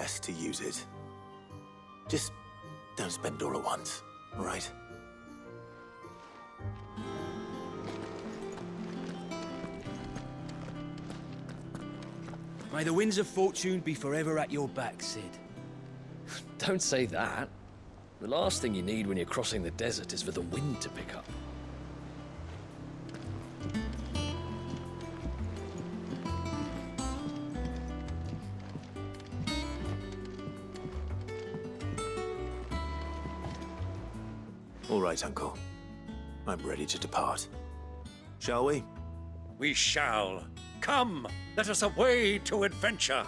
best to use it. Just don't spend it all at once, all right? May the winds of fortune be forever at your back, Sid. Don't say that. The last thing you need when you're crossing the desert is for the wind to pick up. All right, Uncle. I'm ready to depart. Shall we? We shall. Come, let us away to adventure.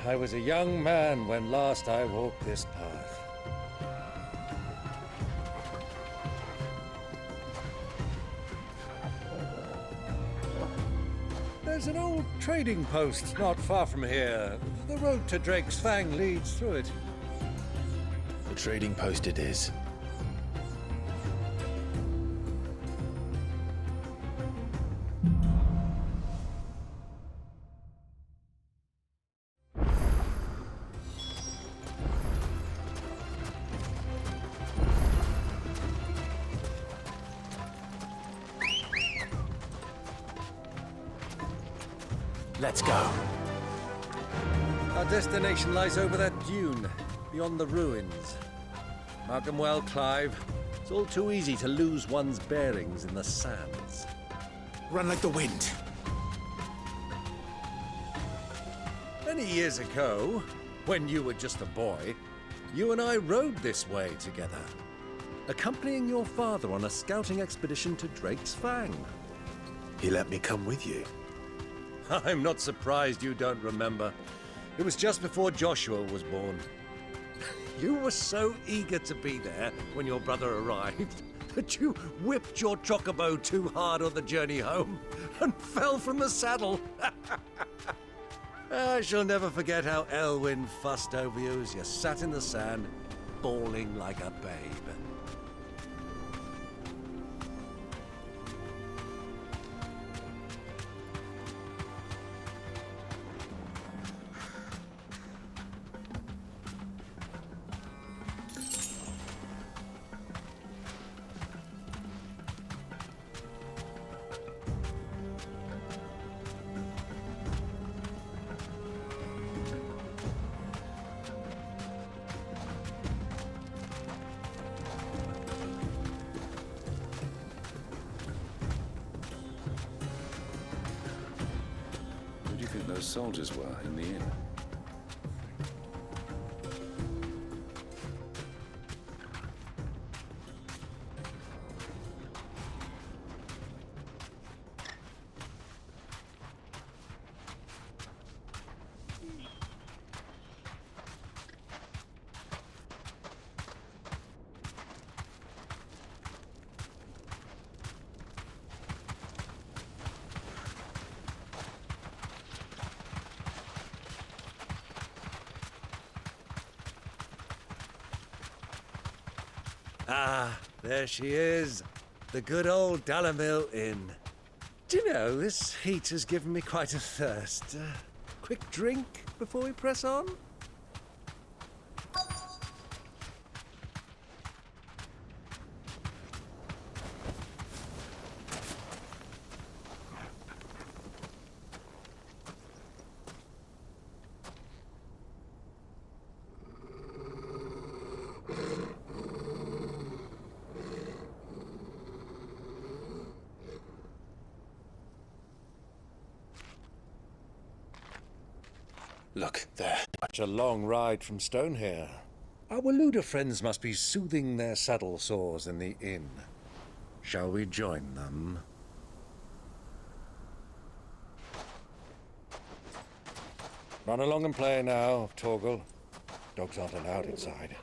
I was a young man when last I walked this path. There's an old trading post not far from here. The road to Drake's Fang leads through it. The trading post it is. Let's go. Our destination lies over that dune, beyond the ruins. Mark 'em well, Clive. It's all too easy to lose one's bearings in the sands. Run like the wind. Many years ago, when you were just a boy, you and I rode this way together, accompanying your father on a scouting expedition to Drake's Fang. He let me come with you. I'm not surprised you don't remember. It was just before Joshua was born. You were so eager to be there when your brother arrived that you whipped your chocobo too hard on the journey home and fell from the saddle. I shall never forget how Elwyn fussed over you as you sat in the sand, bawling like a babe. Who do you think those soldiers were in the inn? Ah, there she is. The good old Dalamil Inn. Do you know, this heat has given me quite a thirst. Quick drink before we press on? Look, there. Such a long ride from Stone here. Our Waluda friends must be soothing their saddle sores in the inn. Shall we join them? Run along and play now, Torgal. Dogs aren't allowed inside.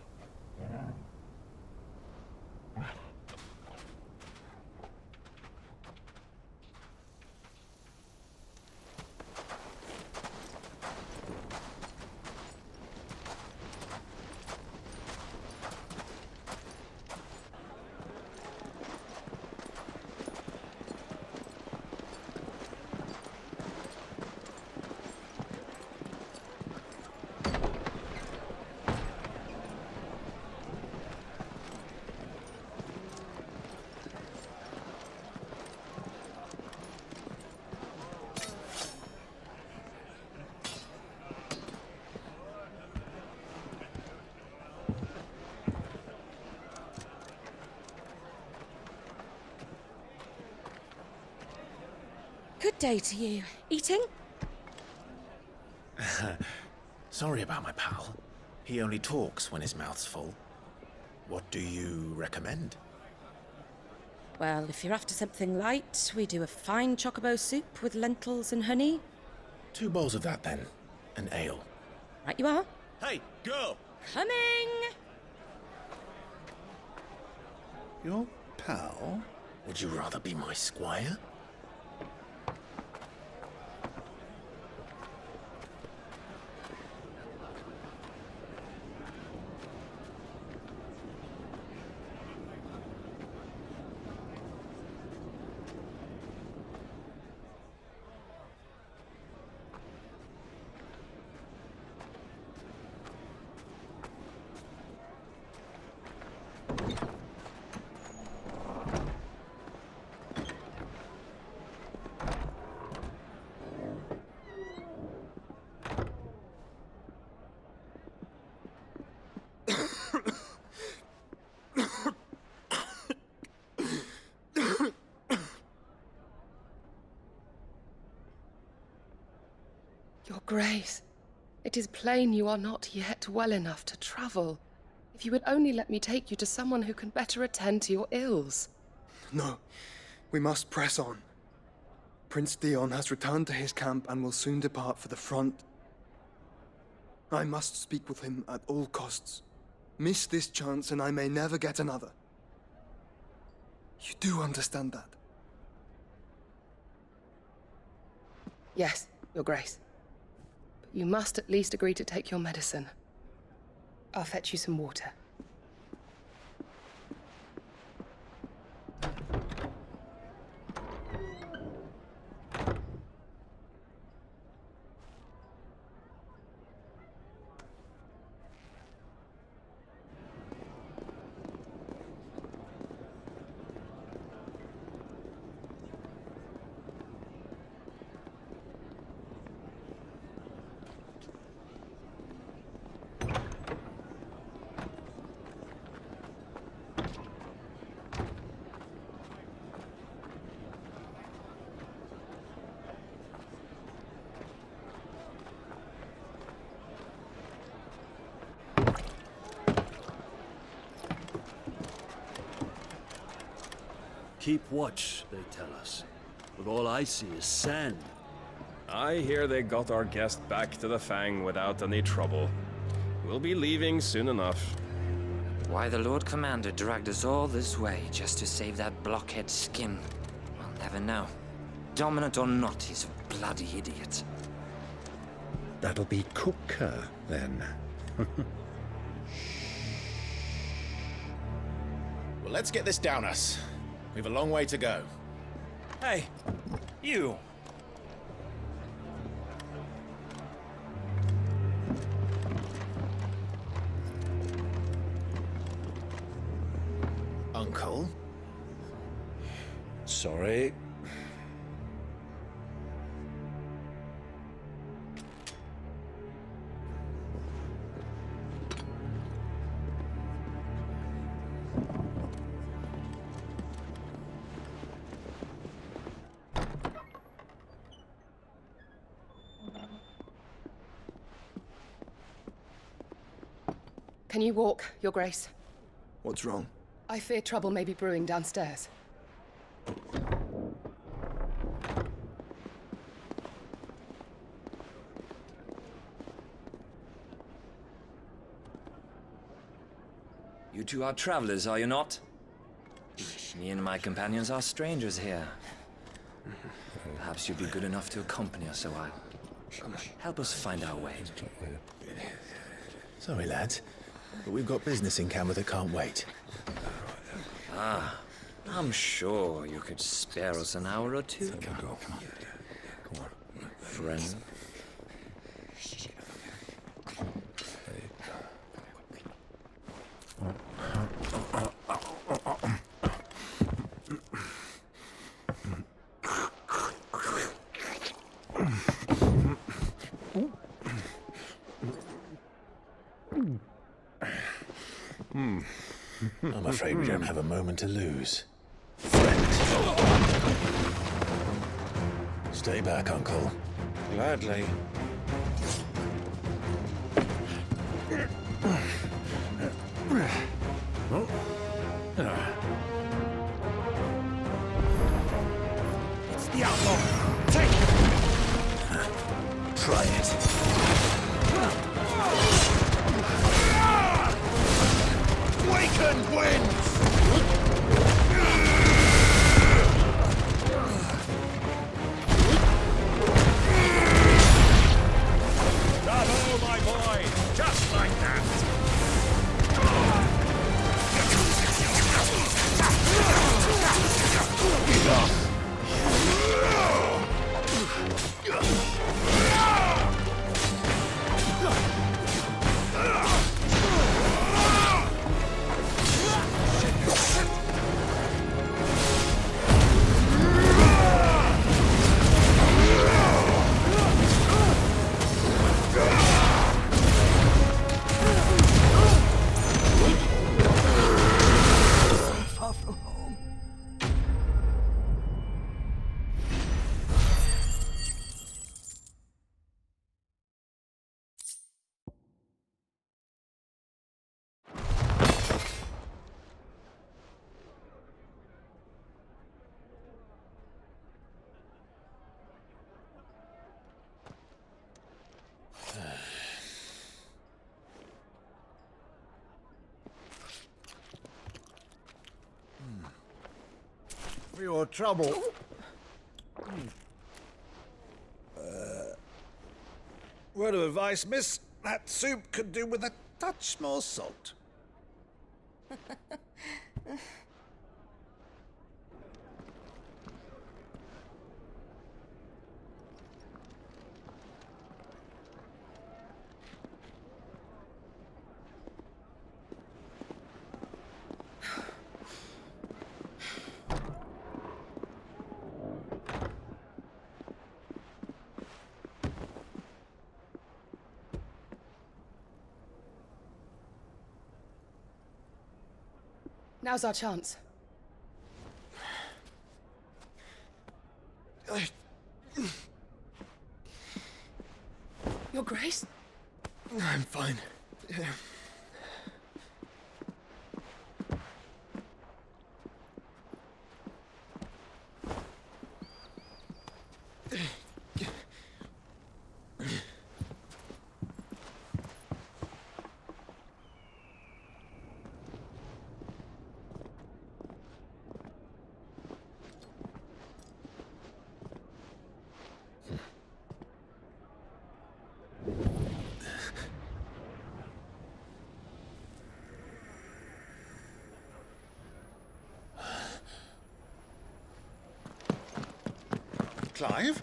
Good day to you. Eating? Sorry about my pal. He only talks when his mouth's full. What do you recommend? Well, if you're after something light, we do a fine chocobo soup with lentils and honey. 2 bowls of that, then. An ale. Right you are. Hey, girl! Coming! Your pal? Would you rather be my squire? Your Grace, it is plain you are not yet well enough to travel. If you would only let me take you to someone who can better attend to your ills. No, we must press on. Prince Dion has returned to his camp and will soon depart for the front. I must speak with him at all costs. Miss this chance and I may never get another. You do understand that? Yes, Your Grace. But you must at least agree to take your medicine. I'll fetch you some water. Keep watch, they tell us. But all I see is sand. I hear they got our guest back to the Fang without any trouble. We'll be leaving soon enough. Why the Lord Commander dragged us all this way just to save that blockhead skin, we'll never know. Dominant or not, he's a bloody idiot. That'll be Cooker, then. Well, let's get this down us. We've a long way to go. Hey, you! Uncle? Sorry. Can you walk, Your Grace? What's wrong? I fear trouble may be brewing downstairs. You two are travelers, are you not? Me and my companions are strangers here. Perhaps you'd be good enough to accompany us a while. Help us find our way. Sorry, lads, but we've got business in camera that can't wait. Ah, I'm sure you could spare us an hour or two. Come on. Friend. I'm afraid we don't have a moment to lose. Stay back, Uncle. Gladly. It's the outlaw! Take it! Try it. Wakened winds! Bravo, my boy! Just like that! For your trouble. Word of advice, miss. That soup could do with a touch more salt. Now's our chance. Your Grace? I'm fine. Yeah. Clive?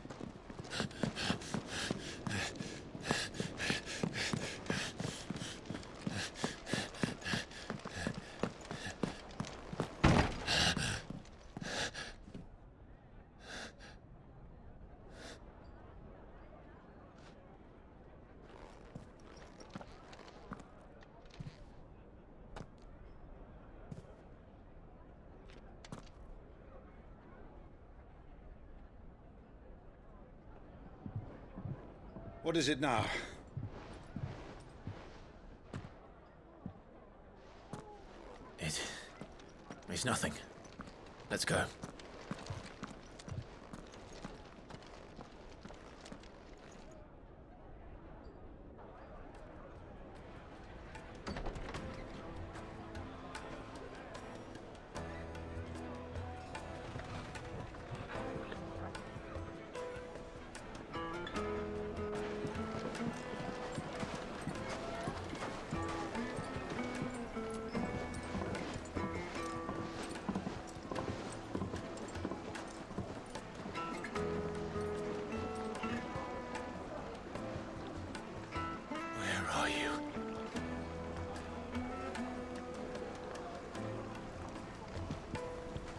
What is it now? It's nothing. Let's go.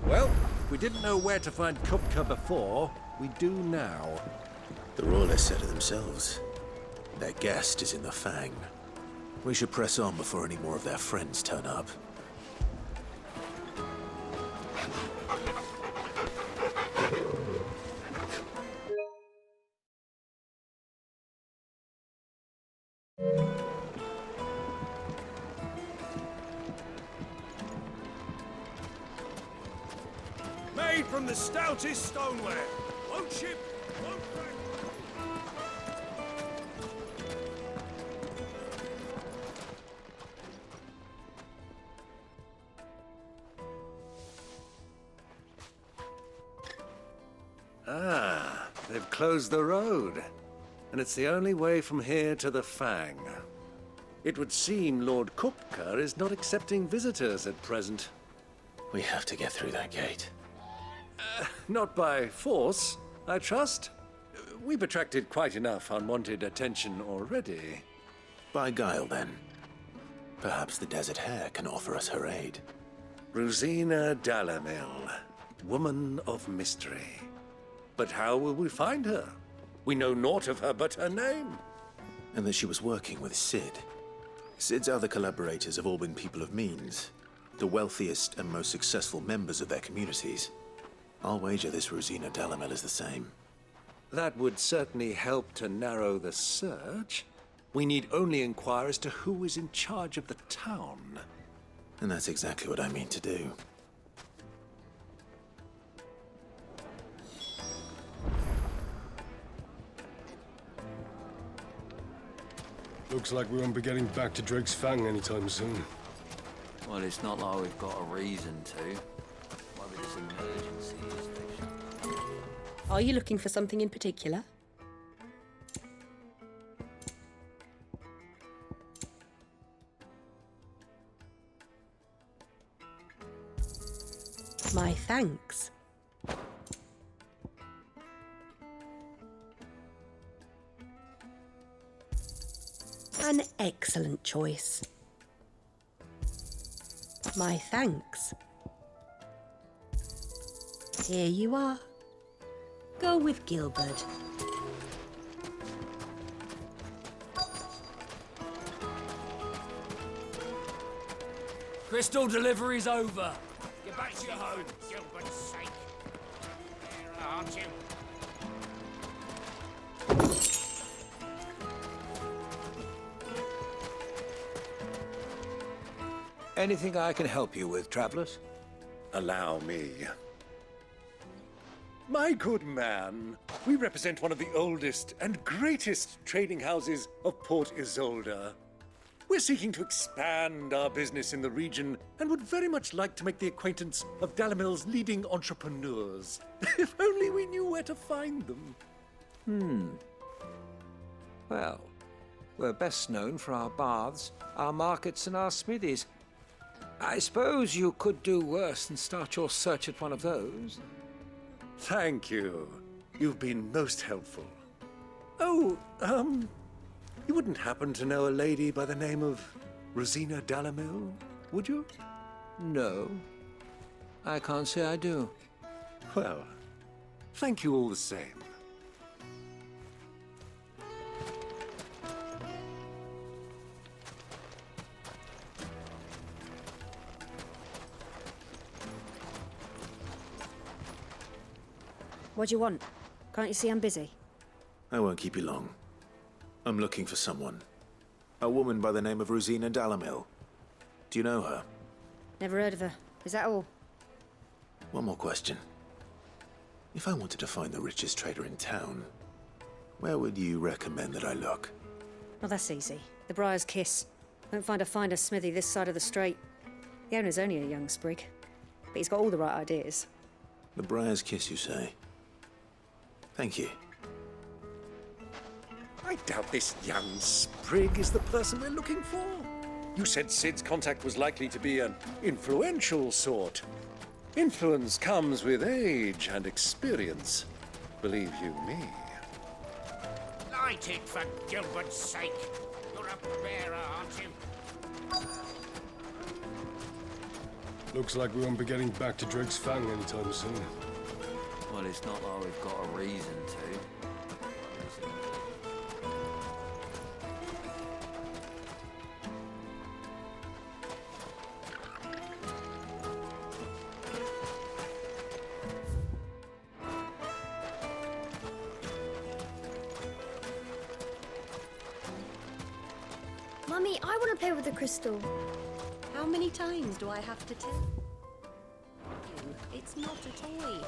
Well, we didn't know where to find Kupka before. We do now. The Royalists said it themselves. Their guest is in the Fang. We should press on before any more of their friends turn up. Made from the stoutest stoneware. Won't ship, won't crack. Ah, they've closed the road. And it's the only way from here to the Fang. It would seem Lord Kupka is not accepting visitors at present. We have to get through that gate. Not by force, I trust. We've attracted quite enough unwanted attention already. By guile, then. Perhaps the Desert Hare can offer us her aid. Rosina Dalamil, woman of mystery. But how will we find her? We know naught of her but her name. And that she was working with Sid. Sid's other collaborators have all been people of means, the wealthiest and most successful members of their communities. I'll wager this Rosina Dalamil is the same. That would certainly help to narrow the search. We need only inquire as to who is in charge of the town. And that's exactly what I mean to do. Looks like we won't be getting back to Drake's Fang anytime soon. Well, it's not like we've got a reason to. Maybe this emergency is fixed. Are you looking for something in particular? My thanks. An excellent choice. My thanks. Here you are. Go with Gilbert. Crystal delivery's over. Get back to your home. Gilbert's sake. There, aren't you? Anything I can help you with, travelers? Allow me. My good man, we represent one of the oldest and greatest trading houses of Port Isolde. We're seeking to expand our business in the region and would very much like to make the acquaintance of Dalamil's leading entrepreneurs. If only we knew where to find them. Well, we're best known for our baths, our markets, and our smithies. I suppose you could do worse than start your search at one of those. Thank you. You've been most helpful. Oh, you wouldn't happen to know a lady by the name of Rosina Dalamil, would you? No, I can't say I do. Well, thank you all the same. What do you want? Can't you see I'm busy? I won't keep you long. I'm looking for someone. A woman by the name of Rosina Dalamil. Do you know her? Never heard of her. Is that all? One more question. If I wanted to find the richest trader in town, where would you recommend that I look? Well, that's easy. The Briar's Kiss. Won't find a finer smithy this side of the strait. The owner's only a young sprig, but he's got all the right ideas. The Briar's Kiss, you say? Thank you. I doubt this young sprig is the person we're looking for. You said Sid's contact was likely to be an influential sort. Influence comes with age and experience. Believe you me. Light it for Gilbert's sake. You're a bearer, aren't you? Looks like we won't be getting back to Drake's Fang anytime soon. Well, it's not like we've got a reason to. Mummy, I want to play with the crystal. How many times do I have to tell you? It's not a toy.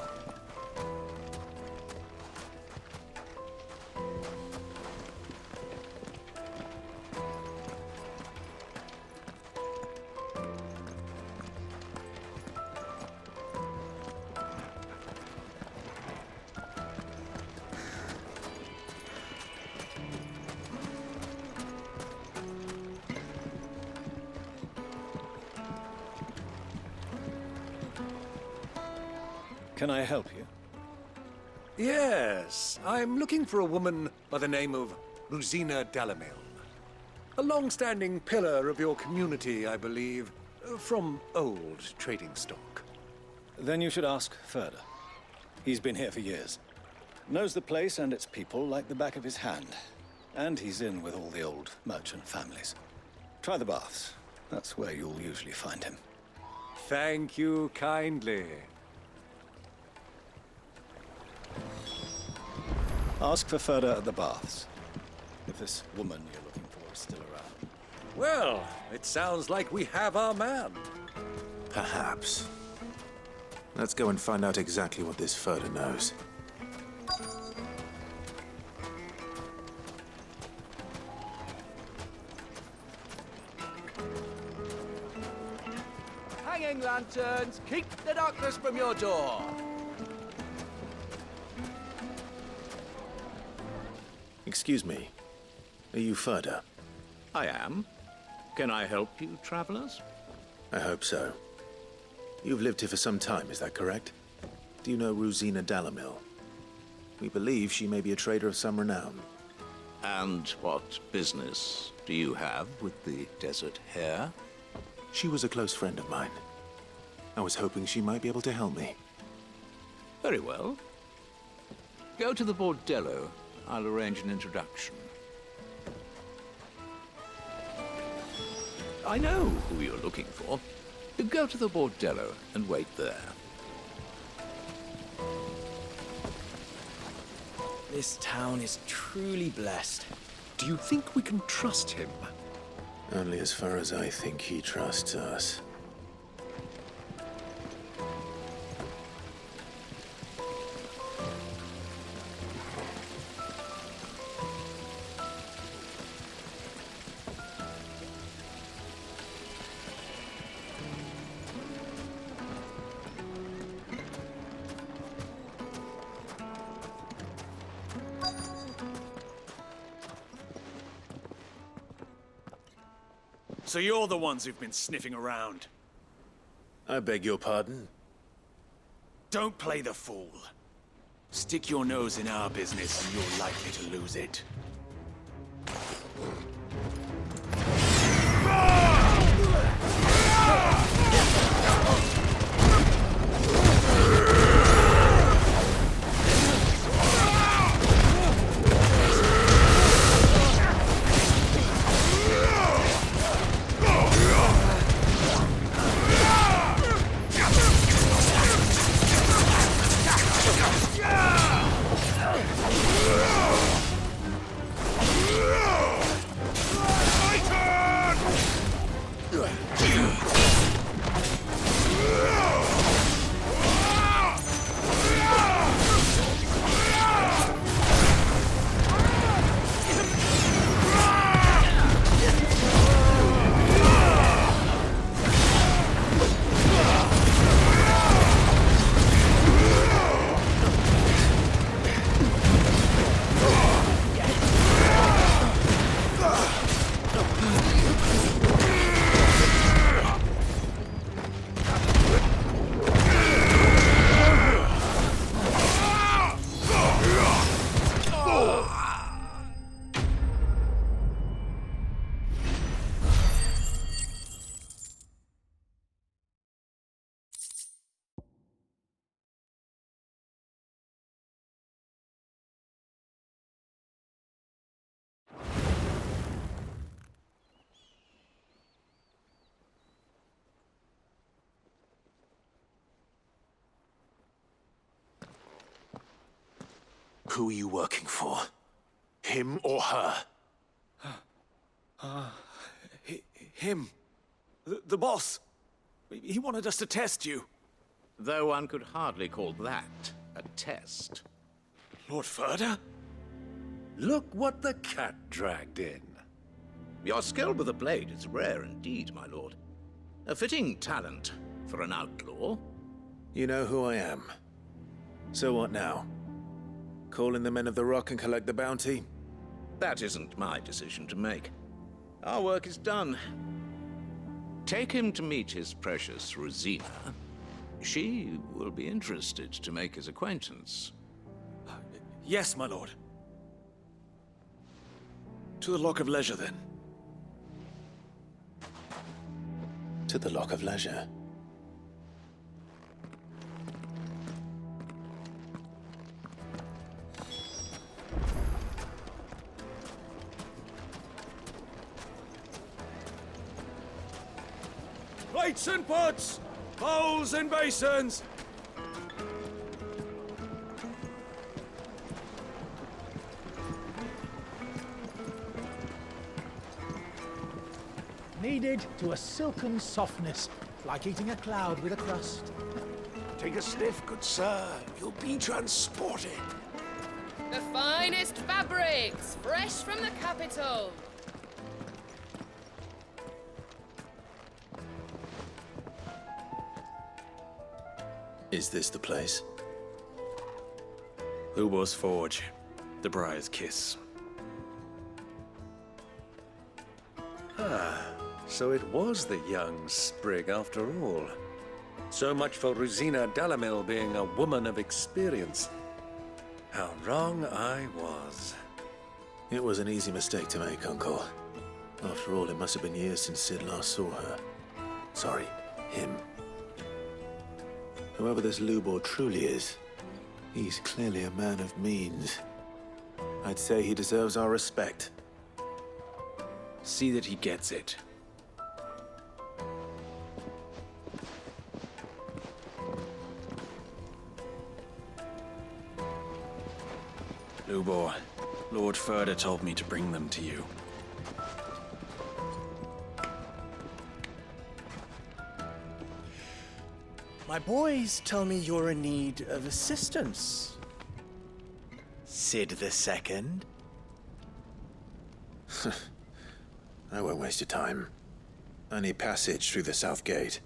Can I help you? Yes, I'm looking for a woman by the name of Rosina Dalamil. A long-standing pillar of your community, I believe, from old trading stock. Then you should ask Ferda. He's been here for years. Knows the place and its people like the back of his hand. And he's in with all the old merchant families. Try the baths. That's where you'll usually find him. Thank you kindly. Ask for Ferda at the baths. If this woman you're looking for is still around. Well, it sounds like we have our man. Perhaps. Let's go and find out exactly what this Ferda knows. Hanging lanterns, keep the darkness from your door. Excuse me. Are you Ferda? I am. Can I help you, travelers? I hope so. You've lived here for some time, is that correct? Do you know Rosina Dalamil? We believe she may be a trader of some renown. And what business do you have with the desert hare? She was a close friend of mine. I was hoping she might be able to help me. Very well. Go to the bordello. I'll arrange an introduction. I know who you're looking for. Go to the bordello and wait there. This town is truly blessed. Do you think we can trust him? Only as far as I think he trusts us. So you're the ones who've been sniffing around. I beg your pardon? Don't play the fool. Stick your nose in our business and you're likely to lose it. Who are you working for? Him or her? Him. The boss. He wanted us to test you. Though one could hardly call that a test. Lord Furder? Look what the cat dragged in. Your skill with the blade is rare indeed, my lord. A fitting talent for an outlaw. You know who I am. So what now? Call in the Men of the Rock and collect the bounty? That isn't my decision to make. Our work is done. Take him to meet his precious Rosina. She will be interested to make his acquaintance. Yes, my lord. To the Lock of Leisure, then. To the Lock of Leisure. Plates and pots! Bowls and basins! Kneaded to a silken softness, like eating a cloud with a crust. Take a sniff, good sir. You'll be transported. The finest fabrics, fresh from the capital. Is this the place? Ubor's Forge. The Briar's Kiss. So it was the young sprig after all. So much for Rosina Dalamil being a woman of experience. How wrong I was. It was an easy mistake to make, Uncle. After all, it must have been years since Sid last saw her. Sorry, him. Whoever this Lubor truly is, he's clearly a man of means. I'd say he deserves our respect. See that he gets it. Lubor, Lord Furder told me to bring them to you. My boys tell me you're in need of assistance. Sid II? I won't waste your time. I need passage through the south gate.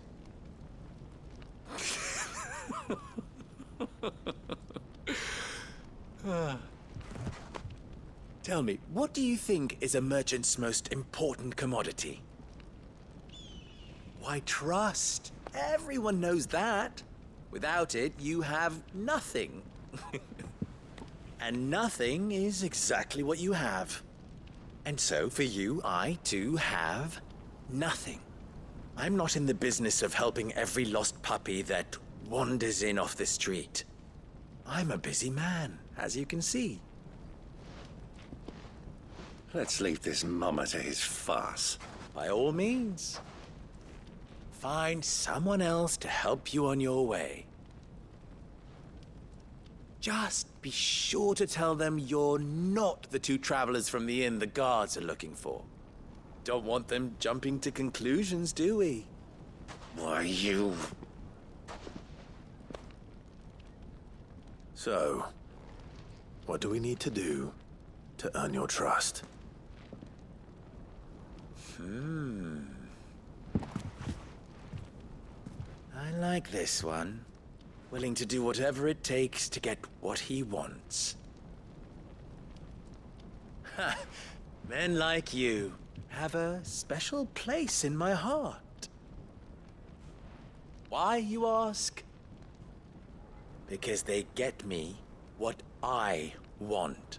Tell me, what do you think is a merchant's most important commodity? Why, trust. Everyone knows that. Without it, you have nothing. And nothing is exactly what you have. And so, for you, I, too, have nothing. I'm not in the business of helping every lost puppy that wanders in off the street. I'm a busy man, as you can see. Let's leave this mummer to his farce. By all means. Find someone else to help you on your way. Just be sure to tell them you're not the two travelers from the inn the guards are looking for. Don't want them jumping to conclusions, do we? Why, you... So, what do we need to do to earn your trust? I like this one. Willing to do whatever it takes to get what he wants. Ha! Men like you have a special place in my heart. Why, you ask? Because they get me what I want.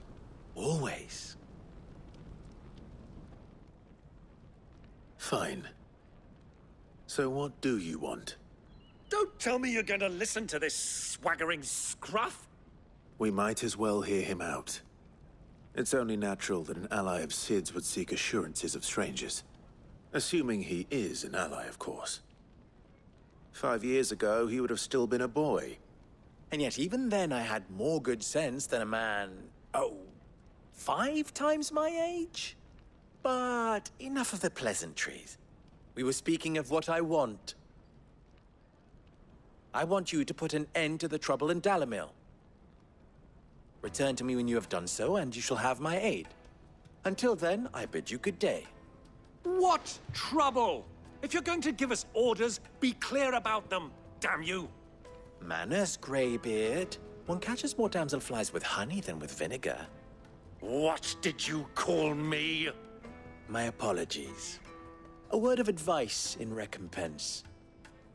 Always. Fine. So what do you want? Don't tell me you're going to listen to this swaggering scruff! We might as well hear him out. It's only natural that an ally of Sid's would seek assurances of strangers. Assuming he is an ally, of course. 5 years ago, he would have still been a boy. And yet even then I had more good sense than a man, 5 times my age? But enough of the pleasantries. We were speaking of what I want. I want you to put an end to the trouble in Dalamil. Return to me when you have done so, and you shall have my aid. Until then, I bid you good day. What trouble? If you're going to give us orders, be clear about them, damn you! Manners, Greybeard. One catches more damselflies with honey than with vinegar. What did you call me? My apologies. A word of advice in recompense.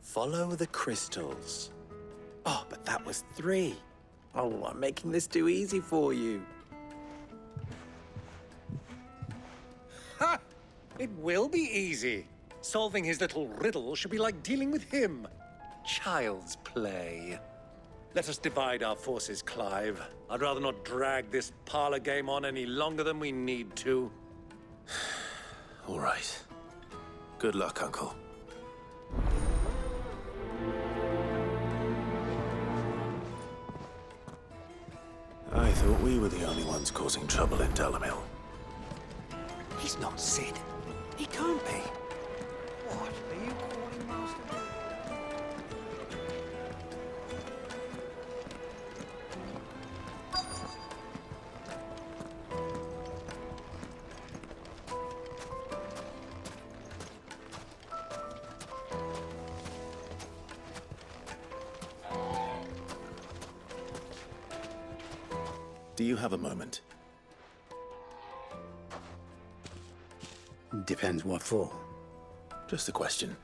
Follow the crystals. Oh, but that was 3. Oh, I'm making this too easy for you. Ha! It will be easy. Solving his little riddle should be like dealing with him. Child's play. Let us divide our forces, Clive. I'd rather not drag this parlor game on any longer than we need to. All right. Good luck, Uncle. I thought we were the only ones causing trouble in Dalamil. He's not Sid. He can't be. What are you calling Master? Do you have a moment? Depends what for. Just a question.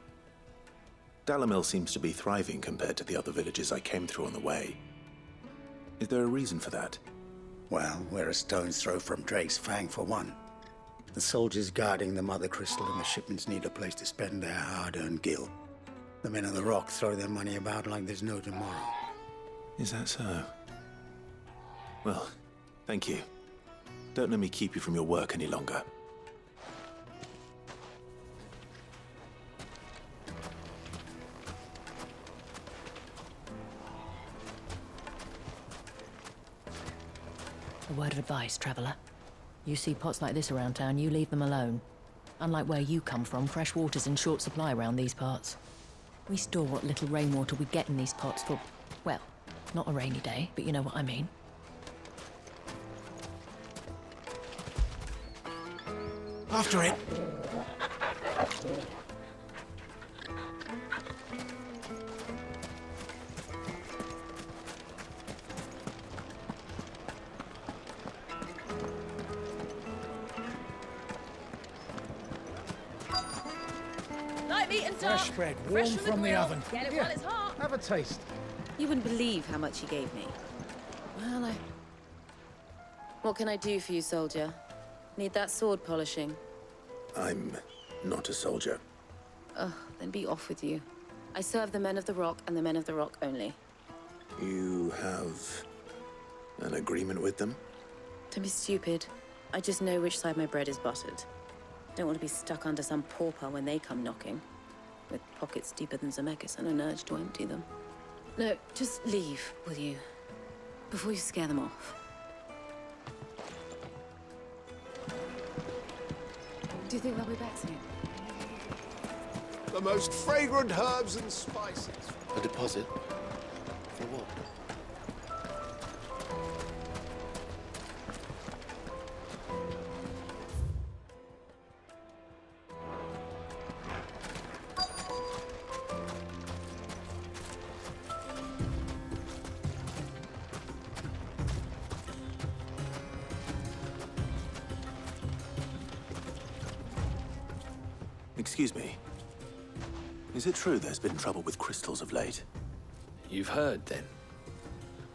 Dalamil seems to be thriving compared to the other villages I came through on the way. Is there a reason for that? Well, we're a stone's throw from Drake's Fang for one. The soldiers guarding the Mother Crystal and the shipments need a place to spend their hard-earned gil. The men of the Rock throw their money about like there's no tomorrow. Is that so? Well, thank you. Don't let me keep you from your work any longer. A word of advice, traveller. You see pots like this around town, you leave them alone. Unlike where you come from, fresh water's in short supply around these parts. We store what little rainwater we get in these pots for, well, not a rainy day, but you know what I mean. After it. Light meat and dark. Fresh bread, Fresh warm from the grill. oven. Get it Here, while it's hot. Have a taste. You wouldn't believe how much he gave me. Well, What can I do for you, soldier? Need that sword polishing? I'm not a soldier. Ugh, then be off with you. I serve the men of the Rock and the men of the Rock only. You have an agreement with them? Don't be stupid. I just know which side my bread is buttered. Don't want to be stuck under some pauper when they come knocking, with pockets deeper than Zemeckis and an urge to empty them. No, just leave, will you? Before you scare them off. Do you think they'll be back soon? The most fragrant herbs and spices. A deposit? For what? Excuse me. Is it true there's been trouble with crystals of late? You've heard, then?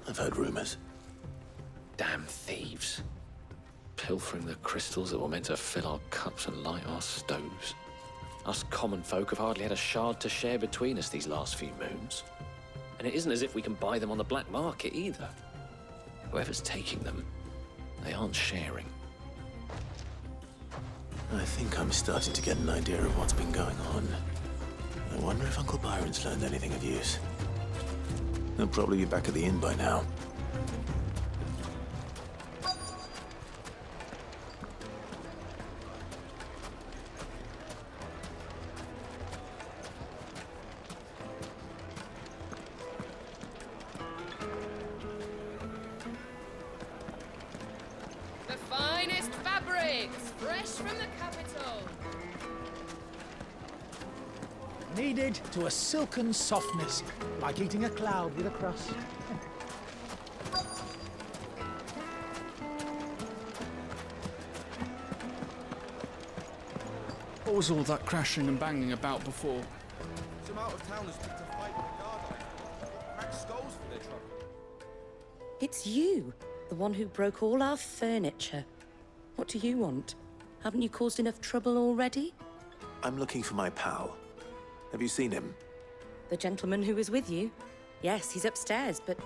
I've heard rumors. Damn thieves. Pilfering the crystals that were meant to fill our cups and light our stoves. Us common folk have hardly had a shard to share between us these last few moons. And it isn't as if we can buy them on the black market either. Whoever's taking them, they aren't sharing. I think I'm starting to get an idea of what's been going on. I wonder if Uncle Byron's learned anything of use. They'll probably be back at the inn by now. The finest fabrics, fresh from the capital. Kneaded to a silken softness, like eating a cloud with a crust. What was all that crashing and banging about before? Some out-of-towners picked a fight with the guard iron. Cracked skulls for their trouble. It's you, the one who broke all our furniture. What do you want? Haven't you caused enough trouble already? I'm looking for my pal. Have you seen him? The gentleman who was with you? Yes, he's upstairs, but...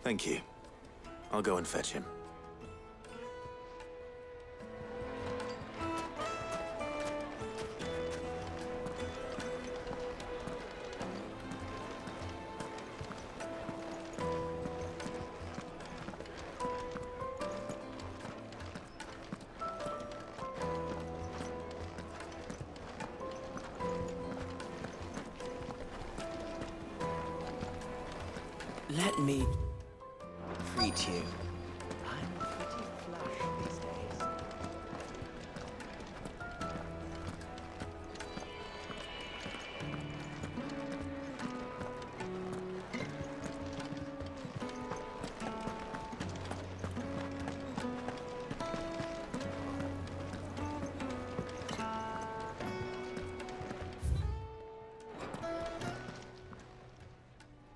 Thank you. I'll go and fetch him. Let me greet you. I'm pretty flush these days.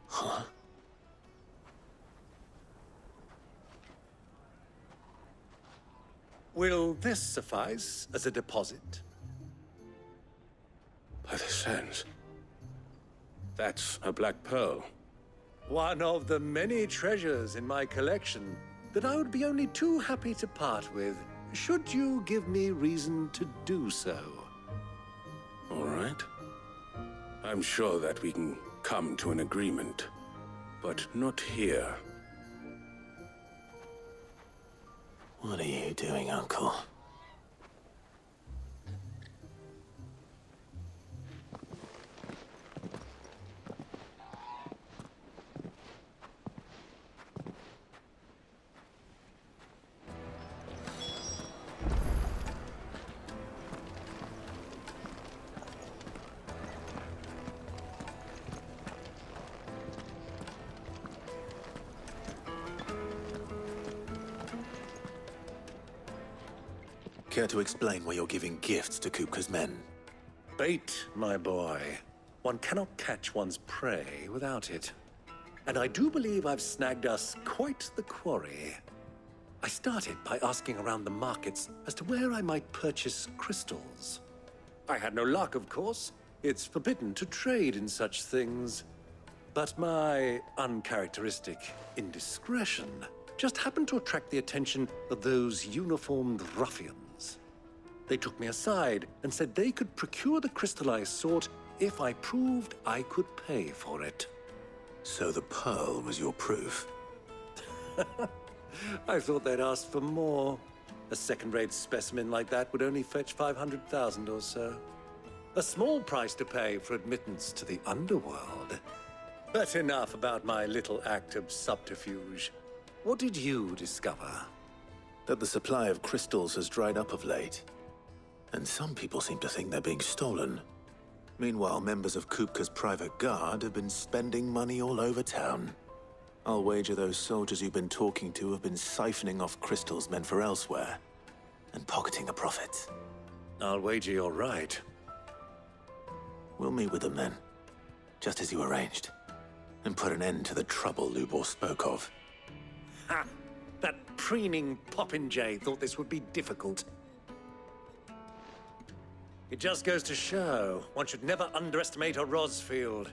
Huh? Will this suffice as a deposit? By the sands. That's a black pearl. One of the many treasures in my collection that I would be only too happy to part with, should you give me reason to do so. All right. I'm sure that we can come to an agreement, but not here. What are you doing, Uncle? Care to explain why you're giving gifts to Kupka's men? Bait, my boy. One cannot catch one's prey without it. And I do believe I've snagged us quite the quarry. I started by asking around the markets as to where I might purchase crystals. I had no luck, of course. It's forbidden to trade in such things. But my uncharacteristic indiscretion just happened to attract the attention of those uniformed ruffians. They took me aside and said they could procure the crystal I sought if I proved I could pay for it. So the pearl was your proof? I thought they'd asked for more. A second-rate specimen like that would only fetch 500,000 or so. A small price to pay for admittance to the underworld. But enough about my little act of subterfuge. What did you discover? That the supply of crystals has dried up of late. And some people seem to think they're being stolen. Meanwhile, members of Kupka's private guard have been spending money all over town. I'll wager those soldiers you've been talking to have been siphoning off crystals meant for elsewhere, and pocketing the profits. I'll wager you're right. We'll meet with them then, just as you arranged, and put an end to the trouble Lubor spoke of. Ha! That preening popinjay thought this would be difficult. It just goes to show, one should never underestimate a Rosfield.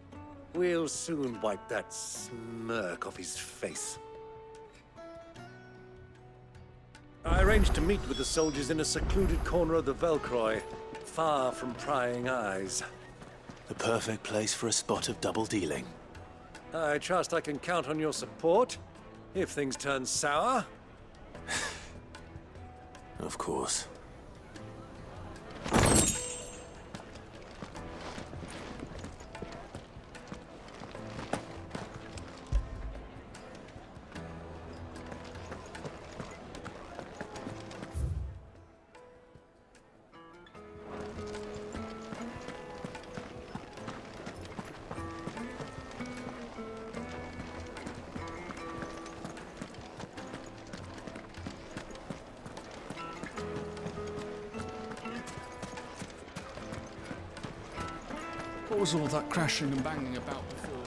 We'll soon wipe that smirk off his face. I arranged to meet with the soldiers in a secluded corner of the Velcroy, far from prying eyes. The perfect place for a spot of double dealing. I trust I can count on your support if things turn sour. Of course. What was all that crashing and banging about before?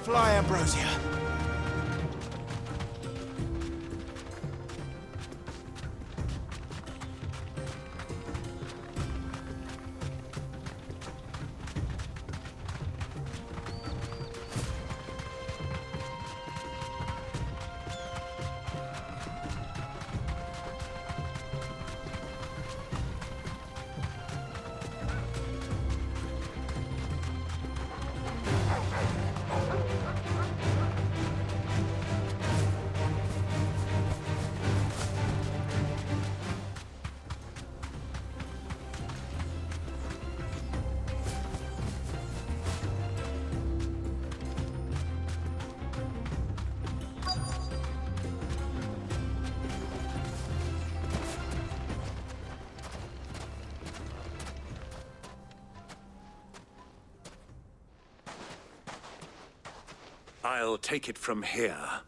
Fly, Ambrosia. I'll take it from here.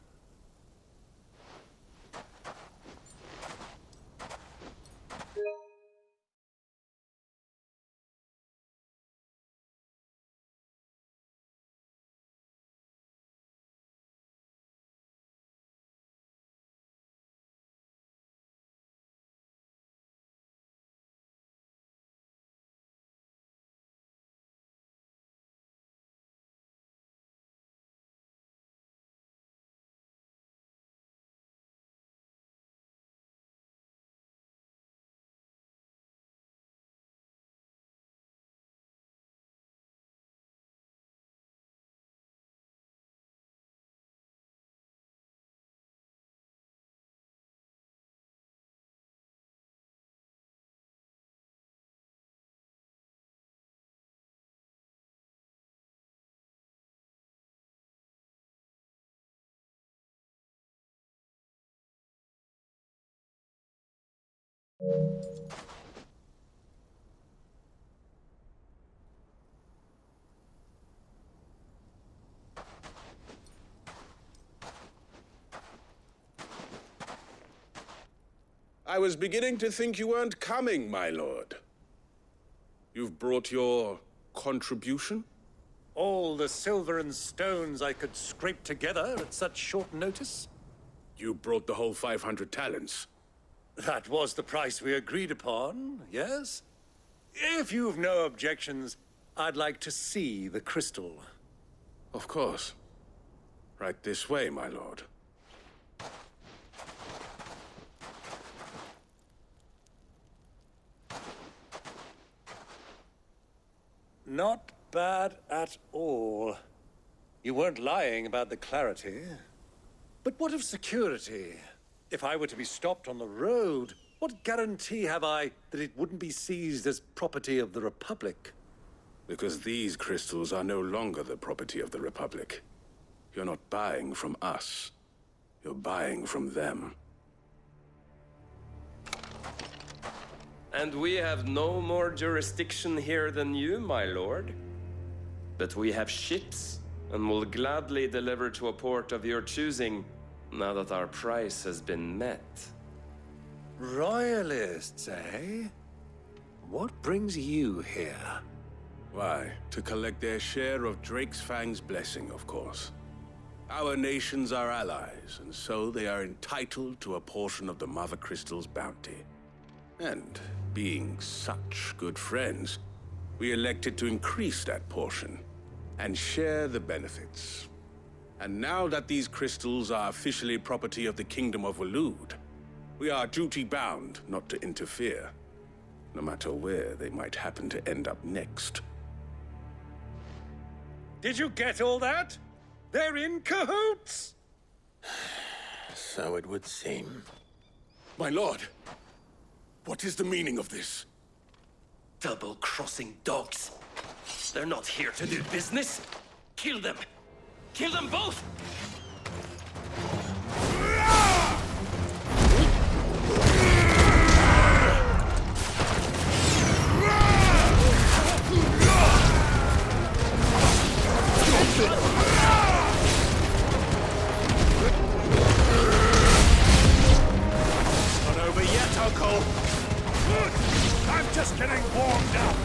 I was beginning to think you weren't coming, my lord. You've brought your contribution? All the silver and stones I could scrape together at such short notice? You brought the whole 500 talents. That was the price we agreed upon, yes? If you've no objections, I'd like to see the crystal. Of course. Right this way, my lord. Not bad at all. You weren't lying about the clarity. But what of security? If I were to be stopped on the road, what guarantee have I that it wouldn't be seized as property of the Republic? Because these crystals are no longer the property of the Republic. You're not buying from us. You're buying from them. And we have no more jurisdiction here than you, my lord. But we have ships, and will gladly deliver to a port of your choosing, now that our price has been met. Royalists, eh? What brings you here? Why, to collect their share of Drake's Fang's blessing, of course. Our nations are allies, and so they are entitled to a portion of the Mother Crystal's bounty. And being such good friends, we elected to increase that portion and share the benefits. And now that these crystals are officially property of the Kingdom of Waloed, we are duty-bound not to interfere, no matter where they might happen to end up next. Did you get all that? They're in cahoots! So it would seem. My lord, what is the meaning of this? Double-crossing dogs. They're not here to do business. Kill them! Kill them both! Not over yet, Uncle. Good. I'm just getting warmed up.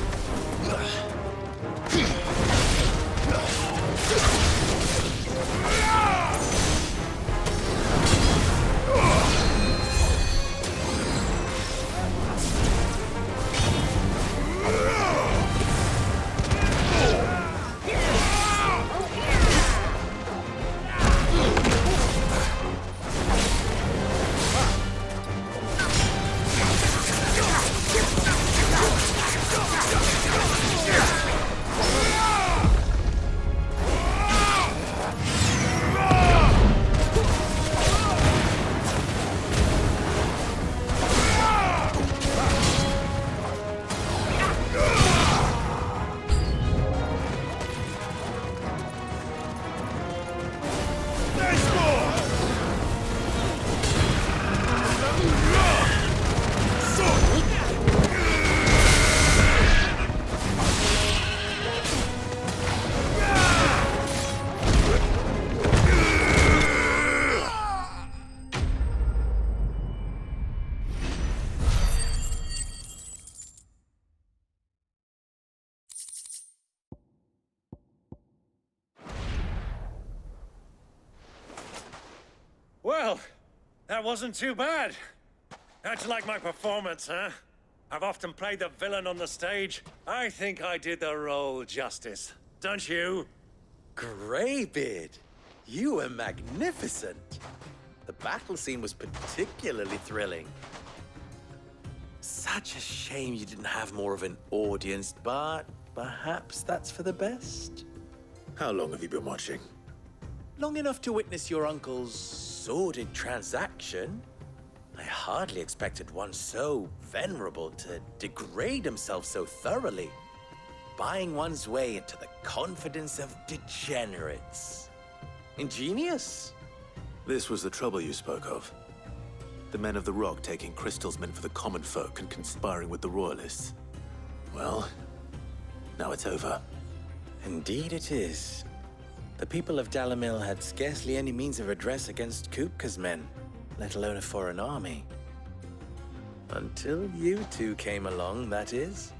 Well, that wasn't too bad. How'd you like my performance, huh? I've often played the villain on the stage. I think I did the role justice. Don't you? Greybeard, you were magnificent. The battle scene was particularly thrilling. Such a shame you didn't have more of an audience, but perhaps that's for the best. How long have you been watching? Long enough to witness your uncle's sordid transaction. I hardly expected one so venerable to degrade himself so thoroughly, buying one's way into the confidence of degenerates. Ingenious. This was the trouble you spoke of. The men of the Rock taking crystals meant for the common folk and conspiring with the Royalists. Well, now it's over. Indeed it is. The people of Dalamil had scarcely any means of redress against Kupka's men, let alone a foreign army. Until you two came along, that is.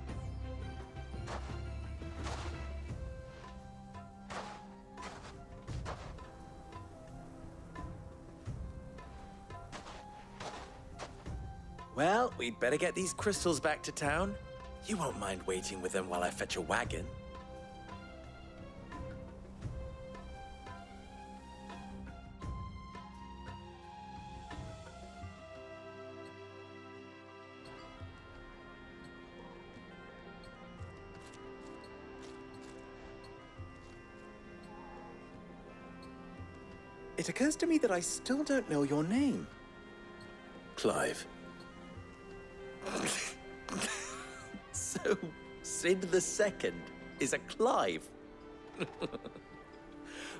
Well, we'd better get these crystals back to town. You won't mind waiting with them while I fetch a wagon. It occurs to me that I still don't know your name. Clive. So, Sid the Second is a Clive?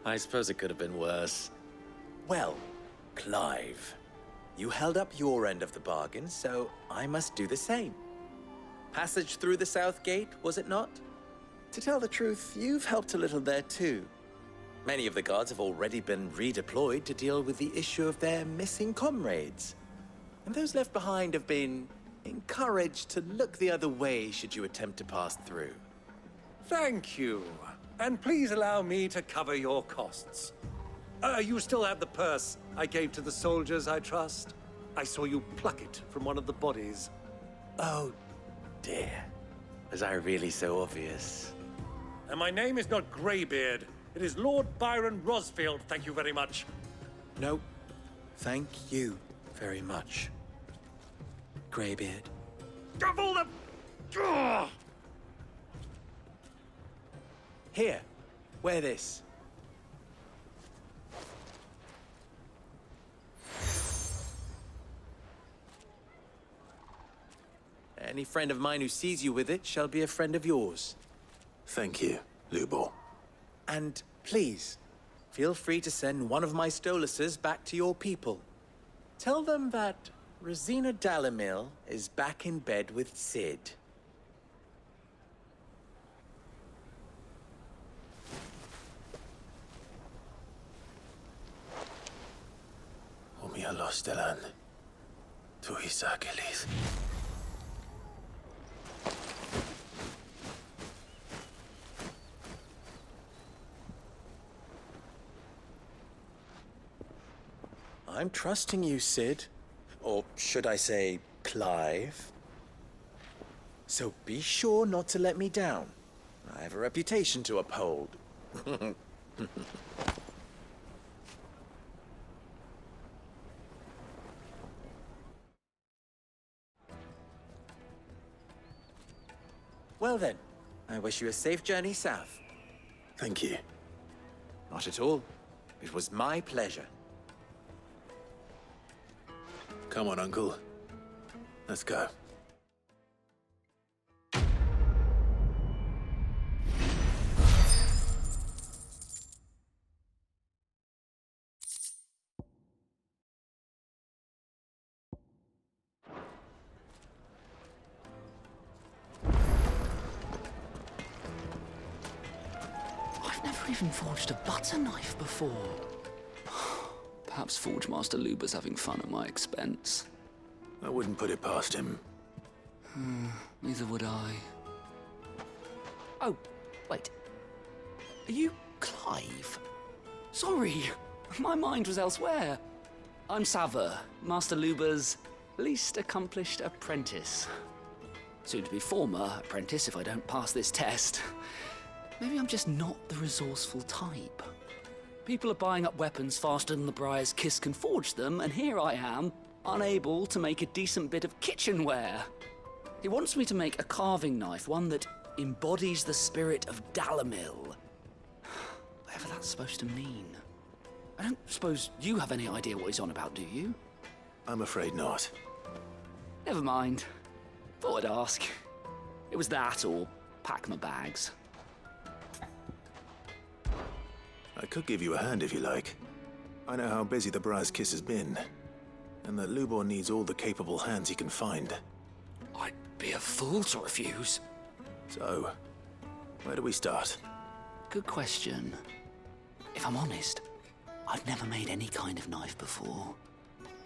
I suppose it could have been worse. Well, Clive, you held up your end of the bargain, so I must do the same. Passage through the South Gate, was it not? To tell the truth, you've helped a little there too. Many of the guards have already been redeployed to deal with the issue of their missing comrades. And those left behind have been encouraged to look the other way should you attempt to pass through. Thank you. And please allow me to cover your costs. You still have the purse I gave to the soldiers, I trust? I saw you pluck it from one of the bodies. Oh, dear. Was I really so obvious? And my name is not Greybeard. It is Lord Byron Rosfield, thank you very much. No, thank you very much, Greybeard. Of all the... Ugh! Here, wear this. Any friend of mine who sees you with it shall be a friend of yours. Thank you, Lubor. And please, feel free to send one of my Stoluses back to your people. Tell them that Rosina Dalamil is back in bed with Sid. Omia los delan. Tu isakelis. I'm trusting you, Sid. Or should I say, Clive? So be sure not to let me down. I have a reputation to uphold. Well then, I wish you a safe journey south. Thank you. Not at all. It was my pleasure. Come on, Uncle. Let's go. I've never even forged a butter knife before. Perhaps Forge Master Luber's having fun at my expense. I wouldn't put it past him. Neither would I. Oh, wait. Are you Clive? Sorry, my mind was elsewhere. I'm Sava, Master Luber's least accomplished apprentice. Soon to be former apprentice if I don't pass this test. Maybe I'm just not the resourceful type. People are buying up weapons faster than the Briar's Kiss can forge them, and here I am, unable to make a decent bit of kitchenware. He wants me to make a carving knife, one that embodies the spirit of Dalamil. Whatever that's supposed to mean. I don't suppose you have any idea what he's on about, do you? I'm afraid not. Never mind. Thought I'd ask. It was that or pack my bags. I could give you a hand if you like. I know how busy the Briar's Kiss has been, and that Lubor needs all the capable hands he can find. I'd be a fool to refuse. So, where do we start? Good question. If I'm honest, I've never made any kind of knife before.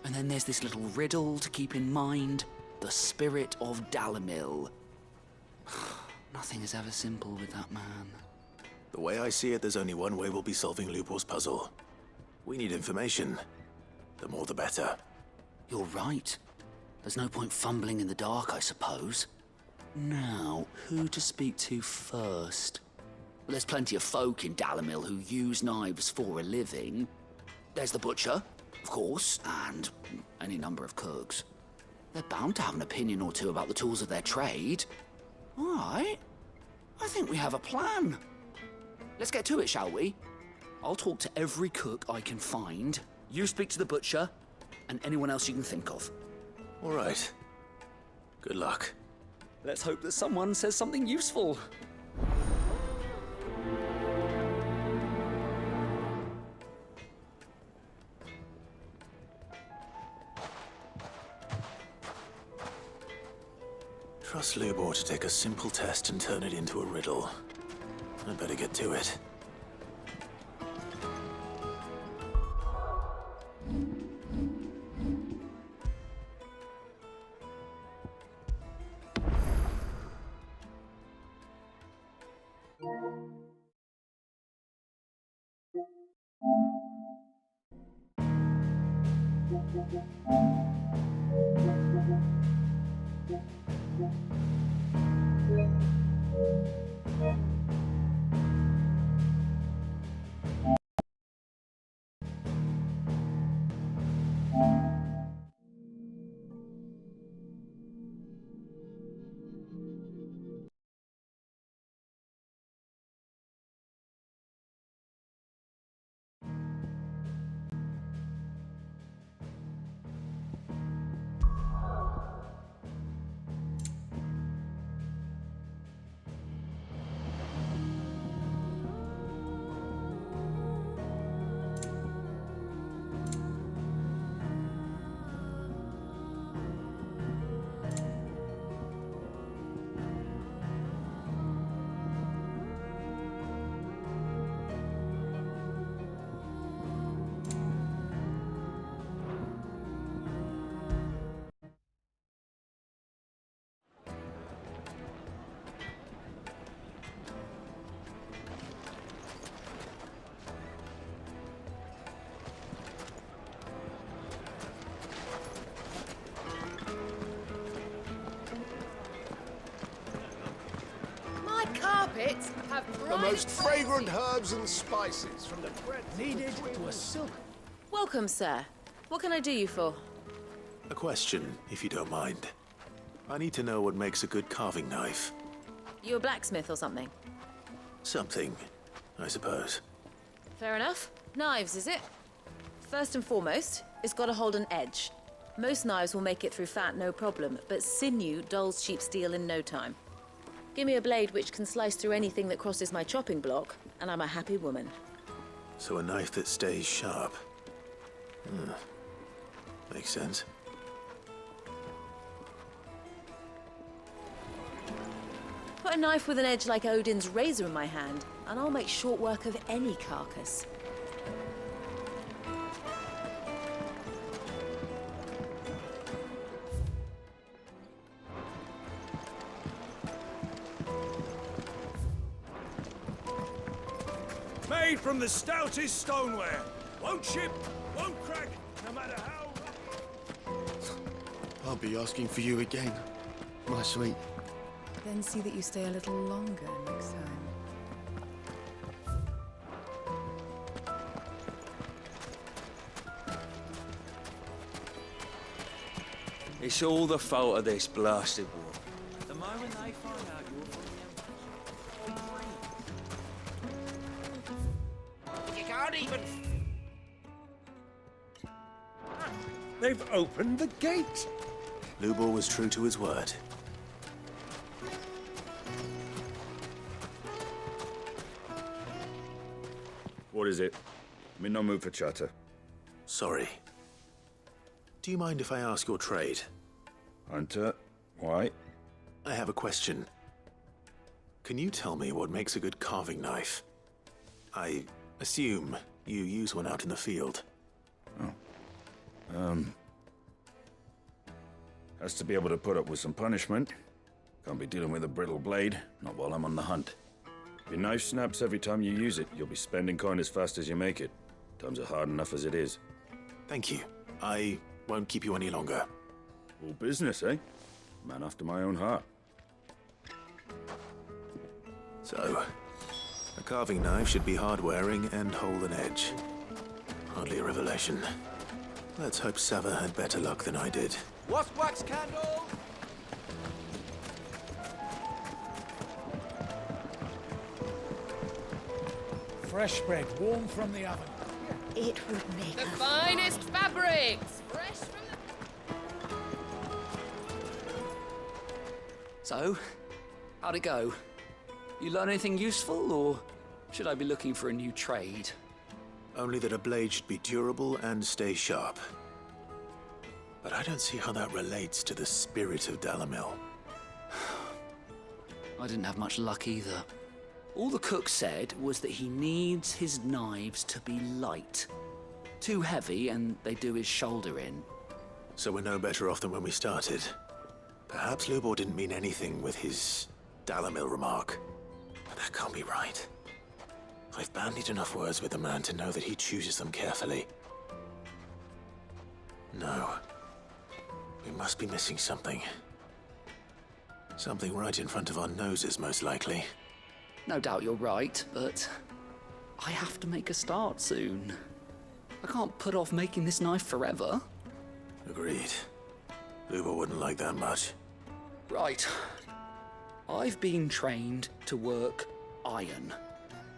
And then there's this little riddle to keep in mind. The spirit of Dalamil. Nothing is ever simple with that man. The way I see it, there's only one way we'll be solving Lubor's puzzle. We need information. The more the better. You're right. There's no point fumbling in the dark, I suppose. Now, who to speak to first? There's plenty of folk in Dalamil who use knives for a living. There's the butcher, of course, and any number of cooks. They're bound to have an opinion or two about the tools of their trade. All right. I think we have a plan. Let's get to it, shall we? I'll talk to every cook I can find. You speak to the butcher, and anyone else you can think of. All right. Good luck. Let's hope that someone says something useful. Trust Lubor to take a simple test and turn it into a riddle. I'd better get to it. Carpets have The most fragrant herbs and spices from the Needed to a silk. Welcome, sir. What can I do you for? A question, if you don't mind. I need to know what makes a good carving knife. You a blacksmith or something? Something, I suppose. Fair enough. Knives, is it? First and foremost, it's got to hold an edge. Most knives will make it through fat, no problem, but sinew dulls cheap steel in no time. Give me a blade which can slice through anything that crosses my chopping block, and I'm a happy woman. So a knife that stays sharp. Makes sense. Put a knife with an edge like Odin's razor in my hand, and I'll make short work of any carcass. Made from the stoutest stoneware. Won't chip, won't crack, no matter how... I'll be asking for you again, my sweet. Then see that you stay a little longer next time. It's all the fault of this blasted war. The moment they find out you're from the You can't even... They've opened the gate! Lubor was true to his word. What is it? I'm in no mood for chatter. Sorry. Do you mind if I ask your trade? Hunter, why? I have a question. Can you tell me what makes a good carving knife? I assume you use one out in the field. Has to be able to put up with some punishment. Can't be dealing with a brittle blade, not while I'm on the hunt. If your knife snaps every time you use it, you'll be spending coin as fast as you make it. Times are hard enough as it is. Thank you. I won't keep you any longer. All business, eh? Man after my own heart. So, a carving knife should be hard-wearing and hold an edge. Hardly a revelation. Let's hope Sava had better luck than I did. What's wax candle? Fresh bread, warm from the oven. It would make the finest fabrics, fresh from the... So, how'd it go? You learn anything useful, or should I be looking for a new trade? Only that a blade should be durable and stay sharp. But I don't see how that relates to the spirit of Dalamil. I didn't have much luck either. All the cook said was that he needs his knives to be light. Too heavy and they do his shoulder in. So we're no better off than when we started. Perhaps Lubor didn't mean anything with his Dalamil remark. But that can't be right. I've bandied enough words with the man to know that he chooses them carefully. No. We must be missing something. Something right in front of our noses, most likely. No doubt you're right, but I have to make a start soon. I can't put off making this knife forever. Agreed. Luba wouldn't like that much. Right. I've been trained to work iron.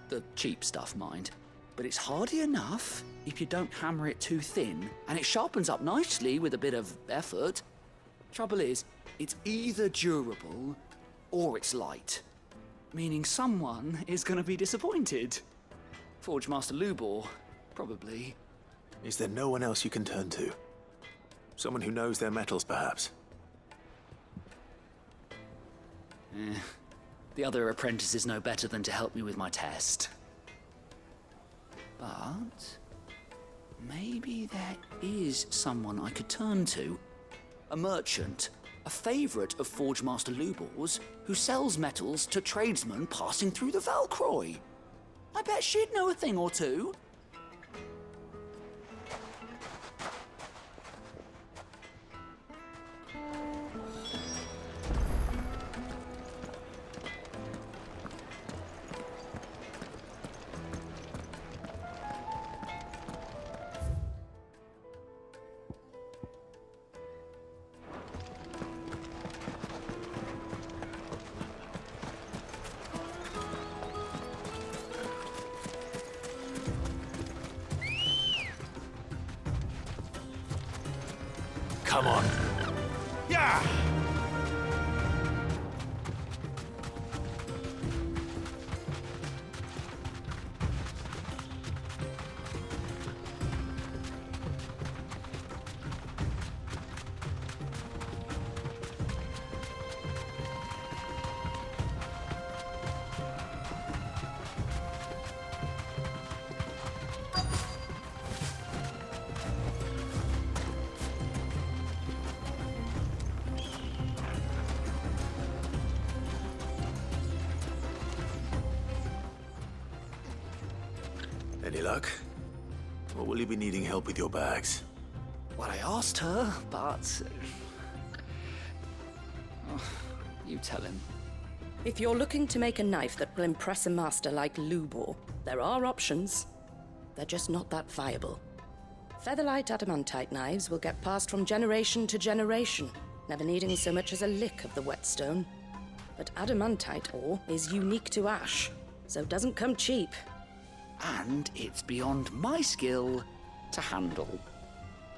The cheap stuff, mind. But it's hardy enough if you don't hammer it too thin, and it sharpens up nicely with a bit of effort. Trouble is, it's either durable or it's light. Meaning someone is going to be disappointed. Forge Master Lubor, probably. Is there no one else you can turn to? Someone who knows their metals, perhaps? The other apprentices know better than to help me with my test. But maybe there is someone I could turn to. A merchant, a favorite of Forge Master Lubor's, who sells metals to tradesmen passing through the Valcroy. I bet she'd know a thing or two. Come on. Yeah! Any luck? Or will you be needing help with your bags? Well, I asked her, but... Oh, you tell him. If you're looking to make a knife that will impress a master like Lubor, there are options. They're just not that viable. Featherlight adamantite knives will get passed from generation to generation, never needing so much as a lick of the whetstone. But adamantite ore is unique to ash, so it doesn't come cheap. And it's beyond my skill to handle.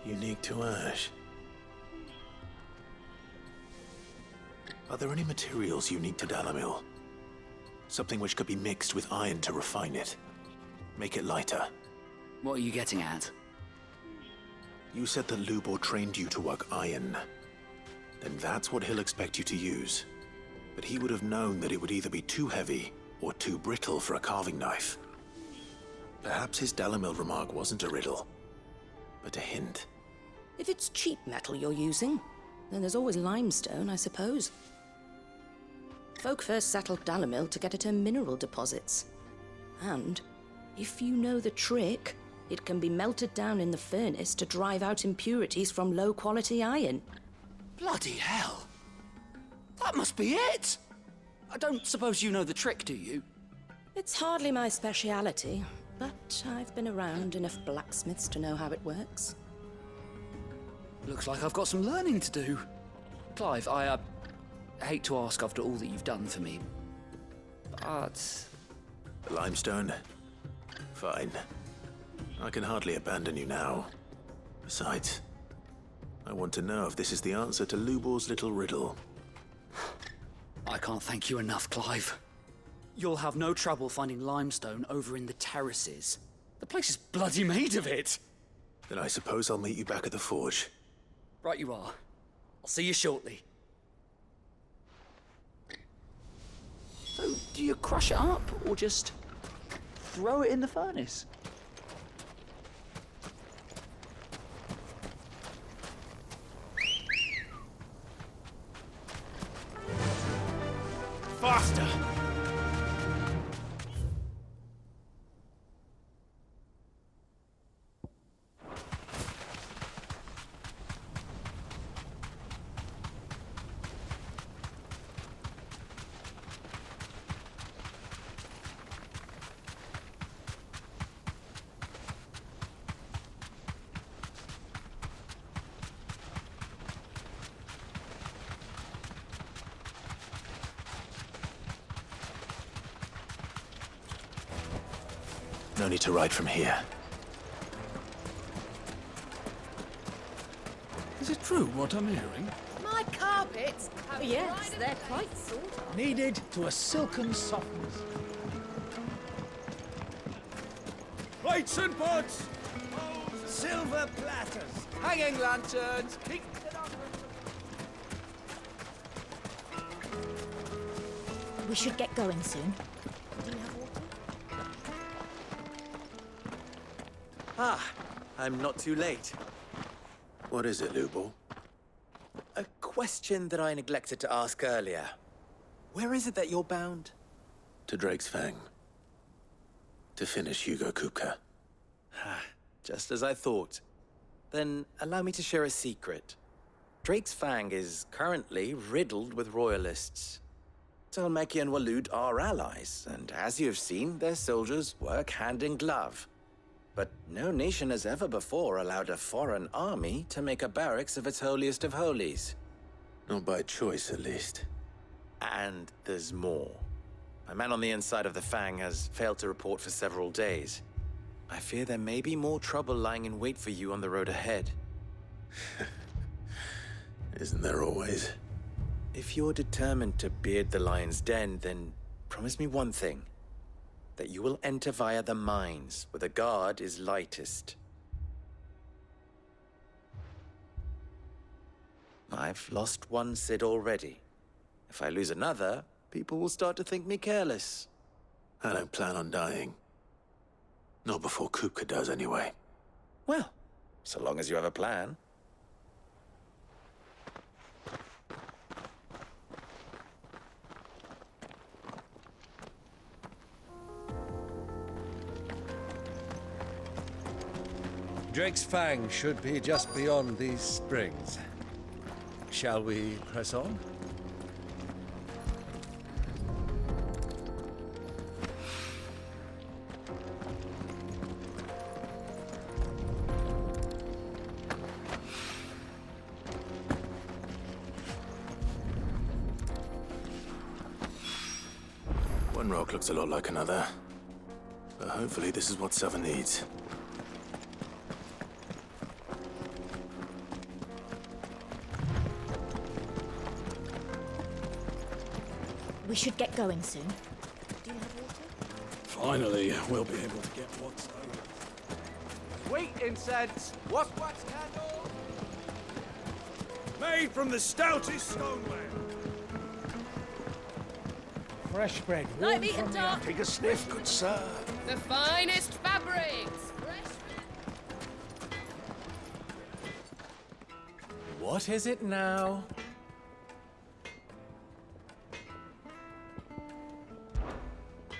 Unique to ash. Are there any materials unique to Dalamil? Something which could be mixed with iron to refine it. Make it lighter. What are you getting at? You said that Lubor trained you to work iron. Then that's what he'll expect you to use. But he would have known that it would either be too heavy or too brittle for a carving knife. Perhaps his Dalamil remark wasn't a riddle, but a hint. If it's cheap metal you're using, then there's always limestone, I suppose. Folk first settled Dalamil to get at her mineral deposits. And, if you know the trick, it can be melted down in the furnace to drive out impurities from low-quality iron. Bloody hell! That must be it! I don't suppose you know the trick, do you? It's hardly my speciality, but I've been around enough blacksmiths to know how it works. Looks like I've got some learning to do. Clive, I hate to ask after all that you've done for me, but... Limestone? Fine. I can hardly abandon you now. Besides, I want to know if this is the answer to Lubor's little riddle. I can't thank you enough, Clive. You'll have no trouble finding limestone over in the terraces. The place is bloody made of it. Then I suppose I'll meet you back at the forge. Right you are. I'll see you shortly. So, do you crush it up, or just throw it in the furnace? Faster! No need to ride from here. Is it true what I'm hearing? My carpets have Yes, they're quite sort. Kneaded to a silken softness. Plates and pots! Silver platters! Hanging lanterns! We should get going soon. Ah, I'm not too late. What is it, Lubor? A question that I neglected to ask earlier. Where is it that you're bound? To Drake's Fang. To finish Hugo Kupka. Just as I thought. Then allow me to share a secret. Drake's Fang is currently riddled with royalists. Talmeki and Walud are allies, and as you have seen, their soldiers work hand in glove. But no nation has ever before allowed a foreign army to make a barracks of its holiest of holies. Not by choice, at least. And there's more. A man on the inside of the Fang has failed to report for several days. I fear there may be more trouble lying in wait for you on the road ahead. Isn't there always? If you're determined to beard the lion's den, then promise me one thing. That you will enter via the mines, where the guard is lightest. I've lost one Cid already. If I lose another, people will start to think me careless. I don't plan on dying. Not before Kupka does, anyway. Well, so long as you have a plan. Drake's Fang should be just beyond these springs. Shall we press on? One rock looks a lot like another. But hopefully this is what Sava needs. We should get going soon. Finally, we'll be able to get what's owed. Sweet incense! Wax candle! Made from the stoutest stoneware. Fresh bread. Light warm meat and from the dark. oven. Take a sniff, good sir. The finest fabrics. What is it now?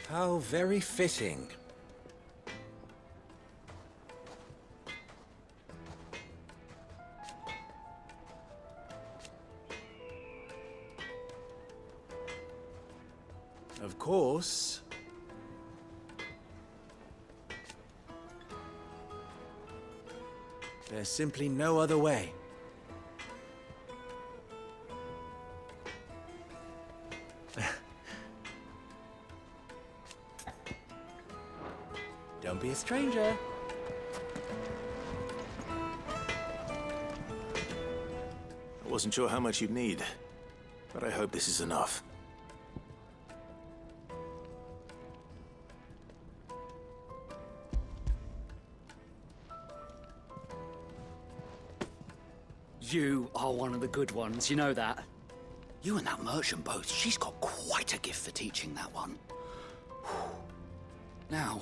How very fitting. Of course. There's simply no other way. Don't be a stranger. I wasn't sure how much you'd need, but I hope this is enough. You are one of the good ones, you know that. You and that merchant both, she's got quite a gift for teaching that one. Now,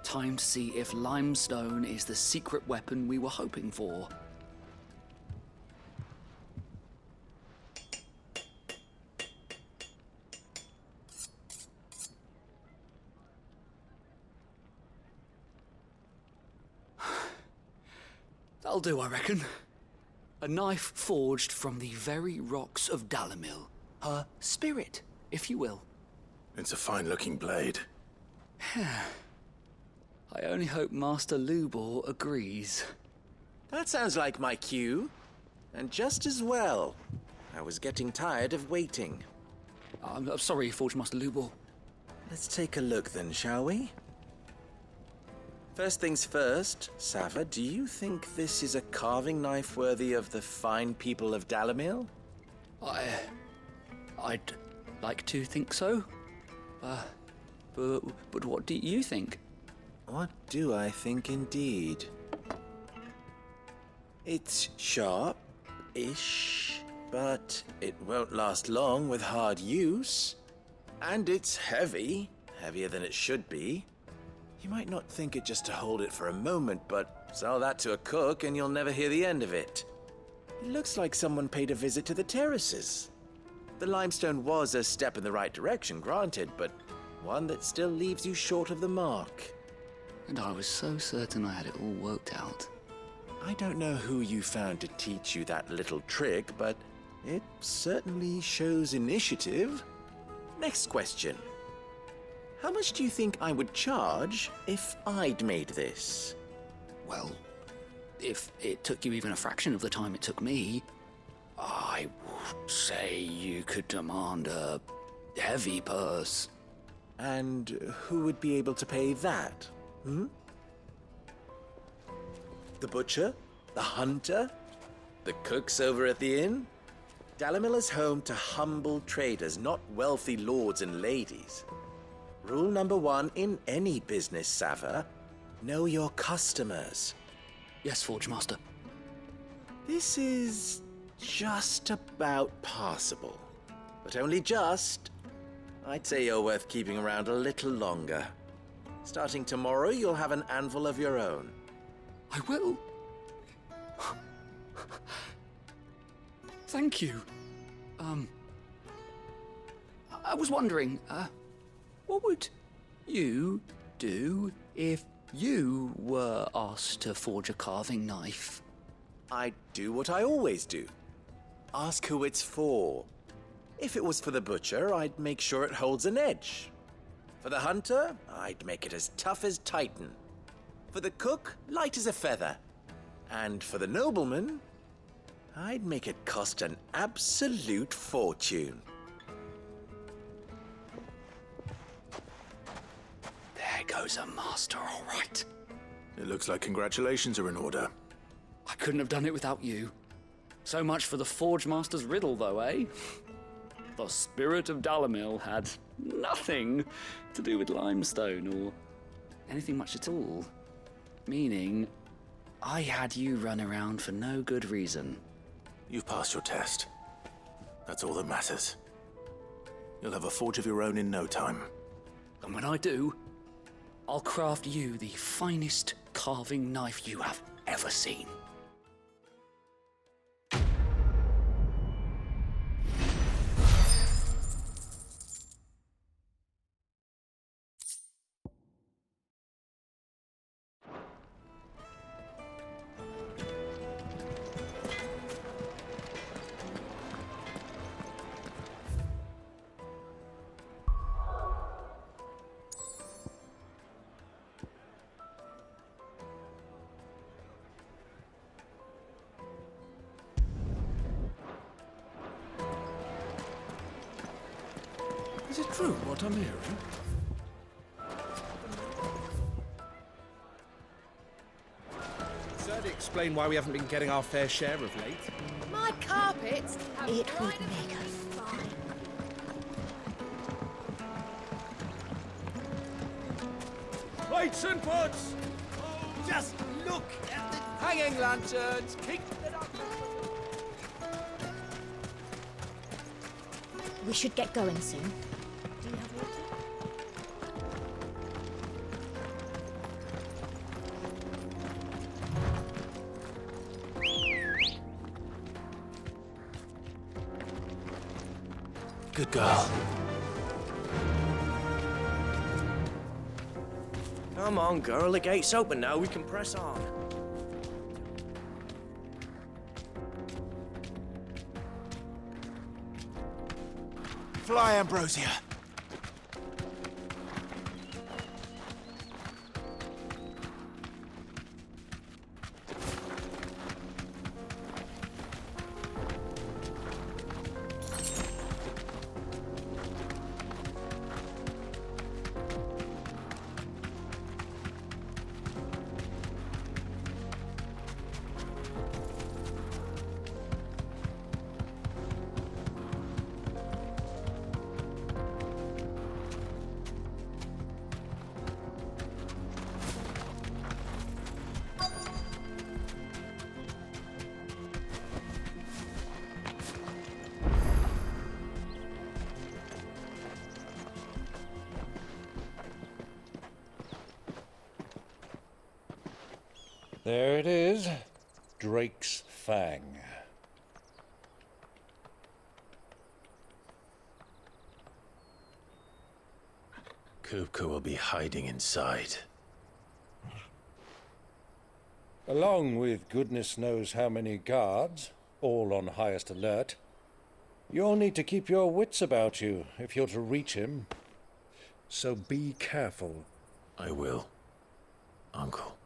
time to see if limestone is the secret weapon we were hoping for. That'll do, I reckon. A knife forged from the very rocks of Dalamil. Her spirit, if you will. It's a fine-looking blade. I only hope Master Lubor agrees. That sounds like my cue. And just as well. I was getting tired of waiting. I'm sorry, Forge Master Lubor. Let's take a look then, shall we? First things first, Sava, do you think this is a carving knife worthy of the fine people of Dalamil? I'd like to think so. But what do you think? What do I think indeed? It's sharp-ish, but it won't last long with hard use. And it's heavy, heavier than it should be. You might not think it just to hold it for a moment, but sell that to a cook and you'll never hear the end of it. It looks like someone paid a visit to the terraces. The limestone was a step in the right direction, granted, but one that still leaves you short of the mark. And I was so certain I had it all worked out. I don't know who you found to teach you that little trick, but it certainly shows initiative. Next question. How much do you think I would charge if I'd made this? Well, if it took you even a fraction of the time it took me, I would say you could demand a heavy purse. And who would be able to pay that? The butcher? The hunter? The cooks over at the inn? Dalamil is home to humble traders, not wealthy lords and ladies. Rule number 1 in any business, Sava, know your customers. Yes, Forge Master. This is just about passable, but only just. I'd say you're worth keeping around a little longer. Starting tomorrow, you'll have an anvil of your own. I will. Thank you. I was wondering, what would you do if you were asked to forge a carving knife? I'd do what I always do. Ask who it's for. If it was for the butcher, I'd make sure it holds an edge. For the hunter, I'd make it as tough as Titan. For the cook, light as a feather. And for the nobleman, I'd make it cost an absolute fortune. There goes a master, all right. It looks like congratulations are in order. I couldn't have done it without you. So much for the Forge Master's riddle, though, eh? The spirit of Dalamil had nothing to do with limestone or anything much at all. Meaning, I had you run around for no good reason. You've passed your test. That's all that matters. You'll have a forge of your own in no time. And when I do, I'll craft you the finest carving knife you have ever seen. Is it true what I'm hearing? Certainly explain why we haven't been getting our fair share of late. My carpets have It would make us fine. Lights and pots! Just look at the hanging lanterns! Keep it up! We should get going soon. Do you have water? Good girl. Come on, girl. The gate's open now. We can press on. Fly, Ambrosia. There it is. Drake's Fang. Kupka will be hiding inside. Along with goodness knows how many guards, all on highest alert. You'll need to keep your wits about you if you're to reach him. So be careful. I will, Uncle.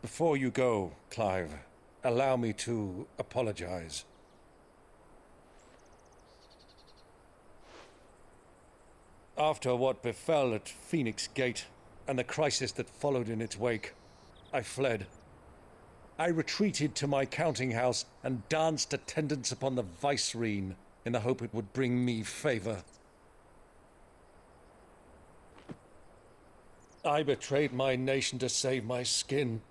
Before you go, Clive, allow me to apologize. After what befell at Phoenix Gate and the crisis that followed in its wake, I fled. I retreated to my counting house and danced attendance upon the vicereine in the hope it would bring me favor. I betrayed my nation to save my skin,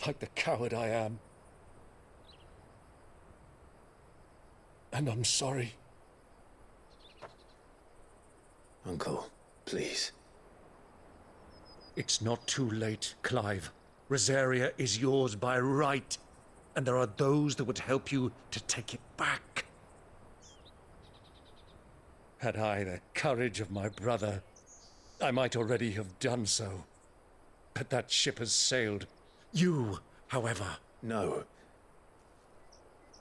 like the coward I am. And I'm sorry. Uncle, please. It's not too late, Clive. Rosaria is yours by right, and there are those that would help you to take it back. Had I the courage of my brother, I might already have done so. But that ship has sailed. You, however... No.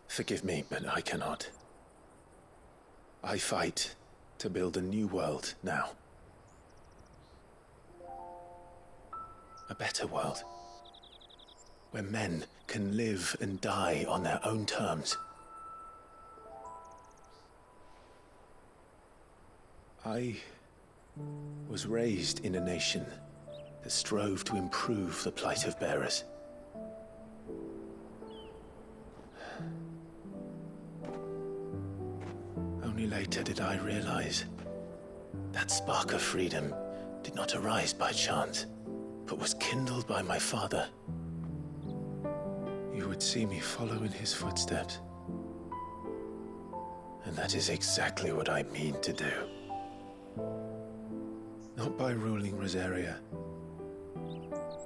Forgive me, but I cannot. I fight to build a new world now. A better world. Where men can live and die on their own terms. I was raised in a nation that strove to improve the plight of bearers. Only later did I realize that spark of freedom did not arise by chance, but was kindled by my father. You would see me follow in his footsteps. And that is exactly what I mean to do. Not by ruling Rosaria,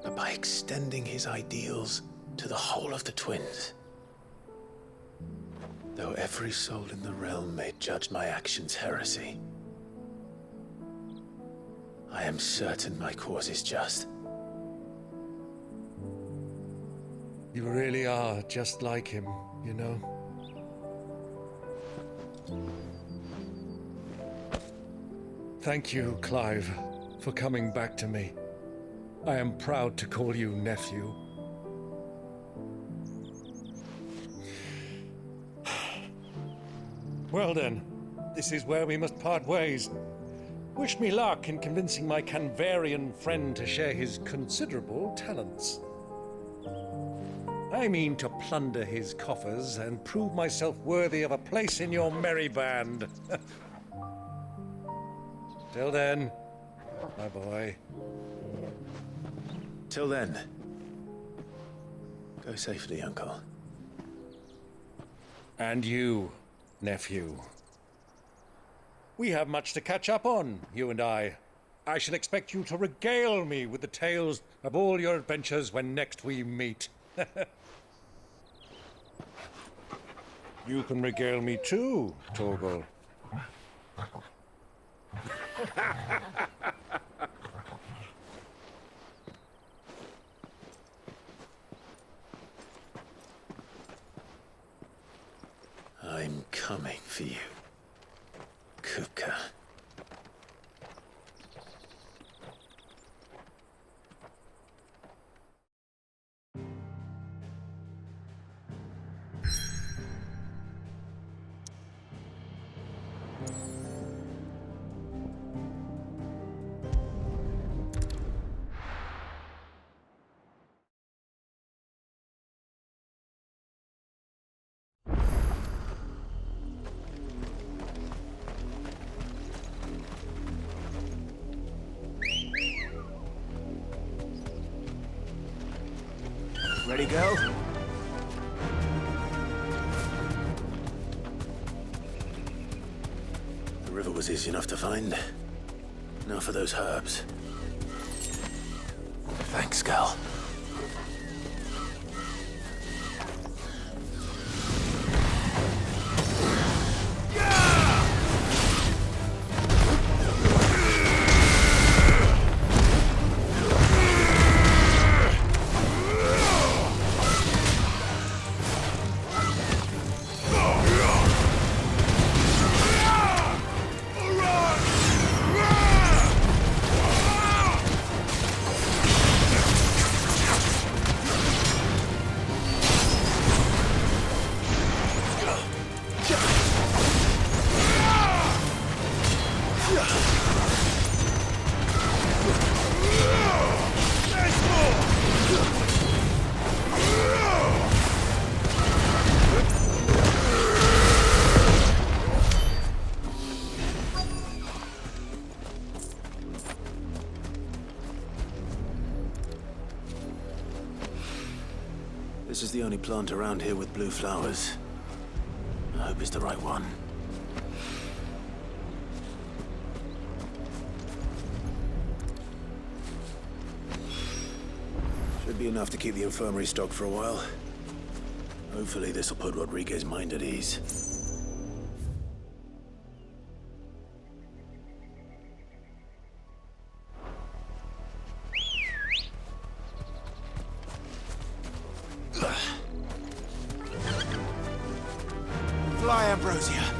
but by extending his ideals to the whole of the twins. Though every soul in the realm may judge my actions heresy, I am certain my cause is just. You really are just like him, you know? Thank you, Clive, for coming back to me. I am proud to call you nephew. Well then, this is where we must part ways. Wish me luck in convincing my Canvarian friend to share his considerable talents. I mean to plunder his coffers and prove myself worthy of a place in your merry band. Till then, my boy. Till then, go safely, Uncle. And you, nephew. We have much to catch up on, you and I. I shall expect you to regale me with the tales of all your adventures when next we meet. You can regale me too, Torgal. I'm coming for you, Kupka. Ready, go? The river was easy enough to find. Now for those herbs. Thanks, Gal. This is the only plant around here with blue flowers. I hope it's the right one. Should be enough to keep the infirmary stocked for a while. Hopefully this will put Rodriguez's mind at ease. Fly, Ambrosia.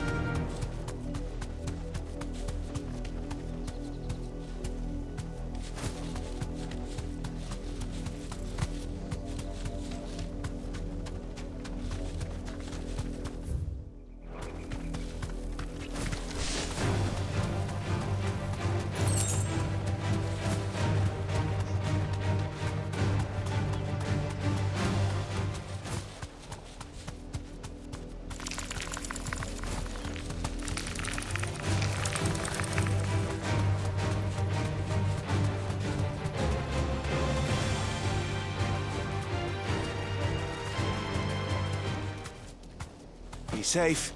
Be safe.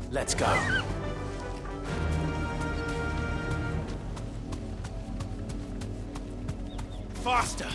Let's go. Faster!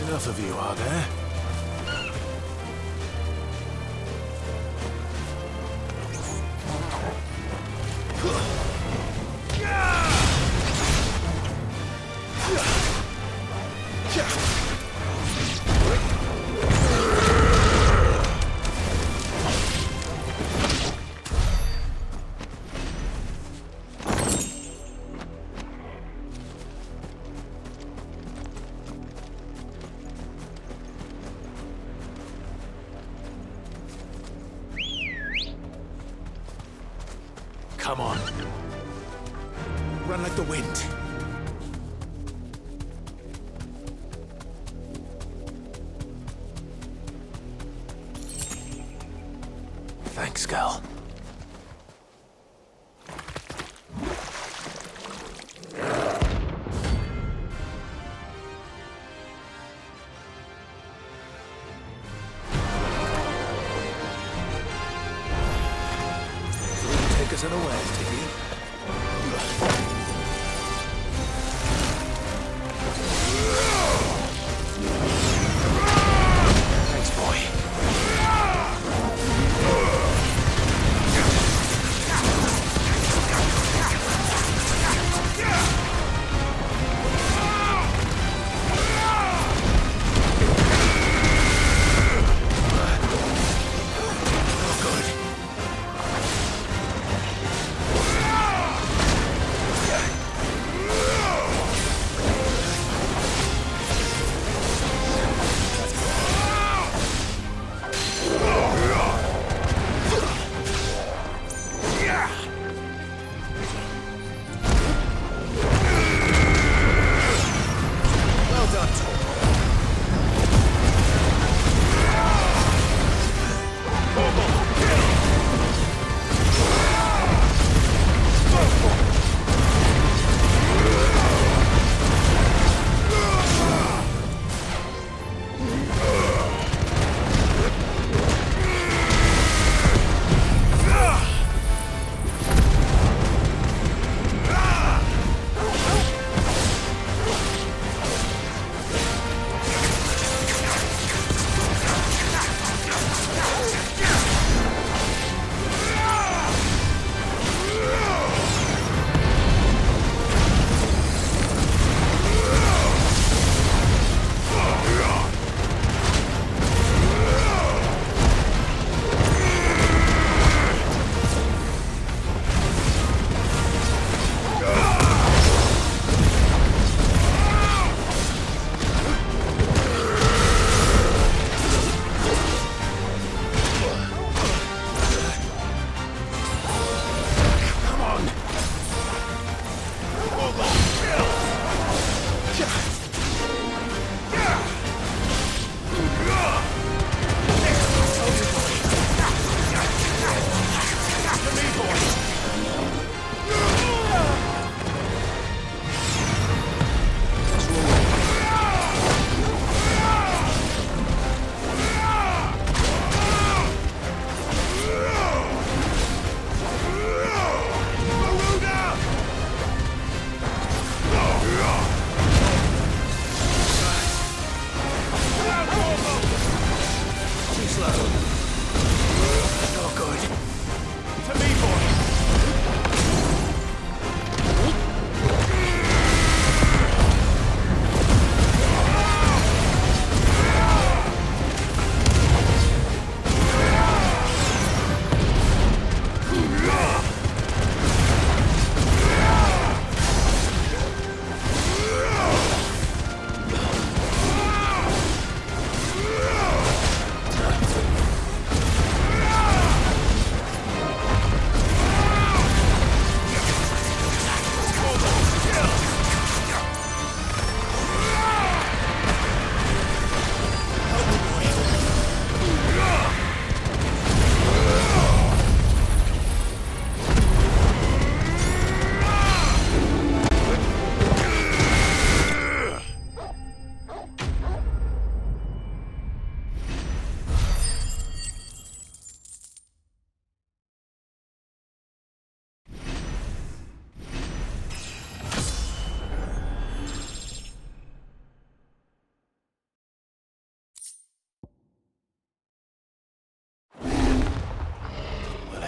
Enough of you, are there? Come on. Run like the wind. Thanks, Gal. unawares, did you? Thanks, boy.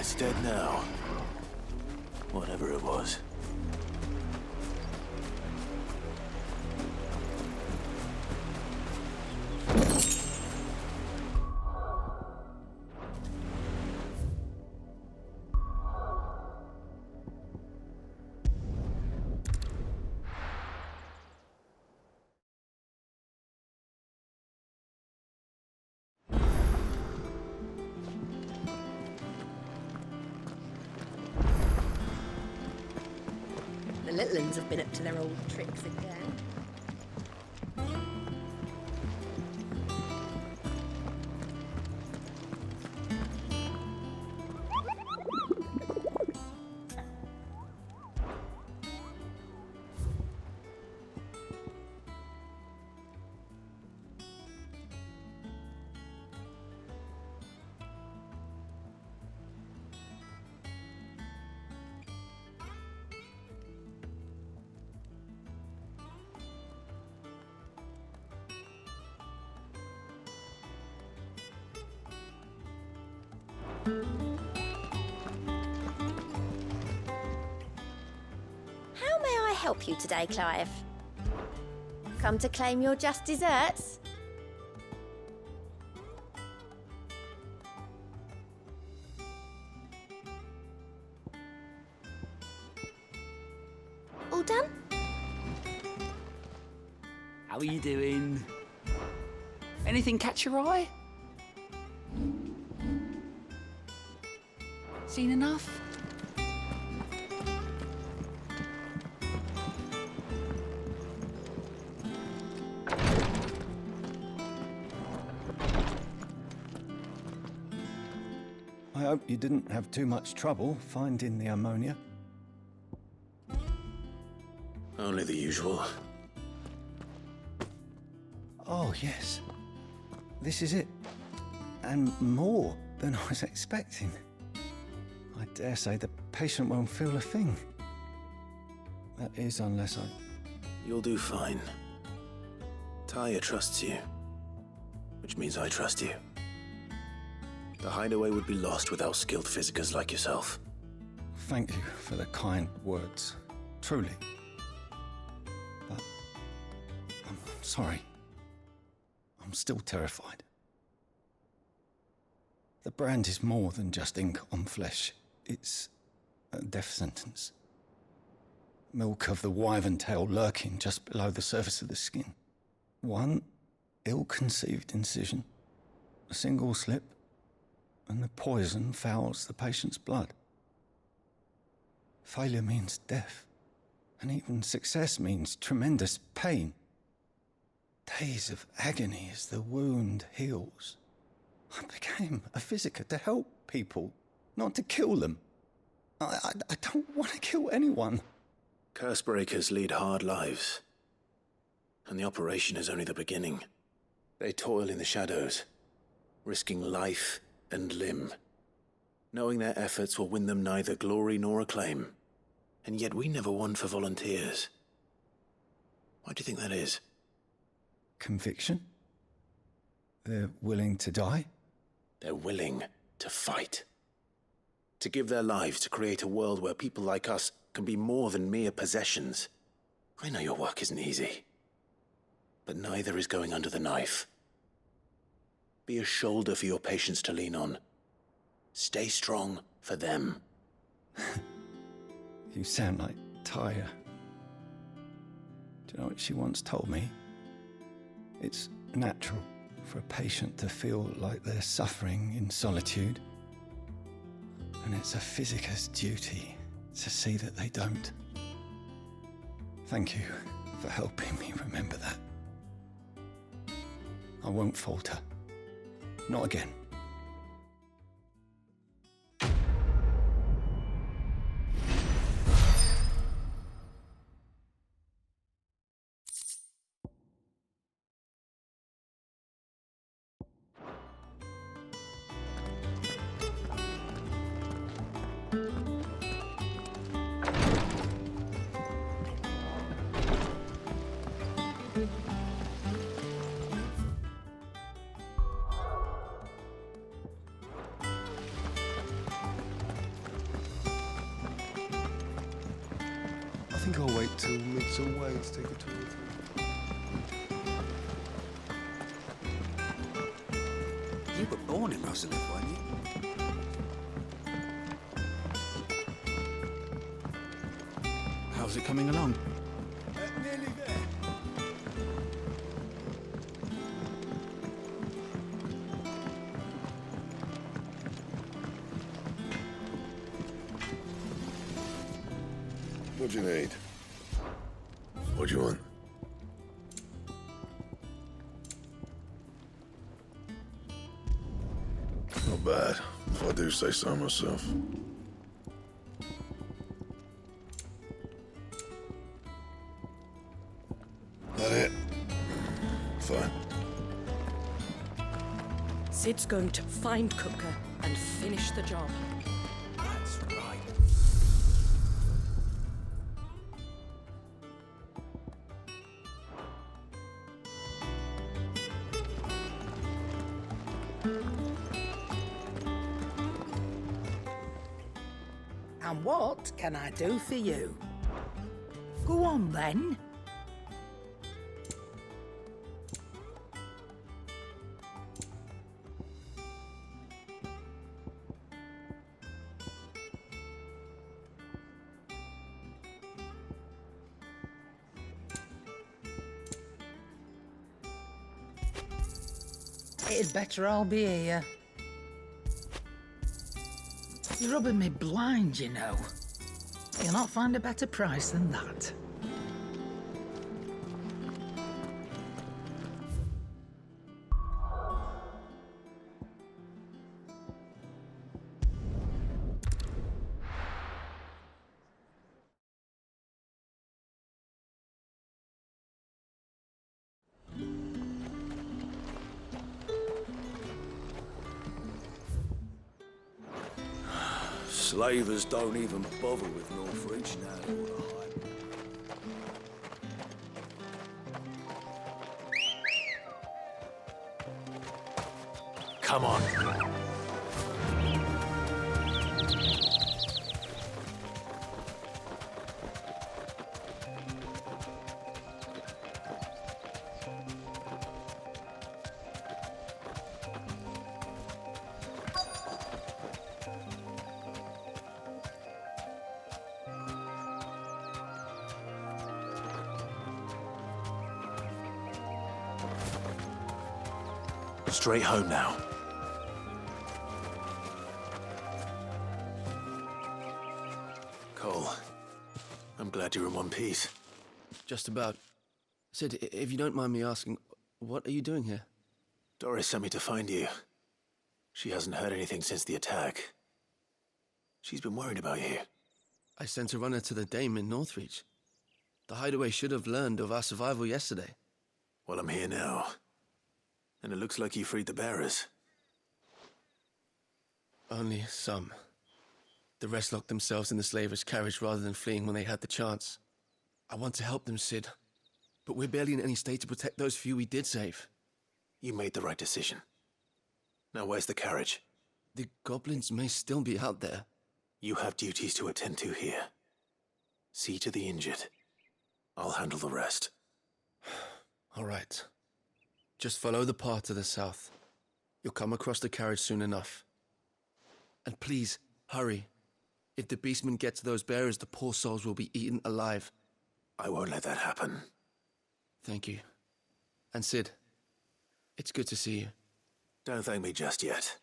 It's dead now. Whatever it was. The little uns have been up to their old tricks again. help you today, Clive? Come to claim your just desserts? All done? How are you doing? Anything catch your eye? Seen enough? I hope you didn't have too much trouble finding the ammonia. Only the usual. Oh, yes. This is it. And more than I was expecting. I dare say the patient won't feel a thing. That is, unless I... You'll do fine. Tyre trusts you, which means I trust you. The hideaway would be lost without skilled physicers like yourself. Thank you for the kind words. Truly. But... I'm sorry. I'm still terrified. The brand is more than just ink on flesh. It's a death sentence. Milk of the wyvern tail lurking just below the surface of the skin. One ill-conceived incision, a single slip, and the poison fouls the patient's blood. Failure means death, and even success means tremendous pain. Days of agony as the wound heals. I became a physiker to help people, not to kill them. I don't want to kill anyone. Cursebreakers lead hard lives, and the operation is only the beginning. They toil in the shadows, risking life and limb, knowing their efforts will win them neither glory nor acclaim. And yet we never won for volunteers. Why do you think that is? Conviction? They're willing to die? They're willing to fight. To give their lives to create a world where people like us can be more than mere possessions. I know your work isn't easy, but neither is going under the knife. Be a shoulder for your patients to lean on. Stay strong for them. You sound like Tyre. Do you know what she once told me? It's natural for a patient to feel like they're suffering in solitude. And it's a physiker's duty to see that they don't. Thank you for helping me remember that. I won't falter. Not again. I think I'll wait till Mid's away to take a tour with him. You were born in Rosalith, weren't you? How's it coming along? Nearly there. What do you need? What do you want? Not bad, if I do say so myself. That it? Fine. Sid's going to find Cooker and finish the job. That's right. And what can I do for you? Go on then. It'd better all be here. You're rubbing me blind, you know. You'll not find a better price than that. Slavers don't even bother with Northridge now. Come on. Straight home now. Cole, I'm glad you're in one piece. Just about. Sid, if you don't mind me asking, what are you doing here? Doris sent me to find you. She hasn't heard anything since the attack. She's been worried about you. I sent a runner to the Dame in Northreach. The hideaway should have learned of our survival yesterday. Well, I'm here now. And it looks like you freed the bearers. Only some. The rest locked themselves in the slavers' carriage rather than fleeing when they had the chance. I want to help them, Sid. But we're barely in any state to protect those few we did save. You made the right decision. Now where's the carriage? The goblins may still be out there. You have duties to attend to here. See to the injured. I'll handle the rest. All right. Just follow the path to the south. You'll come across the carriage soon enough. And please, hurry. If the beastmen get to those bearers, the poor souls will be eaten alive. I won't let that happen. Thank you. And Sid, it's good to see you. Don't thank me just yet.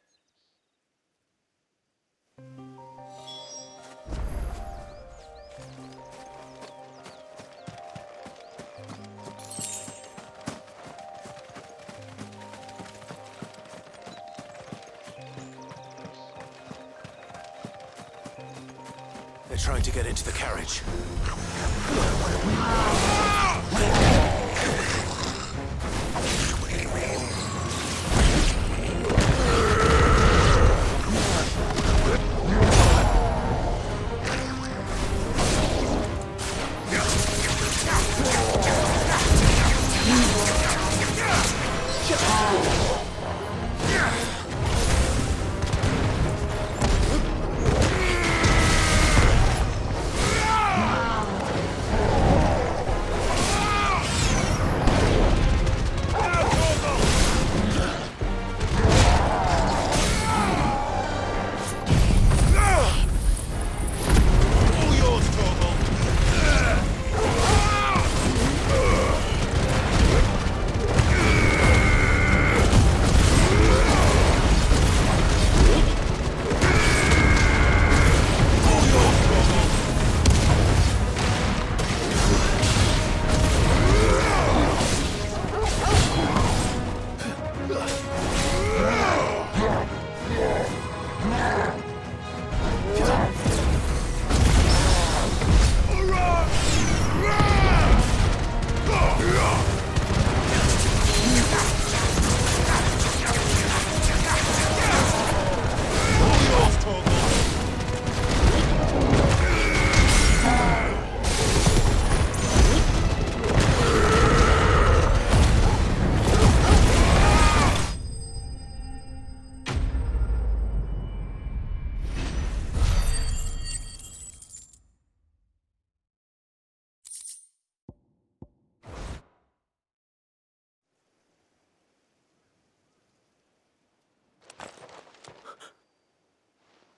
They're trying to get into the carriage.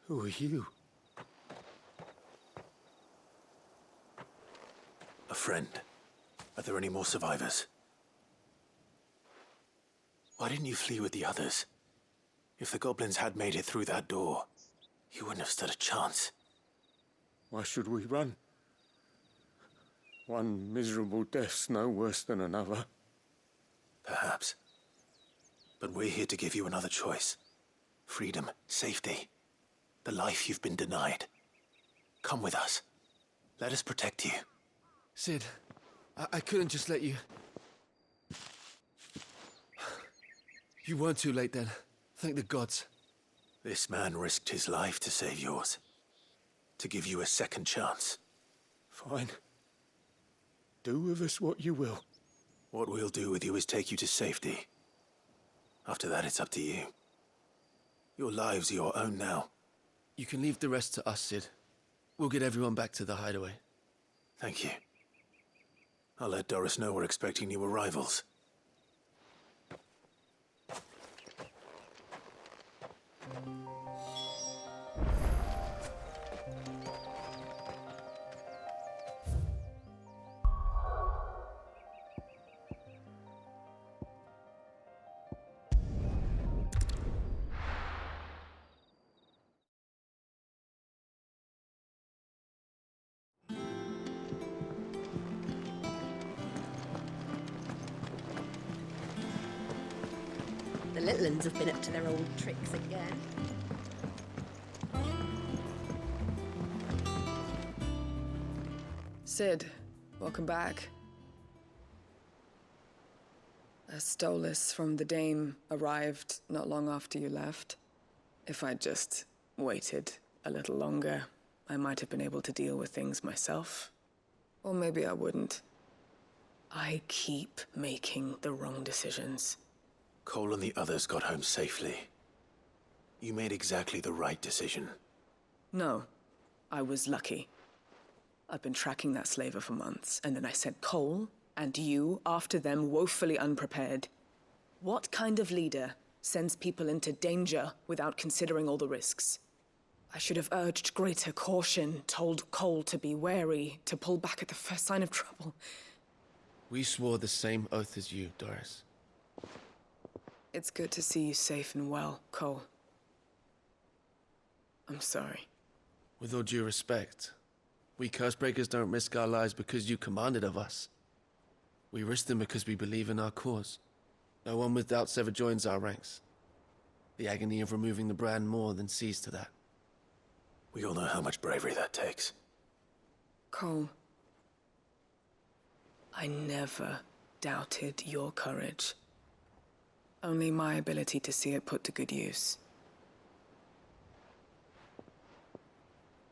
Who are you? A friend. Are there any more survivors? Why didn't you flee with the others? If the goblins had made it through that door, you wouldn't have stood a chance. Why should we run? One miserable death's no worse than another. Perhaps. But we're here to give you another choice. Freedom, safety, the life you've been denied. Come with us. Let us protect you. Sid, I couldn't just let you... You weren't too late then. Thank the gods. This man risked his life to save yours. To give you a second chance. Fine. Do with us what you will. What we'll do with you is take you to safety. After that, it's up to you. Your lives are your own now. You can leave the rest to us, Sid. We'll get everyone back to the hideaway. Thank you. I'll let Doris know we're expecting new arrivals. The little ones have been up to their old tricks again. Sid, welcome back. A Stolas from the Dame arrived not long after you left. If I'd just waited a little longer, I might have been able to deal with things myself. Or maybe I wouldn't. I keep making the wrong decisions. Cole and the others got home safely. You made exactly the right decision. No, I was lucky. I've been tracking that slaver for months, and then I sent Cole and you after them woefully unprepared. What kind of leader sends people into danger without considering all the risks? I should have urged greater caution, told Cole to be wary, to pull back at the first sign of trouble. We swore the same oath as you, Doris. It's good to see you safe and well, Cole. I'm sorry. With all due respect, we Cursebreakers don't risk our lives because you commanded of us. We risk them because we believe in our cause. No one with doubts ever joins our ranks. The agony of removing the brand more than sees to that. We all know how much bravery that takes. Cole, I never doubted your courage. Only my ability to see it put to good use.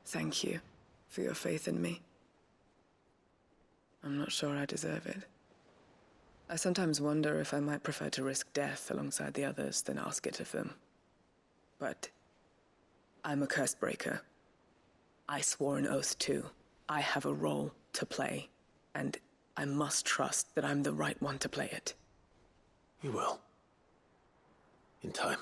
Thank you for your faith in me. I'm not sure I deserve it. I sometimes wonder if I might prefer to risk death alongside the others than ask it of them. But I'm a Cursebreaker. I swore an oath too. I have a role to play, and I must trust that I'm the right one to play it. You will. In time.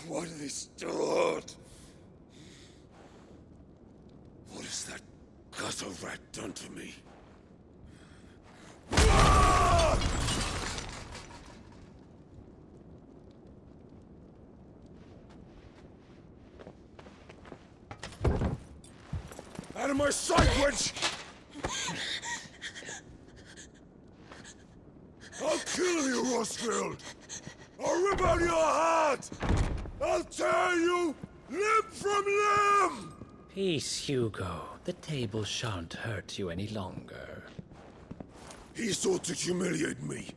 What are they still out? What has that gutter rat done to me? Out of my sight, wench! I'll kill you, Rosfield! I'll rip out your heart! I'll tear you limb from limb! Peace, Hugo. The table shan't hurt you any longer. He sought to humiliate me.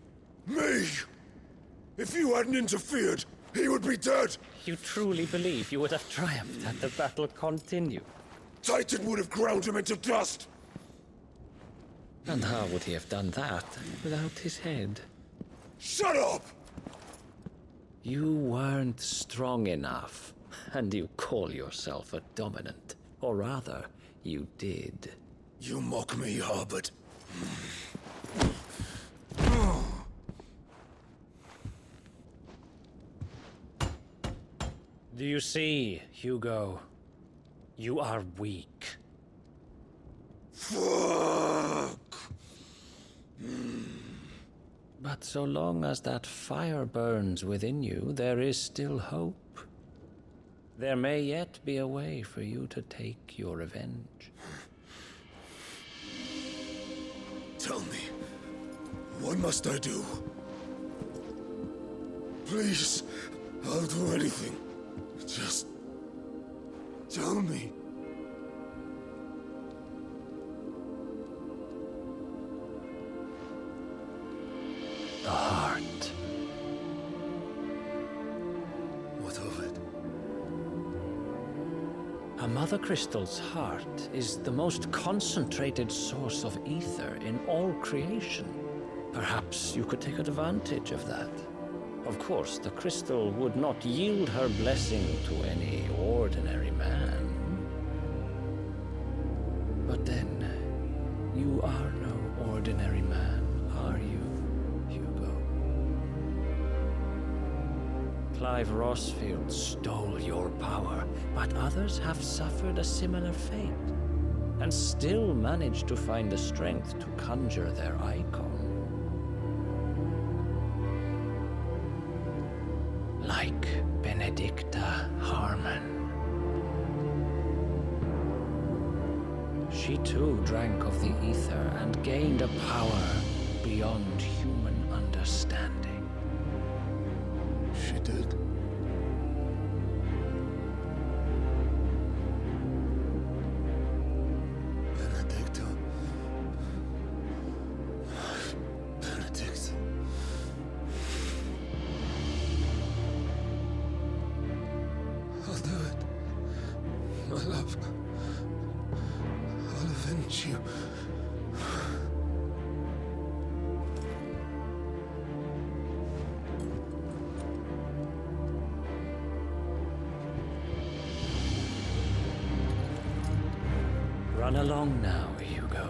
Me! If you hadn't interfered, he would be dead! You truly believe you would have triumphed had the battle continued? Titan would have ground him into dust! And how would he have done that without his head? Shut up! You weren't strong enough, and you call yourself a dominant. Or rather, you did. You mock me, Harbert. Do you see, Hugo? You are weak. Fuck! But so long as that fire burns within you, there is still hope. There may yet be a way for you to take your revenge. Tell me, what must I do? Please, I'll do anything. Just tell me. The heart. What of it? A Mother Crystal's heart is the most concentrated source of ether in all creation. Perhaps you could take advantage of that. Of course, the crystal would not yield her blessing to any ordinary man. But then, you are no ordinary man, are you, Hugo? Clive Rosfield stole your power, but others have suffered a similar fate, and still managed to find the strength to conjure their icon. Like Benedicta Harmon. She too drank of the ether and gained a power beyond human understanding. She did. Benedicta. Benedict. I'll do it. My love. I'll avenge you. Run along now, Hugo.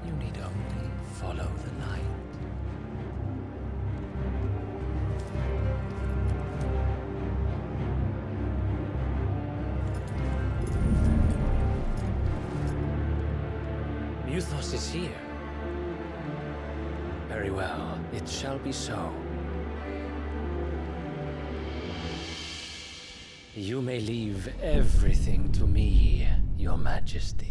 You need only follow the light. Muthos is here. Very well, it shall be so. You may leave everything to me, Your Majesty.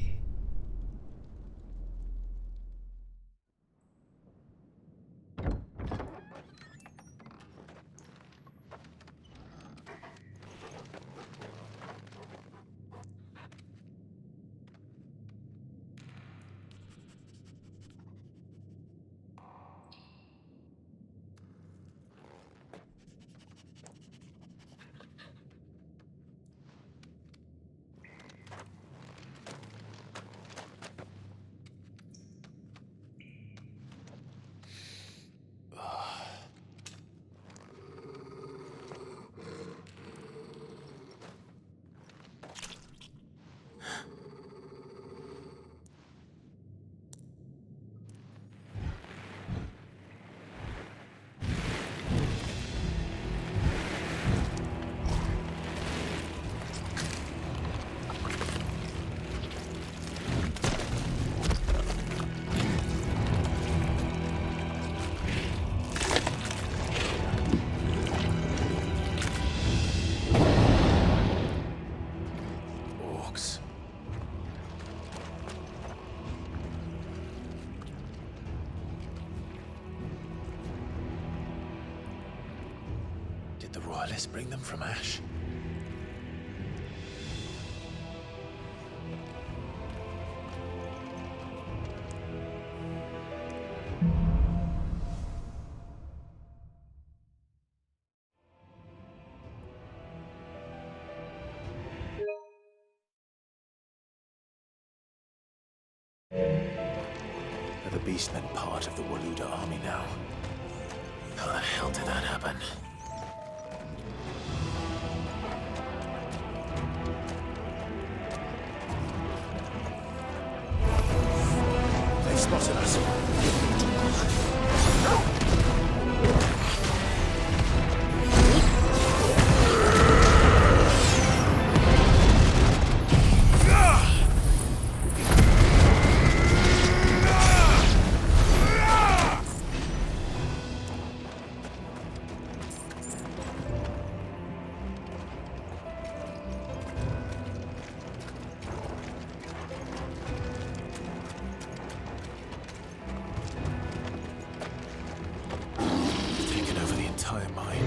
Did the royalists bring them from Ash? Are the Beastmen part of the Waluda army now? How the hell did that happen? They've spotted us. Taken over the entire mine.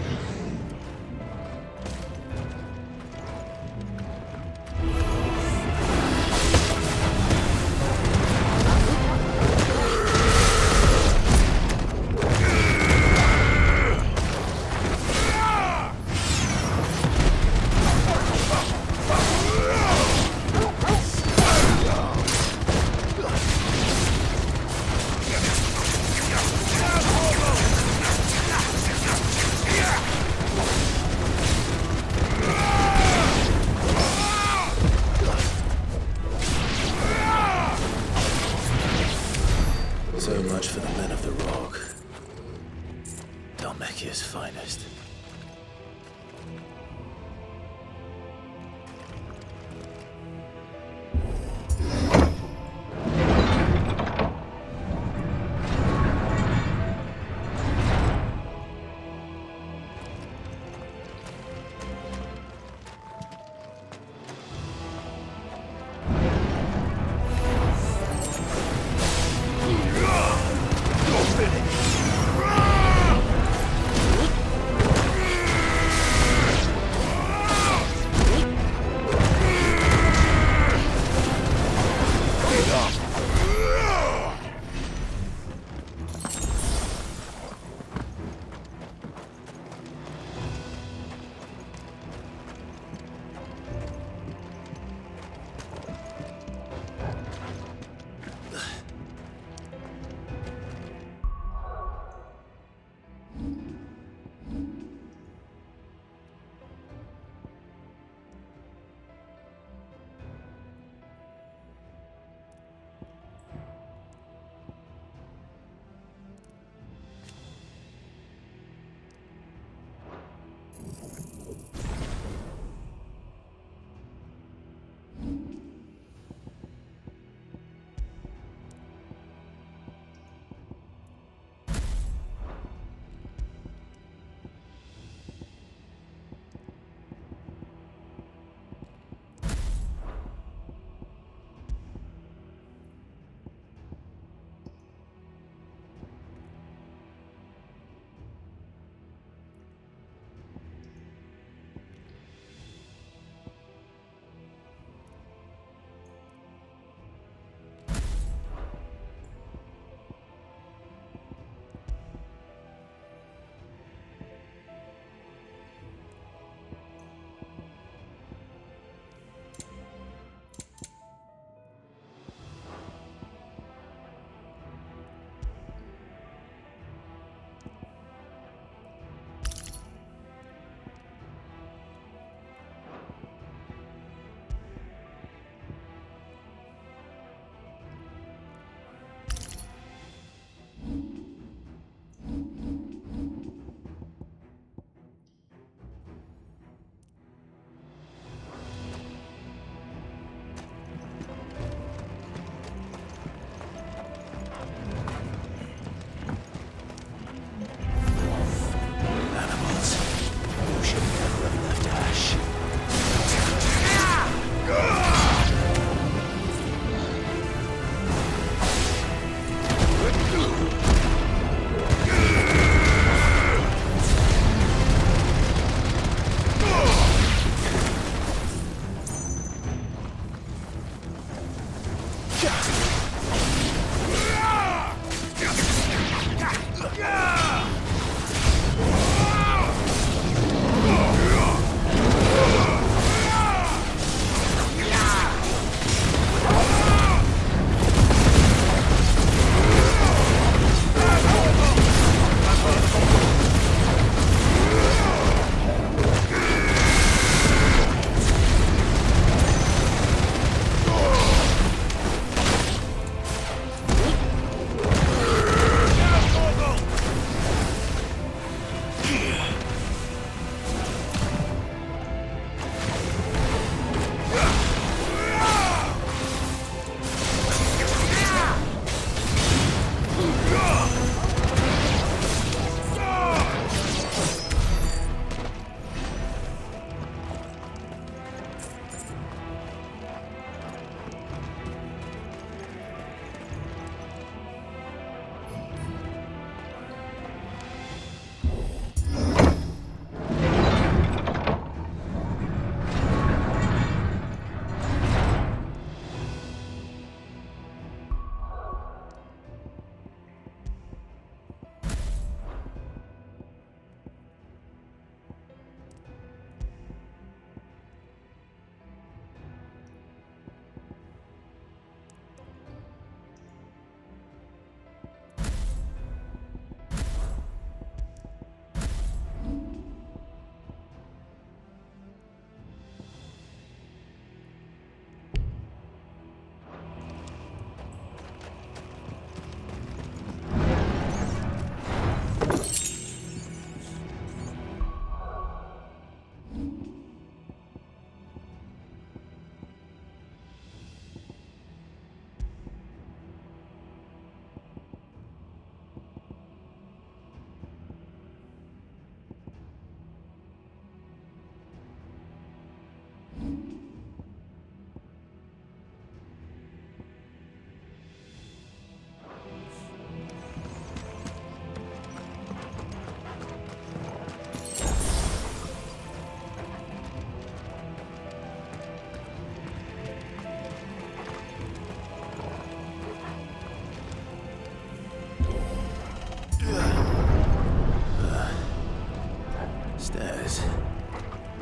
So much for the men of the Rock. Dhalmekia's finest.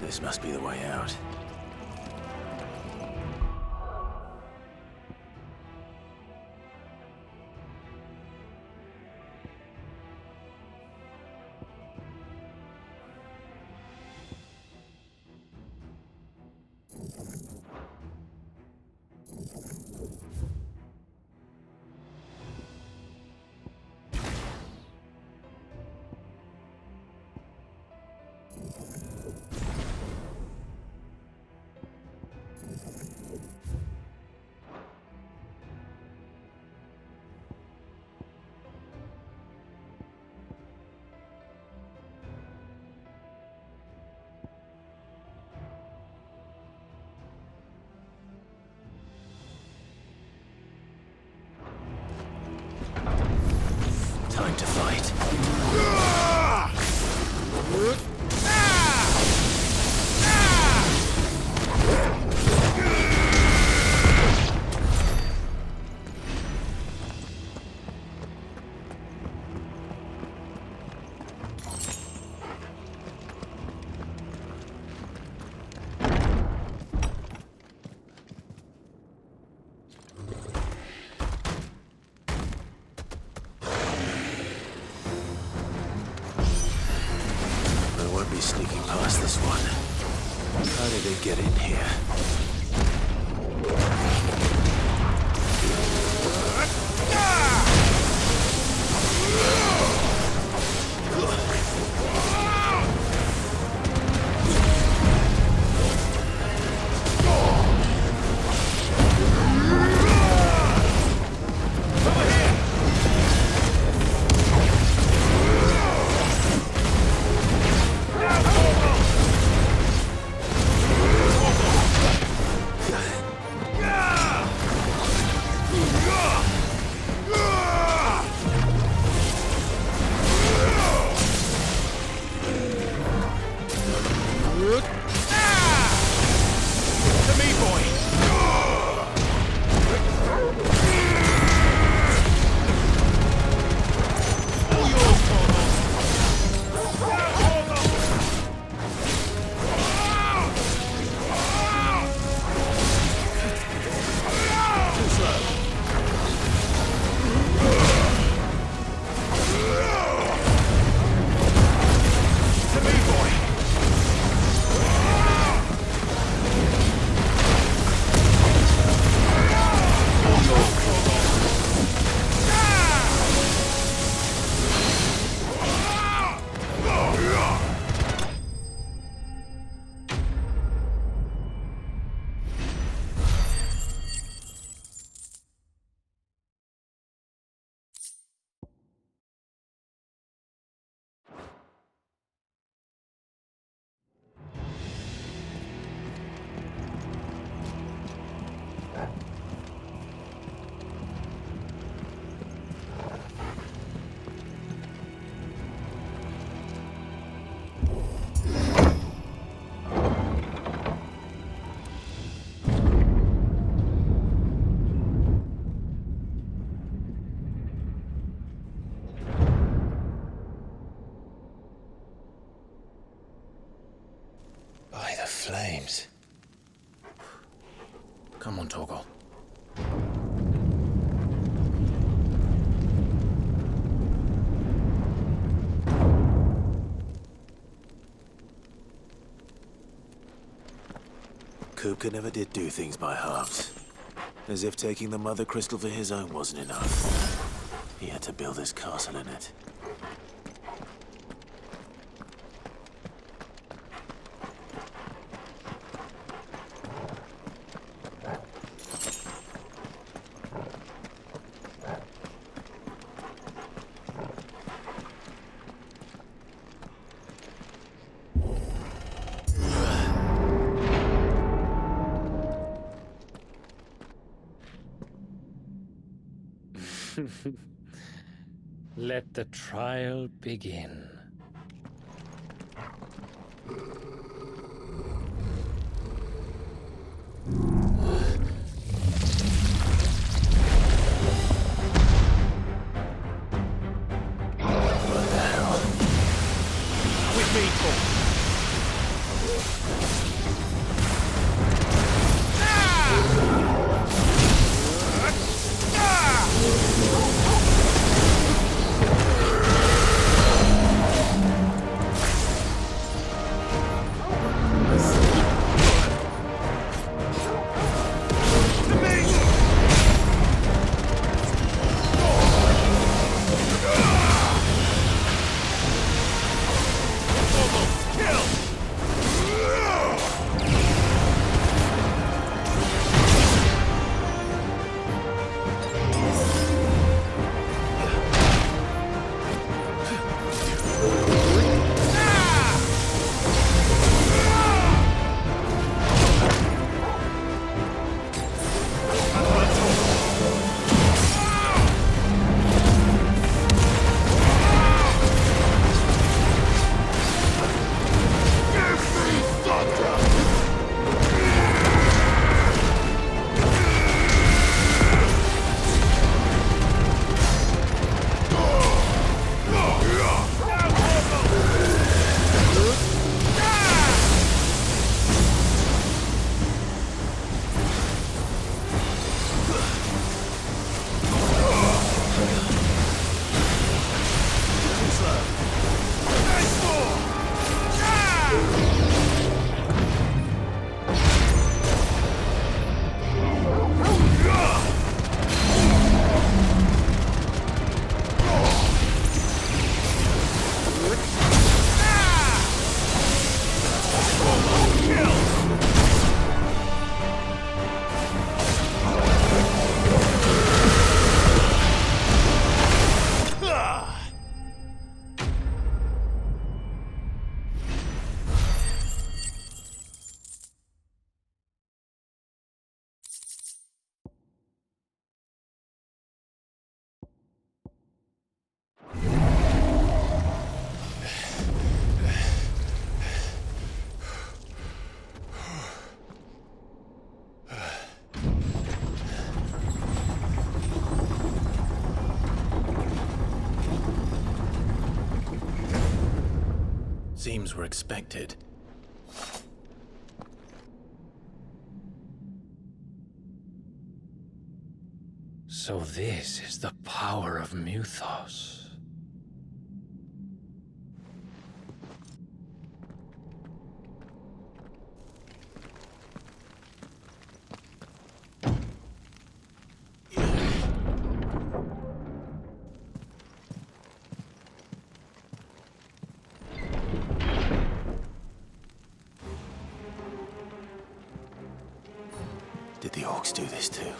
This must be the way out. Time to fight. Be sneaking past this one. How did they get in here? By the flames. Come on, Torgal. Kupka never did do things by halves. As if taking the Mother Crystal for his own wasn't enough. He had to build his castle in it. Let the trial begin. With me, Paul. Seems we're expected. So this is the power of Mythos. Did the orcs do this too?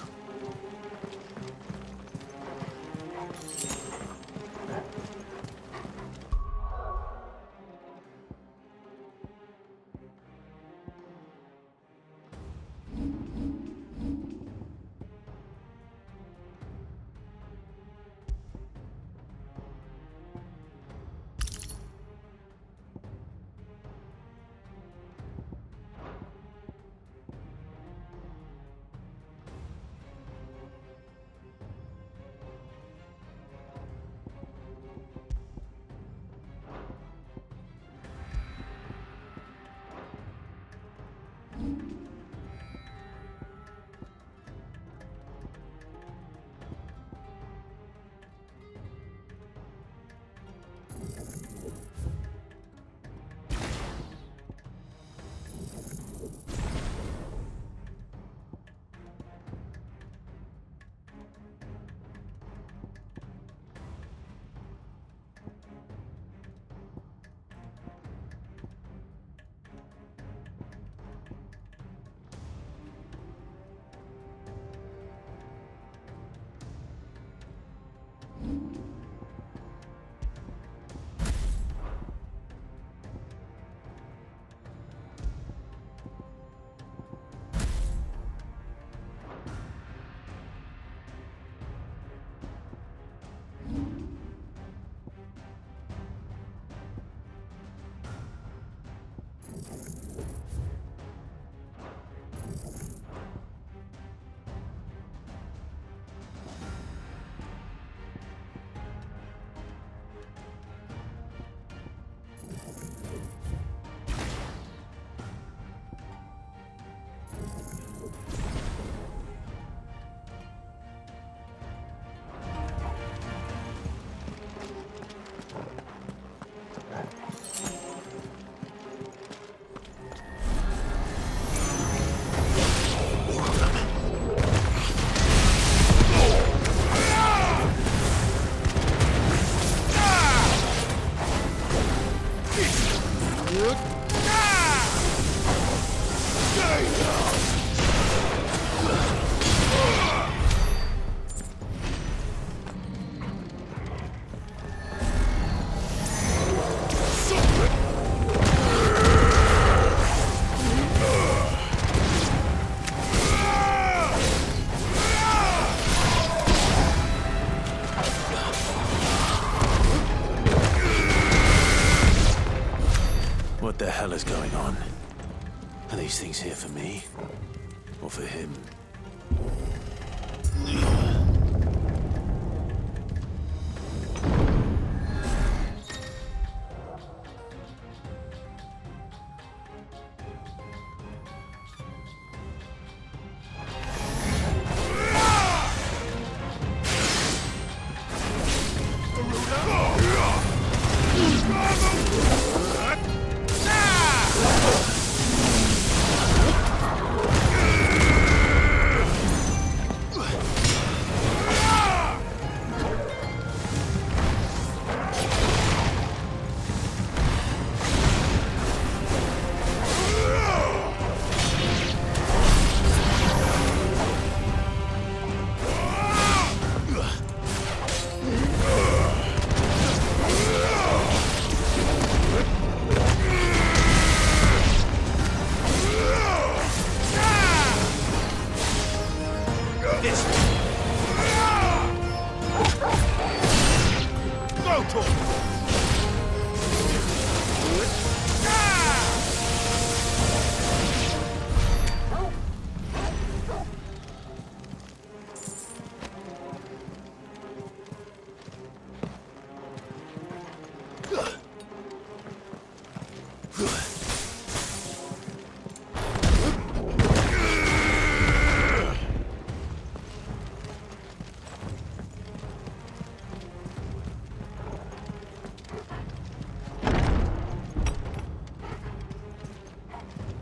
What the hell is going on? Are these things here for me? Or for him?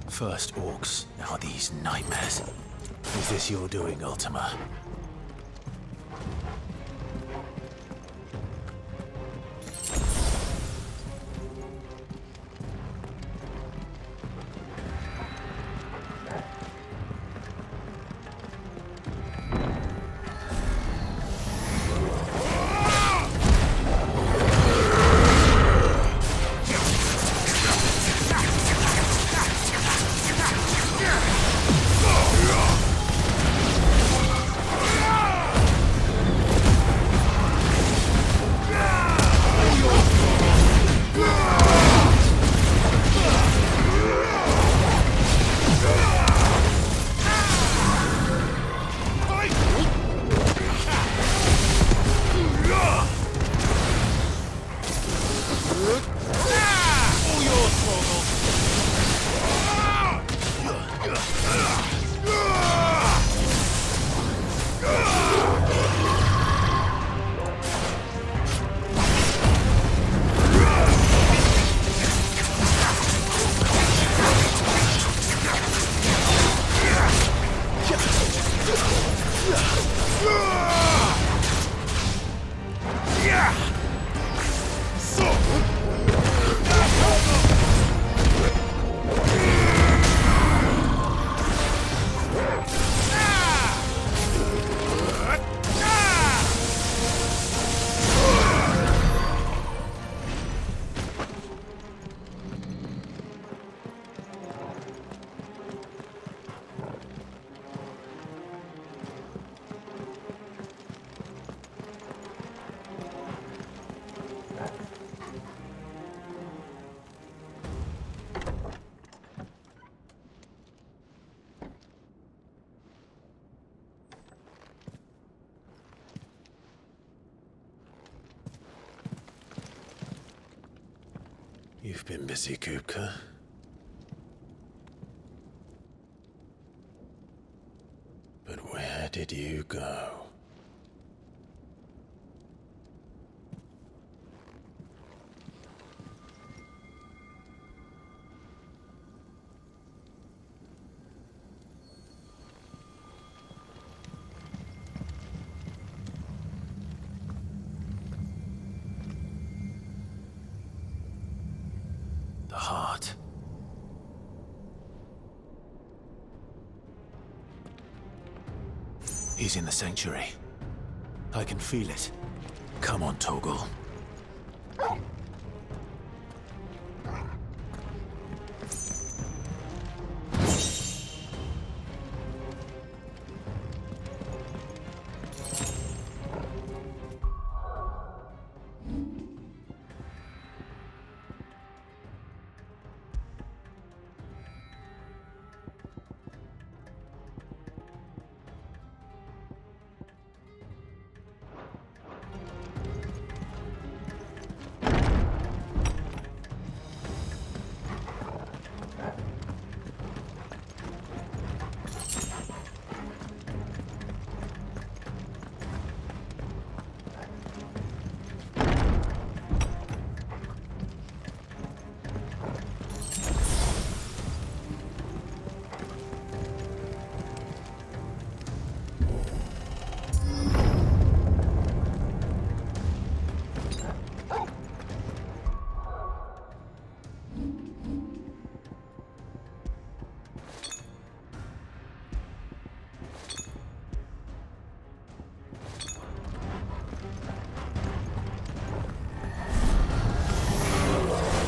First orcs, now these nightmares. Is this your doing, Ultima? You've been busy, Kupka. But where did you go? The heart. heart. He's in the sanctuary. I can feel it. Come on, Torgal.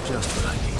Just what I needed.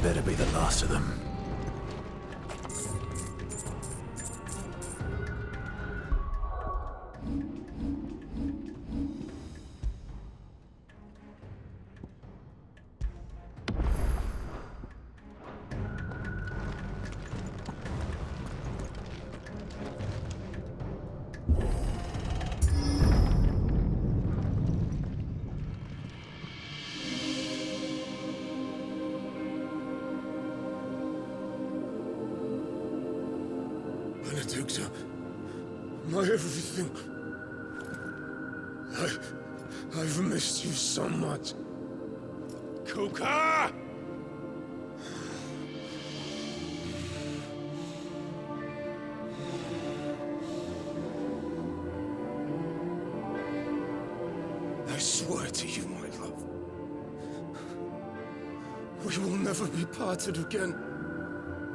Better be the last of them. Benedicta, my everything. I've missed you so much. Kuka! I swear to you, my love, we will never be parted again.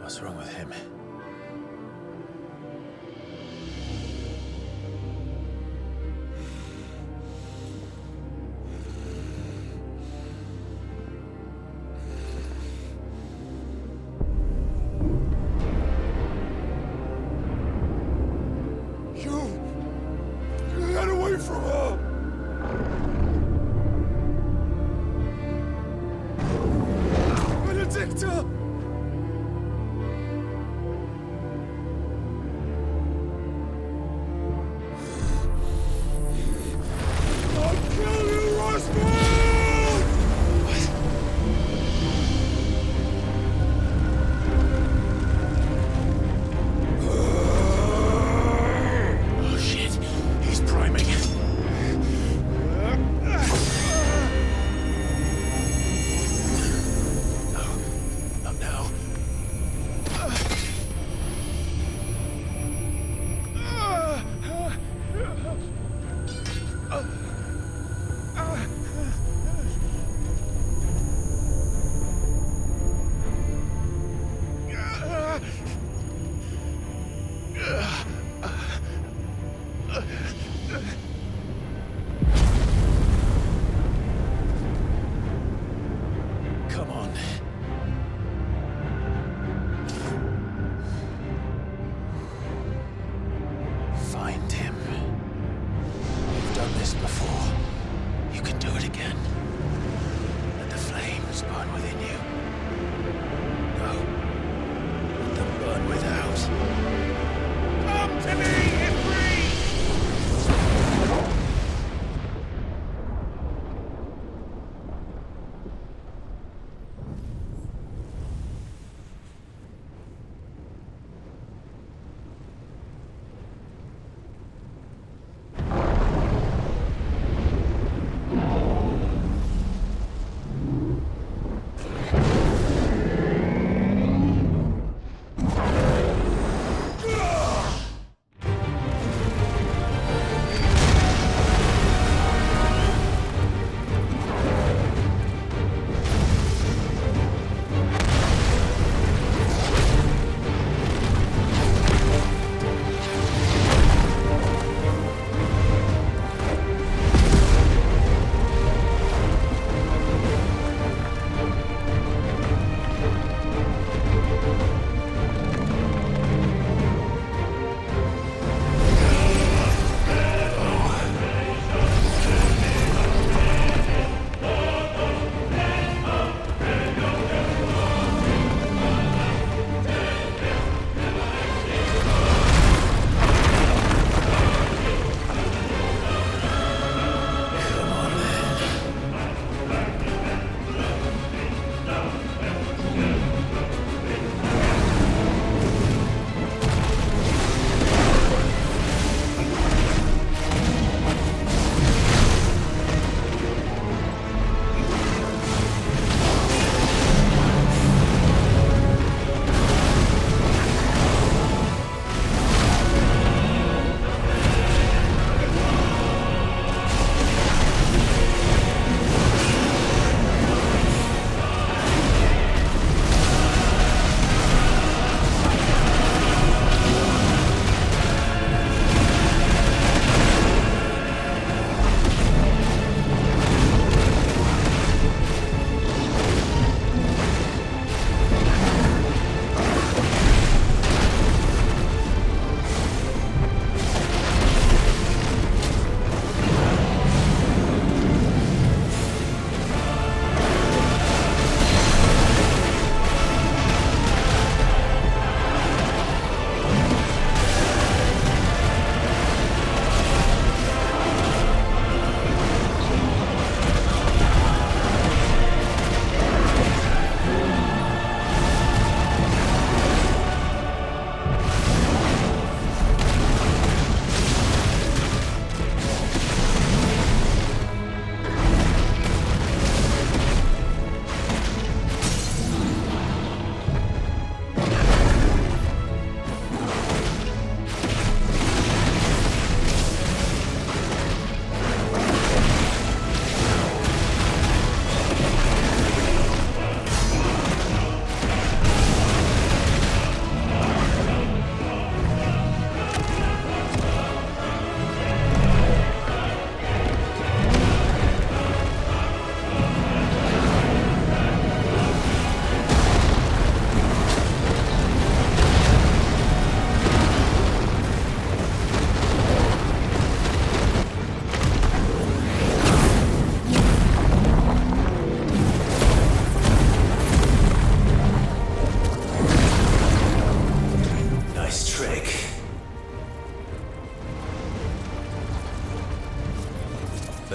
What's wrong with him? Get away from her! Benedicta!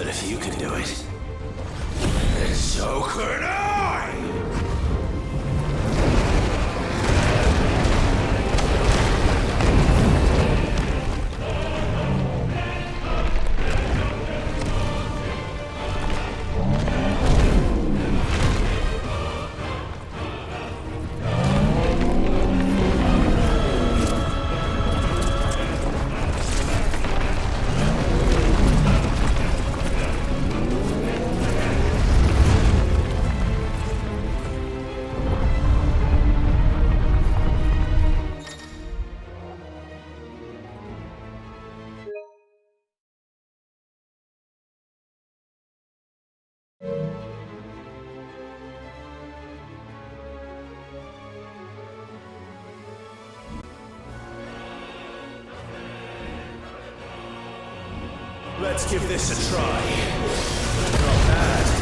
if you can do it, then so could I! Let's give this a try. Not bad.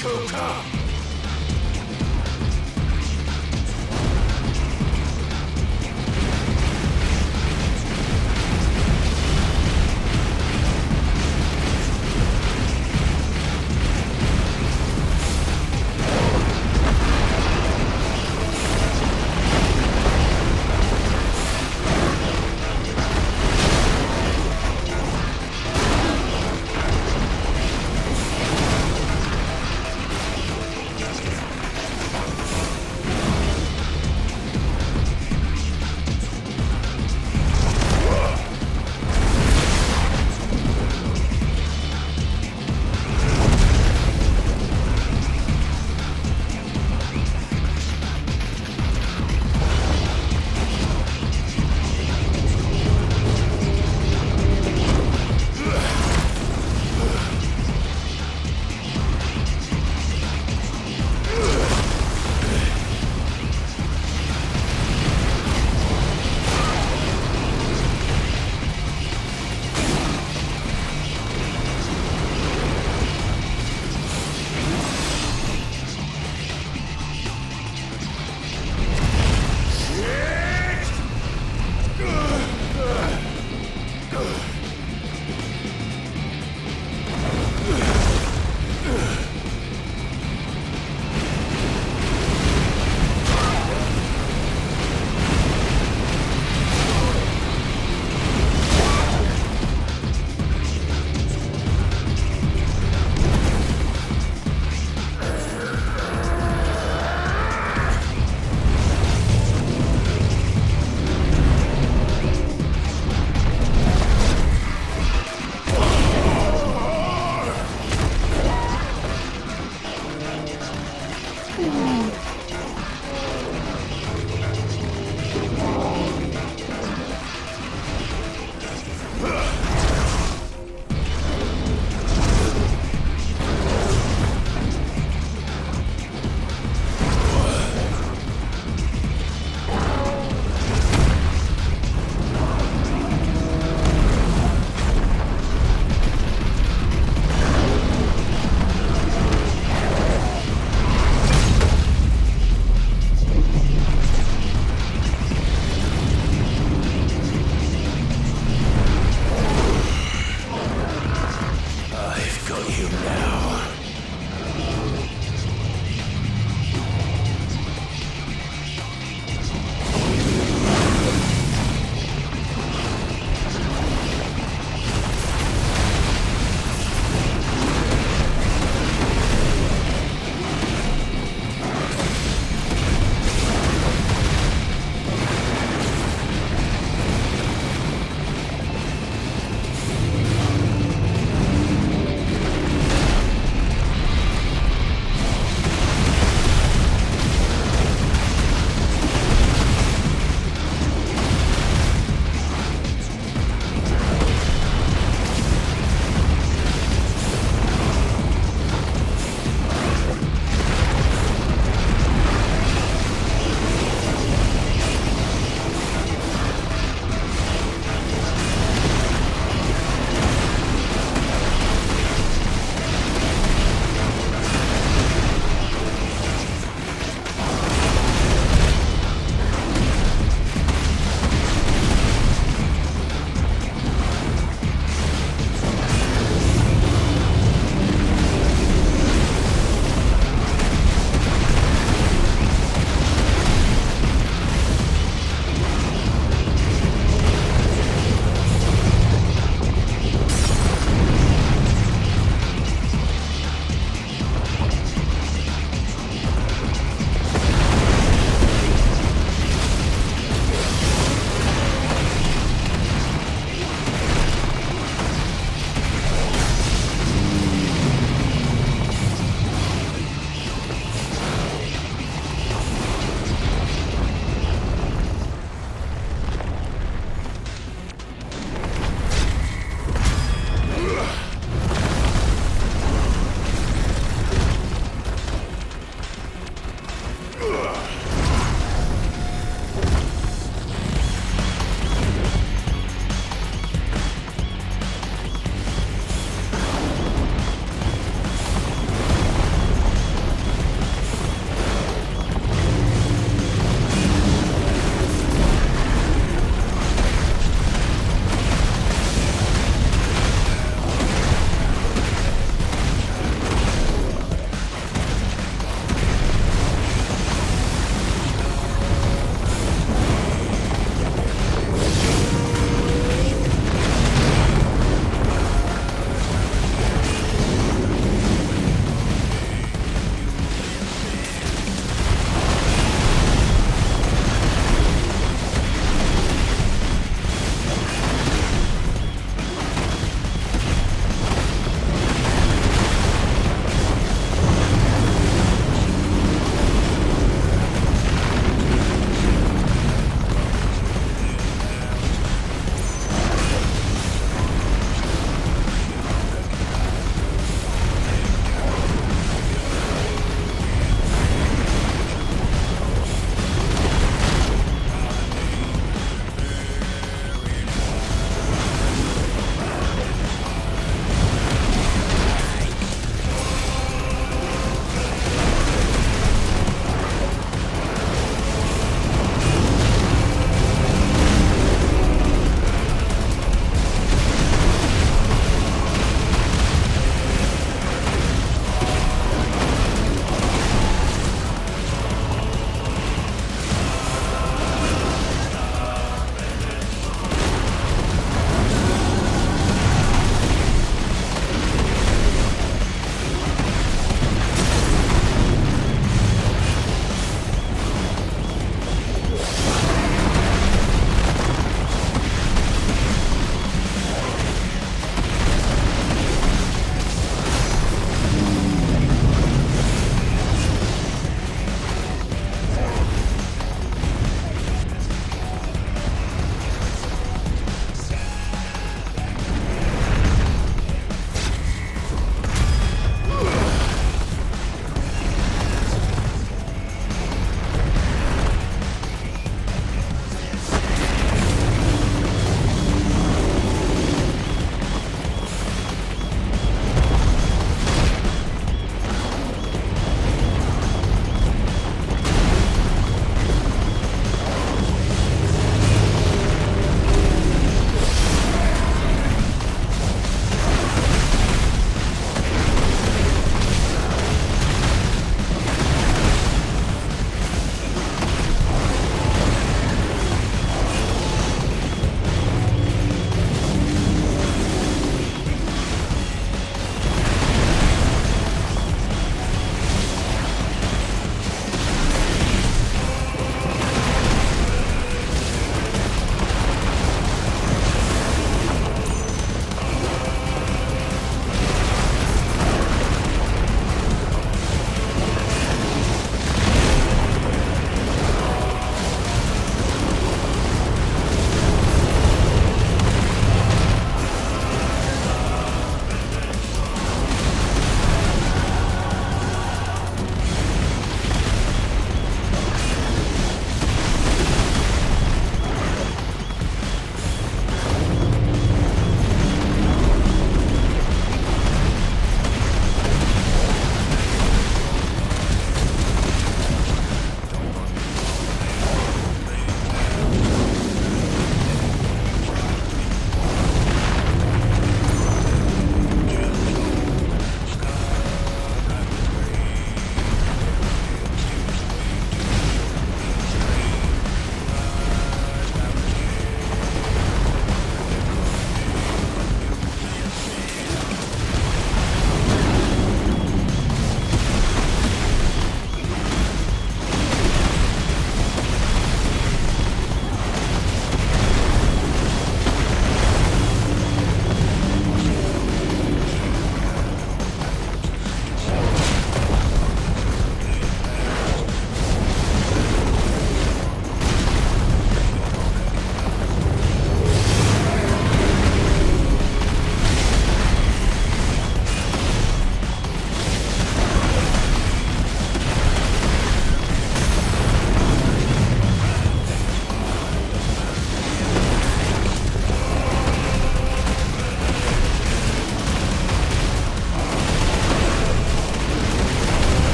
hooker!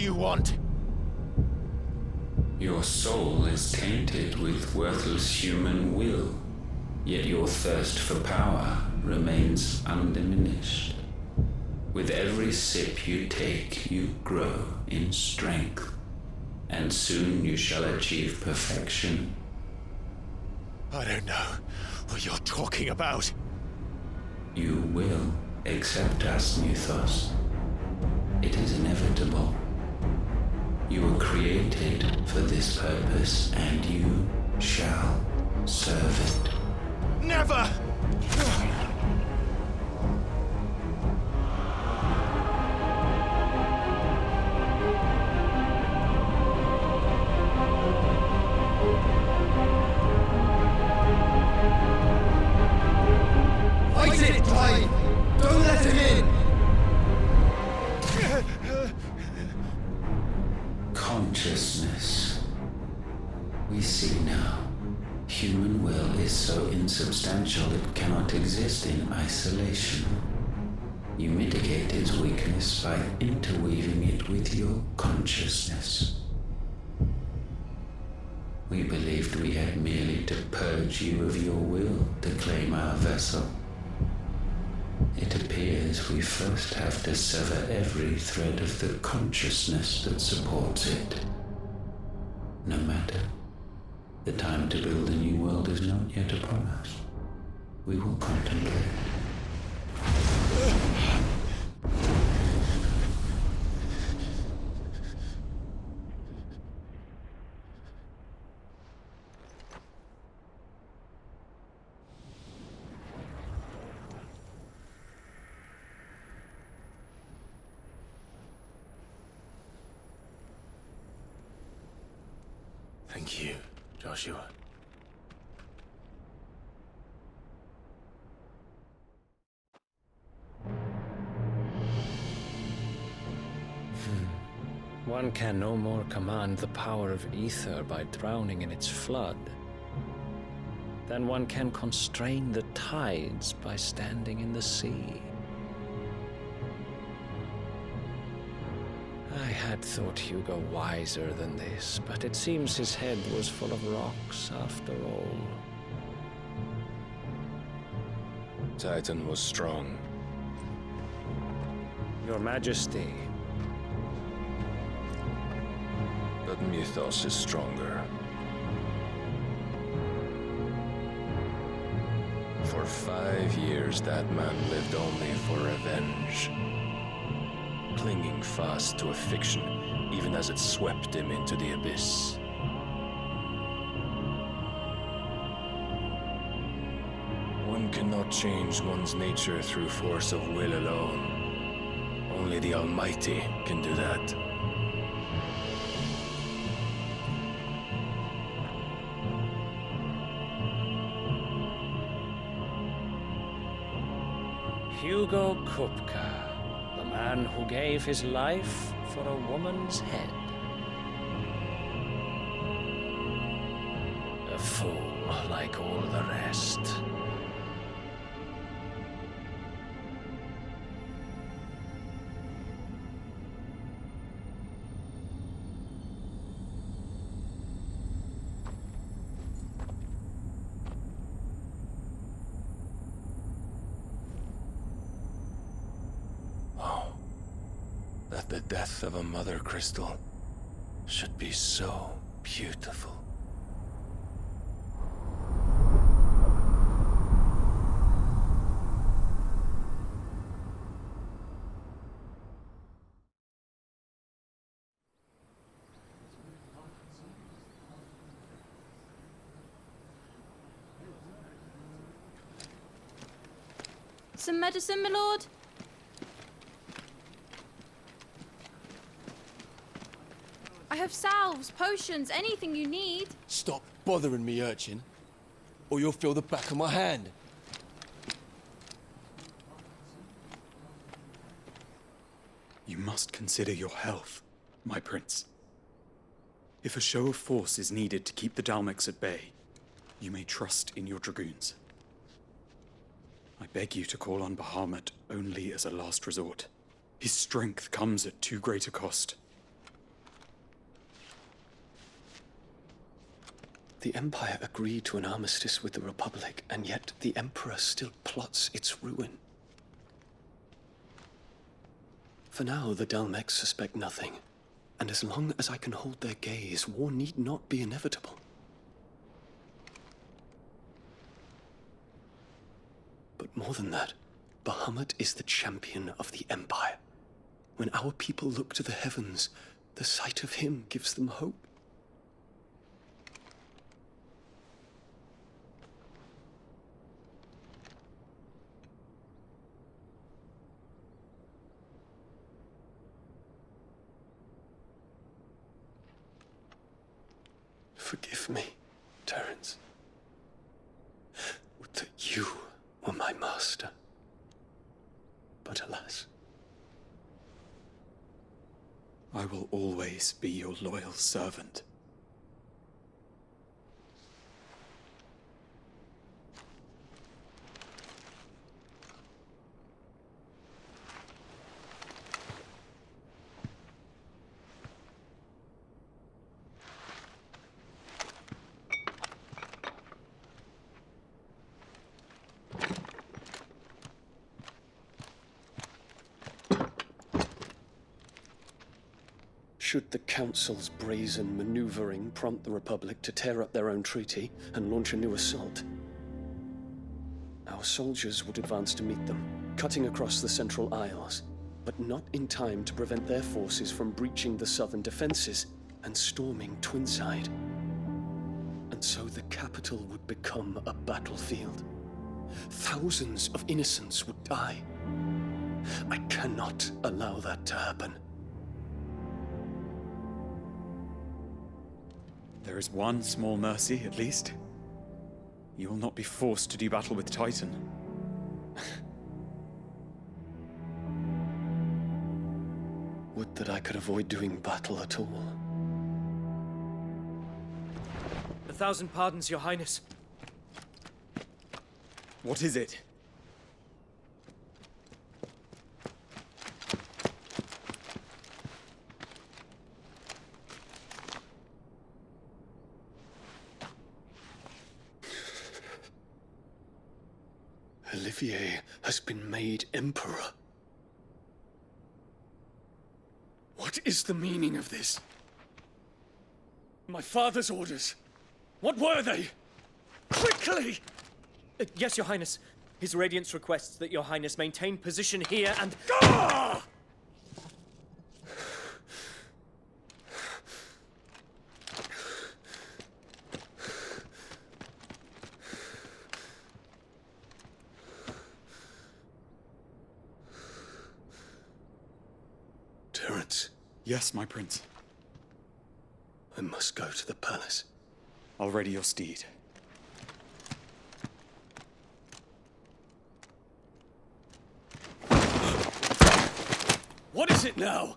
do you want? Your soul is tainted with worthless human will, yet your thirst for power remains undiminished. With every sip you take, you grow in strength, and soon you shall achieve perfection. I don't know what you're talking about. You will accept us, Mythos. It is inevitable. You were created for this purpose, and you shall serve it. Never! Fight it, Clive! Don't let him in! Consciousness. We see now. Human will is so insubstantial it cannot exist in isolation. You mitigate its weakness by interweaving it with your consciousness. We believed we had merely to purge you of your will to claim our vessel. It appears we first have to sever every thread of the consciousness that supports it. No matter. The time to build a new world is not yet upon us. We will contemplate. Thank you, Joshua. One can no more command the power of ether by drowning in its flood than one can constrain the tides by standing in the sea. I had thought Hugo wiser than this, but it seems his head was full of rocks after all. Titan was strong. Your Majesty. But Mythos is stronger. For 5 years, that man lived only for revenge. Clinging fast to a fiction, even as it swept him into the abyss. One cannot change one's nature through force of will alone. Only the Almighty can do that. Hugo Kupka, the man who gave his life for a woman's head. A fool like all the rest. That the death of a mother crystal should be so beautiful. Some medicine, my lord? I have salves, potions, anything you need. Stop bothering me, urchin, or you'll feel the back of my hand. You must consider your health, my prince. If a show of force is needed to keep the Dalmex at bay, you may trust in your dragoons. I beg you to call on Bahamut only as a last resort. His strength comes at too great a cost. The Empire agreed to an armistice with the Republic, and yet the Emperor still plots its ruin. For now, the Dalmex suspect nothing, and as long as I can hold their gaze, war need not be inevitable. But more than that, Bahamut is the champion of the Empire. When our people look to the heavens, the sight of him gives them hope. Forgive me, Terence. Would that you were my master. But alas. I will always be your loyal servant. Should the Council's brazen maneuvering prompt the Republic to tear up their own treaty and launch a new assault, our soldiers would advance to meet them, cutting across the Central Isles, but not in time to prevent their forces from breaching the southern defenses and storming Twinside. And so the capital would become a battlefield. Thousands of innocents would die. I cannot allow that to happen. There is one small mercy, at least. You will not be forced to do battle with Titan. Would that I could avoid doing battle at all. 1,000 pardons, Your Highness. What is it? Olivier has been made Emperor. What is the meaning of this? My father's orders. What were they? Quickly! Yes, Your Highness. His Radiance requests that Your Highness maintain position here and... Ah! Terence. Yes, my prince. I must go to the palace. I'll ready your steed. What is it now?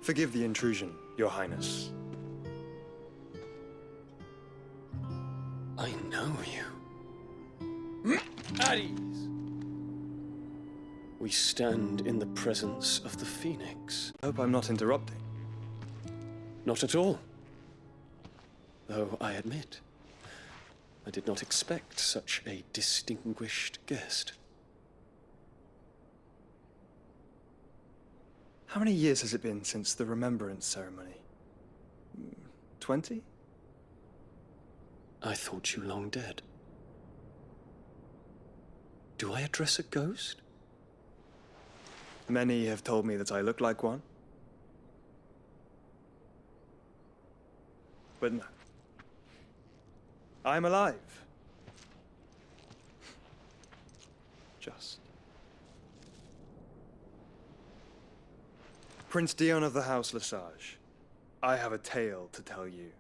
Forgive the intrusion, Your Highness. I know you. At ease. We stand in the presence of the Phoenix. Hope I'm not interrupting. Not at all. Though I admit, I did not expect such a distinguished guest. How many years has it been since the Remembrance ceremony? 20? I thought you long dead. Do I address a ghost? Many have told me that I look like one. But no. I'm alive. Just. Prince Dion of the House Lesage, I have a tale to tell you.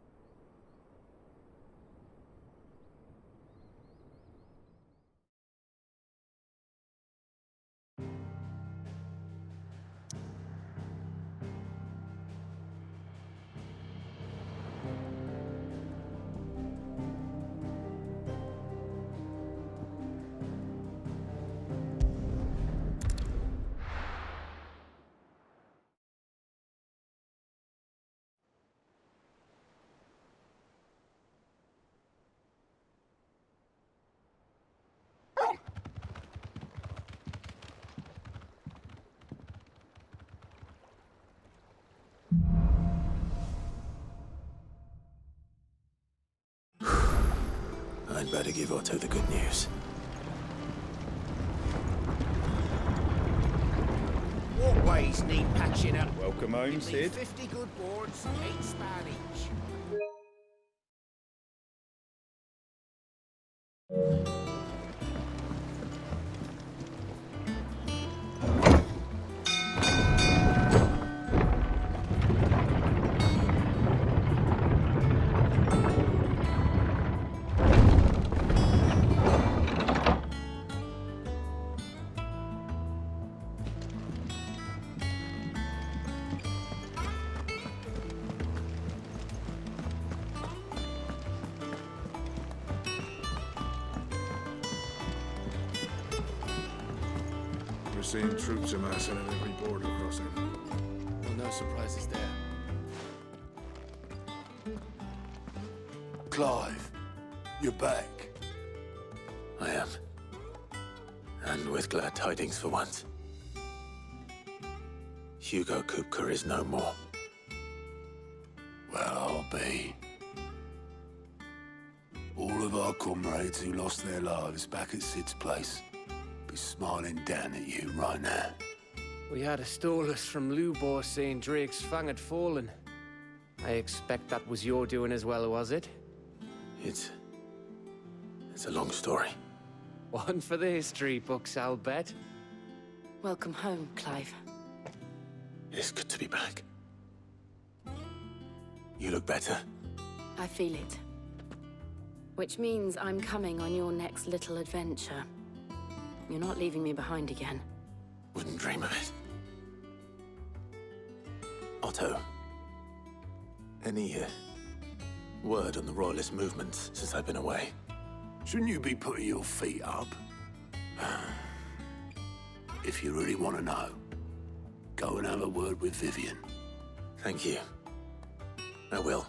I'd better give Otto the good news. Walkways need patching up. Welcome home, Sid. 50 good boards, 8 span each. We're seeing troops amassing at every border crossing. Well, no surprises there. Clive, you're back. I am. And with glad tidings for once. Hugo Kupka is no more. Well, I'll be. All of our comrades who lost their lives back at Sid's place be smiling down at you right now. We had a stolus from Lubor saying Drake's fang had fallen. I expect that was your doing as well, was it? It's a long story. One for the history books, I'll bet. Welcome home, Clive. It's good to be back. You look better. I feel it. Which means I'm coming on your next little adventure. You're not leaving me behind again. Wouldn't dream of it. Otto, any word on the Royalist movements since I've been away? Shouldn't you be putting your feet up? If you really want to know, go and have a word with Vivian. Thank you. I will.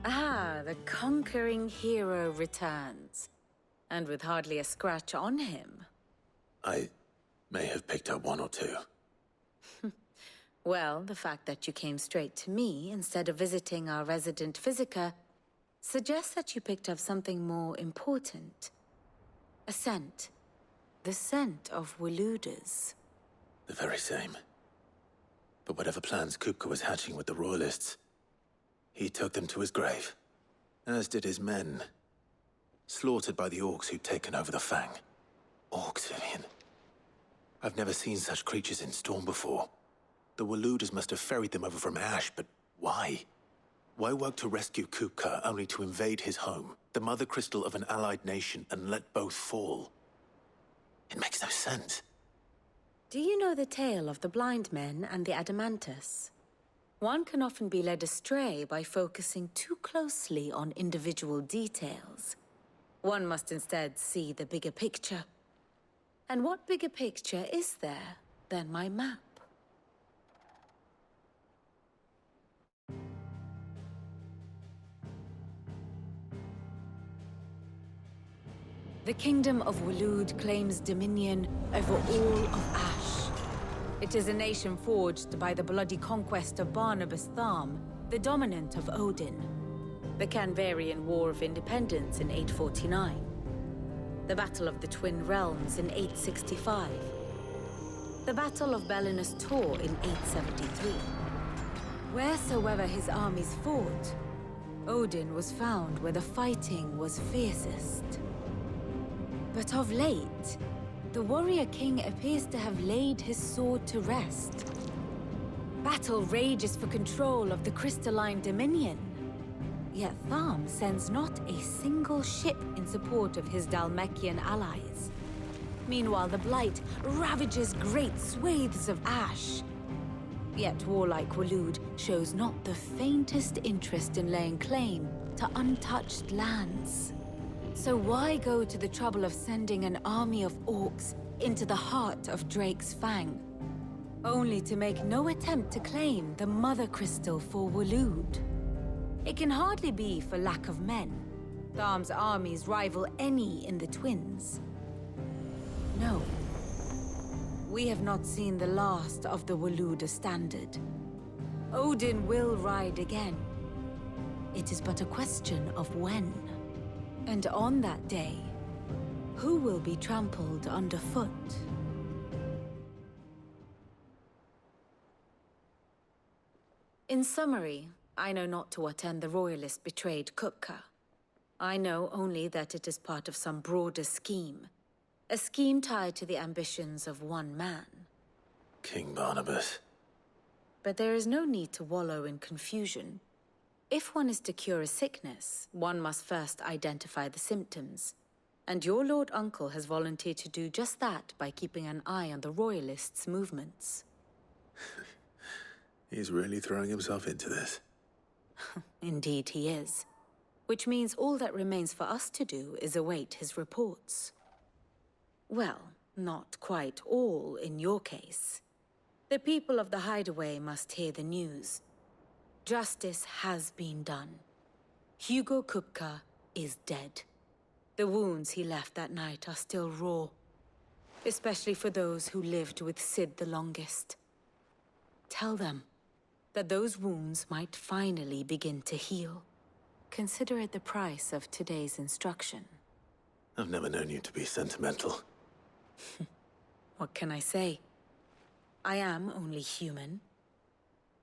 Ah, the conquering hero returns. And with hardly a scratch on him. I may have picked up one or two. Well, the fact that you came straight to me instead of visiting our resident physiker suggests that you picked up something more important. A scent. The scent of Waludas. The very same. But whatever plans Kupka was hatching with the Royalists, he took them to his grave. As did his men. Slaughtered by the orcs who'd taken over the Fang. Orcs, Vivian. I've never seen such creatures in Storm before. The Waludas must have ferried them over from Ash, but why? Why work to rescue Kupka only to invade his home, the mother crystal of an allied nation, and let both fall? It makes no sense. Do you know the tale of the blind men and the Adamantus? One can often be led astray by focusing too closely on individual details. One must instead see the bigger picture. And what bigger picture is there than my map? The Kingdom of Waloed claims dominion over all of Ash. It is a nation forged by the bloody conquest of Barnabas Tharm, the dominant of Odin. The Canvarian War of Independence in 849. The Battle of the Twin Realms in 865. The Battle of Belinus Tor in 873. Wheresoever his armies fought, Odin was found where the fighting was fiercest. But of late, the warrior king appears to have laid his sword to rest. Battle rages for control of the crystalline dominion. Yet Tharm sends not a single ship in support of his Dhalmekian allies. Meanwhile, the Blight ravages great swathes of Ash. Yet warlike Waloed shows not the faintest interest in laying claim to untouched lands. So why go to the trouble of sending an army of orcs into the heart of Drake's Fang, only to make no attempt to claim the Mother Crystal for Waloed? It can hardly be for lack of men. Tharm's armies rival any in the Twins. No. we have not seen the last of the Waloda standard. Odin will ride again. It is but a question of when. And on that day, who will be trampled underfoot? In summary, I know not to what end the Royalist betrayed Kupka. I know only that it is part of some broader scheme. A scheme tied to the ambitions of one man. King Barnabas. But there is no need to wallow in confusion. If one is to cure a sickness, one must first identify the symptoms. And your Lord Uncle has volunteered to do just that by keeping an eye on the Royalists' movements. He's really throwing himself into this. Indeed he is. Which means all that remains for us to do is await his reports. Well, not quite all in your case. The people of the Hideaway must hear the news. Justice has been done. Hugo Kupka is dead. The wounds he left that night are still raw, especially for those who lived with Sid the longest. Tell them that those wounds might finally begin to heal. Consider it the price of today's instruction. I've never known you to be sentimental. What can I say? I am only human.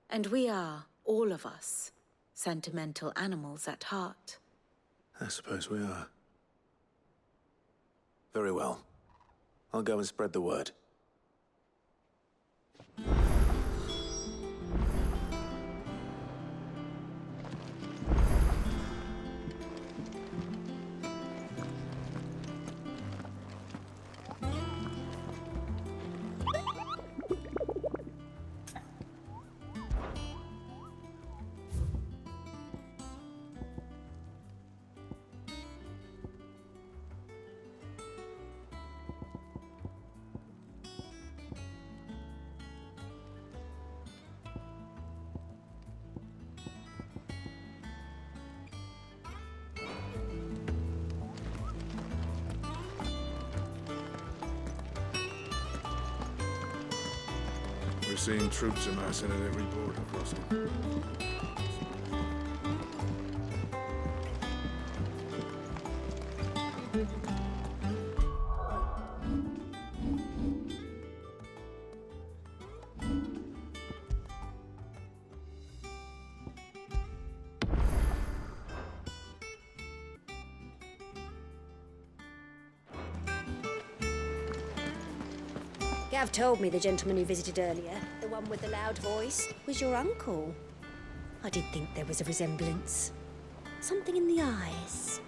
And we are, all of us, sentimental animals at heart. I suppose we are. Very well. I'll go and spread the word. We're seeing troops amassing at every border crossing. Gav told me the gentleman who visited earlier, the one with the loud voice, was your uncle. I did think there was a resemblance. Something in the eyes.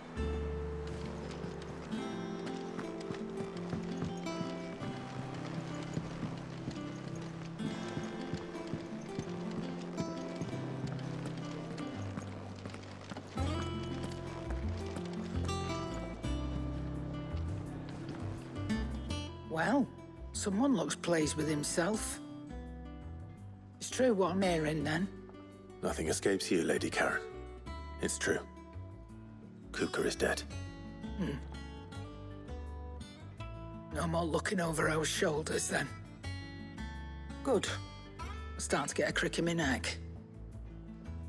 Well, someone looks pleased with himself. It's true what I'm hearing, then. Nothing escapes you, Lady Karen. It's true. Kupka is dead. No more looking over our shoulders, then. Good. I'm starting to get a crick in my neck.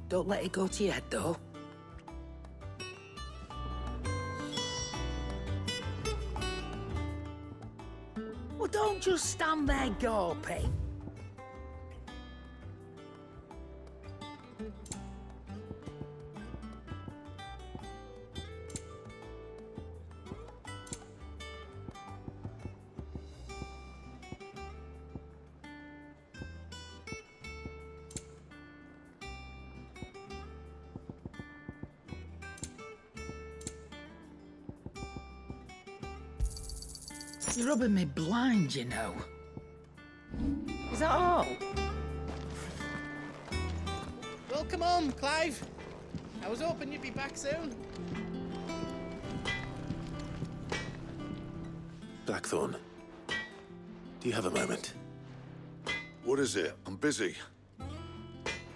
Don't let it go to your head, though. Well, don't just stand there gawping. You're rubbing me blind, you know. Is that all? Welcome home, Clive. I was hoping you'd be back soon. Blackthorn, do you have a moment? What is it? I'm busy.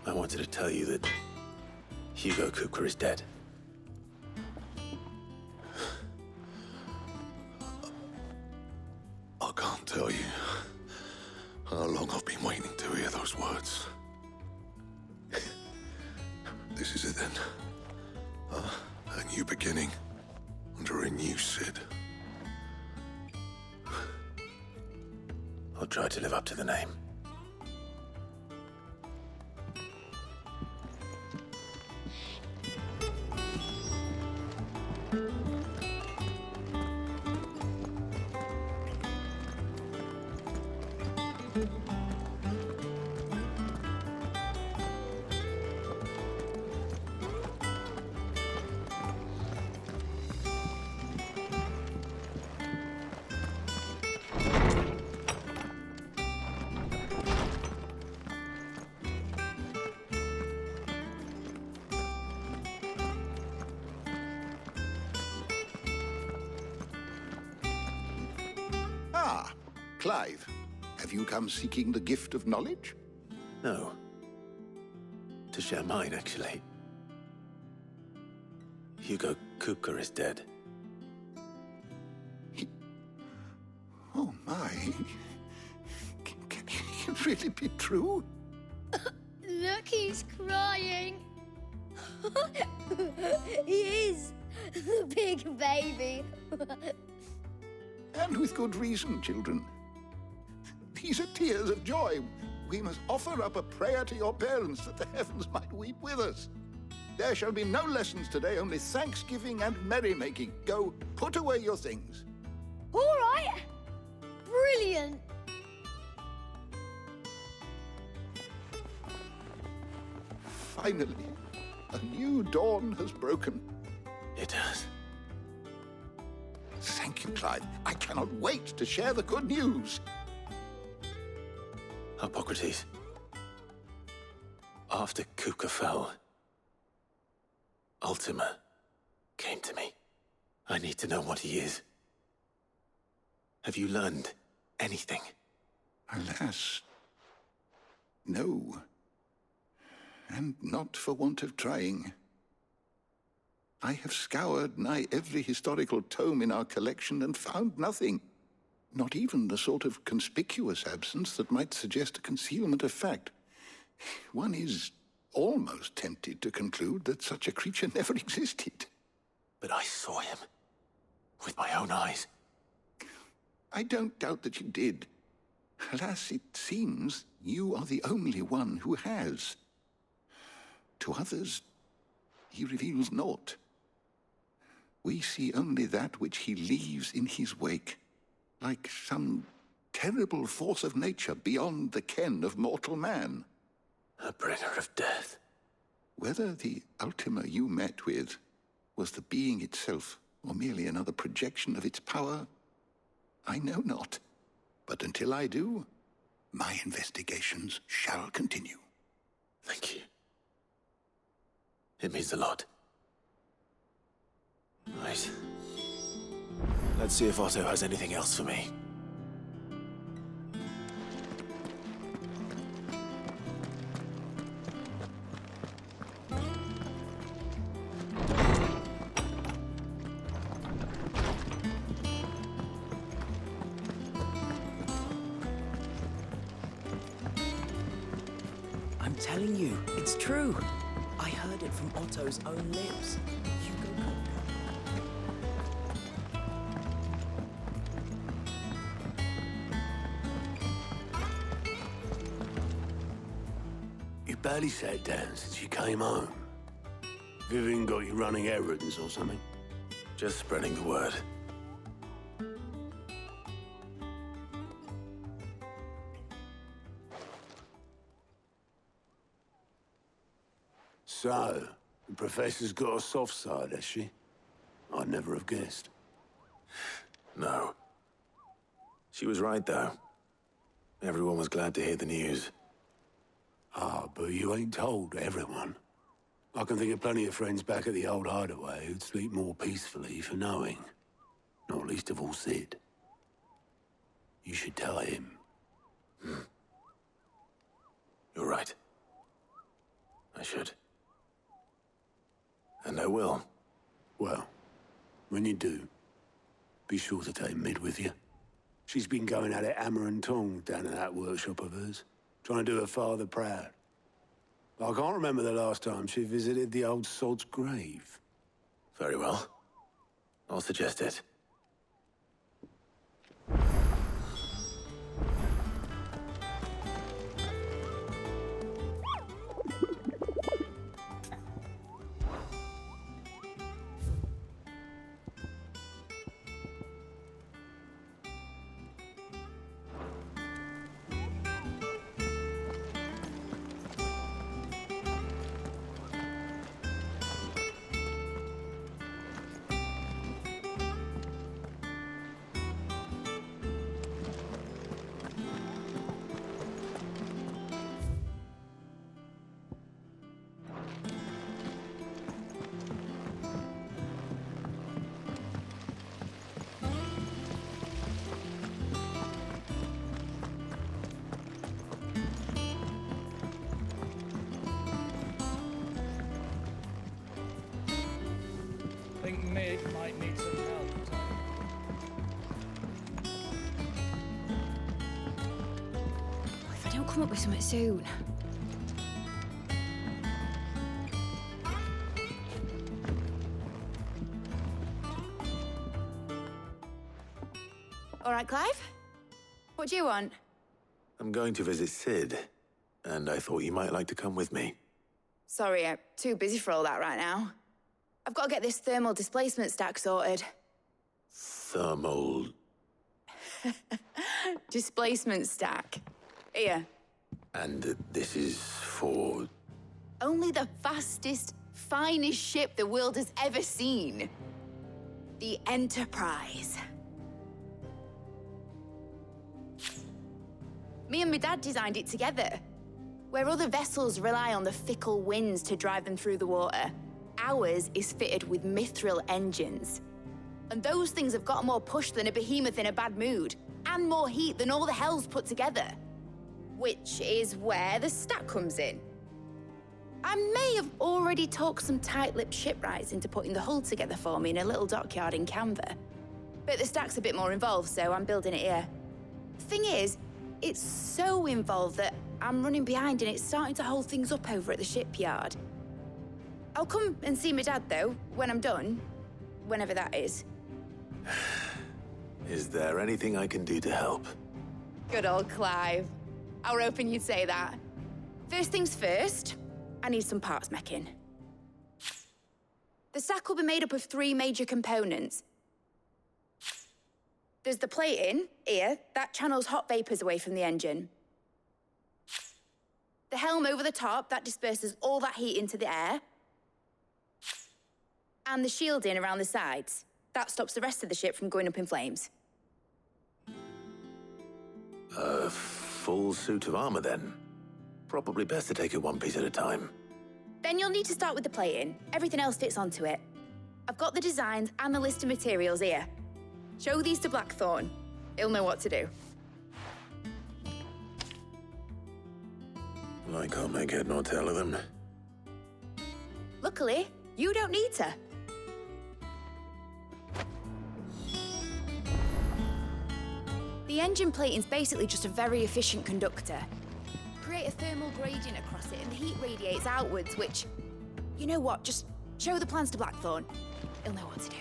I wanted to tell you that Hugo Kupka is dead. I can't tell you. How long I've been waiting to hear those words. This is it then. A new beginning. Under a new Sid. I'll try to live up to the name. Ah, Clive. Have you come seeking the gift of knowledge? No. To share mine, actually. Hugo Kupka is dead. Oh my. Can it really be true? Look, he's crying. He is. The big baby. And with good reason, children. These are tears of joy. We must offer up a prayer to your parents that the heavens might weep with us. There shall be no lessons today, only thanksgiving and merrymaking. Go, put away your things. All right. Brilliant. Finally, a new dawn has broken. It has. Thank you, Clive. I cannot wait to share the good news. Hippocrates. After Kupka fell, Ultima came to me. I need to know what he is. Have you learned anything? Alas, no. And not for want of trying. I have scoured nigh every historical tome in our collection and found nothing. Not even the sort of conspicuous absence that might suggest a concealment of fact. One is almost tempted to conclude that such a creature never existed. But I saw him. With my own eyes. I don't doubt that you did. Alas, it seems you are the only one who has. To others, he reveals naught. We see only that which he leaves in his wake, like some terrible force of nature beyond the ken of mortal man. A bringer of death. Whether the Ultima you met with was the being itself, or merely another projection of its power, I know not. But until I do, my investigations shall continue. Thank you. It means a lot. Right. Let's see if Otto has anything else for me. I'm telling you, it's true. I heard it from Otto's own lips. Hugo You barely sat down since you came home. Vivian got you running errands or something? Just spreading the word. So, the Professor's got a soft side, has she? I'd never have guessed. No. She was right, though. Everyone was glad to hear the news. Ah, but you ain't told everyone. I can think of plenty of friends back at the old hideaway who'd sleep more peacefully for knowing. Not least of all Sid. You should tell him. You're right. I should. And I will. Well, when you do, be sure to take Mid with you. She's been going at it hammer and tong down in that workshop of hers, trying to do her father proud. I can't remember the last time she visited the old sod's grave. Very well. I'll suggest it. I think Mid might need some help. If I don't come up with something soon. All right, Clive? What do you want? I'm going to visit Sid, and I thought you might like to come with me. Sorry, I'm too busy for all that right now. I've got to get this thermal displacement stack sorted. Thermal... Displacement stack. Here. And this is for... Only the fastest, finest ship the world has ever seen. The Enterprise. Me and my dad designed it together. Where other vessels rely on the fickle winds to drive them through the water, ours is fitted with mithril engines. And those things have got more push than a behemoth in a bad mood, and more heat than all the hells put together. Which is where the stack comes in. I may have already talked some tight-lipped shipwrights into putting the hull together for me in a little dockyard in Canva. But the stack's a bit more involved, so I'm building it here. Thing is, it's so involved that I'm running behind and it's starting to hold things up over at the shipyard. I'll come and see my dad, though, when I'm done. Whenever that is. Is there anything I can do to help? Good old Clive. I were hoping you'd say that. First things first, I need some parts meching. The stack will be made up of 3 major components. There's the plating, here, that channels hot vapors away from the engine. The helm over the top, that disperses all that heat into the air. And the shielding around the sides. That stops the rest of the ship from going up in flames. A full suit of armor, then. Probably best to take it one piece at a time. Then you'll need to start with the plating. Everything else fits onto it. I've got the designs and the list of materials here. Show these to Blackthorn. He'll know what to do. I can't make head nor tail of them. Luckily, you don't need to. The engine plating's basically just a very efficient conductor. Create a thermal gradient across it and the heat radiates outwards, which... You know what, just show the plans to Blackthorn. He'll know what to do.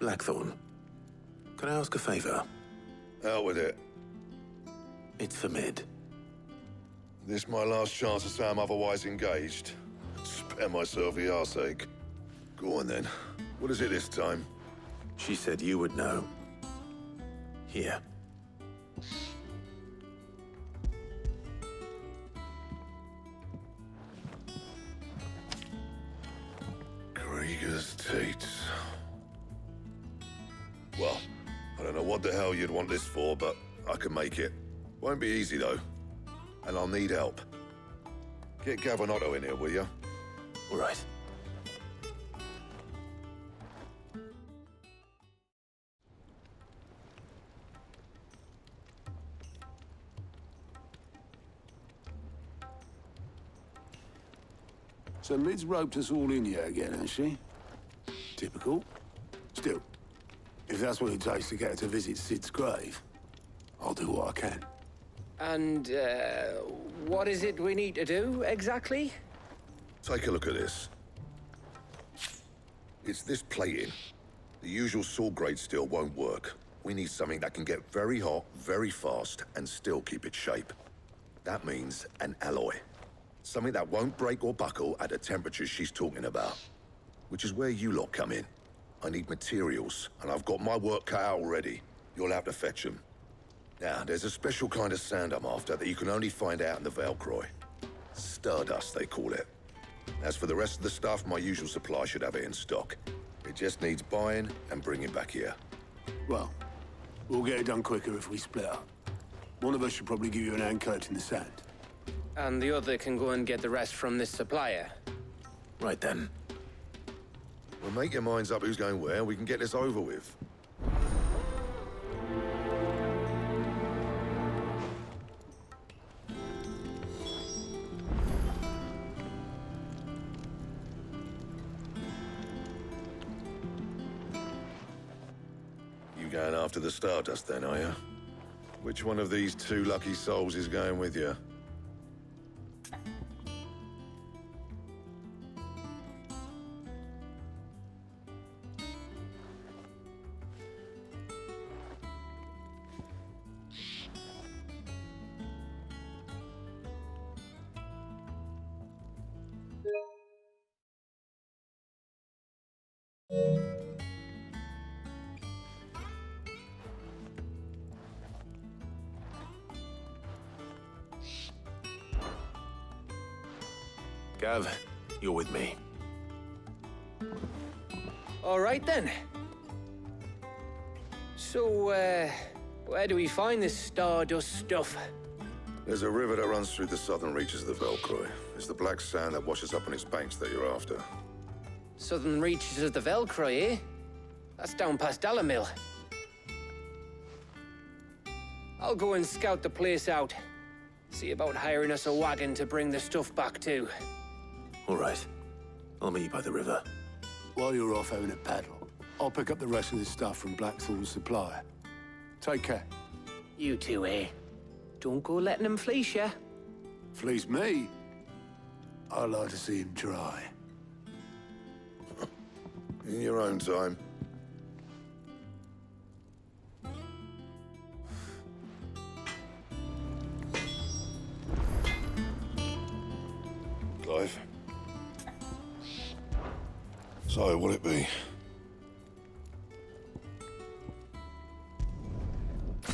Blackthorn, can I ask a favor? Out with it. It's for Mid. This my last chance to say I'm otherwise engaged. Spare myself the arseache. Go on then. What is it this time? She said you would know. Here. Krieger's Tate. Well, I don't know what the hell you'd want this for, but I can make it. Won't be easy, though. And I'll need help. Get Gavin in here, will you? All right. So Mid's roped us all in here again, has she? Typical. Still, if that's what it takes to get her to visit Sid's grave, I'll do what I can. And, what is it we need to do, exactly? Take a look at this. It's this plating. The usual sword-grade steel won't work. We need something that can get very hot, very fast, and still keep its shape. That means an alloy. Something that won't break or buckle at the temperatures she's talking about. Which is where you lot come in. I need materials, and I've got my work cut out already. You'll have to fetch them. Now, there's a special kind of sand I'm after that you can only find out in the Velcroy. Stardust, they call it. As for the rest of the stuff, my usual supply should have it in stock. It just needs buying and bringing back here. Well, we'll get it done quicker if we split up. One of us should probably give you an hand collecting the sand. And the other can go and get the rest from this supplier. Right then. Well, make your minds up who's going where, and we can get this over with. You going after the Stardust then, are you? Which one of these two lucky souls is going with you? Gav, you're with me. All right, then. So, where do we find this Stardust stuff? There's a river that runs through the southern reaches of the Velcroy. It's the black sand that washes up on its banks that you're after. Southern reaches of the Velcroy, eh? That's down past Dalamil. I'll go and scout the place out. See about hiring us a wagon to bring the stuff back to. All right. I'll meet you by the river. While you're off having a paddle, I'll pick up the rest of this stuff from Blackthorn's supplier. Take care. You two, eh? Don't go letting him fleece ya. Fleece me? I'd like to see him try. In your own time. Clive. So, will it be?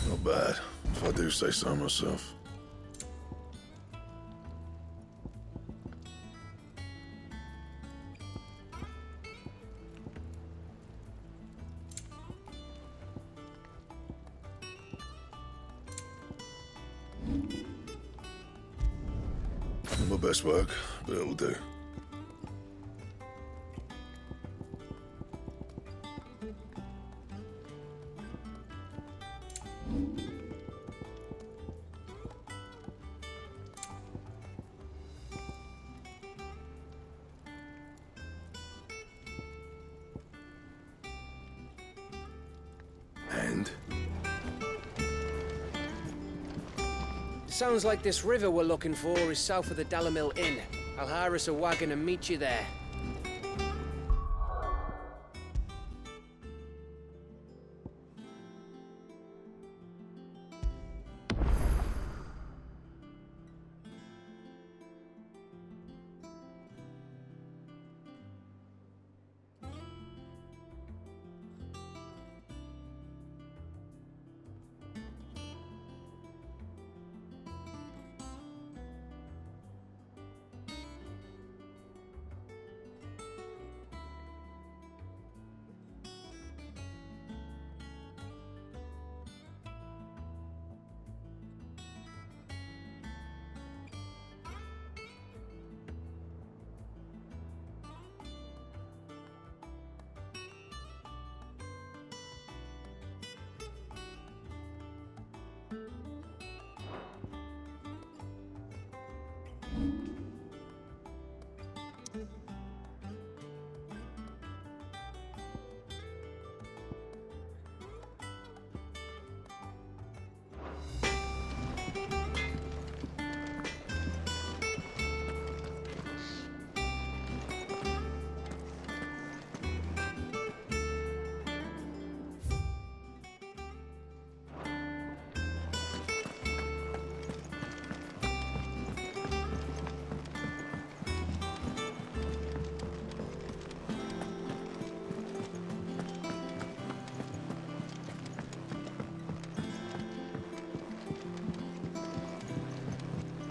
Not bad, if I do say so myself. Not my best work, but it'll do. And? Sounds like this river we're looking for is south of the Dalamil Inn. I'll hire us a wagon and meet you there.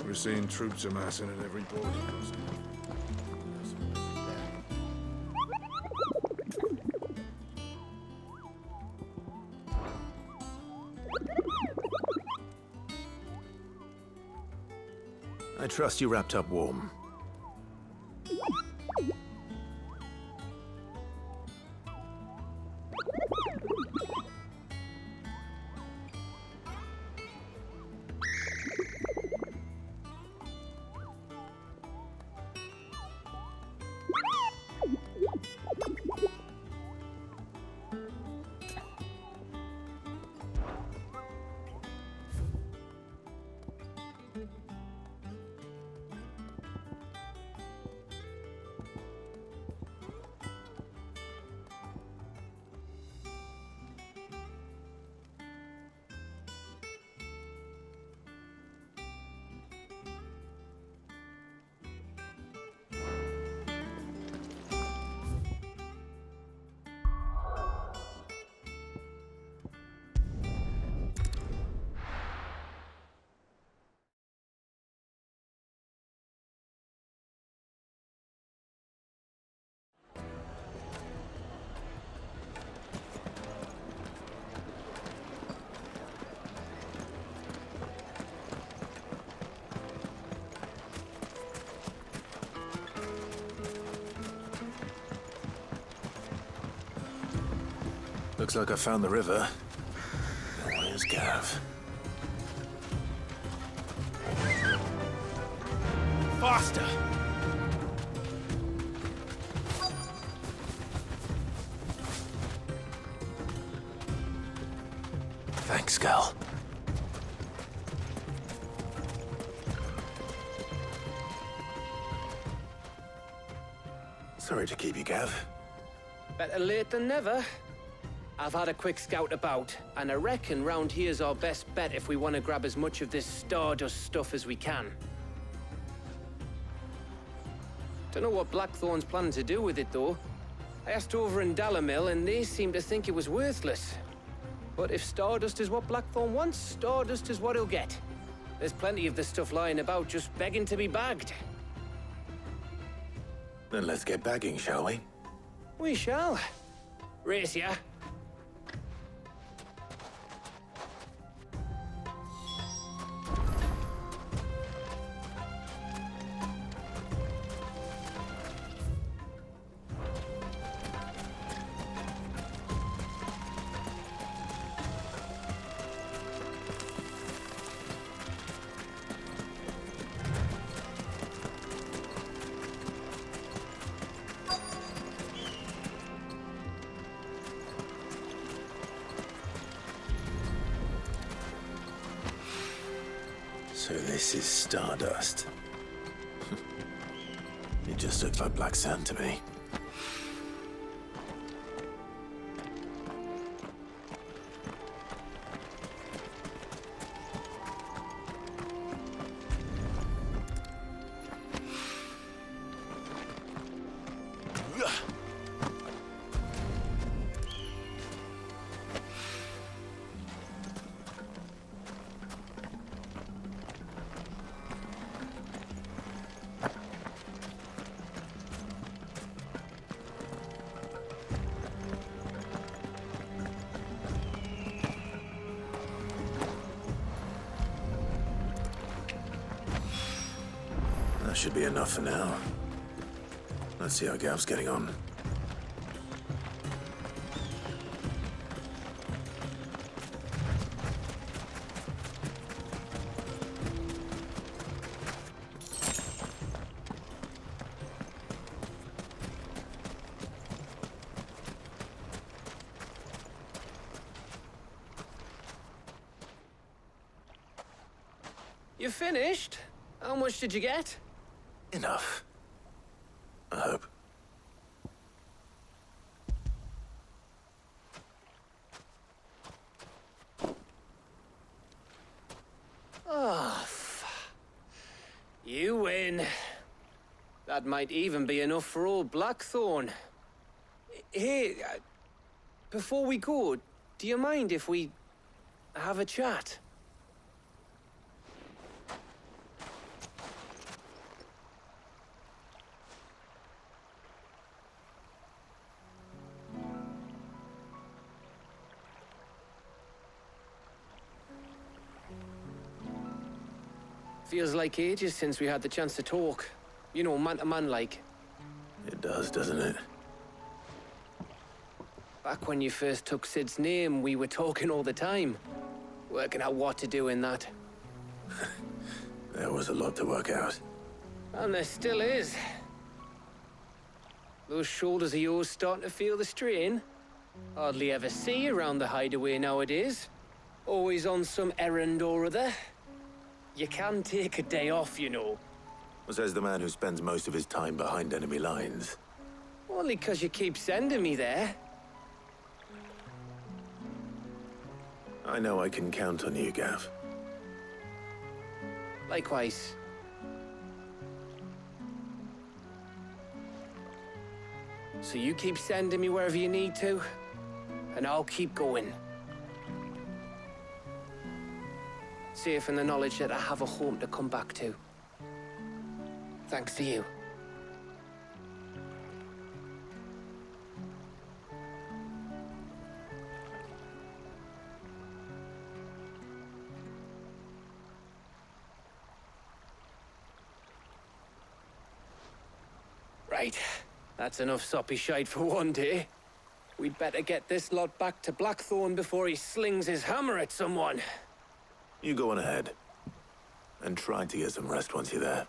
We're seeing troops amassing at every border crossing. I trust you wrapped up warm. Looks like I found the river. Now, where's Gav? Faster! Thanks, Gal. Sorry to keep you, Gav. Better late than never. I've had a quick scout about, and I reckon round here's our best bet if we want to grab as much of this Stardust stuff as we can. Don't know what Blackthorn's planning to do with it, though. I asked over in Dalamil, and they seem to think it was worthless. But if Stardust is what Blackthorn wants, Stardust is what he'll get. There's plenty of this stuff lying about, just begging to be bagged. Then let's get bagging, shall we? We shall. Race ya. So this is Stardust. It just looks like black sand to me. That should be enough for now. Let's see how Gav's getting on. You finished? How much did you get? Enough. I hope. Oh, you win. That might even be enough for old Blackthorn. Hey, before we go, do you mind if we have a chat? Feels like ages since we had the chance to talk. You know, man to man like. It does, doesn't it? Back when you first took Sid's name, we were talking all the time. Working out what to do in that. There was a lot to work out. And there still is. Those shoulders of yours starting to feel the strain. Hardly ever see you around the hideaway nowadays. Always on some errand or other. You can take a day off, you know. Says the man who spends most of his time behind enemy lines. Only 'cause you keep sending me there. I know I can count on you, Gav. Likewise. So you keep sending me wherever you need to, and I'll keep going. Safe in the knowledge that I have a home to come back to. Thanks to you. Right. That's enough soppy shite for one day. We'd better get this lot back to Blackthorn before he slings his hammer at someone. You go on ahead. And try to get some rest once you're there.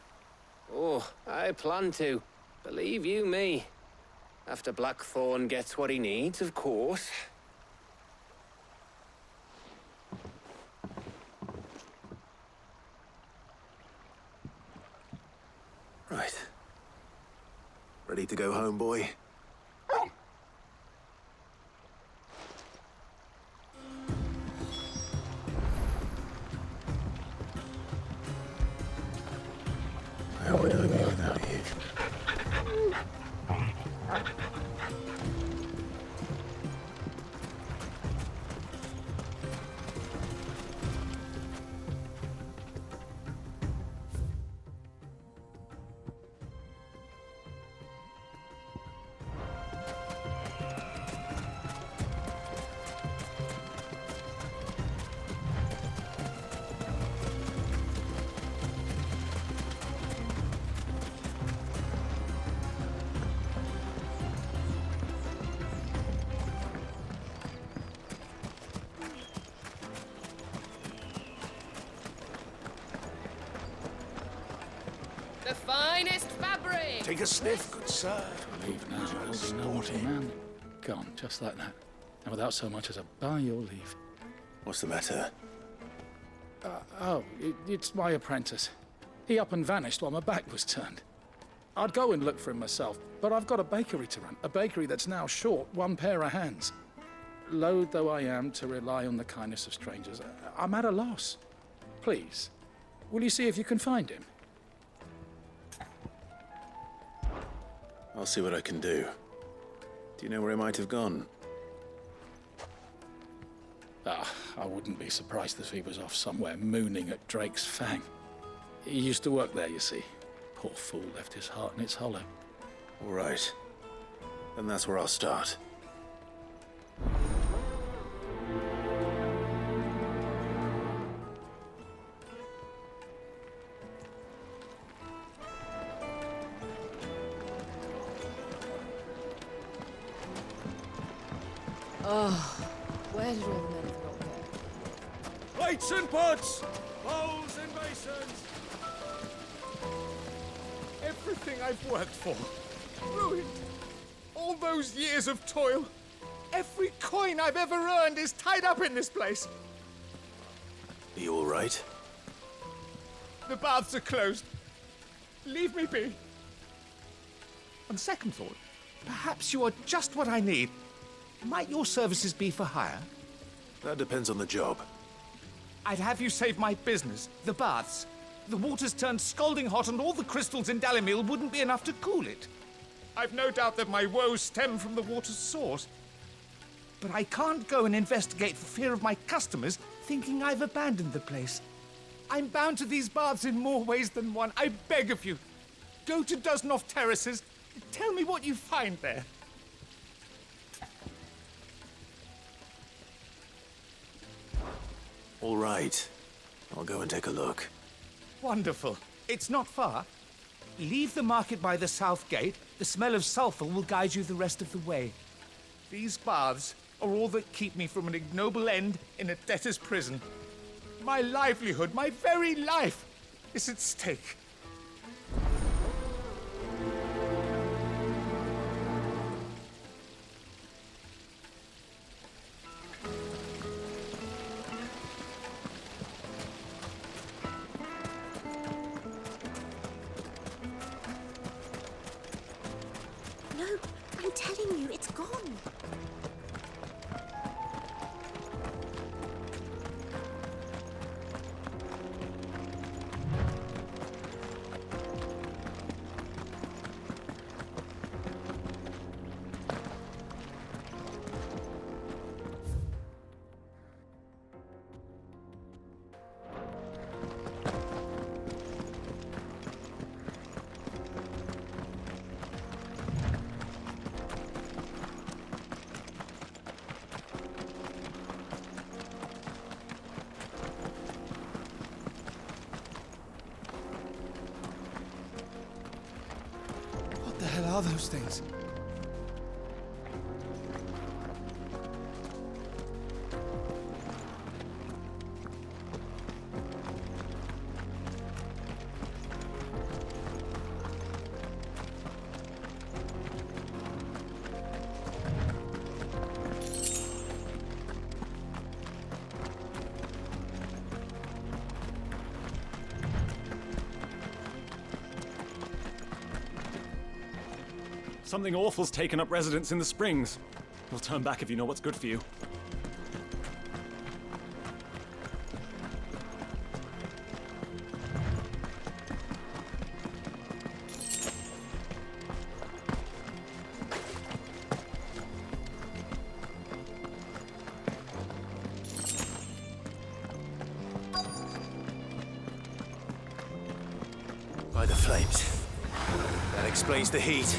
Oh, I plan to. Believe you me. After Blackthorn gets what he needs, of course. Right. Ready to go home, boy? How will I go without you? The finest fabric! Take a sniff, good sir. Leave now, holding man. Gone, just like that. And without so much as a by your leave. What's the matter? It's my apprentice. He up and vanished while my back was turned. I'd go and look for him myself, but I've got a bakery to run. A bakery that's now short one pair of hands. Loath though I am to rely on the kindness of strangers, I'm at a loss. Please, will you see if you can find him? I'll see what I can do. Do you know where he might have gone? I wouldn't be surprised if he was off somewhere mooning at Drake's Fang. He used to work there, you see. Poor fool left his heart in its hollow. All right. Then that's where I'll start. Oh, where did all the men go? Plates and pots! Bowls and basins! Everything I've worked for. Ruined. All those years of toil. Every coin I've ever earned is tied up in this place. Are you all right? The baths are closed. Leave me be. On second thought, perhaps you are just what I need. Might your services be for hire? That depends on the job. I'd have you save my business, the baths. The water's turned scalding hot and all the crystals in Dalimil wouldn't be enough to cool it. I've no doubt that my woes stem from the water's source. But I can't go and investigate for fear of my customers thinking I've abandoned the place. I'm bound to these baths in more ways than one. I beg of you, go to Dusnoff Terraces. Tell me what you find there. All right. I'll go and take a look. Wonderful. It's not far. Leave the market by the south gate. The smell of sulfur will guide you the rest of the way. These baths are all that keep me from an ignoble end in a debtor's prison. My livelihood, my very life, is at stake. No, I'm telling you, it's gone. What the hell are those things? Something awful's taken up residence in the springs. We'll turn back if you know what's good for you. By the flames. That explains the heat.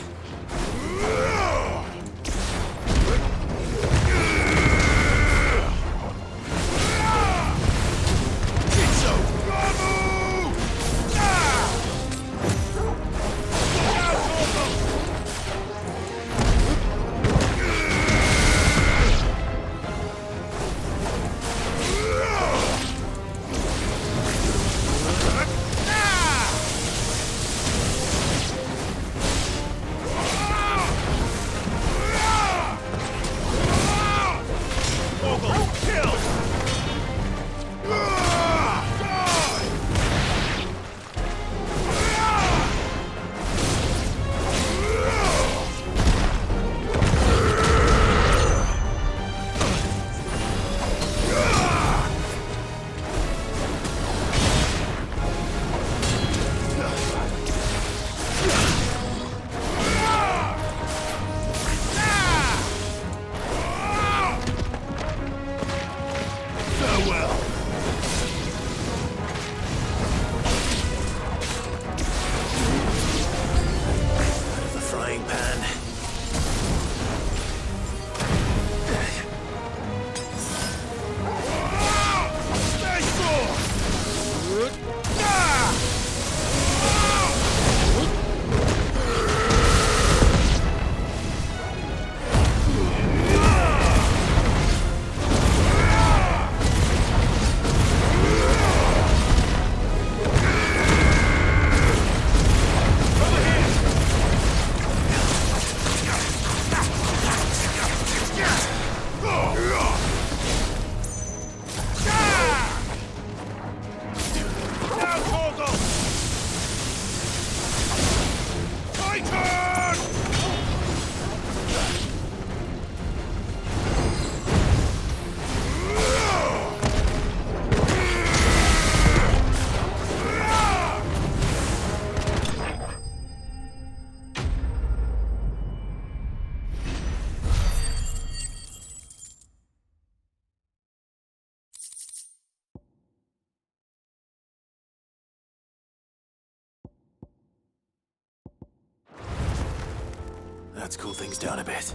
That's cooled things down a bit.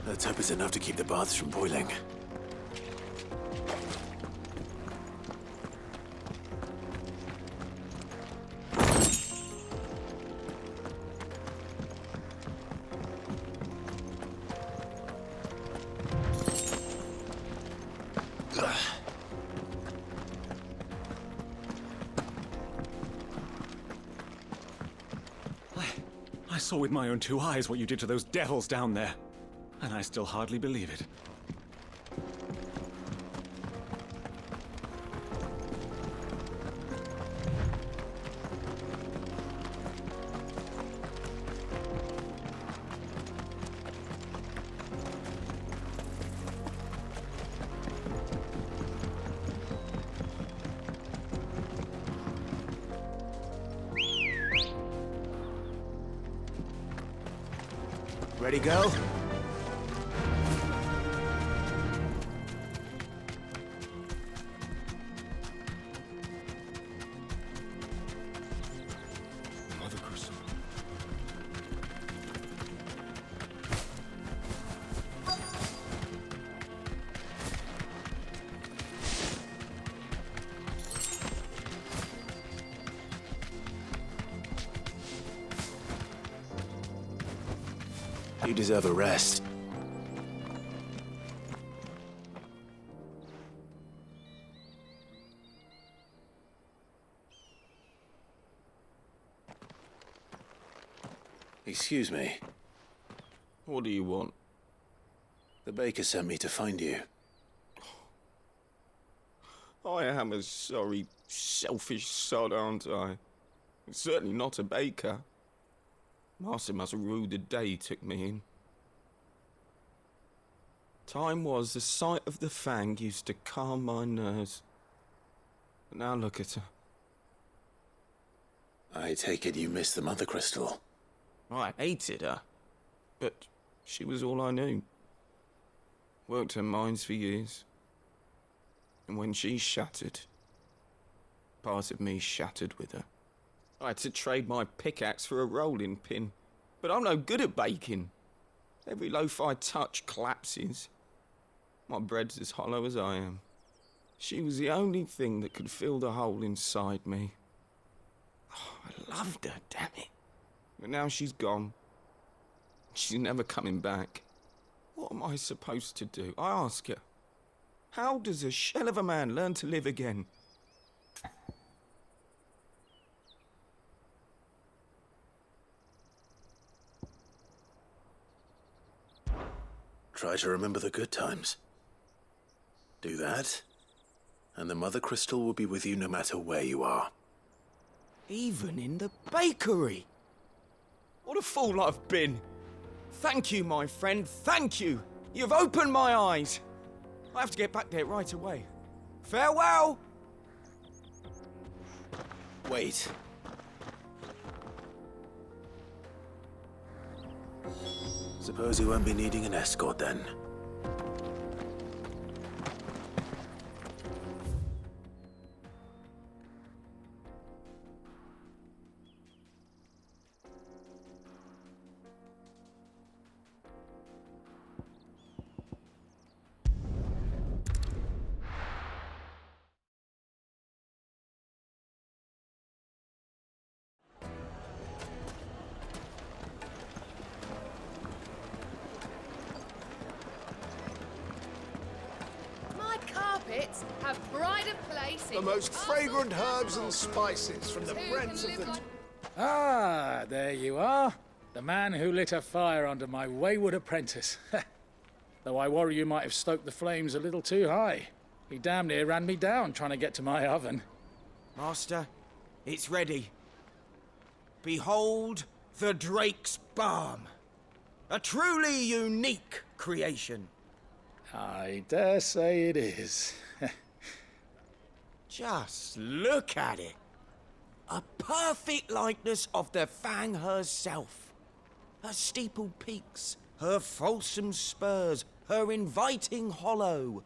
Let's hope it's enough to keep the baths from boiling. I saw with my own 2 eyes what you did to those devils down there, and I still hardly believe it. Ready, go? Mother Crystal. You deserve a rest. Excuse me. What do you want? The baker sent me to find you. I am a sorry, selfish sod, aren't I? Certainly not a baker. Master must have ruled the day he took me in. Time was the sight of the Fang used to calm my nerves. But now look at her. I take it you missed the Mother Crystal. I hated her, but she was all I knew. Worked her mines for years. And when she shattered, part of me shattered with her. I had to trade my pickaxe for a rolling pin, but I'm no good at baking. Every loaf I touch collapses. My bread's as hollow as I am. She was the only thing that could fill the hole inside me. Oh, I loved her, damn it. But now she's gone. She's never coming back. What am I supposed to do? I ask her. How does a shell of a man learn to live again? Try to remember the good times. Do that, and the Mother Crystal will be with you no matter where you are. Even in the bakery. What a fool I've been. Thank you, my friend, thank you. You've opened my eyes. I have to get back there right away. Farewell! Wait. Suppose you won't be needing an escort then. Have pride of place in The most fragrant herbs and spices from the breadths of the... Ah, there you are. The man who lit a fire under my wayward apprentice. Though I worry you might have stoked the flames a little too high. He damn near ran me down trying to get to my oven. Master, it's ready. Behold the Drake's Balm. A truly unique creation. I dare say it is. Just look at it. A perfect likeness of the Fang herself. Her steepled peaks, her fulsome spurs, her inviting hollow.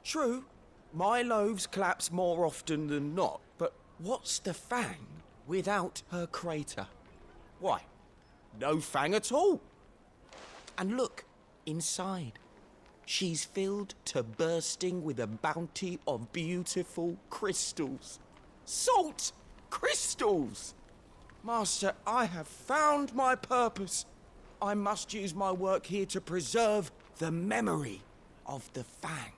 True, my loaves collapse more often than not, but what's the Fang without her crater? Why, no Fang at all. And look, inside. She's filled to bursting with a bounty of beautiful crystals. Salt crystals! Master, I have found my purpose. I must use my work here to preserve the memory of the Fang.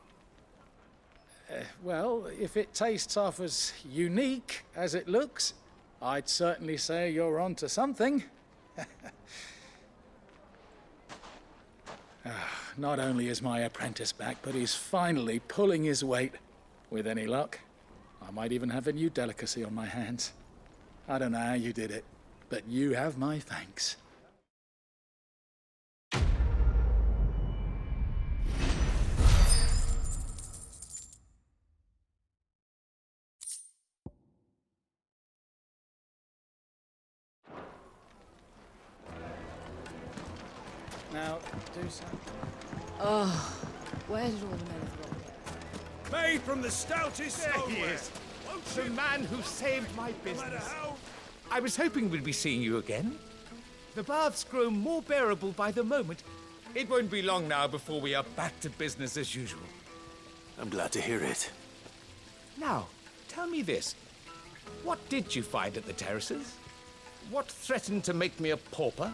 Well, if it tastes half as unique as it looks, I'd certainly say you're onto something. Not only is my apprentice back, but he's finally pulling his weight. With any luck, I might even have a new delicacy on my hands. I don't know how you did it, but you have my thanks. Now, do something. Oh, where did all the men throw? Made from the stoutest There he stoneware. is. The man who saved my business. I was hoping we'd be seeing you again. The baths grow more bearable by the moment. It won't be long now before we are back to business as usual. I'm glad to hear it. Now, tell me this. What did you find at the terraces? What threatened to make me a pauper?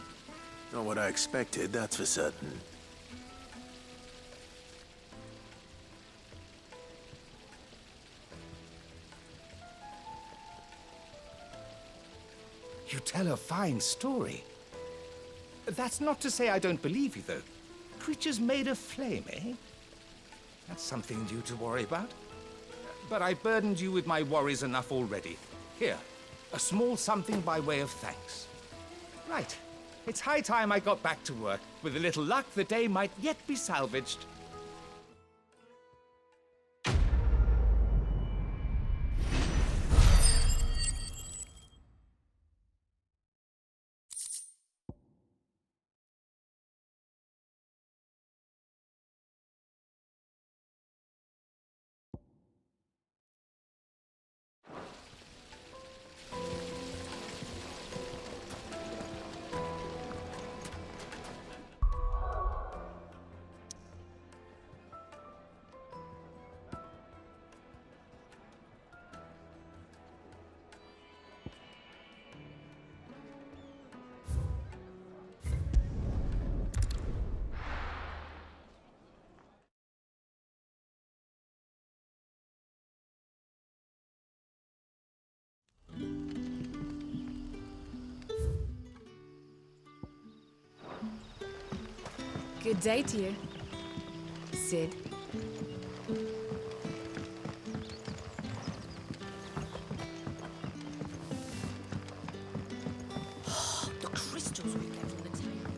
Not what I expected, that's for certain. You tell a fine story. That's not to say I don't believe you, though. Creatures made of flame, eh? That's something new to worry about. But I burdened you with my worries enough already. Here, a small something by way of thanks. Right. It's high time I got back to work. With a little luck, the day might yet be salvaged. Good day to you, Sid. The crystals we get from the table.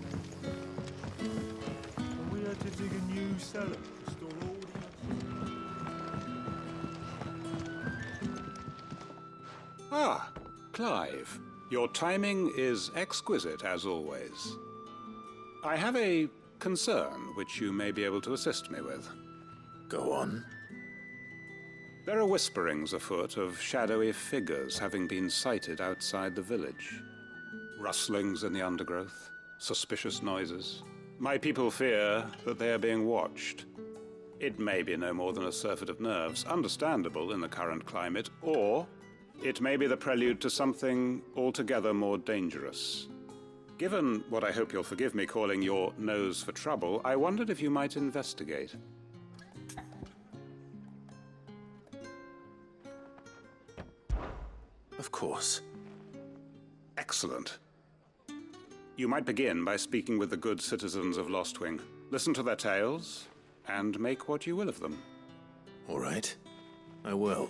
We had to dig a new cellar to store all the... Ah, Clive. Your timing is exquisite, as always. I have a concern which you may be able to assist me with. Go on. There are whisperings afoot of shadowy figures having been sighted outside the village. Rustlings in the undergrowth, suspicious noises. My people fear that they are being watched. It may be no more than a surfeit of nerves, understandable in the current climate, or it may be the prelude to something altogether more dangerous. Given what I hope you'll forgive me calling your nose for trouble, I wondered if you might investigate. Of course. Excellent. You might begin by speaking with the good citizens of Lostwing. Listen to their tales, and make what you will of them. All right. I will.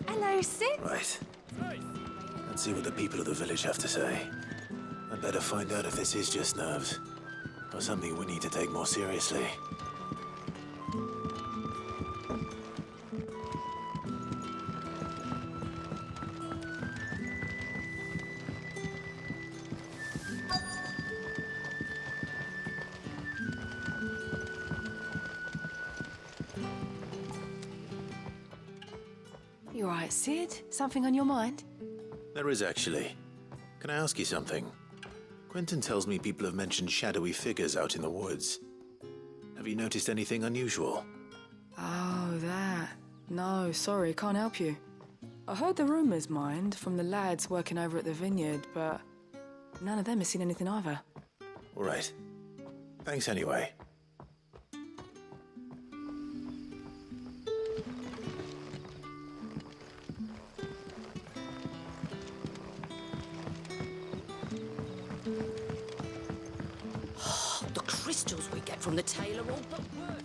Hello, Sid. Right. Let's see what the people of the village have to say. I'd better find out if this is just nerves, or something we need to take more seriously. Sid? Something on your mind? There is actually. Can I ask you something? Quentin tells me people have mentioned shadowy figures out in the woods. Have you noticed anything unusual? Oh, that. No, sorry, can't help you. I heard the rumours, mind, from the lads working over at the vineyard, but none of them has seen anything either. All right. Thanks anyway. The crystals we get from the tailor all but worth.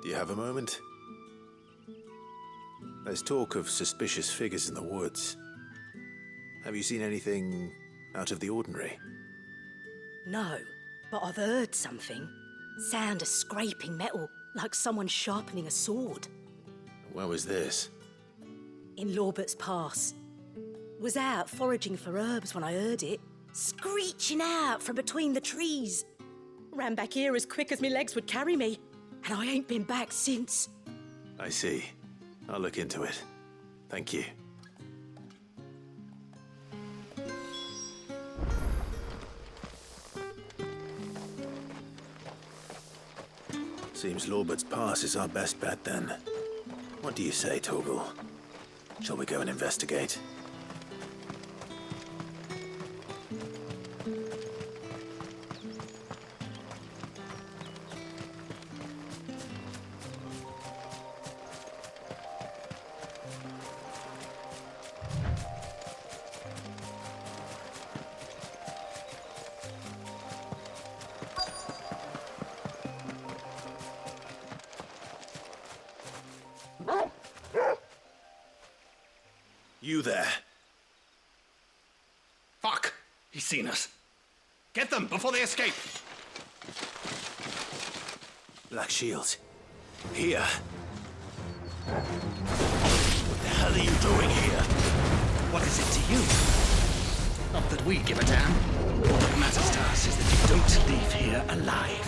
Do you have a moment? There's talk of suspicious figures in the woods. Have you seen anything out of the ordinary? No, but I've heard something. Sound of scraping metal, like someone sharpening a sword. Where was this? In Lorbert's Pass. Was out foraging for herbs when I heard it, screeching out from between the trees. Ran back here as quick as my legs would carry me, and I ain't been back since. I see. I'll look into it. Thank you. Seems Lorbert's Pass is our best bet then. What do you say, Torgal? Shall we go and investigate? You there. Fuck! He's seen us. Get them before they escape. Black Shields. Here. What the hell are you doing here? What is it to you? Not that we give a damn. All that matters to us is that you don't leave here alive.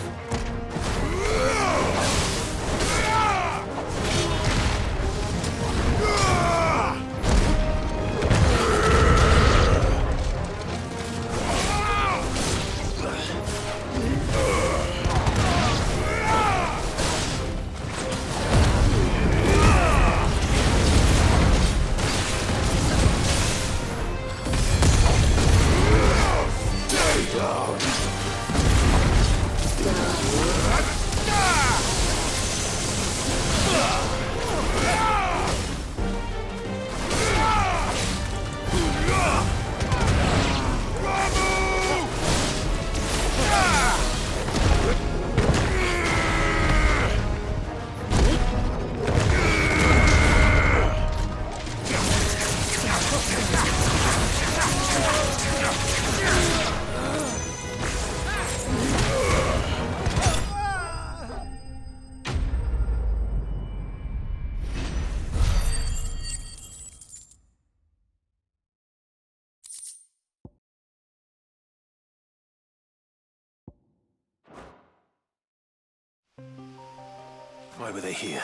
Why were they here?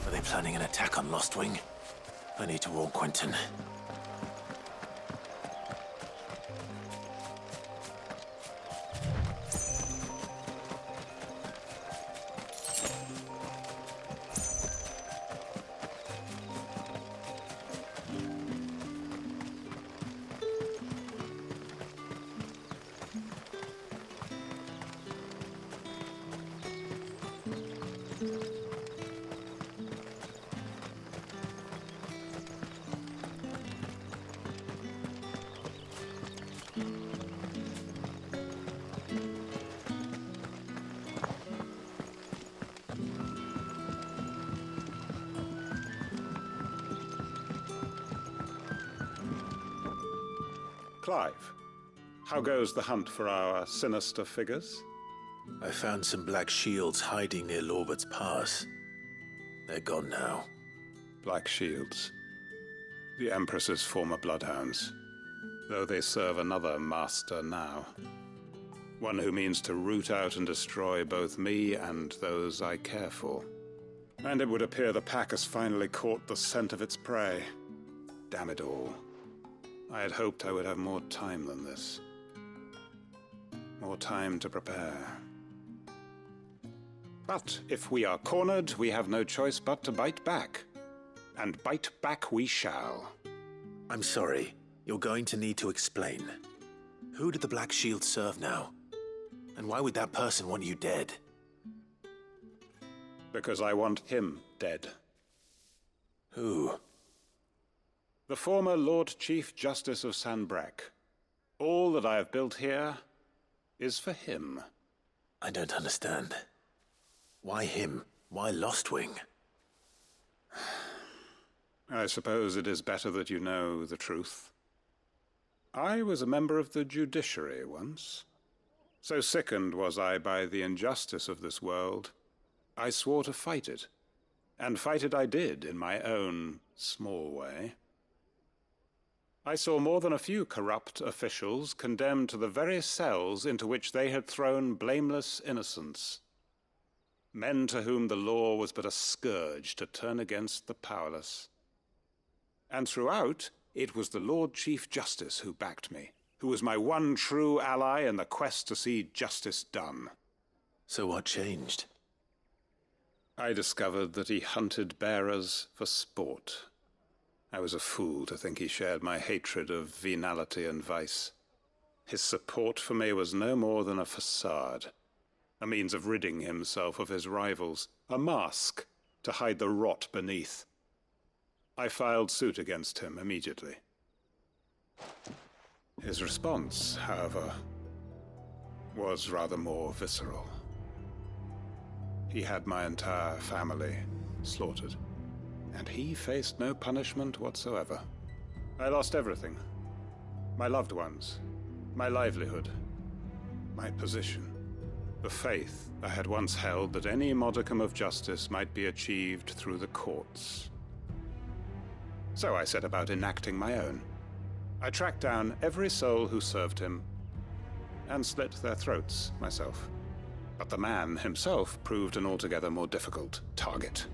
Are they planning an attack on Lostwing? I need to warn Quentin. Clive, how goes the hunt for our sinister figures? I found some black shields hiding near Lorbert's Pass. They're gone now. Black Shields. The Empress's former bloodhounds. Though they serve another master now. One who means to root out and destroy both me and those I care for. And it would appear the pack has finally caught the scent of its prey. Damn it all. I had hoped I would have more time than this. More time to prepare. But if we are cornered, we have no choice but to bite back. And bite back we shall. I'm sorry. You're going to need to explain. Who did the Black Shield serve now? And why would that person want you dead? Because I want him dead. Who? The former Lord Chief Justice of Sanbreque. All that I have built here is for him. I don't understand. Why him? Why Lostwing? I suppose it is better that you know the truth. I was a member of the judiciary once. So sickened was I by the injustice of this world, I swore to fight it. And fight it I did in my own small way. I saw more than a few corrupt officials condemned to the very cells into which they had thrown blameless innocents. Men to whom the law was but a scourge to turn against the powerless. And throughout, it was the Lord Chief Justice who backed me, who was my one true ally in the quest to see justice done. So what changed? I discovered that he hunted bearers for sport. I was a fool to think he shared my hatred of venality and vice. His support for me was no more than a facade. A means of ridding himself of his rivals, a mask to hide the rot beneath. I filed suit against him immediately. His response, however, was rather more visceral. He had my entire family slaughtered, and he faced no punishment whatsoever. I lost everything. My loved ones, my livelihood, my position. The faith I had once held that any modicum of justice might be achieved through the courts. So I set about enacting my own. I tracked down every soul who served him, and slit their throats myself. But the man himself proved an altogether more difficult target.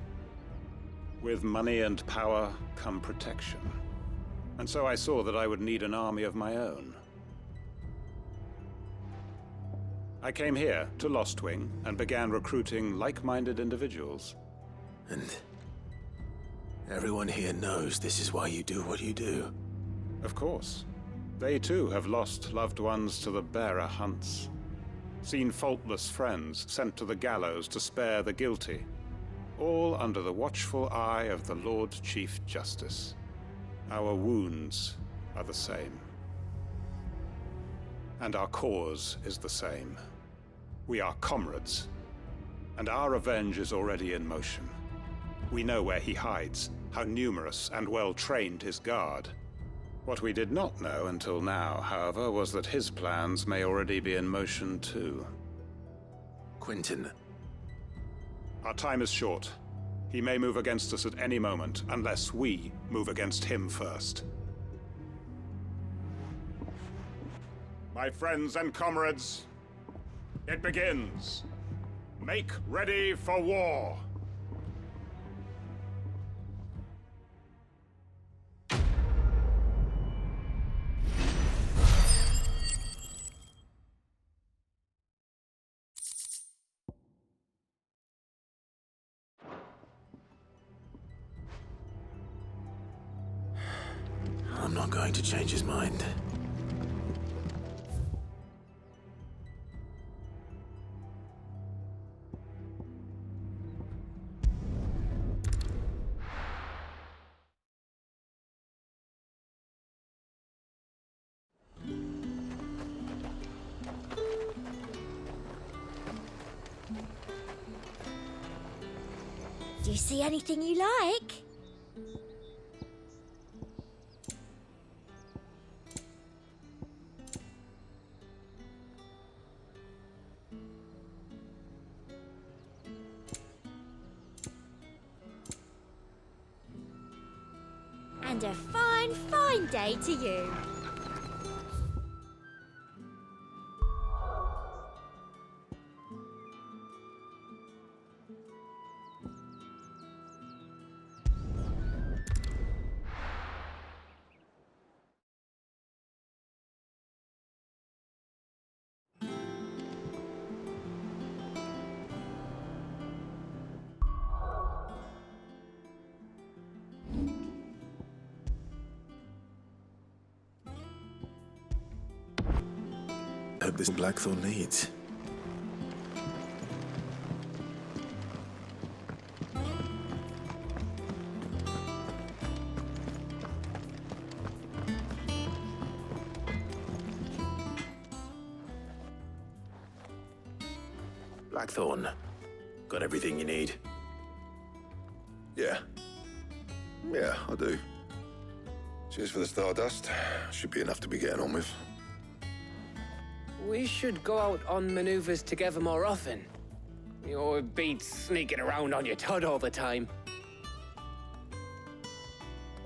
With money and power come protection. And so I saw that I would need an army of my own. I came here to Lostwing and began recruiting like-minded individuals. And everyone here knows this is why you do what you do. Of course. They too have lost loved ones to the bearer hunts. Seen faultless friends sent to the gallows to spare the guilty. All under the watchful eye of the Lord Chief Justice. Our wounds are the same. And our cause is the same. We are comrades, and our revenge is already in motion. We know where he hides, how numerous and well-trained his guard. What we did not know until now, however, was that his plans may already be in motion too. Quentin. Our time is short. He may move against us at any moment, unless we move against him first. My friends and comrades, it begins. Make ready for war. I'm not going to change his mind. Do you see anything you like? And a fine, fine day to you. Hope this Blackthorn needs. Blackthorn, got everything you need? Yeah. Yeah, I do. Cheers for the stardust. Should be enough to be getting on with. We should go out on maneuvers together more often. It beats sneaking around on your Todd all the time.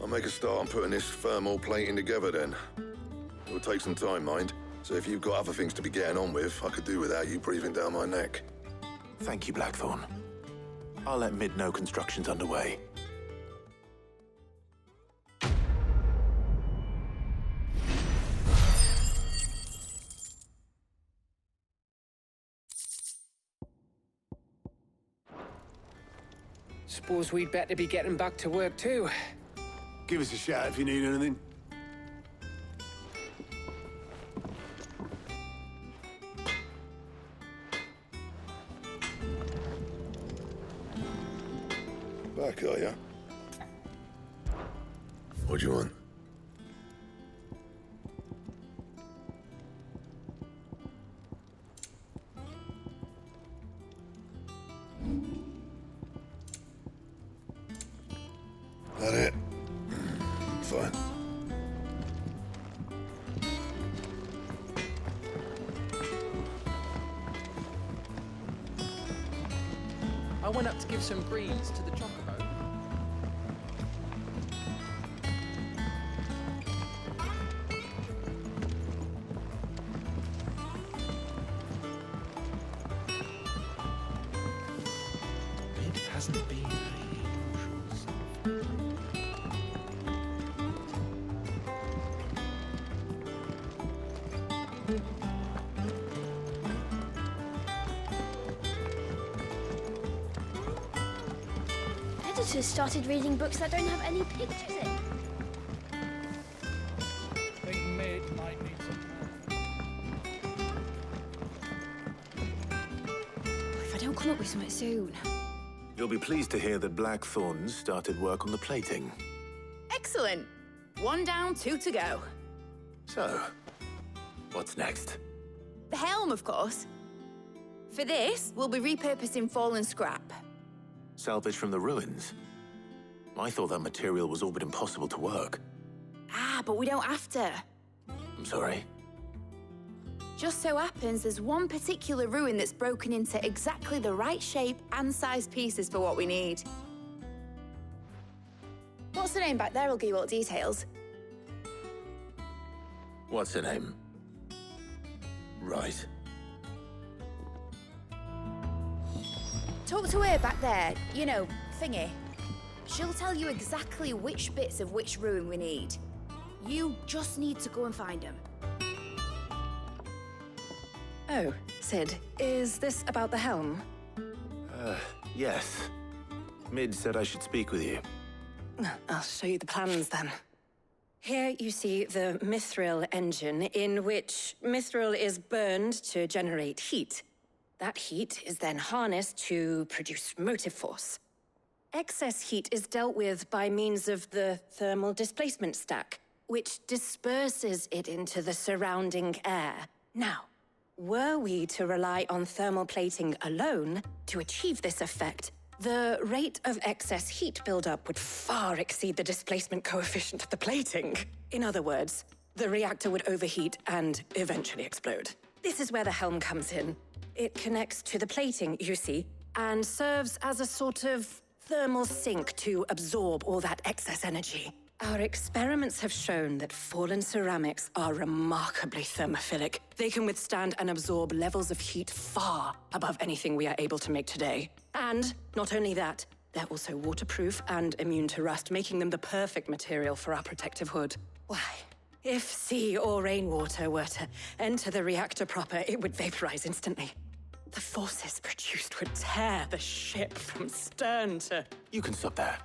I'll make a start on putting this thermal plating together then. It will take some time, mind. So if you've got other things to be getting on with, I could do without you breathing down my neck. Thank you, Blackthorn. I'll let Mid know construction's underway. Suppose we'd better be getting back to work too. Give us a shout if you need anything. Back, are ya? What do you want? That it? Fine. I went up to give some greens to the chocobo. It hasn't been her usual self. Editors started reading books that don't have any pictures in. I think Mid might need some If I don't come up with something soon. You'll be pleased to hear that Blackthorn's started work on the plating. Excellent. 1 down, 2 to go. So, what's next? The helm, of course. For this, we'll be repurposing fallen scrap. Salvage from the ruins? I thought that material was all but impossible to work. Ah, but we don't have to. I'm sorry. Just so happens there's one particular ruin that's broken into exactly the right shape and size pieces for what we need. What's the name back there? I'll give you all the details. What's her name? Right. Talk to her back there. You know, thingy. She'll tell you exactly which bits of which ruin we need. You just need to go and find them. Oh, Sid, is this about the helm? Yes. Mid said I should speak with you. I'll show you the plans then. Here you see the mithril engine, in which mithril is burned to generate heat. That heat is then harnessed to produce motive force. Excess heat is dealt with by means of the thermal displacement stack, which disperses it into the surrounding air. Now, were we to rely on thermal plating alone to achieve this effect, the rate of excess heat buildup would far exceed the displacement coefficient of the plating. In other words, the reactor would overheat and eventually explode. This is where the helm comes in. It connects to the plating, you see, and serves as a sort of thermal sink to absorb all that excess energy. Our experiments have shown that fallen ceramics are remarkably thermophilic. They can withstand and absorb levels of heat far above anything we are able to make today. And not only that, they're also waterproof and immune to rust, making them the perfect material for our protective hood. Why, if sea or rainwater were to enter the reactor proper, it would vaporize instantly. The forces produced would tear the ship from stern to... You can stop there.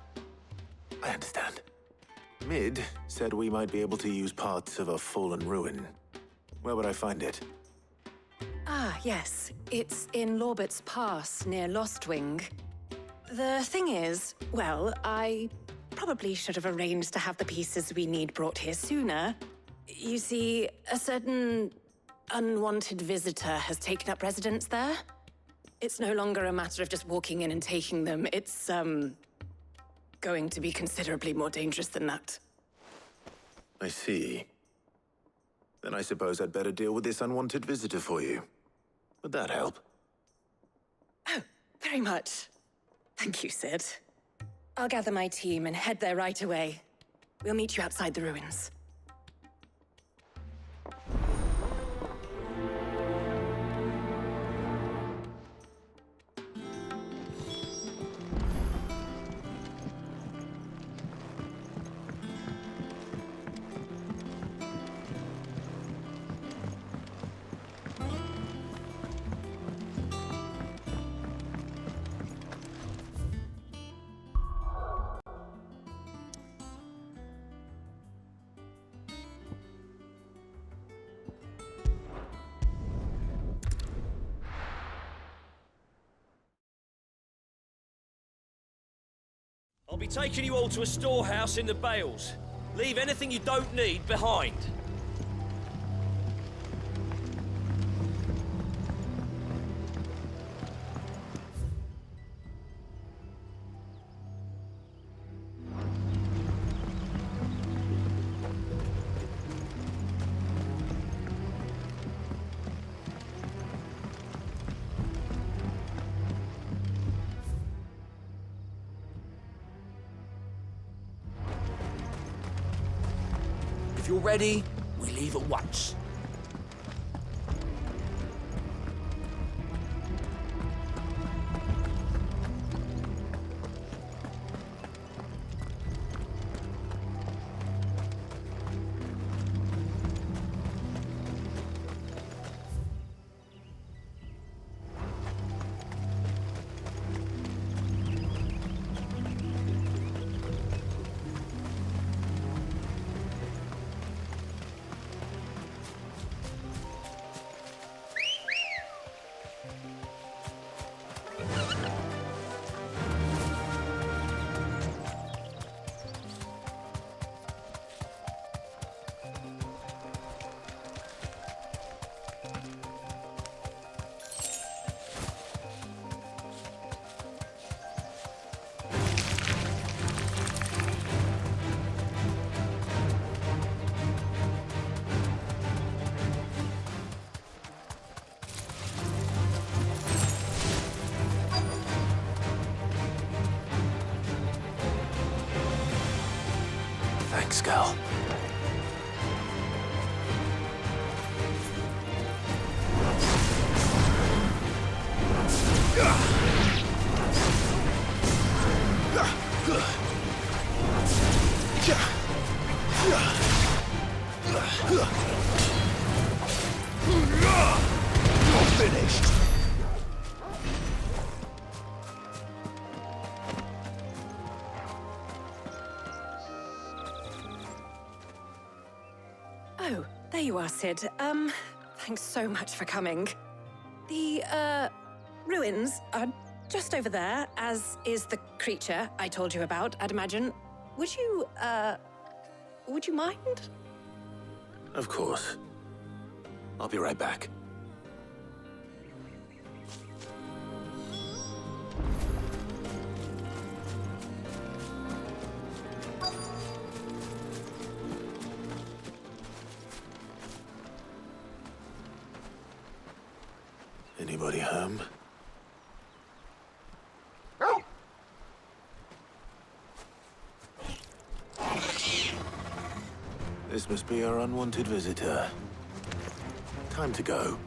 I understand. Mid said we might be able to use parts of a fallen ruin. Where would I find it? Ah, yes. It's in Lorbert's Pass, near Lostwing. The thing is, well, I probably should have arranged to have the pieces we need brought here sooner. You see, a certain unwanted visitor has taken up residence there. It's no longer a matter of just walking in and taking them. It's, going to be considerably more dangerous than that. I see. Then I suppose I'd better deal with this unwanted visitor for you. Would that help? Oh, very much. Thank you, Sid. I'll gather my team and head there right away. We'll meet you outside the ruins. I'll be taking you all to a storehouse in the Bales. Leave anything you don't need behind. If you're ready, we leave at once. Thanks, Gal. You're finished. Oh, there you are, Sid. Thanks so much for coming. The, ruins are just over there, as is the creature I told you about, I'd imagine. Would you mind? Of course. I'll be right back. Anybody home? must be our unwanted visitor. Time to go.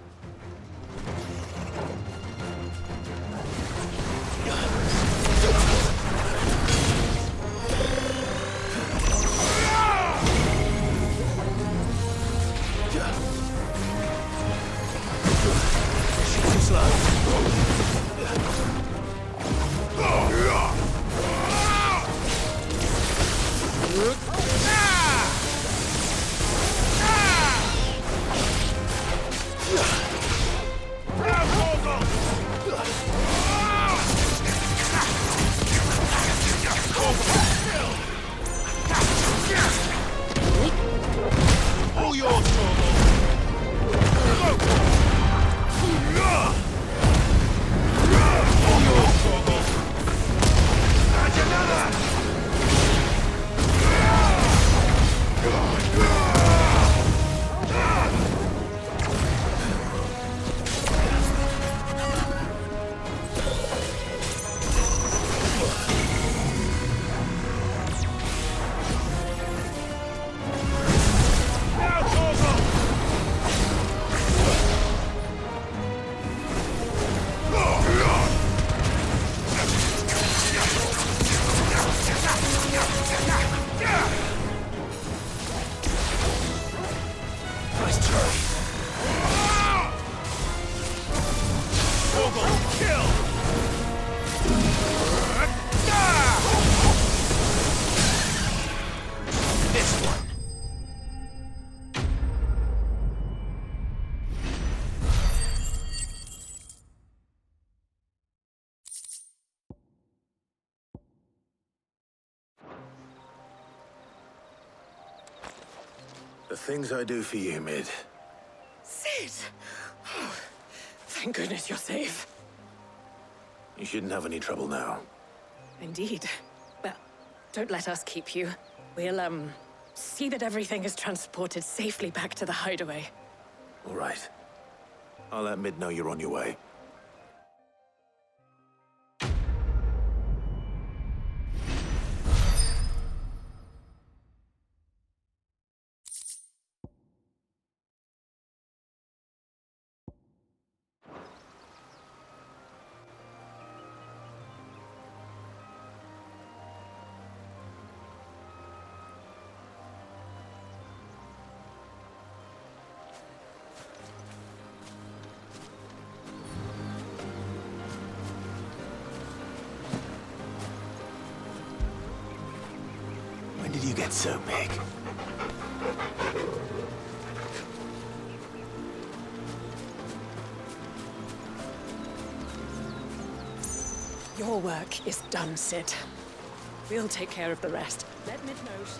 The things I do for you, Mid. Sid! Oh, thank goodness you're safe. You shouldn't have any trouble now. Indeed. Well, don't let us keep you. We'll, see that everything is transported safely back to the hideaway. All right. I'll let Mid know you're on your way. When did you get so big? Your work is done, Sid. We'll take care of the rest. Let Mid know she...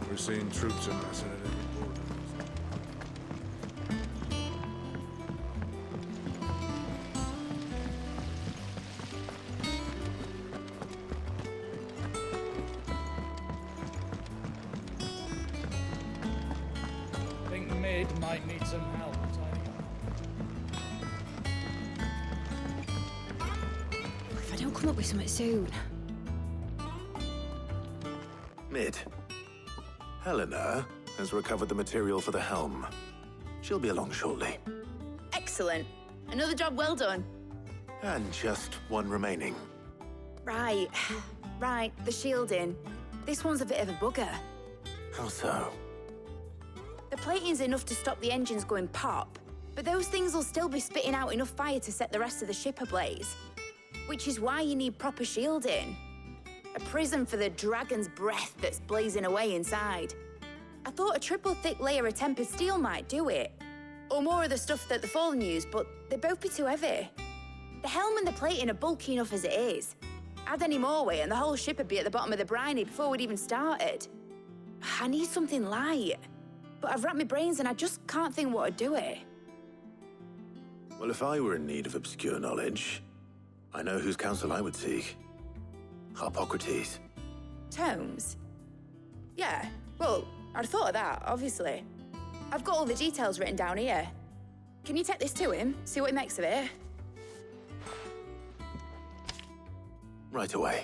We're seeing troops amassing at every border. Think Mid might need some help tidying up. If I don't come up with something soon. Mid. Helena has recovered the material for the helm. She'll be along shortly. Excellent. Another job well done. And just one remaining. Right. Right, the shielding. This one's a bit of a bugger. How so? The plating's enough to stop the engines going pop, but those things will still be spitting out enough fire to set the rest of the ship ablaze. Which is why you need proper shielding. A prison for the dragon's breath that's blazing away inside. I thought a triple thick layer of tempered steel might do it. Or more of the stuff that the Fallen use, but they'd both be too heavy. The helm and the plating are bulky enough as it is. Add any more weight and the whole ship would be at the bottom of the briny before we'd even started. I need something light. But I've racked my brains and I just can't think what to do it. Well, if I were in need of obscure knowledge, I know whose counsel I would seek. Harpocrates. Tomes? Yeah, well, I'd thought of that, obviously. I've got all the details written down here. Can you take this to him, see what he makes of it? Right away.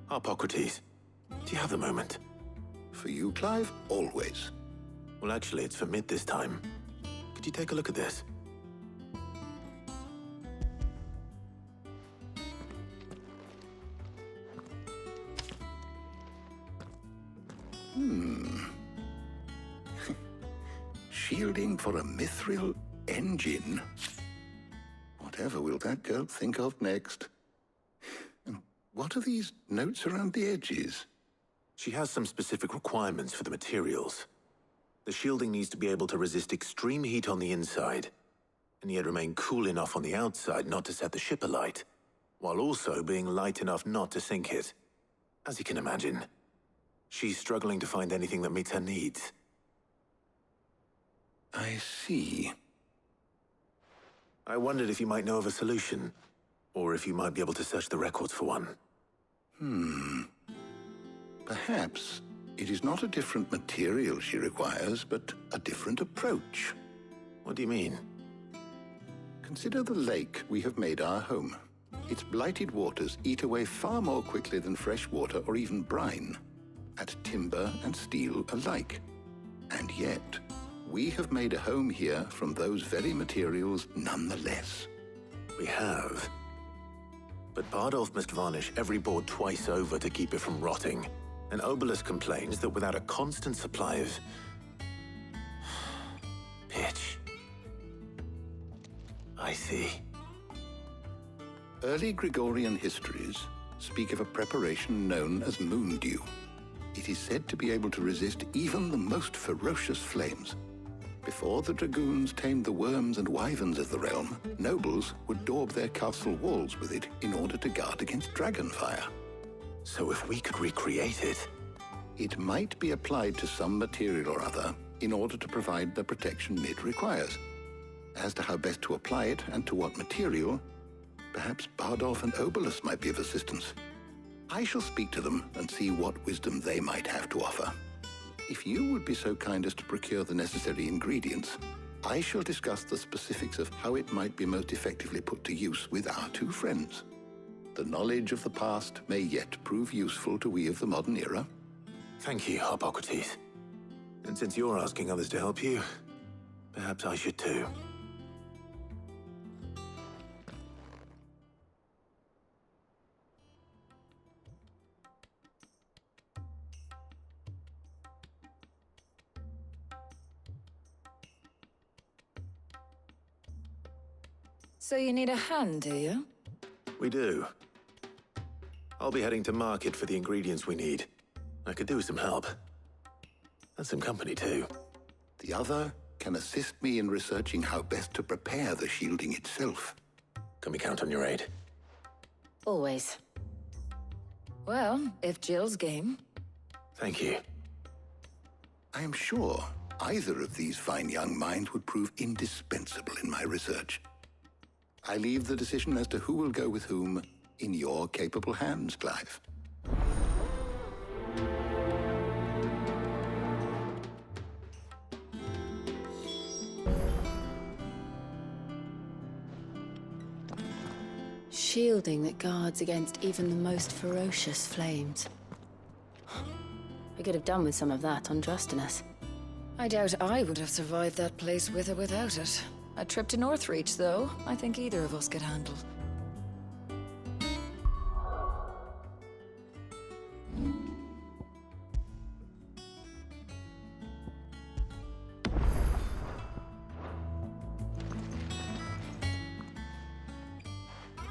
Harpocrates, do you have a moment? For you, Clive, always. Well, actually, it's for mid this time. Could you take a look at this? Shielding for a mithril engine? Whatever will that girl think of next? And what are these notes around the edges? She has some specific requirements for the materials. The shielding needs to be able to resist extreme heat on the inside, and yet remain cool enough on the outside not to set the ship alight, while also being light enough not to sink it. As you can imagine, she's struggling to find anything that meets her needs. I see. I wondered if you might know of a solution, or if you might be able to search the records for one. Perhaps it is not a different material she requires, but a different approach. What do you mean? Consider the lake we have made our home. Its blighted waters eat away far more quickly than fresh water or even brine, at timber and steel alike. And yet, we have made a home here from those very materials nonetheless. We have. But Bardolph must varnish every board twice over to keep it from rotting. And Obelus complains that without a constant supply of pitch. I see. Early Gregorian histories speak of a preparation known as moon dew. It is said to be able to resist even the most ferocious flames. Before the dragoons tamed the worms and wyverns of the realm, nobles would daub their castle walls with it in order to guard against dragonfire. So if we could recreate it... It might be applied to some material or other in order to provide the protection it requires. As to how best to apply it and to what material, perhaps Bardolph and Obelus might be of assistance. I shall speak to them and see what wisdom they might have to offer. If you would be so kind as to procure the necessary ingredients, I shall discuss the specifics of how it might be most effectively put to use with our two friends. The knowledge of the past may yet prove useful to we of the modern era. Thank you, Harpocrates. And since you're asking others to help you, perhaps I should too. So you need a hand, do you? We do. I'll be heading to market for the ingredients we need. I could do with some help. And some company, too. The other can assist me in researching how best to prepare the shielding itself. Can we count on your aid? Always. Well, if Jill's game. Thank you. I am sure either of these fine young minds would prove indispensable in my research. I leave the decision as to who will go with whom in your capable hands, Clive. Shielding that guards against even the most ferocious flames. We could have done with some of that on Justinus. I doubt I would have survived that place with or without it. A trip to Northreach, though, I think either of us could handle.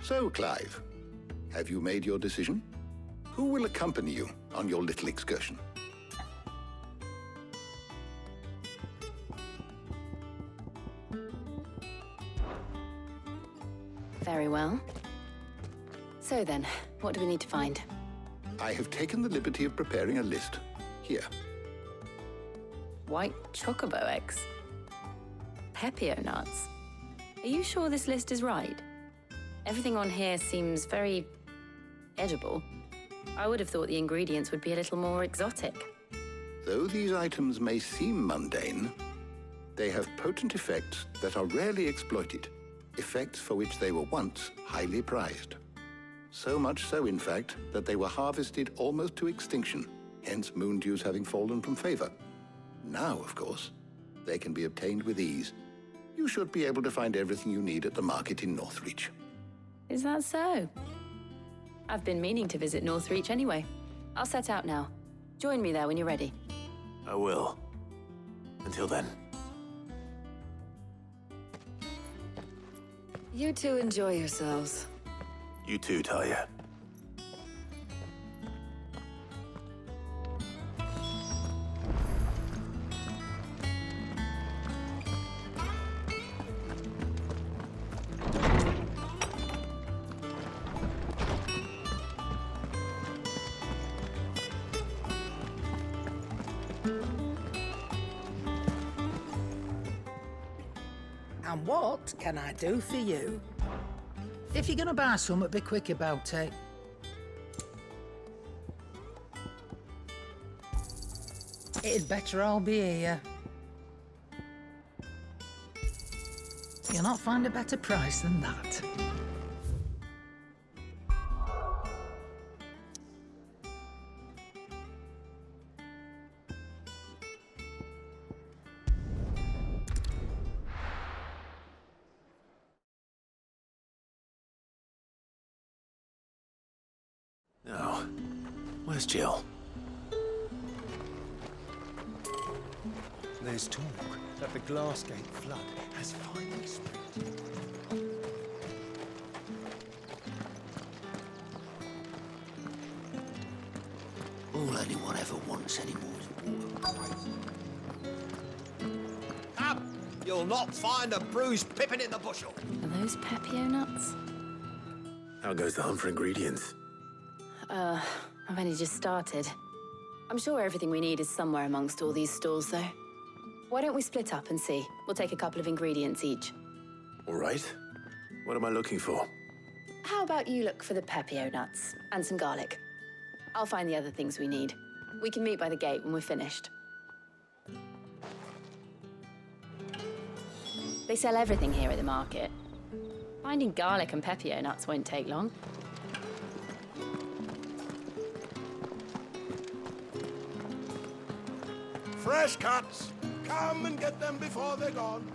So, Clive, have you made your decision? Who will accompany you on your little excursion? Very well. So then, what do we need to find? I have taken the liberty of preparing a list. Here. White chocobo eggs. Pepio nuts. Are you sure this list is right? Everything on here seems very edible. I would have thought the ingredients would be a little more exotic. Though these items may seem mundane, they have potent effects that are rarely exploited, effects for which they were once highly prized. So much so, in fact, that they were harvested almost to extinction, hence moon dews having fallen from favor. Now, of course, they can be obtained with ease. You should be able to find everything you need at the market in Northreach. Is that so? I've been meaning to visit Northreach anyway. I'll set out now. Join me there when you're ready. I will. Until then. You two enjoy yourselves. You too, Talia. And what can I do for you? If you're gonna buy something, be quick about it. It'd better all be here. You'll not find a better price than that. Now, where's Jill? There's talk that the Glassgate flood has finally spread. All anyone ever wants anymore is water. Come! You'll not find a bruised pippin in the bushel. Are those Pepio nuts? How goes the hunt for ingredients? I've only just started. I'm sure everything we need is somewhere amongst all these stalls, though. Why don't we split up and see? We'll take a couple of ingredients each. All right. What am I looking for? How about you look for the Pepio nuts and some garlic? I'll find the other things we need. We can meet by the gate when we're finished. They sell everything here at the market. Finding garlic and Pepio nuts won't take long. Fresh cuts! Come and get them before they're gone.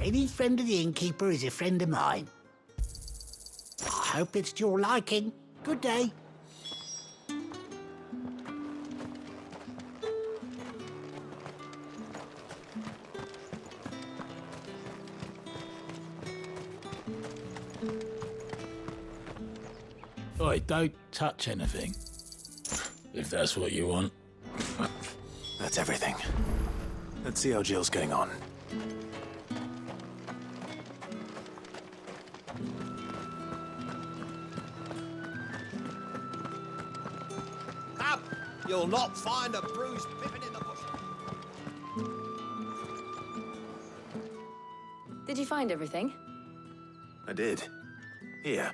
Any friend of the innkeeper is a friend of mine. I hope it's to your liking. Good day. Oi, don't touch anything. If that's what you want. That's everything. Let's see how Jill's getting on. You'll not find a bruised pippin in the bush. Did you find everything? I did. Here.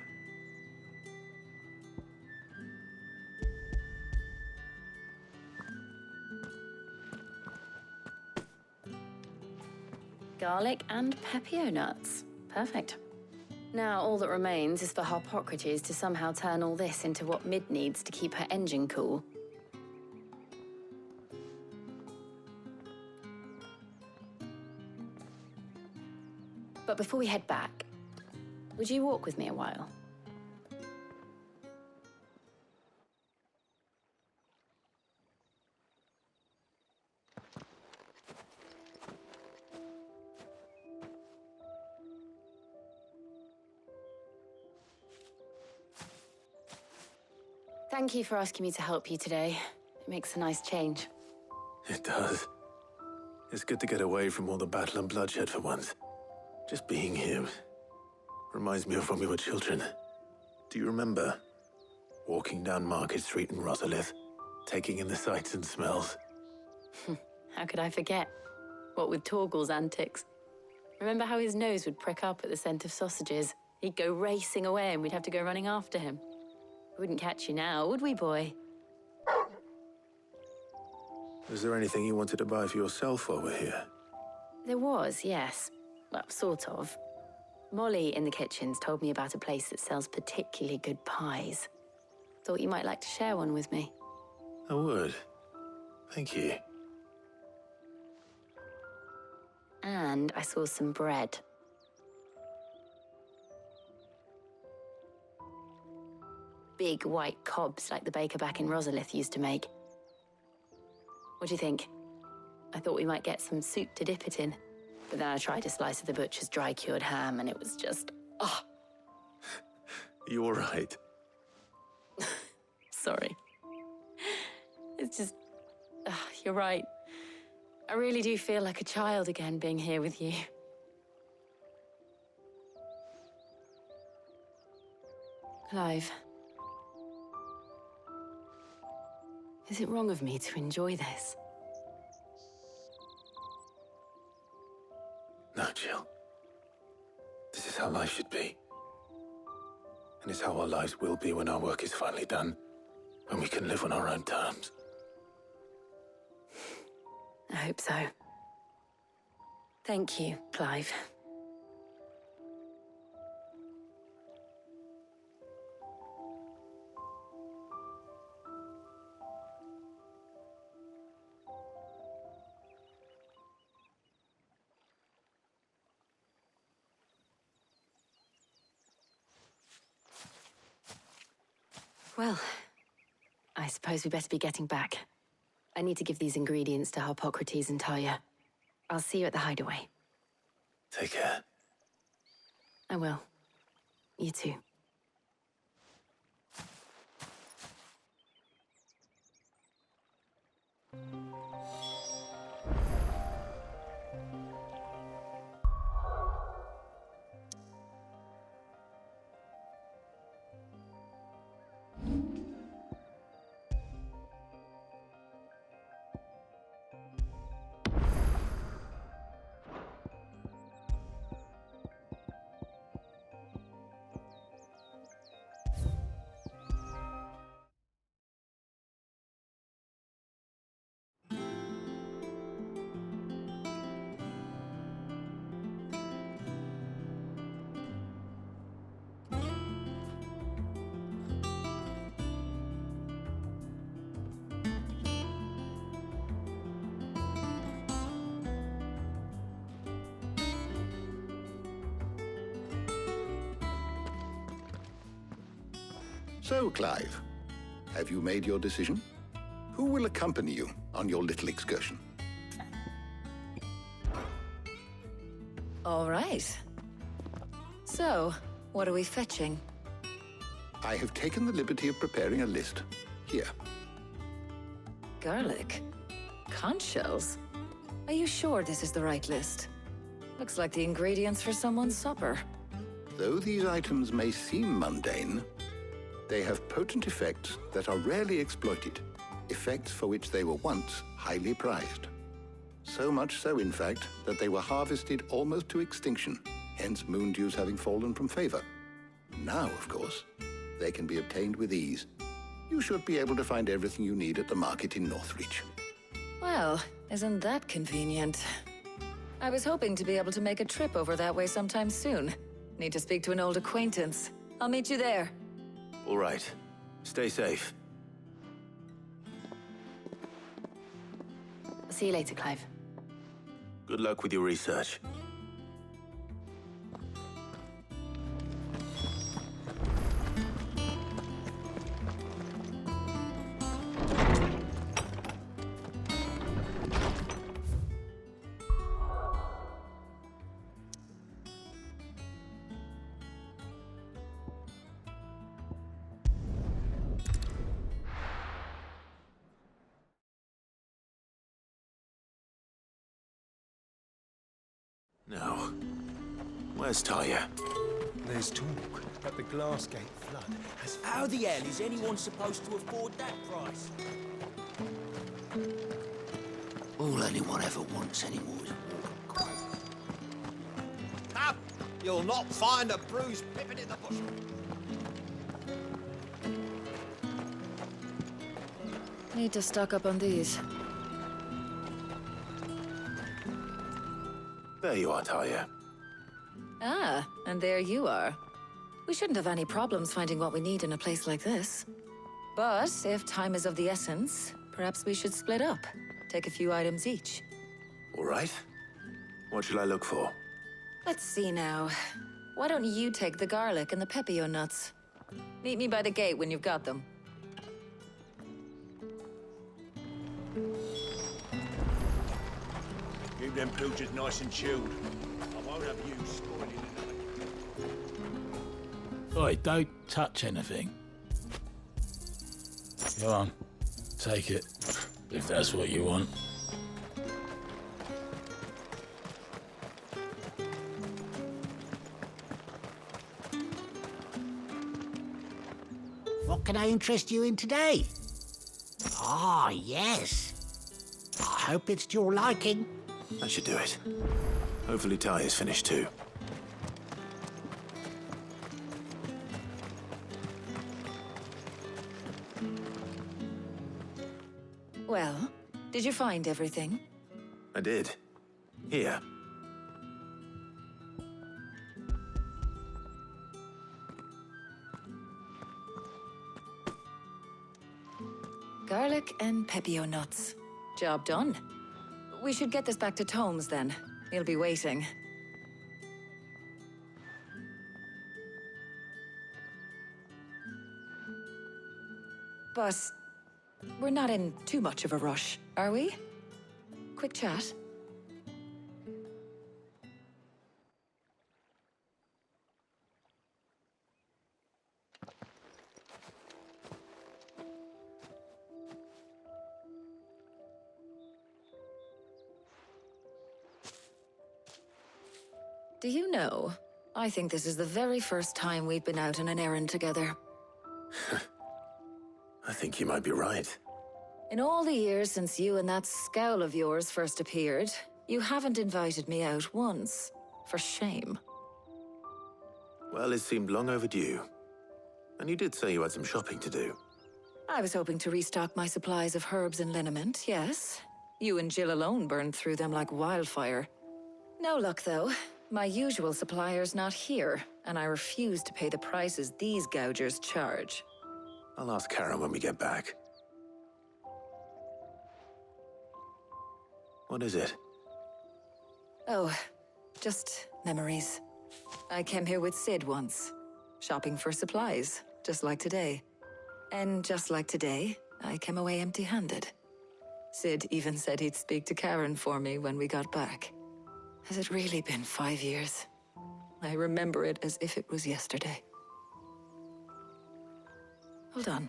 Garlic and pepio nuts. Perfect. Now all that remains is for Harpocrates to somehow turn all this into what Mid needs to keep her engine cool. But before we head back, would you walk with me a while? Thank you for asking me to help you today. It makes a nice change. It does. It's good to get away from all the battle and bloodshed for once. Just being here reminds me of when we were children. Do you remember? Walking down Market Street in Rosalith, taking in the sights and smells. How could I forget? What with Torgal's antics. Remember how his nose would prick up at the scent of sausages? He'd go racing away and we'd have to go running after him. We wouldn't catch you now, would we, boy? Was there anything you wanted to buy for yourself while we're here? There was, yes. Well, sort of. Molly in the kitchens told me about a place that sells particularly good pies. Thought you might like to share one with me. I would. Thank you. And I saw some bread. Big white cobs like the baker back in Rosalith used to make. What do you think? I thought we might get some soup to dip it in. But then I tried a slice of the butcher's dry-cured ham and it was just... oh! You all right? Sorry. It's just... you're right. I really do feel like a child again being here with you. Clive. Is it wrong of me to enjoy this? No, Jill. This is how life should be. And it's how our lives will be when our work is finally done. When we can live on our own terms. I hope so. Thank you, Clive. Well, I suppose we better be getting back. I need to give these ingredients to Harpocrates and Talia. I'll see you at the hideaway. Take care. I will. You too. So, Clive, have you made your decision? Who will accompany you on your little excursion? All right. So, what are we fetching? I have taken the liberty of preparing a list. Here. Garlic? Conch shells? Are you sure this is the right list? Looks like the ingredients for someone's supper. Though these items may seem mundane, they have potent effects that are rarely exploited. effects for which they were once highly prized. So much so, in fact, that they were harvested almost to extinction, hence moon dews having fallen from favor. Now, of course, they can be obtained with ease. You should be able to find everything you need at the market in Northreach. Well, isn't that convenient? I was hoping to be able to make a trip over that way sometime soon. Need to speak to an old acquaintance. I'll meet you there. All right. Stay safe. See you later, Clive. Good luck with your research. Now, where's Talia? There's talk that the Glassgate flood has... How the hell is anyone supposed to afford that price? All anyone ever wants anymore is water. Up! You'll not find a bruised pippin in the bush. Need to stock up on these. There you are, Talia. Ah, and there you are. We shouldn't have any problems finding what we need in a place like this. But if time is of the essence, perhaps we should split up. Take a few items each. All right. What shall I look for? Let's see now. Why don't you take the garlic and the pepio nuts? Meet me by the gate when you've got them. Keep them pilchards nice and chilled. I won't have you spoiling another. Oi, don't touch anything. Go on, take it, if that's what you want. What can I interest you in today? Ah, yes. I hope it's to your liking. That should do it. Hopefully Talia's finished too. Well, did you find everything? I did. Here. Garlic and pepio nuts. Job done. We should get this back to Tomes then. He'll be waiting. But we're not in too much of a rush, are we? Quick chat. Do you know, I think this is the very first time we've been out on an errand together. I think you might be right. In all the years since you and that scowl of yours first appeared, you haven't invited me out once. For shame. Well, it seemed long overdue. And you did say you had some shopping to do. I was hoping to restock my supplies of herbs and liniment, yes. You and Jill alone burned through them like wildfire. No luck, though. My usual supplier's not here, and I refuse to pay the prices these gougers charge. I'll ask Karen when we get back. What is it? Oh, just memories. I came here with Sid once, shopping for supplies, just like today. And just like today, I came away empty-handed. Sid even said he'd speak to Karen for me when we got back. Has it really been 5 years? I remember it as if it was yesterday. Hold on.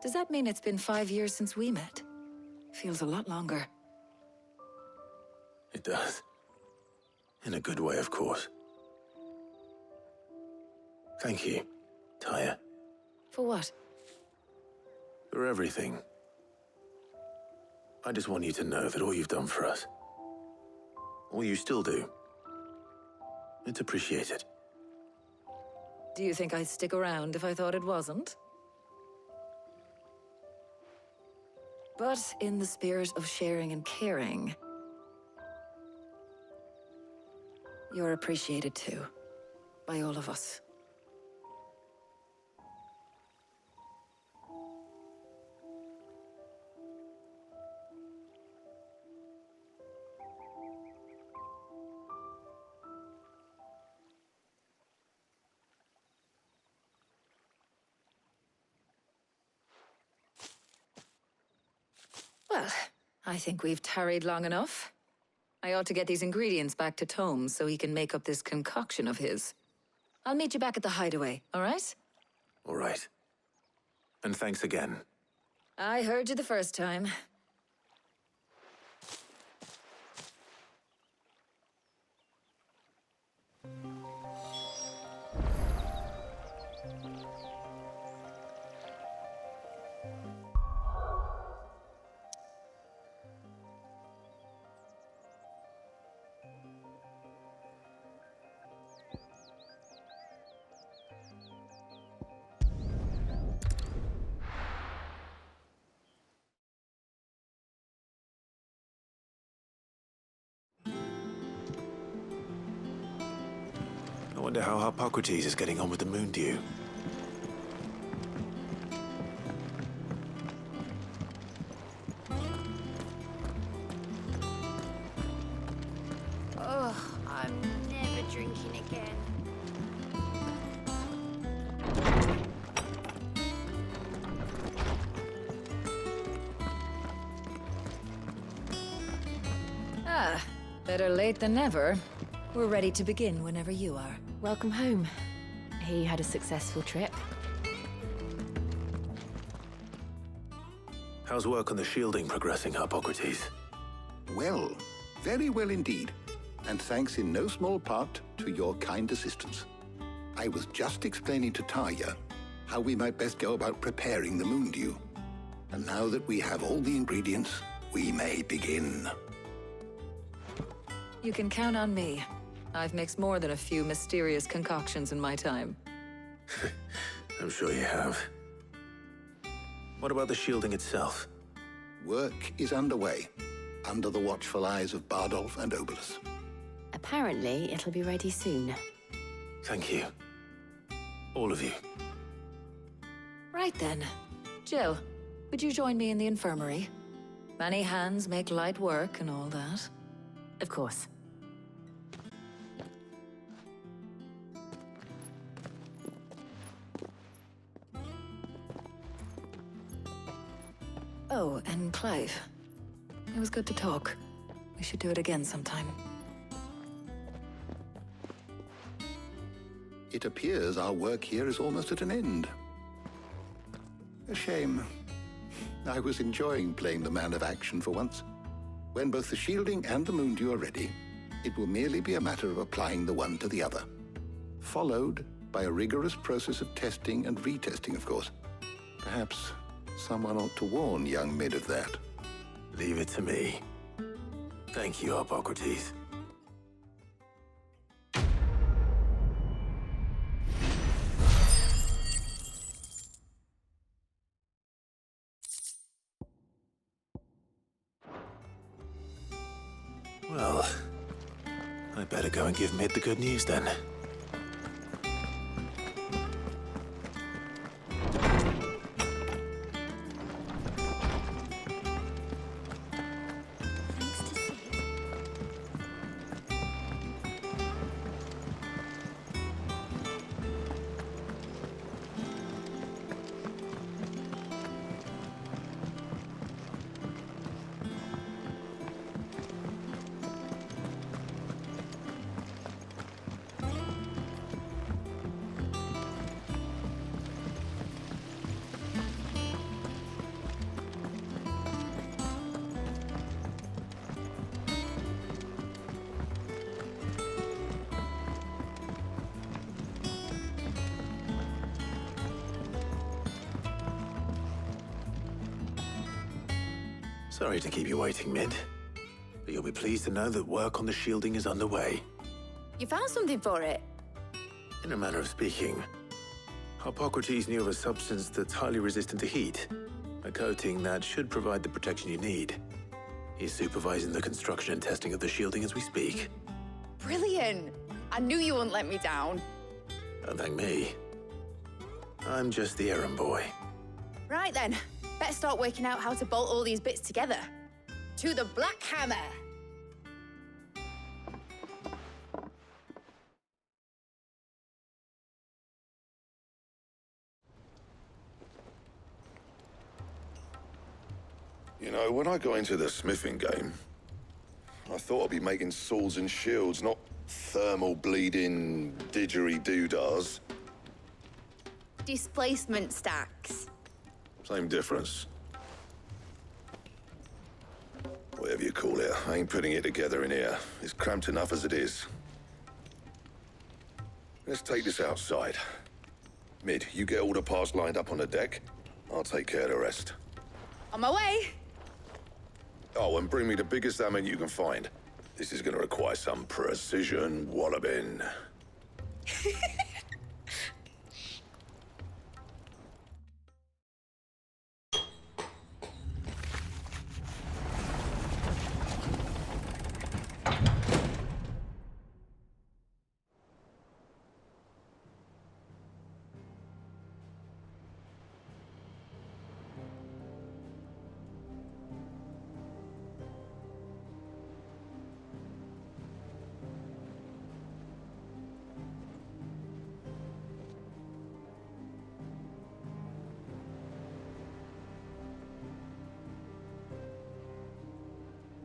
Does that mean it's been 5 years since we met? Feels a lot longer. It does. In a good way, of course. Thank you, Talia. For what? for everything. I just want you to know that all you've done for us, all you still do, it's appreciated. Do you think I'd stick around if I thought it wasn't? But in the spirit of sharing and caring, you're appreciated too, by all of us. Well, I think we've tarried long enough. I ought to get these ingredients back to Tomes so he can make up this concoction of his. I'll meet you back at the hideaway, all right? All right. And thanks again. I heard you the first time. I wonder how Hippocrates is getting on with the moon dew. Ugh, I'm never drinking again. Ah, better late than never. We're ready to begin whenever you are. Welcome home. He had a successful trip. How's work on the shielding progressing, Hippocrates? Well, very well indeed. And thanks in no small part to your kind assistance. I was just explaining to Tarja how we might best go about preparing the moon dew. And now that we have all the ingredients, we may begin. You can count on me. I've mixed more than a few mysterious concoctions in my time. I'm sure you have. What about the shielding itself? Work is underway, under the watchful eyes of Bardolph and Obolus. Apparently, it'll be ready soon. Thank you. All of you. Right then. Jill, would you join me in the infirmary? Many hands make light work and all that. Of course. Oh, and Clive. It was good to talk. We should do it again sometime. It appears our work here is almost at an end. A shame. I was enjoying playing the man of action for once. When both the shielding and the moon dew are ready, it will merely be a matter of applying the one to the other. Followed by a rigorous process of testing and retesting, of course. Perhaps someone ought to warn young Mid of that. Leave it to me. Thank you, Hippocrates. Well, I better go and give Mid the good news then. Sorry to keep you waiting, Mid. But you'll be pleased to know that work on the shielding is underway. You found something for it? In a manner of speaking, Hippocrates knew of a substance that's highly resistant to heat. A coating that should provide the protection you need. He's supervising the construction and testing of the shielding as we speak. Brilliant! I knew you wouldn't let me down. Don't thank me. I'm just the errand boy. Right then, better start working out how to bolt all these bits together. To the Black Hammer! You know, when I got into the smithing game, I thought I'd be making swords and shields, not thermal bleeding didgeridoo-dahs. Displacement stacks. Same difference. Whatever you call it, I ain't putting it together in here. It's cramped enough as it is. Let's take this outside. Mid, you get all the parts lined up on the deck. I'll take care of the rest. On my way! Oh, and bring me the biggest hammer you can find. This is gonna require some precision walloping.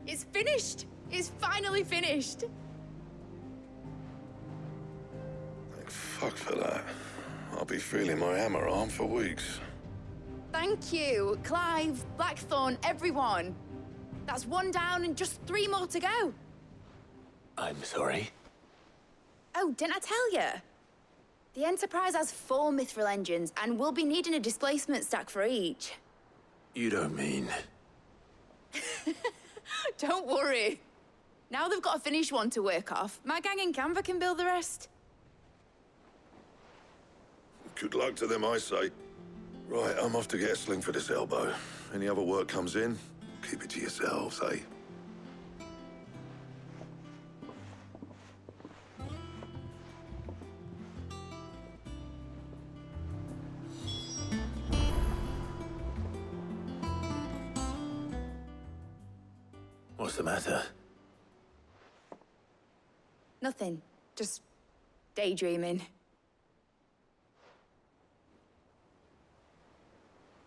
It's finished! It's finally finished! Thank fuck for that. I'll be feeling my hammer arm for weeks. Thank you, Clive, Blackthorn, everyone. That's one down and just 3 more to go. I'm sorry. Oh, didn't I tell you? The Enterprise has 4 mithril engines, and we'll be needing a displacement stack for each. You don't mean... Don't worry. Now they've got a finished one to work off. My gang in Canva can build the rest. Good luck to them, I say. Right, I'm off to get a sling for this elbow. Any other work comes in, keep it to yourselves, eh? What's the matter? Nothing. Just daydreaming.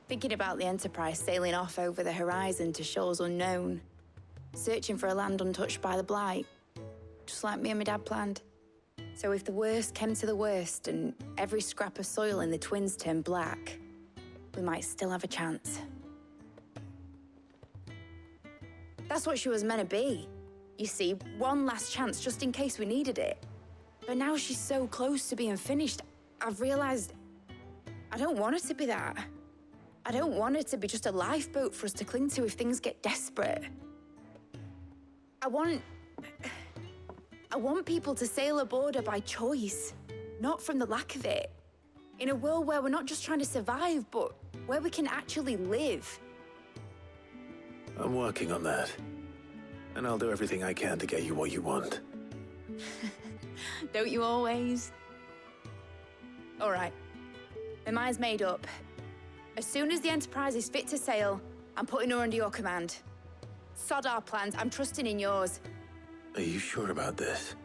Thinking about the Enterprise sailing off over the horizon to shores unknown. Searching for a land untouched by the Blight. Just like me and my dad planned. So if the worst came to the worst and every scrap of soil in the Twins turned black, we might still have a chance. That's what she was meant to be. You see, one last chance just in case we needed it. But now she's so close to being finished, I've realized I don't want her to be that. I don't want her to be just a lifeboat for us to cling to if things get desperate. I want people to sail aboard her by choice, not from the lack of it. In a world where we're not just trying to survive, but where we can actually live. I'm working on that. And I'll do everything I can to get you what you want. Don't you always? All right. My mind's made up. As soon as the Enterprise is fit to sail, I'm putting her under your command. Sod our plans, I'm trusting in yours. Are you sure about this?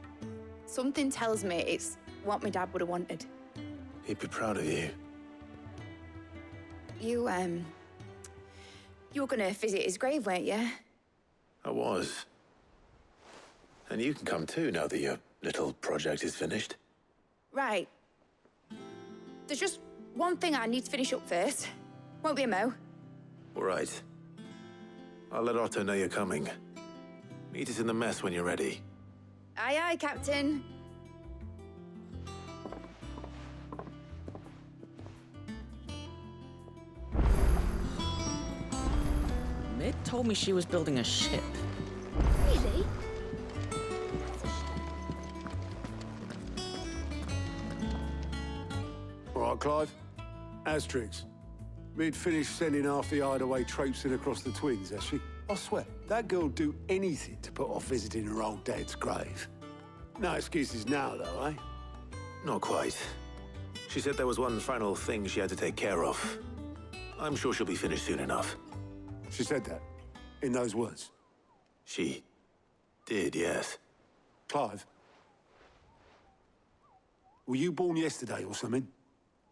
Something tells me it's what my dad would have wanted. He'd be proud of you. You were gonna visit his grave, weren't you? I was. And you can come too now that your little project is finished. Right. There's just one thing I need to finish up first. Won't be a mo. All right. I'll let Otto know you're coming. Meet us in the mess when you're ready. Aye, aye, Captain. Mid told me she was building a ship. Really? All right, Clive. Asterix. We'd finished sending half the hideaway traipsing across the twins, has she? I swear, that girl'd do anything to put off visiting her old dad's grave. No excuses now, though, eh? Not quite. She said there was one final thing she had to take care of. I'm sure she'll be finished soon enough. She said that? In those words? She did, yes. Clive? Were you born yesterday or something?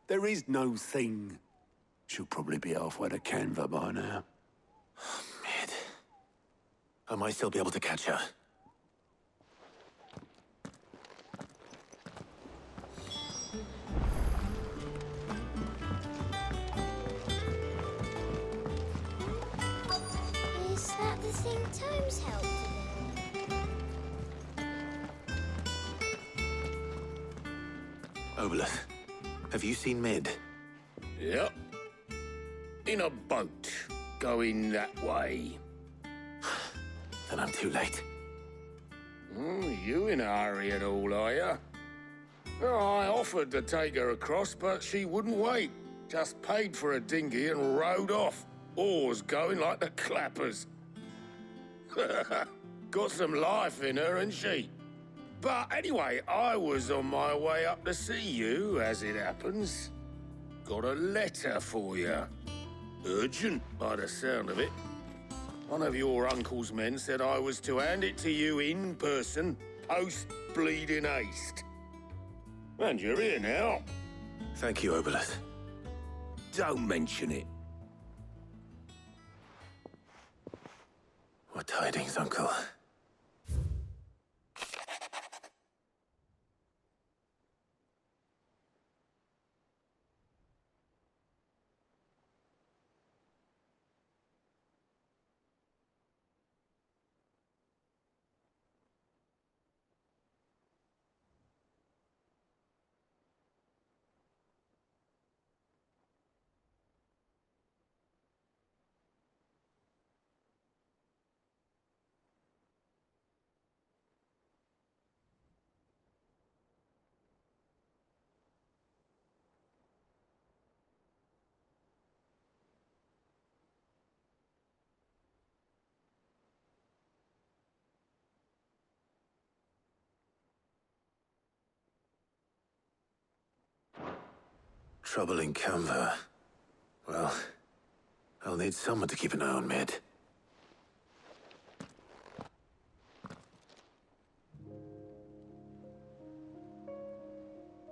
There is no thing. She'll probably be halfway to Canva by now. Mid. I might still be able to catch her. Is that the thing Tomes helped with? Obolus, have you seen Mid? Yep. In a boat, going that way. Then I'm too late. You in a hurry and all, are you? I offered to take her across, but she wouldn't wait. Just paid for a dinghy and rowed off. Oars going like the clappers. Got some life in her, ain't she? But anyway, I was on my way up to see you, as it happens. Got a letter for you. Urgent, by the sound of it. One of your uncle's men said I was to hand it to you in person, post-bleeding haste. And you're here now. Thank you, Obolus. Don't mention it. What tidings, Uncle? Trouble in Canva. Well, I'll need someone to keep an eye on Mid.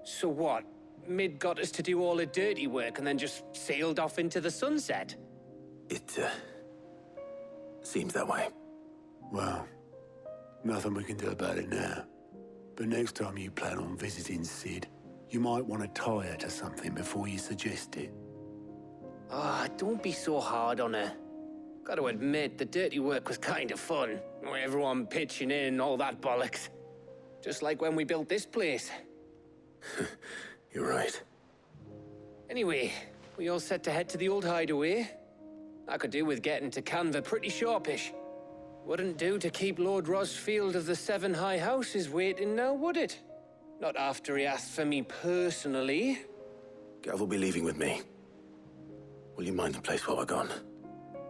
So what? Mid got us to do all the dirty work and then just sailed off into the sunset? It, seems that way. Well, nothing we can do about it now. But next time you plan on visiting Sid, you might want to tie her to something before you suggest it. Ah, don't be so hard on her. Gotta admit, the dirty work was kind of fun. Everyone pitching in and all that bollocks. Just like when we built this place. You're right. Anyway, we all set to head to the old hideaway. I could do with getting to Canva pretty sharpish. Wouldn't do to keep Lord Rosfield of the Seven High Houses waiting now, would it? Not after he asked for me personally. Gav will be leaving with me. Will you mind the place while we're gone?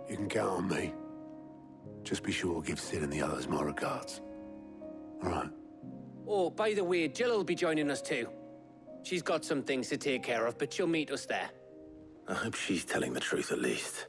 You can count on me. Just be sure to give Sid and the others my regards. All right. Oh, by the way, Jill will be joining us too. She's got some things to take care of, but she'll meet us there. I hope she's telling the truth at least.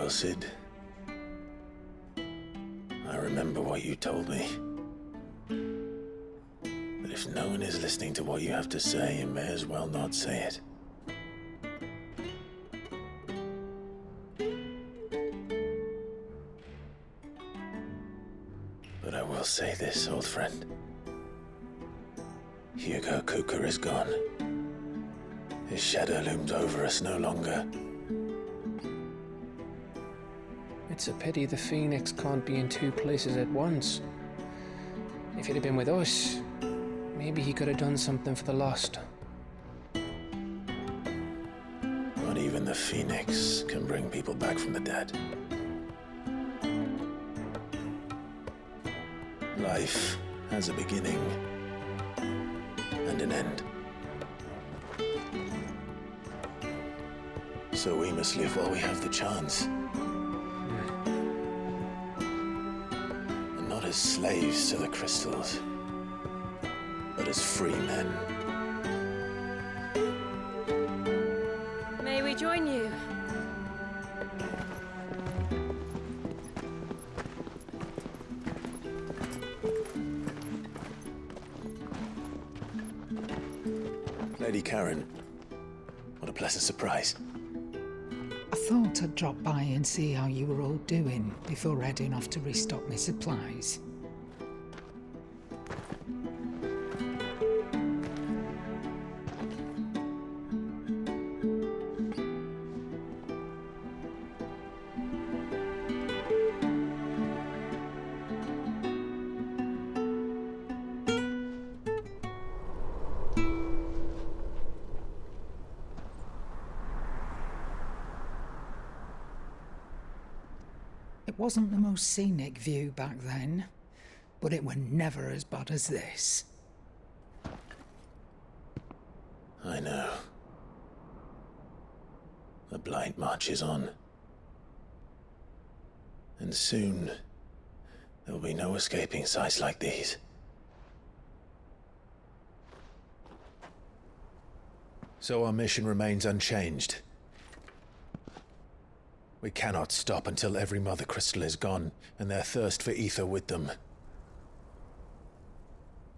Well, Sid, I remember what you told me. But if no one is listening to what you have to say, you may as well not say it. But I will say this, old friend. Hugo Kuka is gone. His shadow looms over us no longer. It's a pity the Phoenix can't be in two places at once. If he'd have been with us, maybe he could have done something for the lost. Not even the Phoenix can bring people back from the dead. Life has a beginning and an end. So we must live while we have the chance. And not as slaves to the crystals, but as free men. May we join you? Lady Karen, what a pleasant surprise. I thought I'd drop by and see how you were all doing before heading off to restock my supplies. It wasn't the most scenic view back then, but it were never as bad as this. I know. The blight marches on. And soon, there will be no escaping sights like these. So our mission remains unchanged. We cannot stop until every Mother Crystal is gone, and their thirst for ether with them.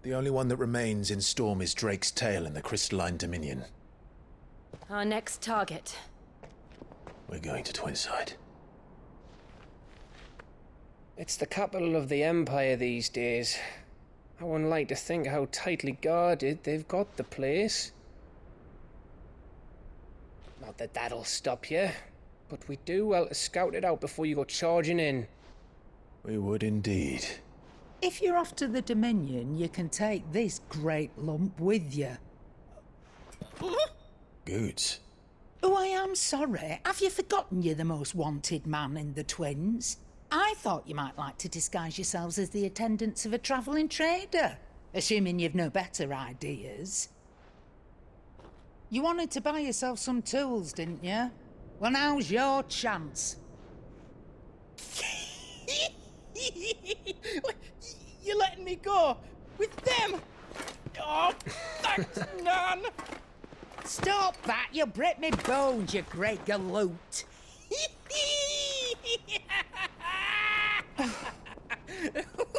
The only one that remains in Storm is Drake's Tail in the Crystalline Dominion. Our next target. We're going to Twinside. It's the capital of the Empire these days. I wouldn't like to think how tightly guarded they've got the place. Not that that'll stop you, but we do well to scout it out before you go charging in. We would indeed. If you're off to the Dominion, you can take this great lump with you. Goods. Oh, I am sorry. Have you forgotten you're the most wanted man in the Twins? I thought you might like to disguise yourselves as the attendants of a travelling trader, assuming you've no better ideas. You wanted to buy yourself some tools, didn't you? Well, now's your chance. You're letting me go with them? Oh, thanks, Nan. Stop that! You'll break me bones, you great galoot.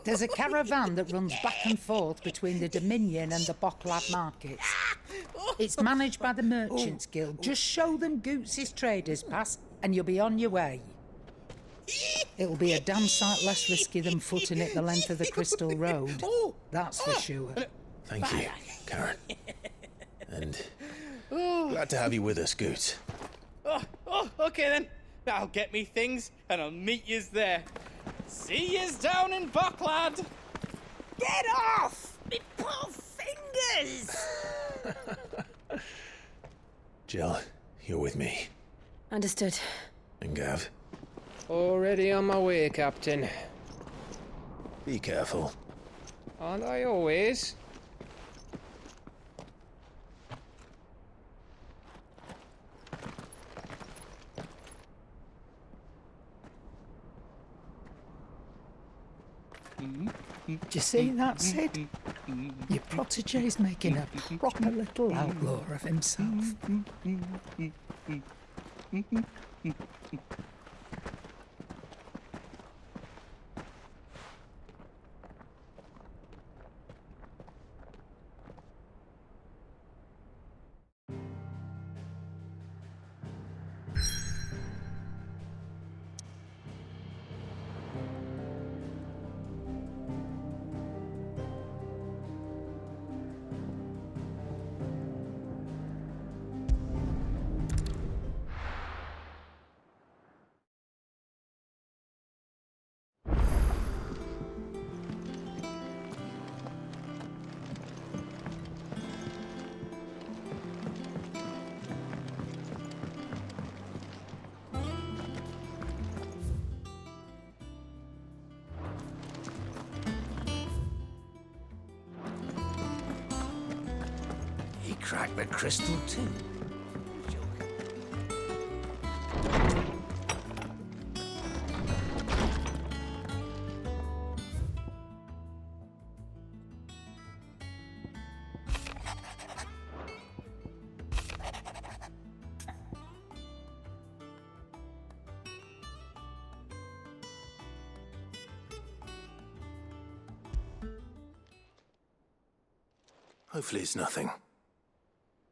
There's a caravan that runs back and forth between the Dominion and the Bocklad markets. It's managed by the Merchants Guild. Just show them Goots' traders pass and you'll be on your way. It'll be a damn sight less risky than footing it the length of the Crystal Road. That's for sure. Thank you, Karen. And glad to have you with us, Goots. Okay then. I'll get me things and I'll meet yous there. See yous down in Bocklad. Get off! Me poor fingers! Jill, you're with me. Understood. And Gav? Already on my way, Captain. Be careful. Aren't I always? Do you see that, Sid? Your protege's making a proper little outlaw of himself. crack the crystal too. Hopefully it's nothing.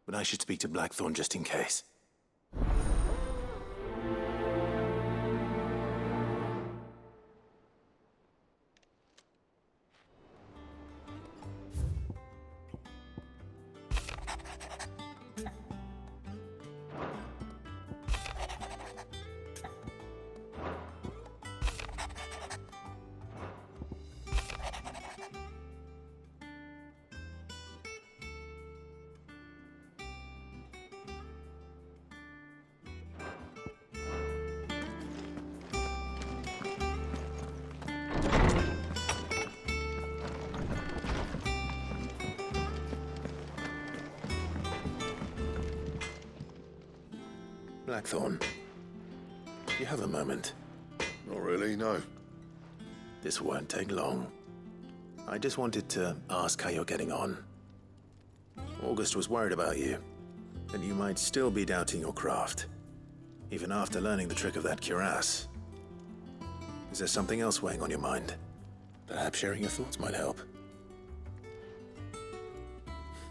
But I should speak to Blackthorn just in case. Blackthorn, do you have a moment? Not really, no. This won't take long. I just wanted to ask how you're getting on. August was worried about you, that you might still be doubting your craft, even after learning the trick of that cuirass. Is there something else weighing on your mind? Perhaps sharing your thoughts might help.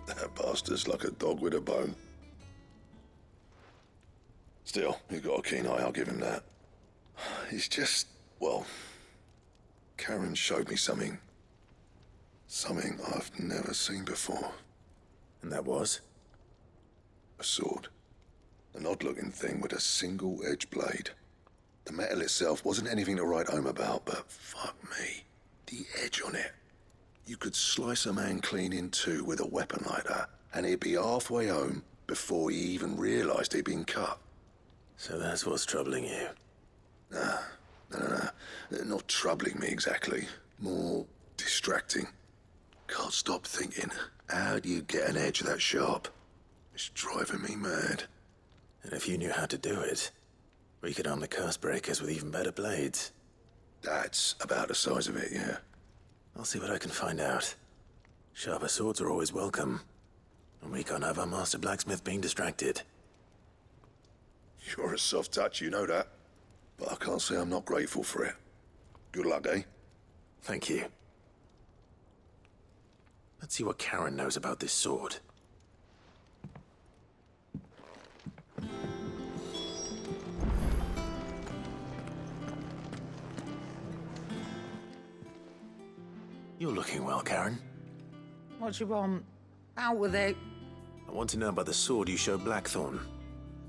That bastard's like a dog with a bone. Still, he's got a keen eye, I'll give him that. He's just, well, Karen showed me something. Something I've never seen before. And that was? A sword. An odd-looking thing with a single-edged blade. The metal itself wasn't anything to write home about, but fuck me, the edge on it. You could slice a man clean in two with a weapon like that, and he'd be halfway home before he even realized he'd been cut. So that's what's troubling you? No. Not troubling me exactly. More distracting. Can't stop thinking, how do you get an edge that sharp? It's driving me mad. And if you knew how to do it, we could arm the curse breakers with even better blades. That's about the size of it, yeah. I'll see what I can find out. Sharper swords are always welcome. And we can't have our master blacksmith being distracted. You're a soft touch, you know that. But I can't say I'm not grateful for it. Good luck, eh? Thank you. Let's see what Karen knows about this sword. You're looking well, Karen. What do you want? Out with it. I want to know about the sword you showed Blackthorn.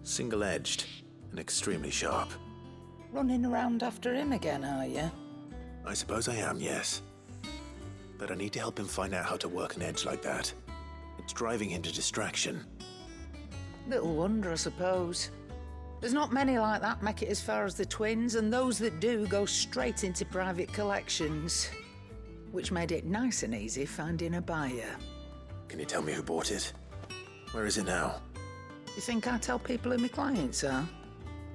Single-edged and extremely sharp. Running around after him again, are you? I suppose I am, yes. But I need to help him find out how to work an edge like that. It's driving him to distraction. Little wonder, I suppose. There's not many like that make it as far as the twins, and those that do go straight into private collections. Which made it nice and easy finding a buyer. Can you tell me who bought it? Where is it now? You think I tell people who my clients are?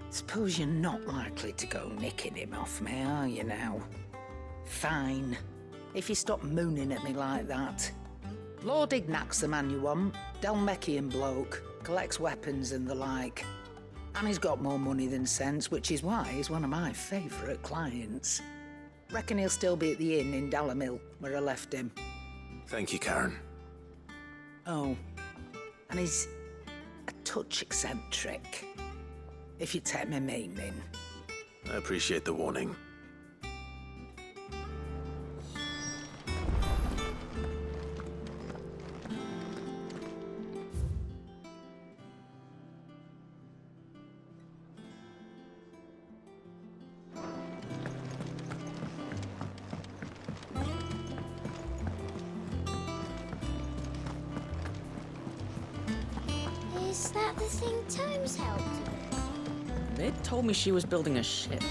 Suppose you're not likely to go nicking him off me, are you now? Fine. If you stop mooning at me like that. Lord Ignac's the man you want. Dalmecian bloke. Collects weapons and the like. And he's got more money than sense, which is why he's one of my favourite clients. Reckon he'll still be at the inn in Dalamil, where I left him. Thank you, Karen. Oh, and he's a touch eccentric, if you take my meaning. I appreciate the warning. Is that the thing Tomes helped with? They told me she was building a ship.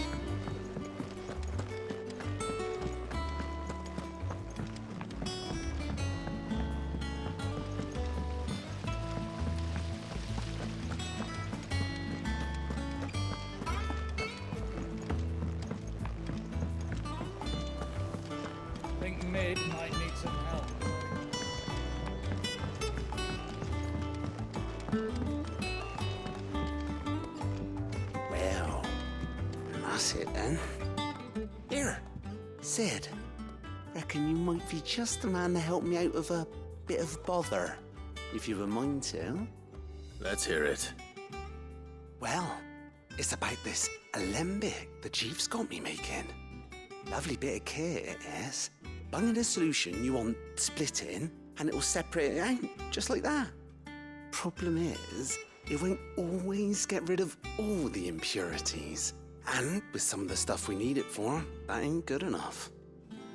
think Mid might need some help. Well, that's it then. Here, Sid. Reckon you might be just the man to help me out of a bit of bother, if you've a mind to. Let's hear it. Well, it's about this alembic the chief's got me making. Lovely bit of kit, it is. Bung in a solution you want splitting, and it'll separate it out, just like that. Problem is, it won't always get rid of all the impurities. And with some of the stuff we need it for, that ain't good enough.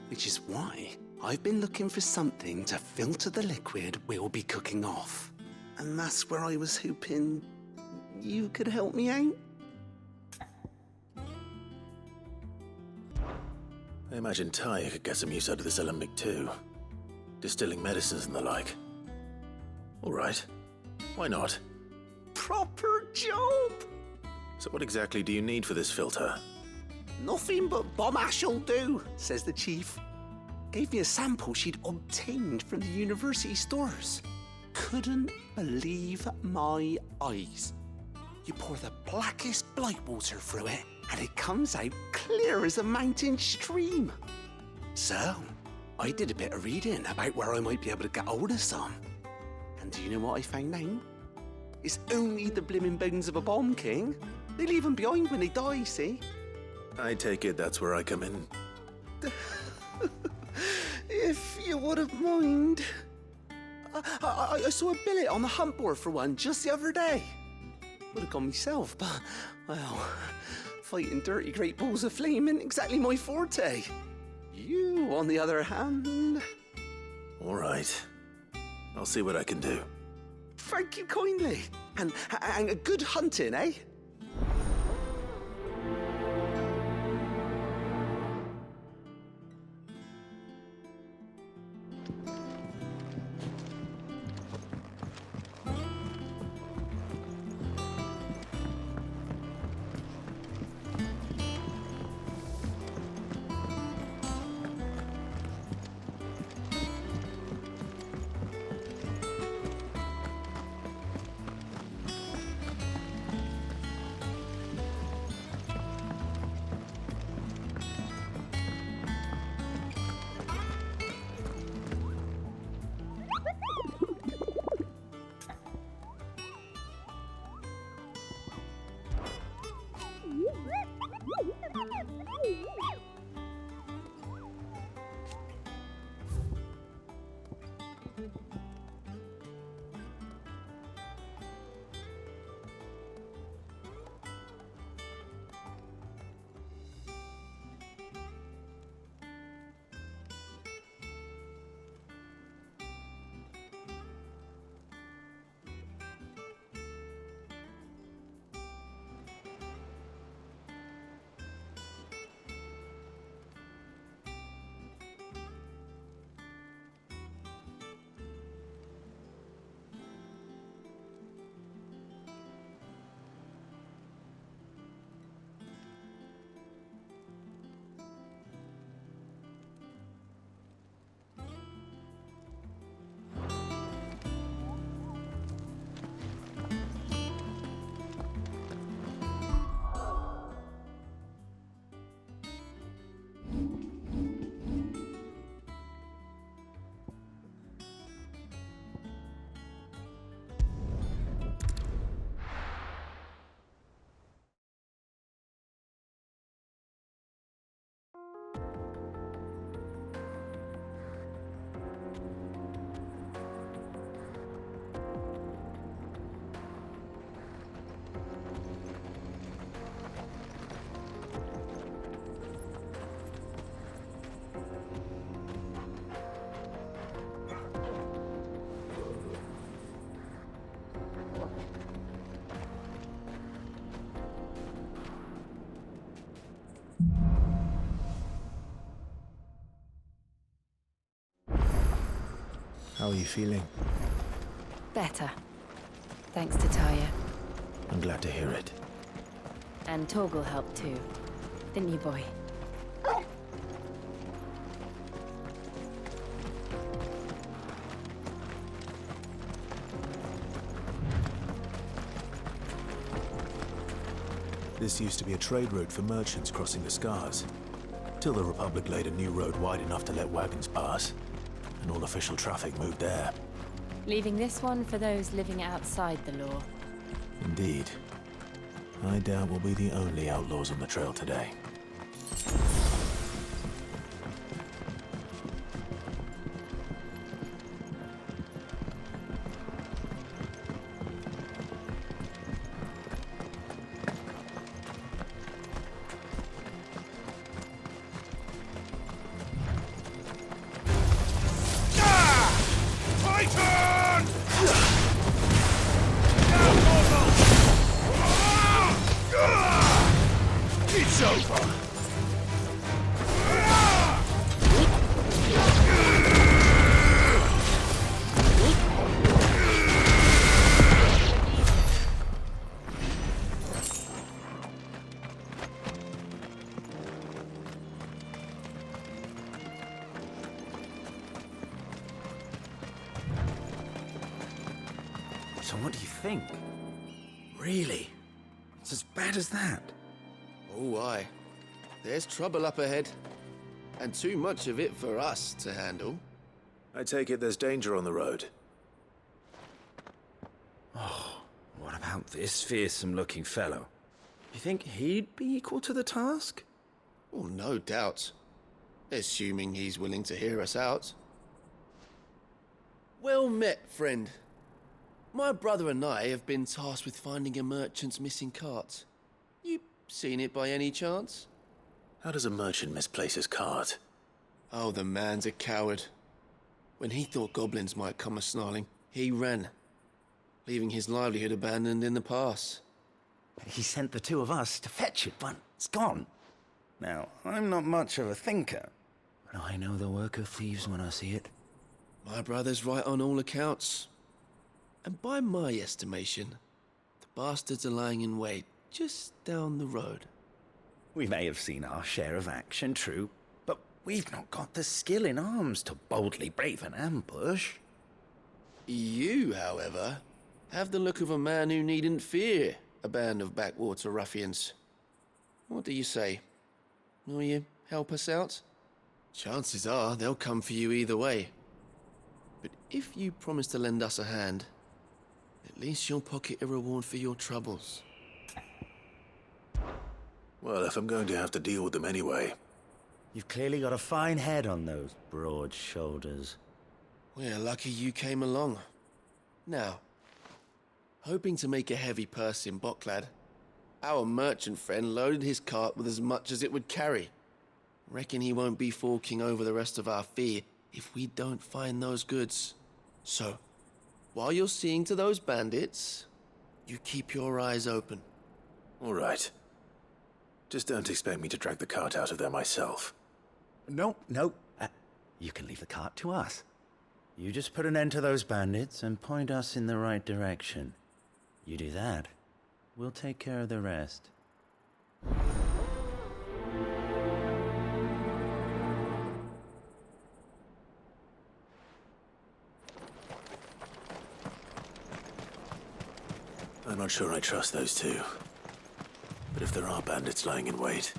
Which is why I've been looking for something to filter the liquid we'll be cooking off. And that's where I was hoping you could help me out. I imagine Tyre could get some use out of this alembic too. Distilling medicines and the like. All right. Why not? Proper job! So what exactly do you need for this filter? Nothing but bomb ash'll do, says the chief. Gave me a sample she'd obtained from the university stores. Couldn't believe my eyes. You pour the blackest blight water through it, and it comes out clear as a mountain stream. So, I did a bit of reading about where I might be able to get hold of some. And do you know what I found out? It's only the blimmin' bones of a bomb king. They leave them behind when they die, see? I take it that's where I come in. If you wouldn't mind. I saw a billet on the hunt board for one just the other day. Would have gone myself, but, well, fighting dirty great balls of flame isn't exactly my forte. You, on the other hand... All right. I'll see what I can do. Thank you kindly. And a good hunting, eh? How are you feeling? Better. Thanks to Taya. I'm glad to hear it. And Torgal helped too. Didn't you, boy? This used to be a trade route for merchants crossing the Scars, till the Republic laid a new road wide enough to let wagons pass, and all official traffic moved there. Leaving this one for those living outside the law. Indeed. I doubt we'll be the only outlaws on the trail today. It's over! So what do you think? Really? It's as bad as that? Oh, aye. There's trouble up ahead. And too much of it for us to handle. I take it there's danger on the road. Oh, what about this fearsome-looking fellow? You think he'd be equal to the task? Oh, no doubt. Assuming he's willing to hear us out. Well met, friend. My brother and I have been tasked with finding a merchant's missing cart. You seen it by any chance? How does a merchant misplace his cart? Oh, the man's a coward. When he thought goblins might come a-snarling, he ran, leaving his livelihood abandoned in the pass. He sent the two of us to fetch it, but it's gone. Now, I'm not much of a thinker, but I know the work of thieves when I see it. My brother's right on all accounts. And by my estimation, the bastards are lying in wait just down the road. We may have seen our share of action, true, but we've not got the skill in arms to boldly brave an ambush. You, however, have the look of a man who needn't fear a band of backwater ruffians. What do you say? Will you help us out? Chances are they'll come for you either way. But if you promise to lend us a hand, at least you'll pocket a reward for your troubles. Well, if I'm going to have to deal with them anyway. You've clearly got a fine head on those broad shoulders. We're lucky you came along. Now, hoping to make a heavy purse in Bocklad, our merchant friend loaded his cart with as much as it would carry. Reckon he won't be forking over the rest of our fee if we don't find those goods. So, while you're seeing to those bandits, you keep your eyes open. All right. Just don't expect me to drag the cart out of there myself. No. You can leave the cart to us. You just put an end to those bandits and point us in the right direction. You do that, we'll take care of the rest. I'm not sure I trust those two. But if there are bandits lying in wait,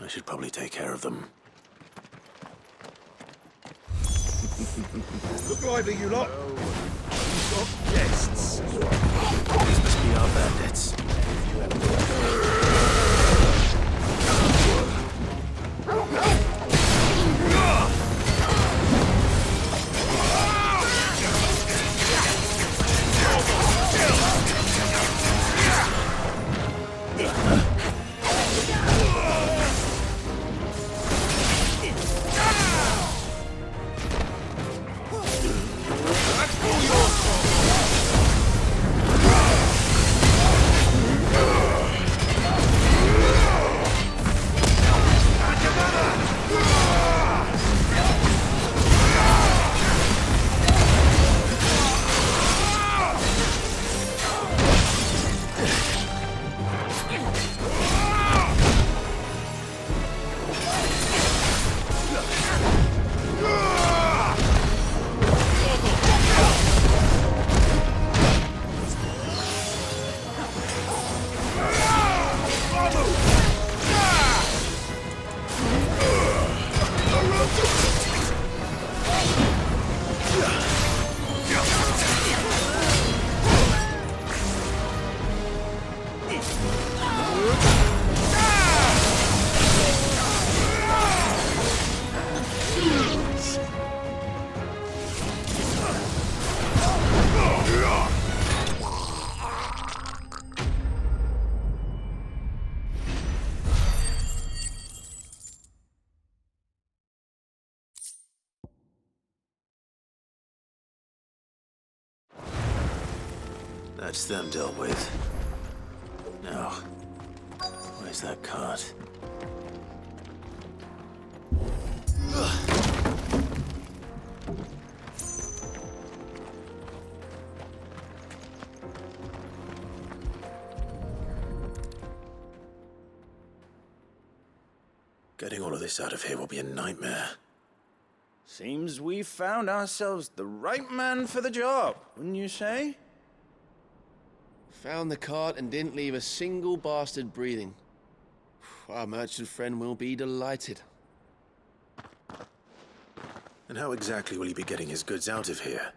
I should probably take care of them. Look lively, you lot. You've got guests. These must be our bandits. That's them dealt with. Now, where's that cart? Getting all of this out of here will be a nightmare. Seems we've found ourselves the right man for the job, wouldn't you say? Found the cart and didn't leave a single bastard breathing. Our merchant friend will be delighted. And how exactly will he be getting his goods out of here?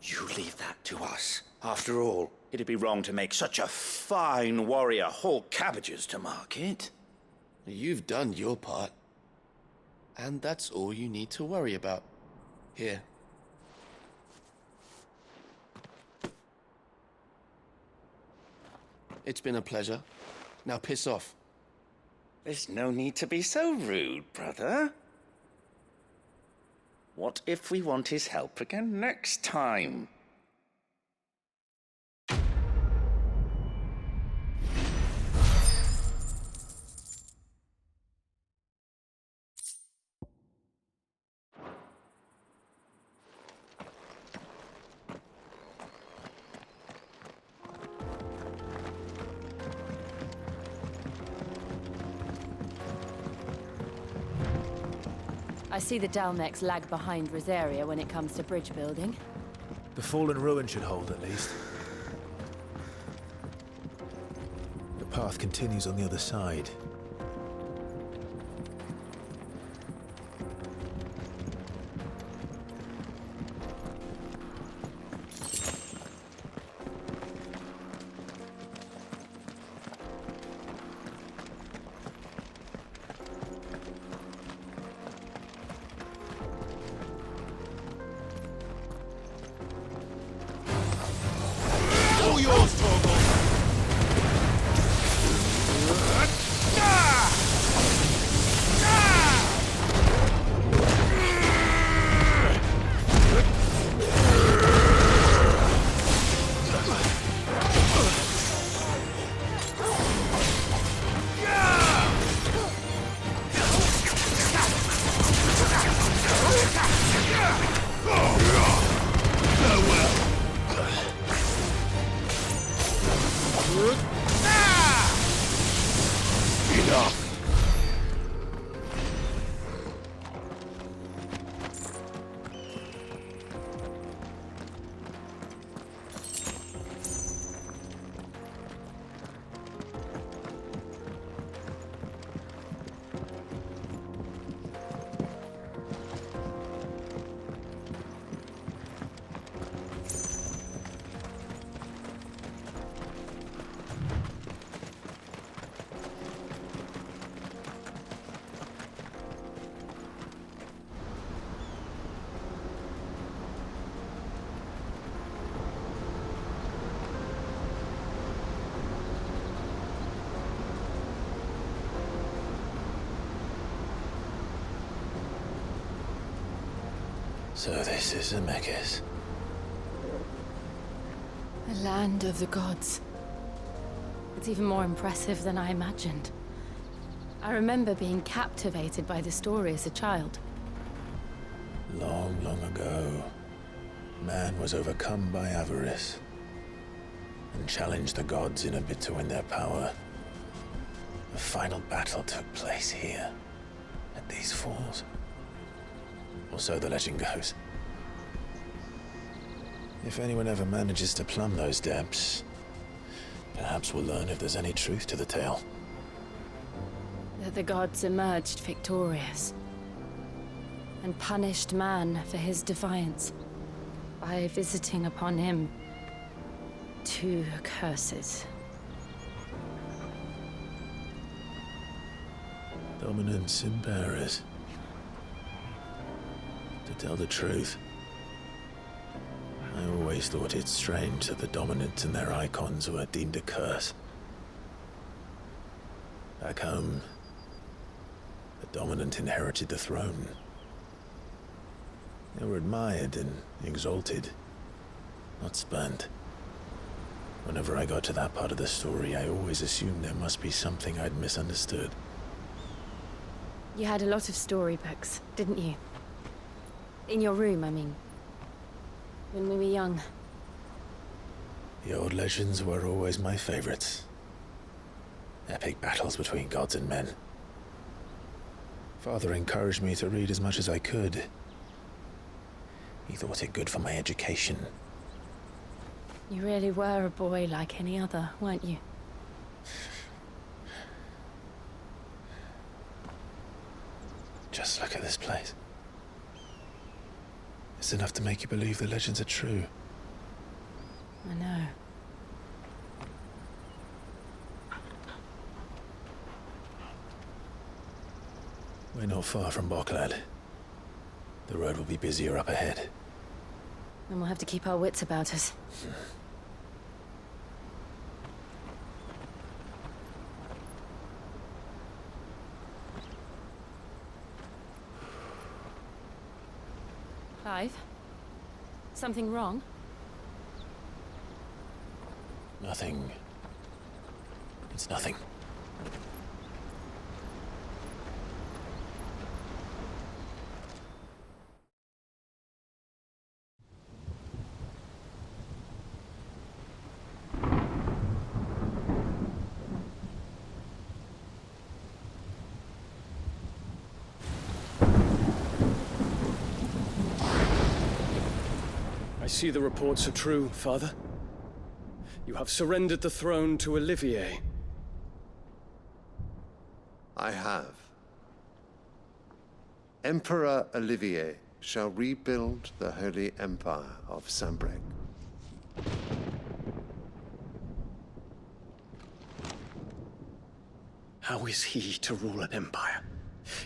You leave that to us. After all, it'd be wrong to make such a fine warrior haul cabbages to market. You've done your part. And that's all you need to worry about. Here. It's been a pleasure. Now piss off. There's no need to be so rude, brother. What if we want his help again next time? I see the Dalmex lag behind Rosaria when it comes to bridge building. The fallen ruin should hold, at least. The path continues on the other side. So this is Zemeckis. The land of the gods. It's even more impressive than I imagined. I remember being captivated by the story as a child. Long, long ago, man was overcome by avarice and challenged the gods in a bid to win their power. The final battle took place here, at these falls. Or so the legend goes. If anyone ever manages to plumb those depths, perhaps we'll learn if there's any truth to the tale. That the gods emerged victorious and punished man for his defiance by visiting upon him 2 curses. Dominance in bearers. To tell the truth, I always thought it strange that the dominants and their icons were deemed a curse. Back home, the dominant inherited the throne. They were admired and exalted, not spurned. Whenever I got to that part of the story, I always assumed there must be something I'd misunderstood. You had a lot of storybooks, didn't you? In your room, I mean. When we were young. The old legends were always my favorites. Epic battles between gods and men. Father encouraged me to read as much as I could. He thought it good for my education. You really were a boy like any other, weren't you? Just look at this place. It's enough to make you believe the legends are true. I know. We're not far from Boklad. The road will be busier up ahead. And we'll have to keep our wits about us. Clive? Something wrong? Nothing. It's nothing. I see the reports are true, Father. You have surrendered the throne to Olivier. I have. Emperor Olivier shall rebuild the Holy Empire of Sanbreque. How is he to rule an empire?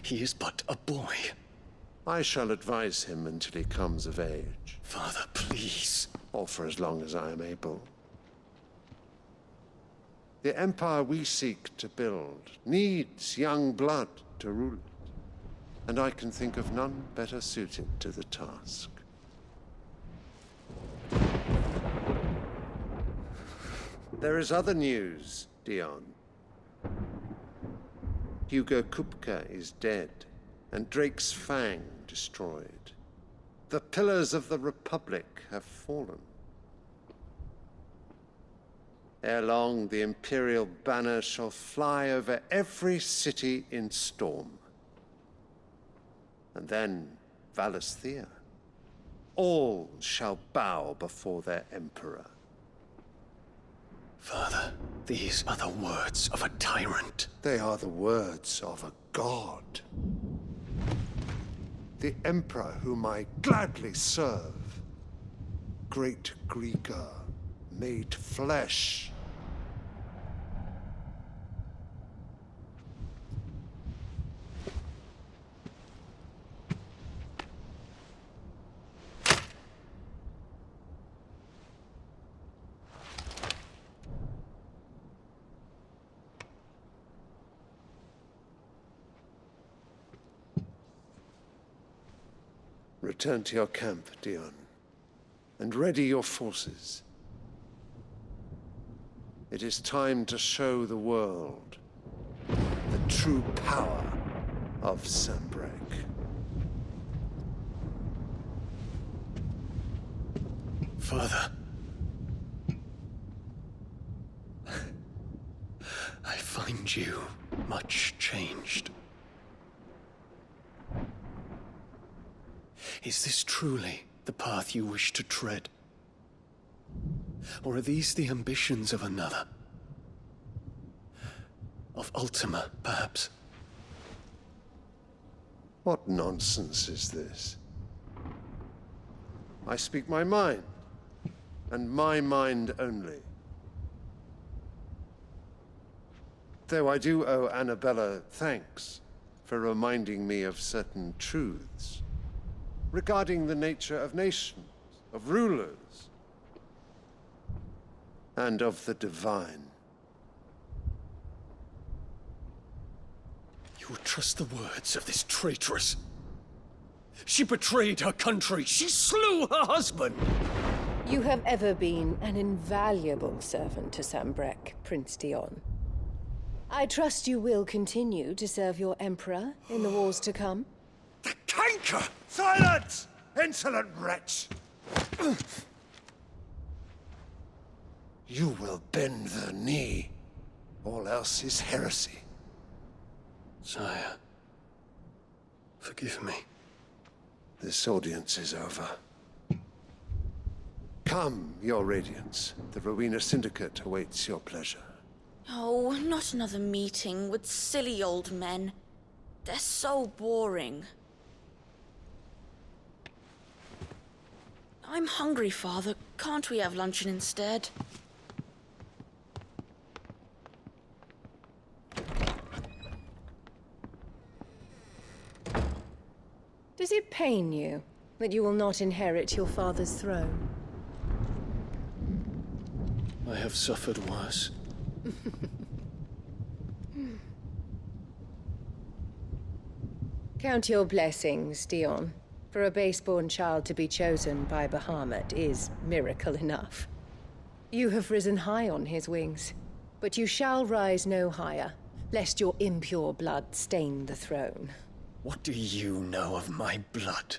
He is but a boy. I shall advise him until he comes of age. Father, please. Or for as long as I am able. The empire we seek to build needs young blood to rule it, and I can think of none better suited to the task. There is other news, Dion. Hugo Kupka is dead, and Drake's Fang destroyed. The pillars of the Republic have fallen. Ere long, the Imperial banner shall fly over every city in Storm. And then, Valisthea. All shall bow before their Emperor. Father, these are the words of a tyrant. They are the words of a god. The Emperor whom I gladly serve. Great Greeker, made flesh. Return to your camp, Dion, and ready your forces. It is time to show the world the true power of Sanbreque. Father. I find you much changed. Is this truly the path you wish to tread? Or are these the ambitions of another? Of Ultima, perhaps? What nonsense is this? I speak my mind, and my mind only. Though I do owe Annabella thanks for reminding me of certain truths regarding the nature of nations, of rulers, and of the divine. You would trust the words of this traitress? She betrayed her country. She slew her husband. You have ever been an invaluable servant to Sambrek, Prince Dion. I trust you will continue to serve your Emperor in the wars to come. Canker! Silence! Insolent wretch! You will bend the knee. All else is heresy. Sire, forgive me. This audience is over. Come, Your Radiance. The Rowena Syndicate awaits your pleasure. Oh, not another meeting with silly old men. They're so boring. I'm hungry, Father. Can't we have luncheon instead? Does it pain you that you will not inherit your father's throne? I have suffered worse. Count your blessings, Dion. For a base-born child to be chosen by Bahamut is miracle enough. You have risen high on his wings, but you shall rise no higher, lest your impure blood stain the throne. What do you know of my blood?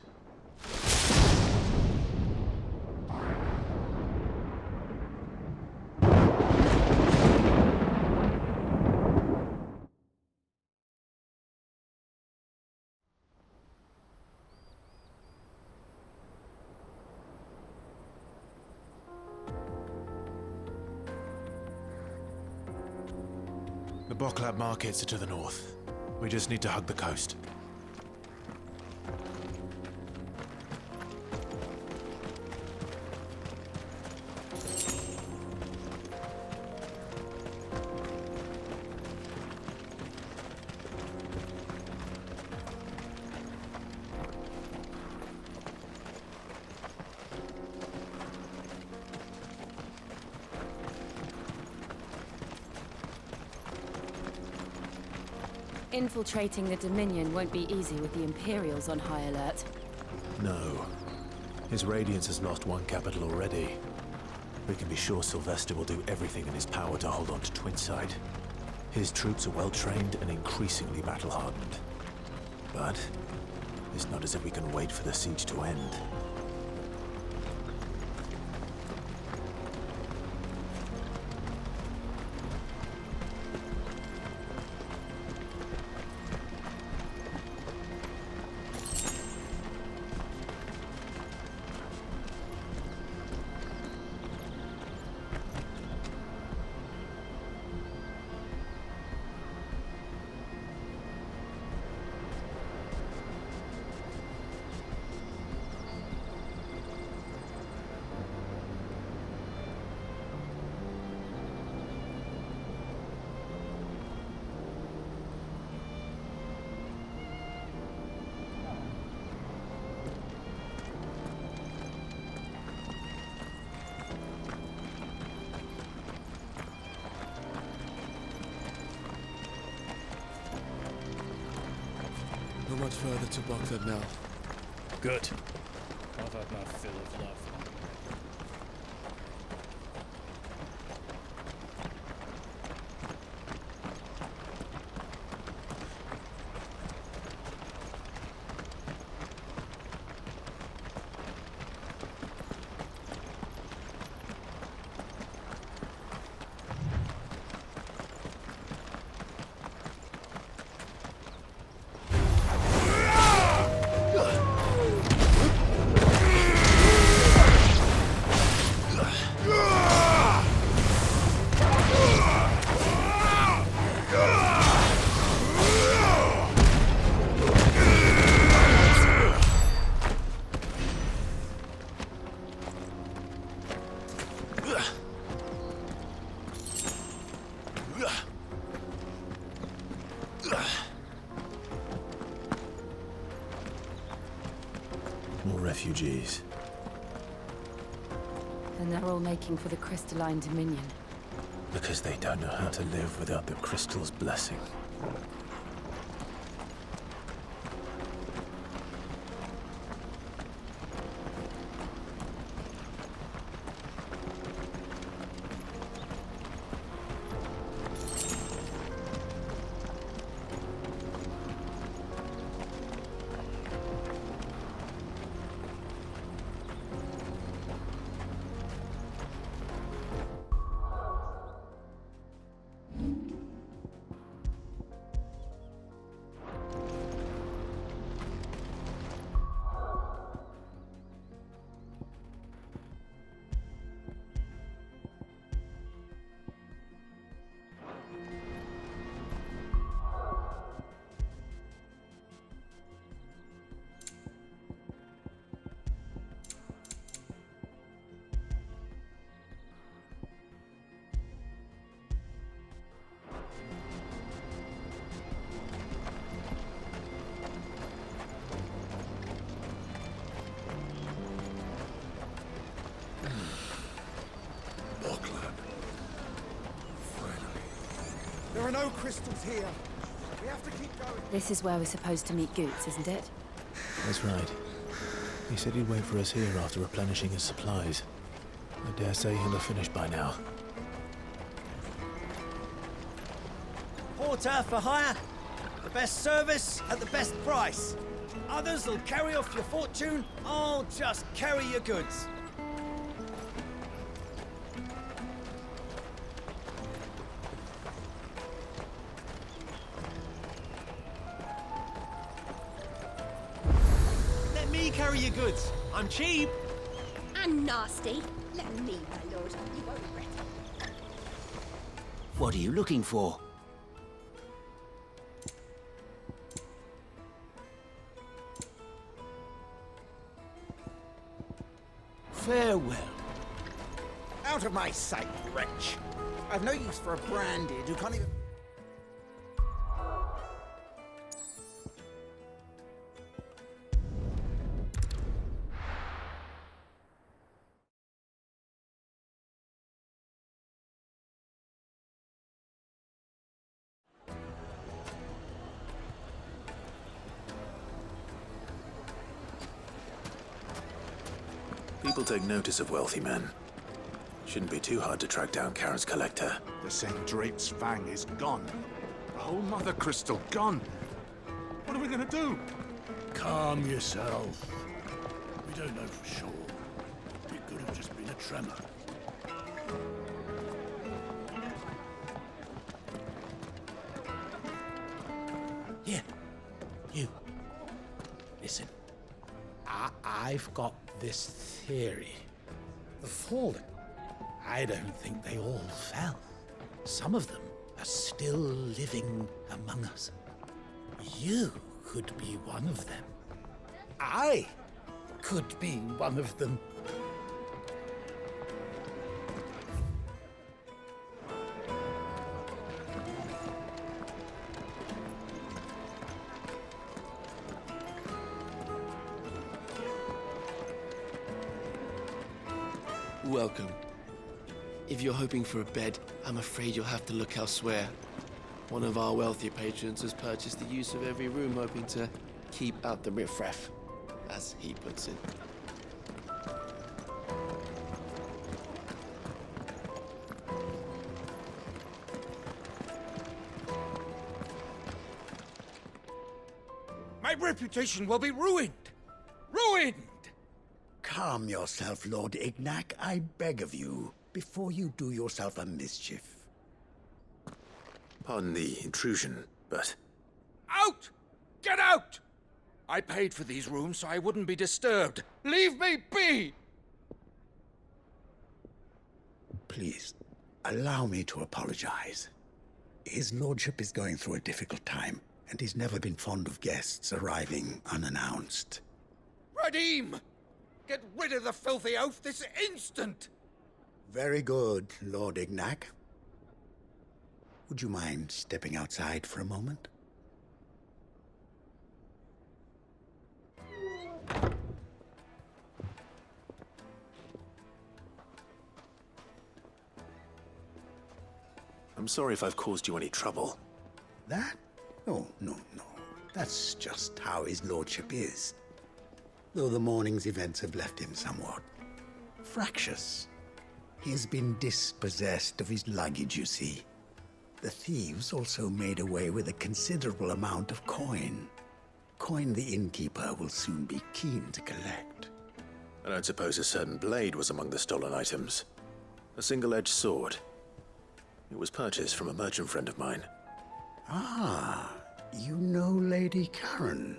The Boklab markets are to the north. We just need to hug the coast. Infiltrating the Dominion won't be easy with the Imperials on high alert. No. His Radiance has lost one capital already. We can be sure Sylvester will do everything in his power to hold on to Twinside. His troops are well-trained and increasingly battle-hardened. But it's not as if we can wait for the siege to end. Not much further to Boklab now. Good. I've had my fill of love. More refugees. And they're all making for the crystalline Dominion. Because they don't know how to live without the crystal's blessing. are no crystals here. We have to keep going. This is where we're supposed to meet Goots, isn't it? That's right. He said he'd wait for us here after replenishing his supplies. I dare say he'll have finished by now. Porter for hire. The best service at the best price. Others will carry off your fortune. I'll just carry your goods. Let me carry your goods. I'm cheap. And nasty. Let me, my lord. You won't regret it. What are you looking for? Farewell. Out of my sight, wretch. I've no use for a branded who can't even... People take notice of wealthy men. Shouldn't be too hard to track down Karen's collector. The St. Drape's Fang is gone. The whole Mother Crystal gone. What are we gonna do? Calm yourself. We don't know for sure. It could have just been a tremor. Here. You. Listen. I've got this theory. The Fallen. I don't think they all fell. Some of them are still living among us. You could be one of them. I could be one of them. Welcome. If you're hoping for a bed, I'm afraid you'll have to look elsewhere. One of our wealthier patrons has purchased the use of every room, hoping to keep out the riffraff, as he puts it. My reputation will be ruined! Ruined! Calm yourself, Lord Ignac, I beg of you, before you do yourself a mischief. Pardon the intrusion, but... Out! Get out! I paid for these rooms so I wouldn't be disturbed. Leave me be! Please, allow me to apologize. His lordship is going through a difficult time, and he's never been fond of guests arriving unannounced. Radim! Get rid of the filthy oaf this instant! Very good, Lord Ignac. Would you mind stepping outside for a moment? I'm sorry if I've caused you any trouble. That? Oh, no. That's just how his lordship is. Though the morning's events have left him somewhat fractious. He has been dispossessed of his luggage, you see. The thieves also made away with a considerable amount of coin. Coin the innkeeper will soon be keen to collect. I don't suppose a certain blade was among the stolen items. A single-edged sword. It was purchased from a merchant friend of mine. Ah, you know Lady Karen.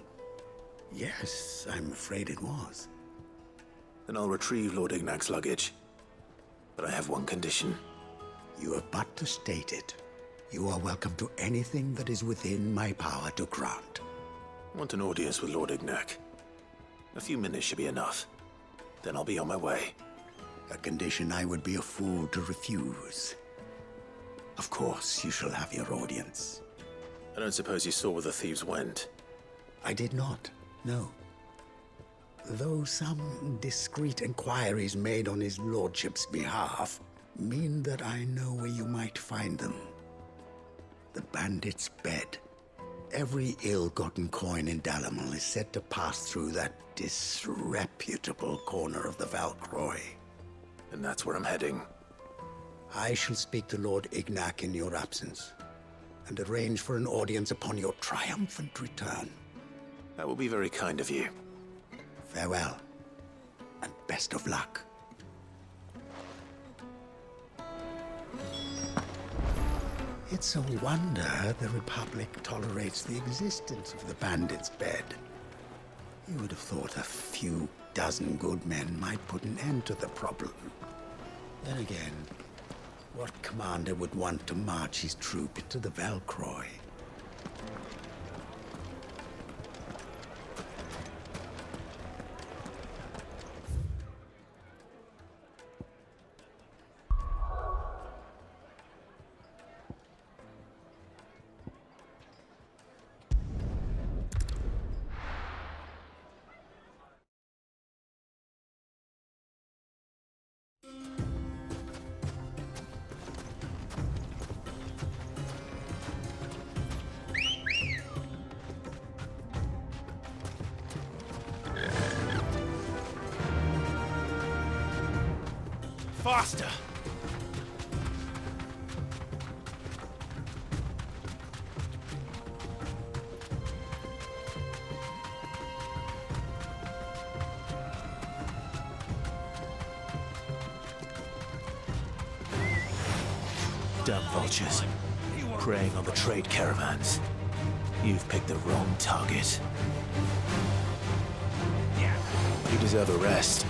Yes, I'm afraid it was. Then I'll retrieve Lord Ignac's luggage. But I have one condition. You have but to state it. You are welcome to anything that is within my power to grant. I want an audience with Lord Ignac. A few minutes should be enough. Then I'll be on my way. A condition I would be a fool to refuse. Of course, you shall have your audience. I don't suppose you saw where the thieves went. I did not, no. Though some discreet inquiries made on his lordship's behalf mean that I know where you might find them. The bandit's bed. Every ill-gotten coin in Dalamal is said to pass through that disreputable corner of the Valcroy. And that's where I'm heading. I shall speak to Lord Ignac in your absence, and arrange for an audience upon your triumphant return. That will be very kind of you. Farewell, and best of luck. It's a wonder the Republic tolerates the existence of the bandit's bed. You would have thought a few dozen good men might put an end to the problem. Then again, what commander would want to march his troop into the Valcroy? Faster! Dumb vultures, preying on the trade caravans. You've picked the wrong target. You deserve a rest.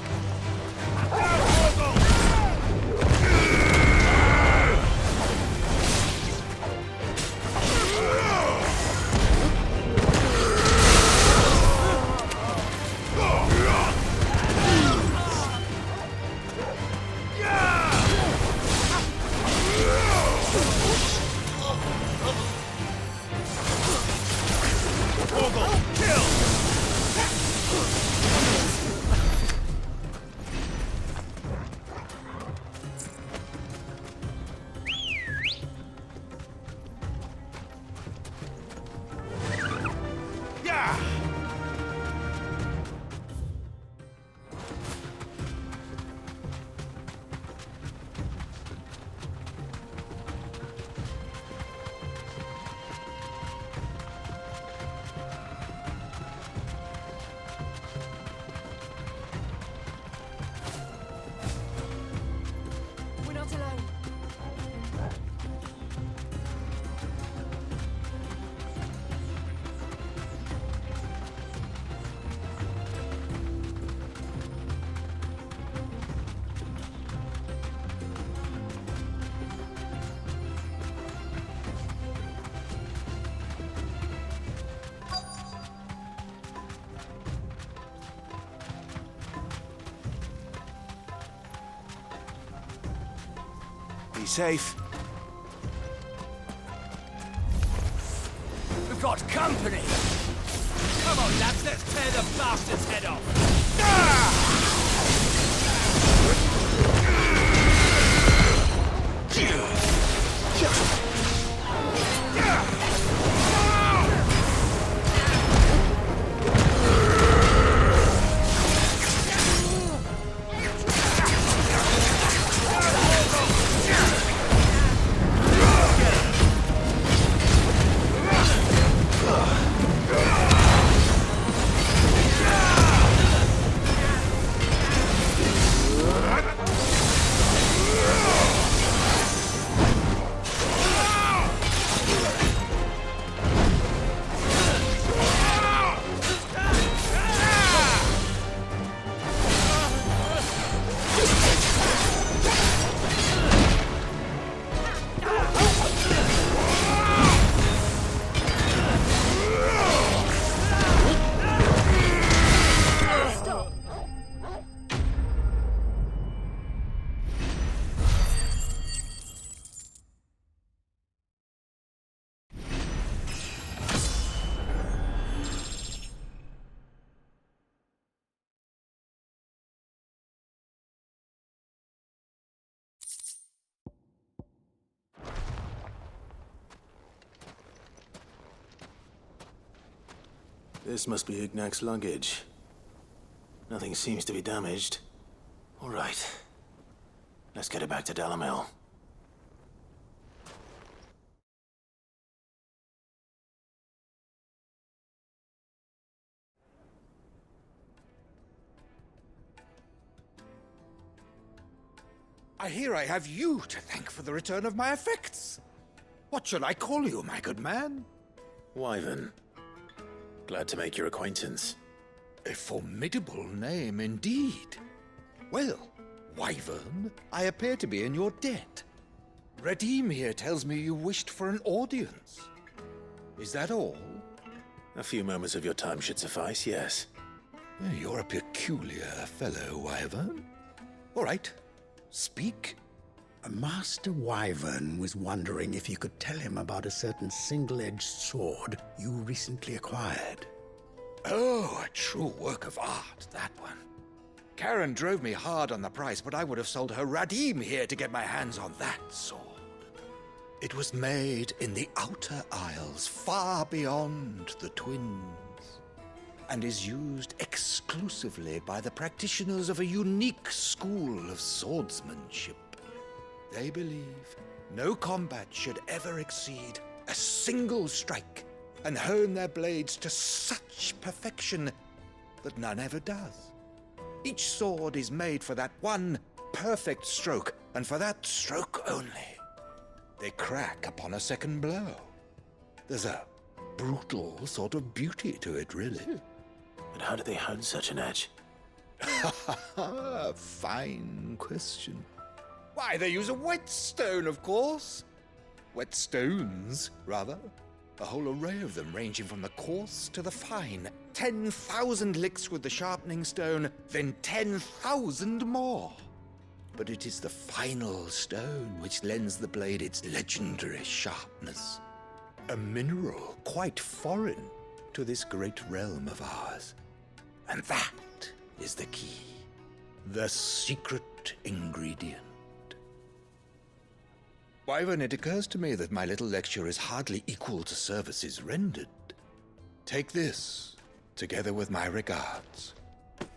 Be safe. We've got company! Come on, lads, let's tear the bastard's head off! This must be Ignac's luggage. Nothing seems to be damaged. All right. Let's get it back to Delamil. I hear I have you to thank for the return of my effects. What should I call you, my good man? Wyvern. Glad to make your acquaintance. A formidable name indeed. Well, Wyvern, I appear to be in your debt. Redeem here tells me you wished for an audience. Is that all? A few moments of your time should suffice, yes. You're a peculiar fellow, Wyvern. All right, speak. Master Wyvern was wondering if you could tell him about a certain single-edged sword you recently acquired. Oh, a true work of art, that one. Karen drove me hard on the price, but I would have sold her Radim here to get my hands on that sword. It was made in the Outer Isles, far beyond the Twins, and is used exclusively by the practitioners of a unique school of swordsmanship. They believe no combat should ever exceed a single strike, and hone their blades to such perfection that none ever does. Each sword is made for that one perfect stroke, and for that stroke only. They crack upon a second blow. There's a brutal sort of beauty to it, really. But how do they hone such an edge? Fine question. Why, they use a whetstone, of course. Whetstones, rather. A whole array of them, ranging from the coarse to the fine. 10,000 licks with the sharpening stone, then 10,000 more. But it is the final stone which lends the blade its legendary sharpness. A mineral quite foreign to this great realm of ours. And that is the key. The secret ingredient. Wyvern, it occurs to me that my little lecture is hardly equal to services rendered. Take this, together with my regards.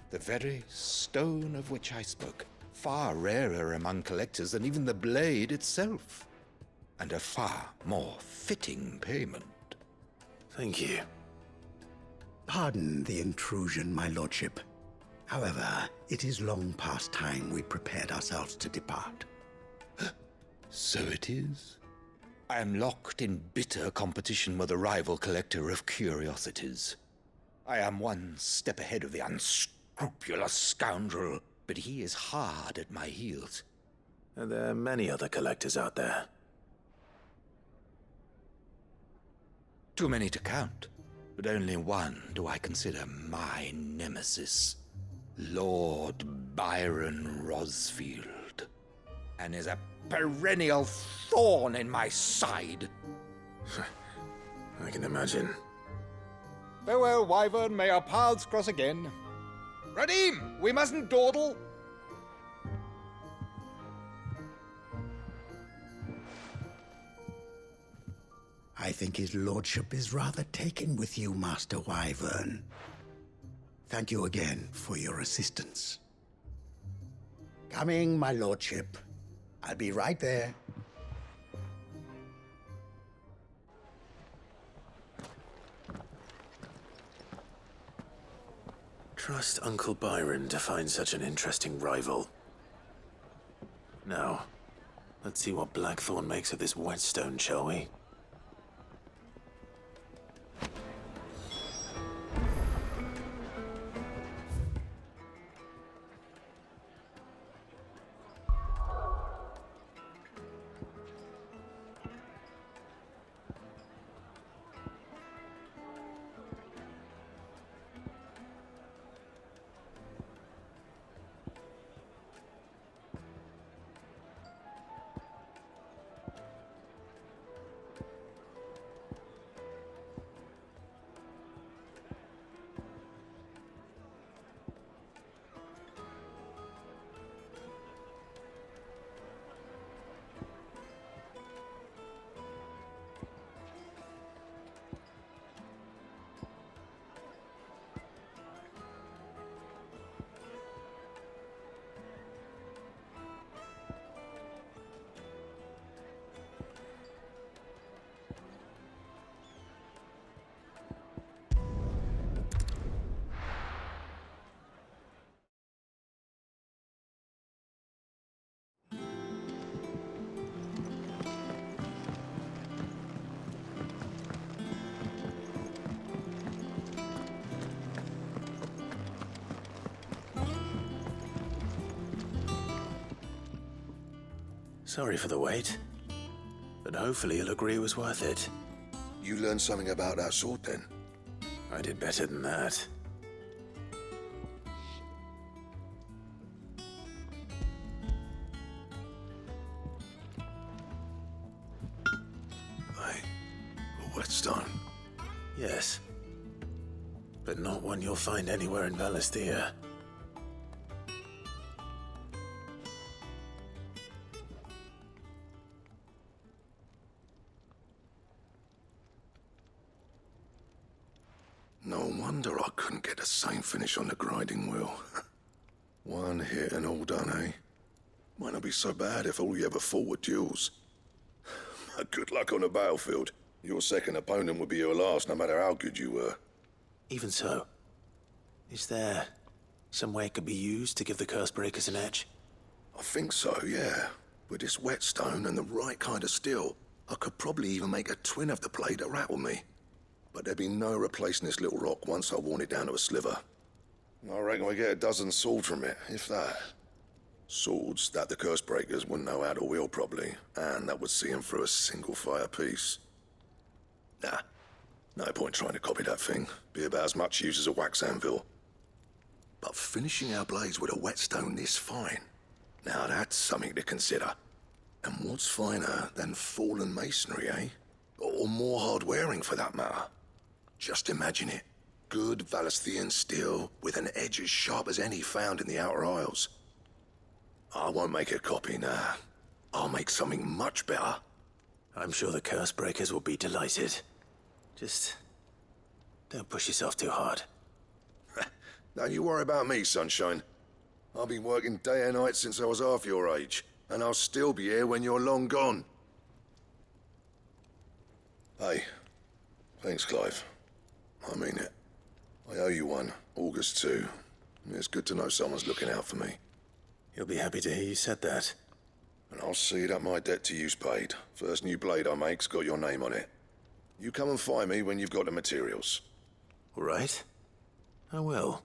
The very stone of which I spoke, far rarer among collectors than even the blade itself, and a far more fitting payment. Thank you. Pardon the intrusion, my lordship. However, it is long past time we prepared ourselves to depart. So it is. I am locked in bitter competition with a rival collector of curiosities. I am one step ahead of the unscrupulous scoundrel, but he is hard at my heels. Are there many other collectors out there? Too many to count, but only one do I consider my nemesis. Lord Byron Rosfield, and is a perennial thorn in my side. I can imagine. Farewell, Wyvern. May our paths cross again. Radim, we mustn't dawdle. I think his lordship is rather taken with you, Master Wyvern. Thank you again for your assistance. Coming, my lordship. I'll be right there. Trust Uncle Byron to find such an interesting rival. Now, let's see what Blackthorn makes of this whetstone, shall we? Sorry for the wait. But hopefully he'll agree it was worth it. You learned something about that sword, then? I did better than that. A whetstone? Yes. But not one you'll find anywhere in Valisthea. No wonder I couldn't get the same finish on the grinding wheel. One hit and all done, eh? Might not be so bad if all you ever fought were duels. Good luck on the battlefield. Your second opponent would be your last, no matter how good you were. Even so, is there some way it could be used to give the Cursebreakers an edge? I think so, yeah. With this whetstone and the right kind of steel, I could probably even make a twin of the blade that rattled me. But there'd be no replacing this little rock once I worn it down to a sliver. I reckon we get a dozen swords from it, if that. Swords that the Cursebreakers wouldn't know how to wield properly, and that would see them through a single fire piece. Nah, no point trying to copy that thing. Be about as much use as a wax anvil. But finishing our blades with a whetstone this fine, now that's something to consider. And what's finer than fallen masonry, eh? Or more hard-wearing, for that matter. Just imagine it. Good Valisthean steel with an edge as sharp as any found in the Outer Isles. I won't make a copy, nah. I'll make something much better. I'm sure the Cursebreakers will be delighted. Just don't push yourself too hard. Don't you worry about me, sunshine. I've been working day and night since I was half your age, and I'll still be here when you're long gone. Hey, thanks, Clive. I mean it. I owe you one, August 2. It's good to know someone's looking out for me. He'll be happy to hear you said that. And I'll see that my debt to you's paid. First new blade I make's got your name on it. You come and find me when you've got the materials. All right. I will.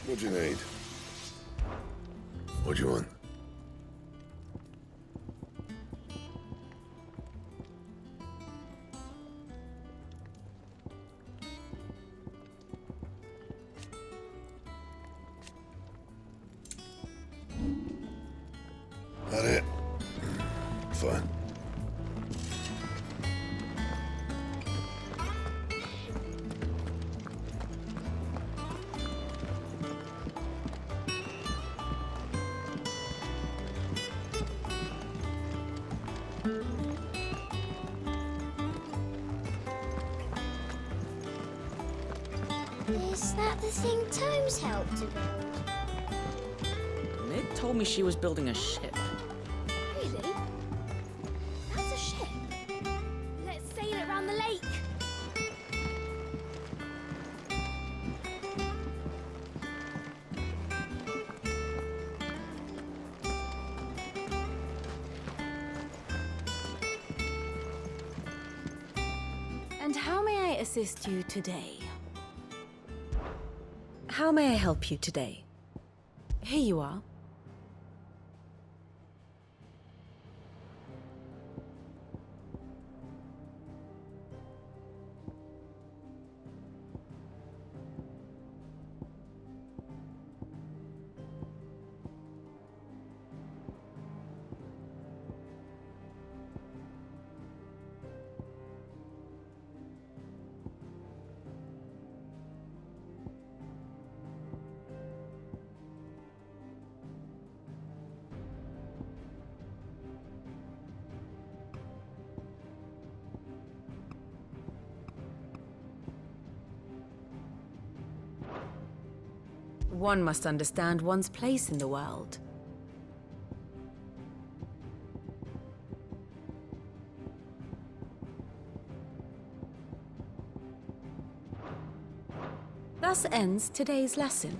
What do you need? What do you want? That it? Fine. Is that the thing Tomes helped to build? Nick told me she was building a ship. Really? That's a ship. Let's sail it around the lake. And how may I assist you today? How may I help you today? Here you are. One must understand one's place in the world. Thus ends today's lesson.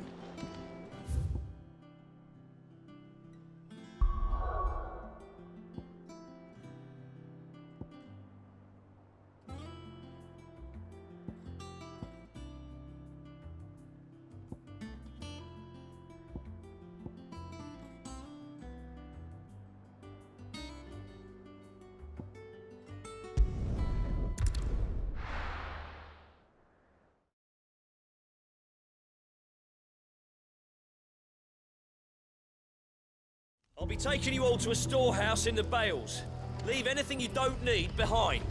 I'll be taking you all to a storehouse in the Bales. Leave anything you don't need behind.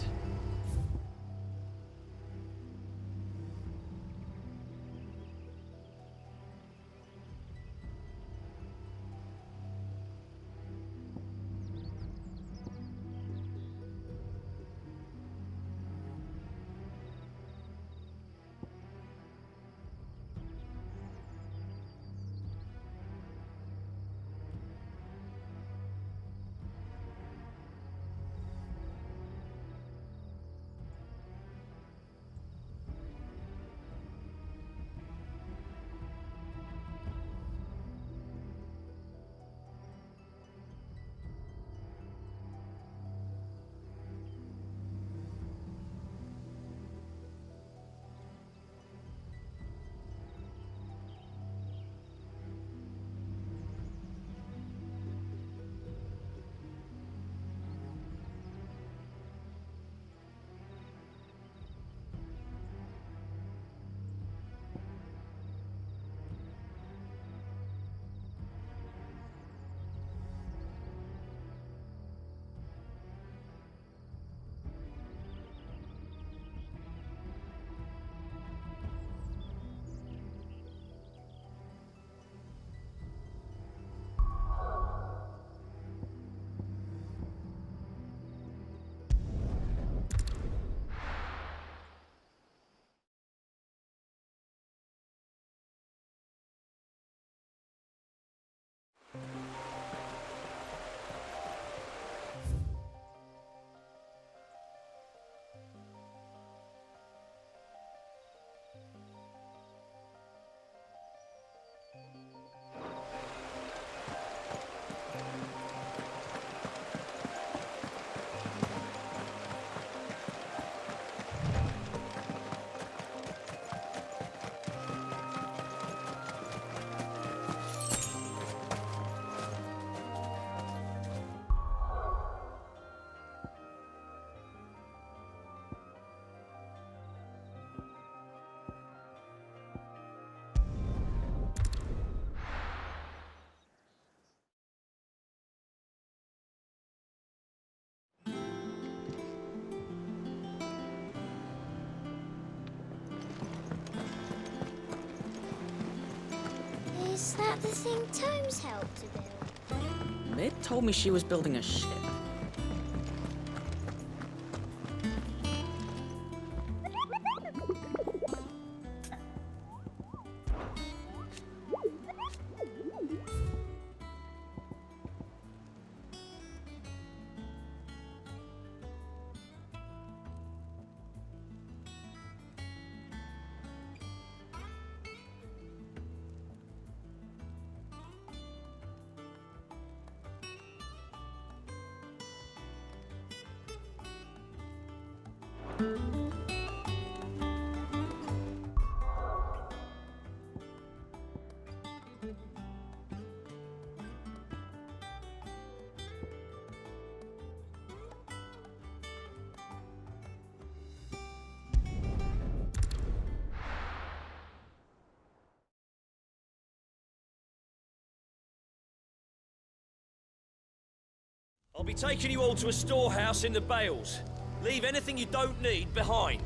Is that the thing Tomes helped to build? Mid told me she was building a ship. I'll be taking you all to a storehouse in the Bales. Leave anything you don't need behind.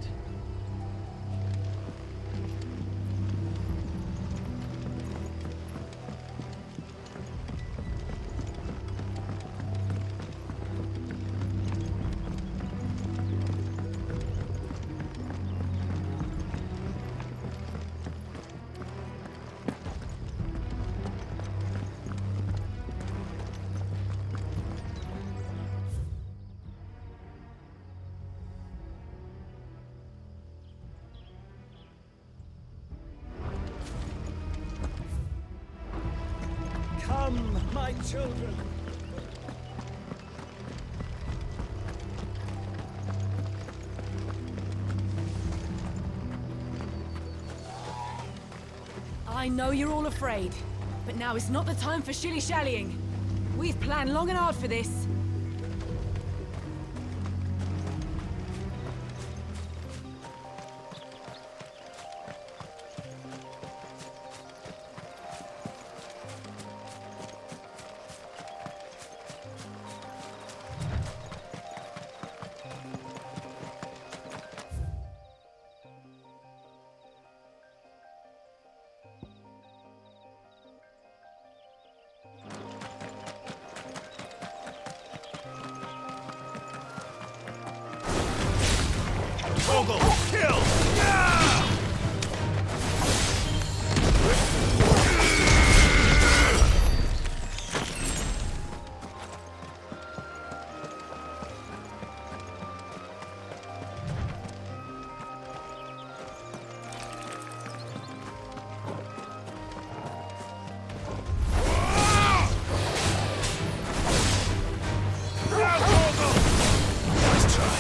Come, my children. I know you're all afraid, but now is not the time for shilly-shallying. We've planned long and hard for this. Vogel, kill! Yeah! Nice try.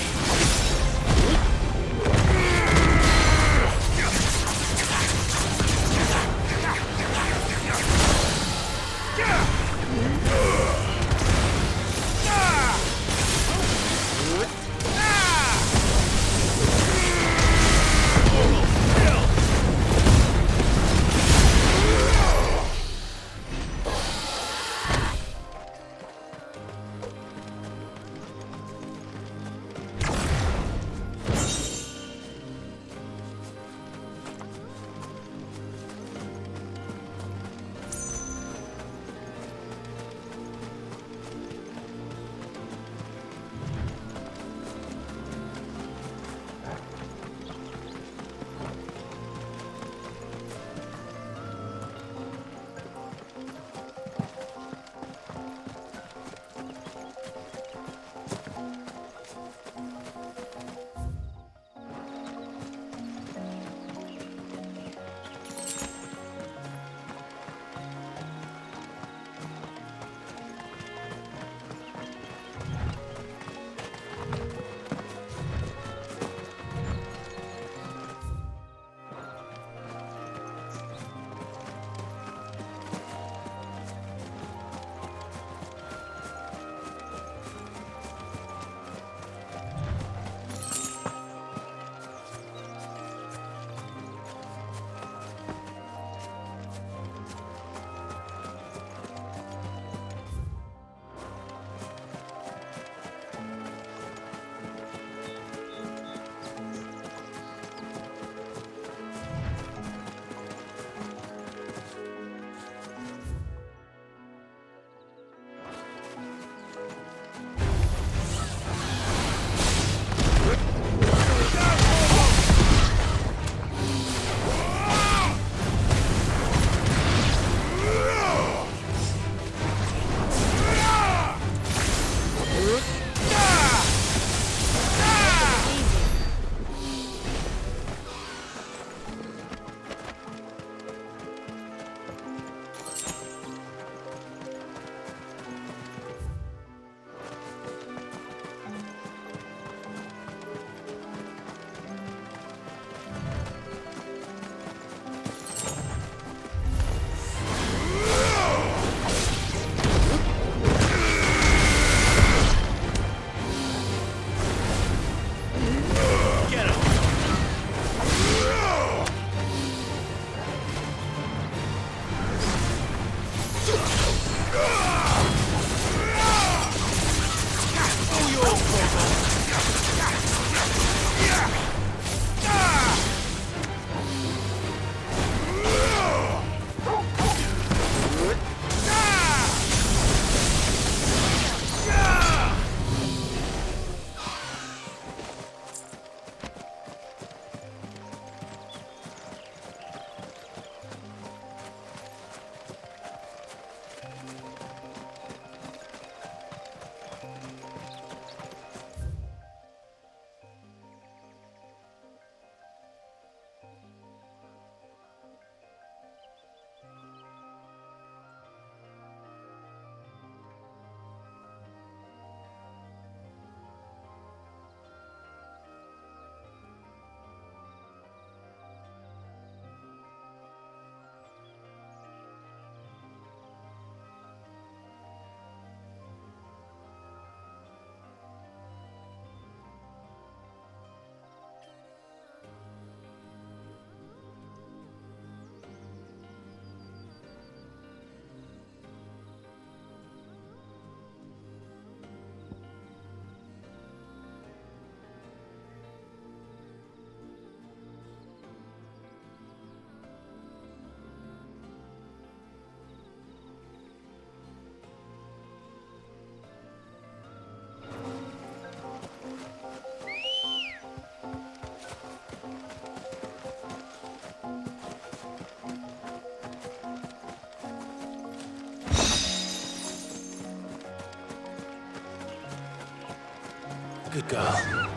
Good girl.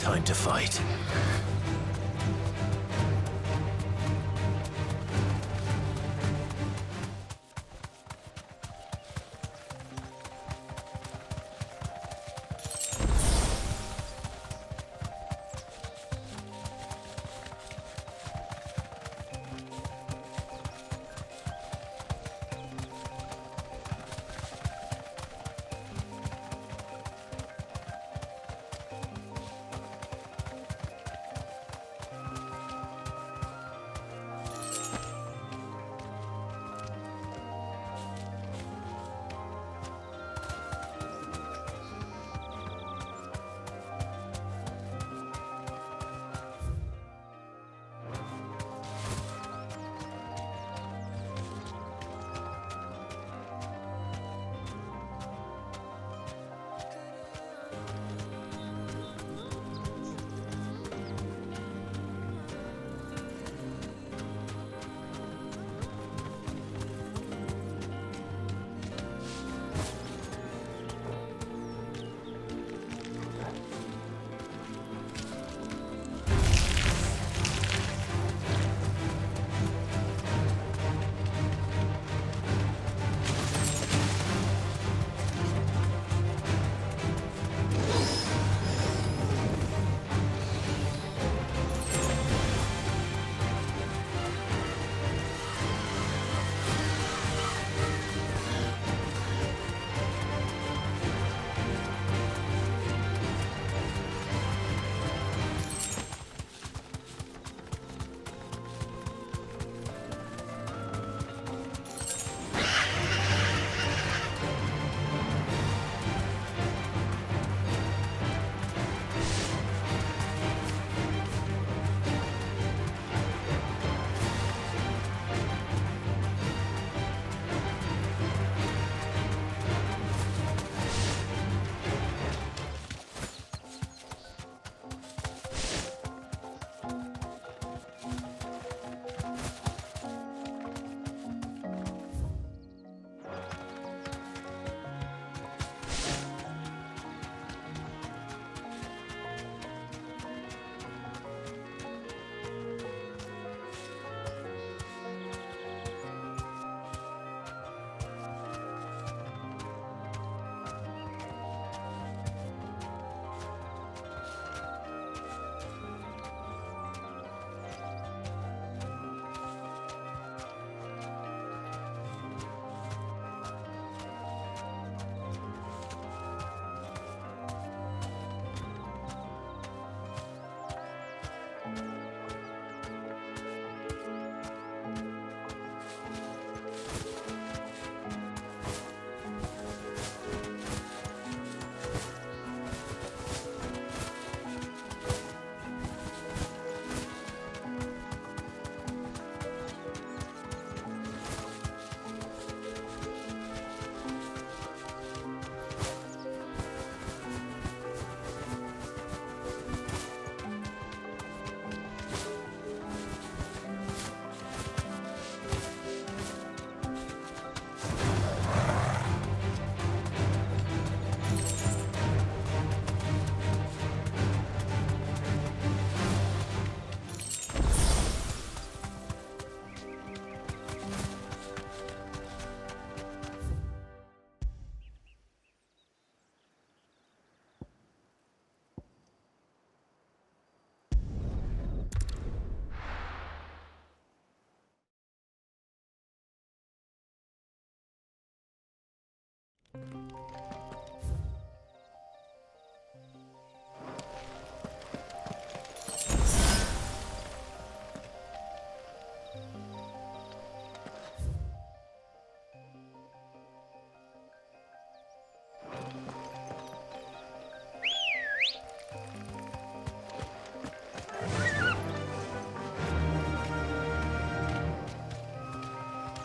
Time to fight.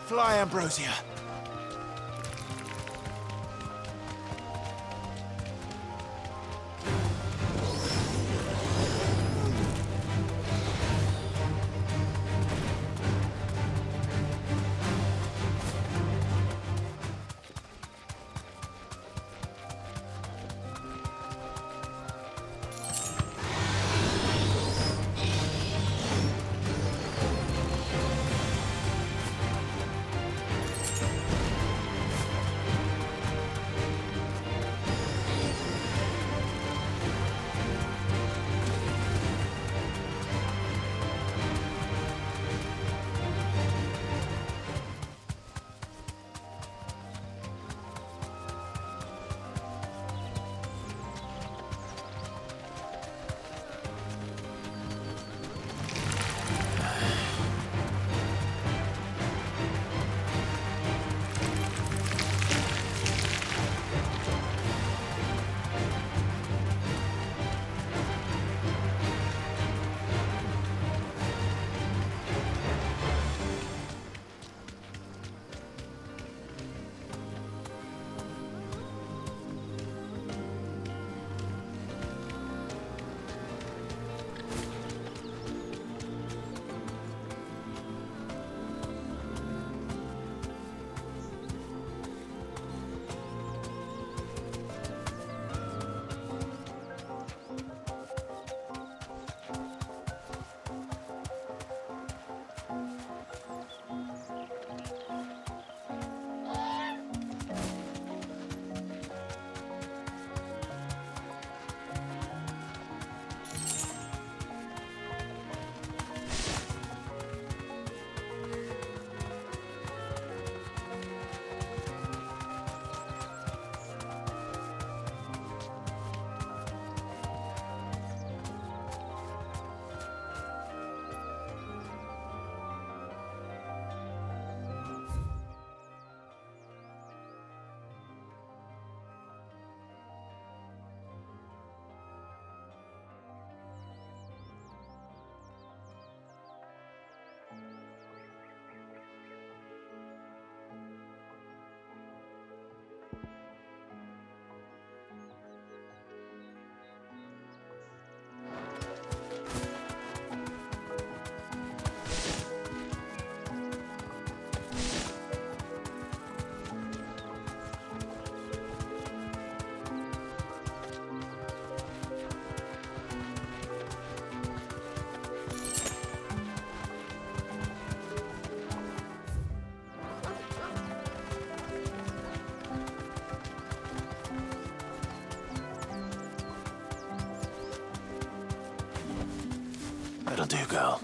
Fly, Ambrosia. That'll do, girl.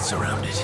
surrounded.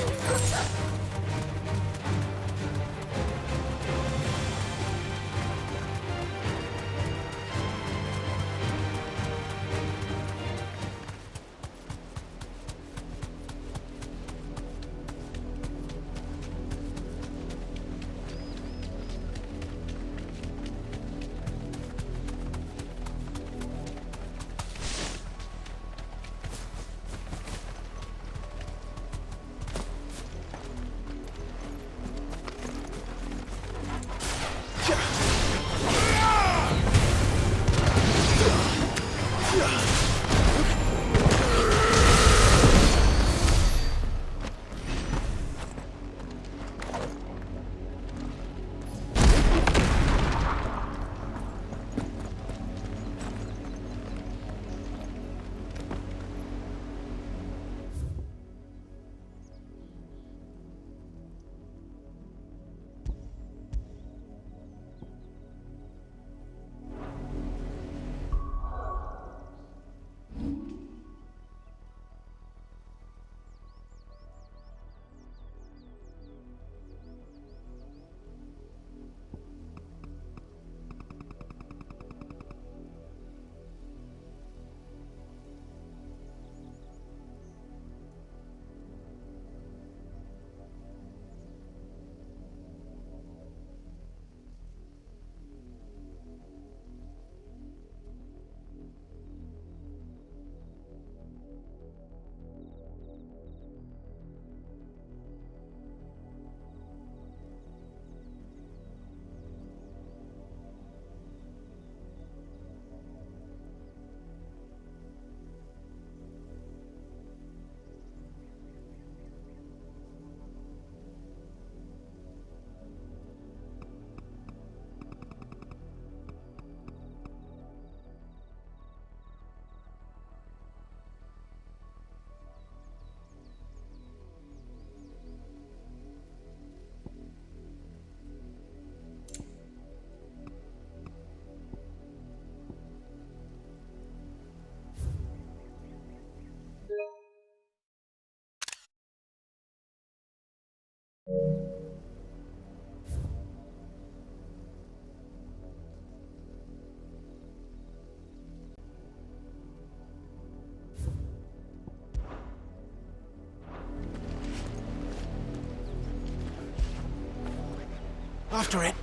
After it.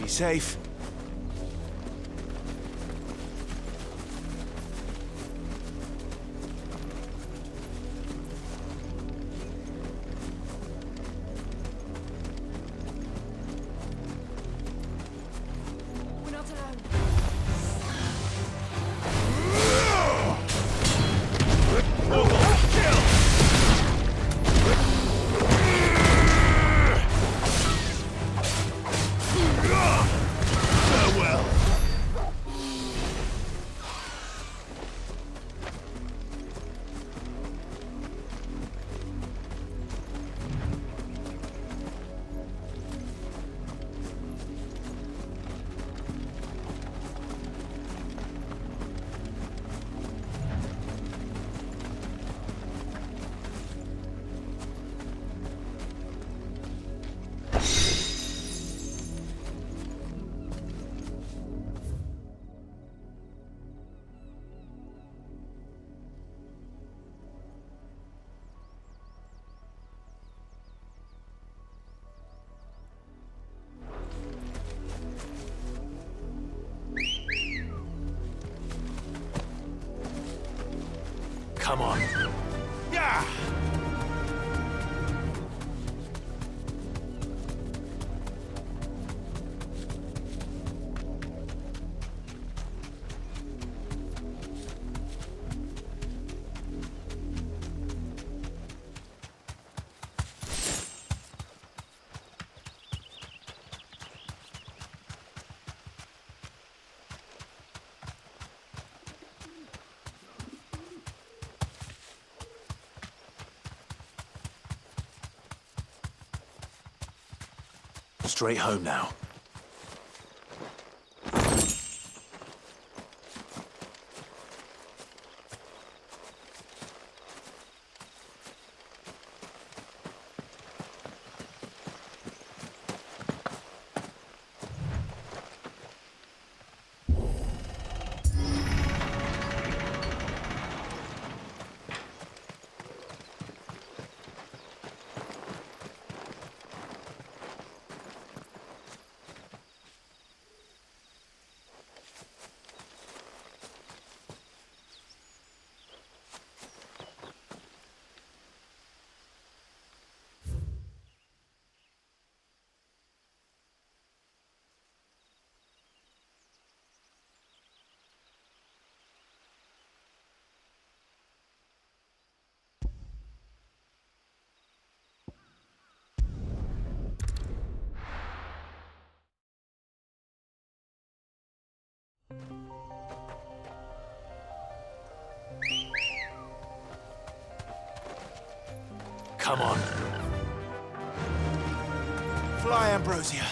safe. We're not alone. Farewell. Come on. Yeah! Straight home now. Come on. Fly, Ambrosia.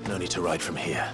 No need to ride from here.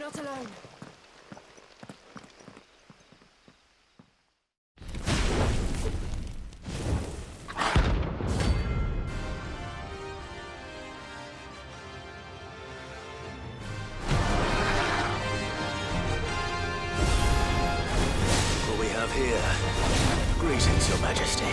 not alone. What we have here? Greetings, Your Majesty.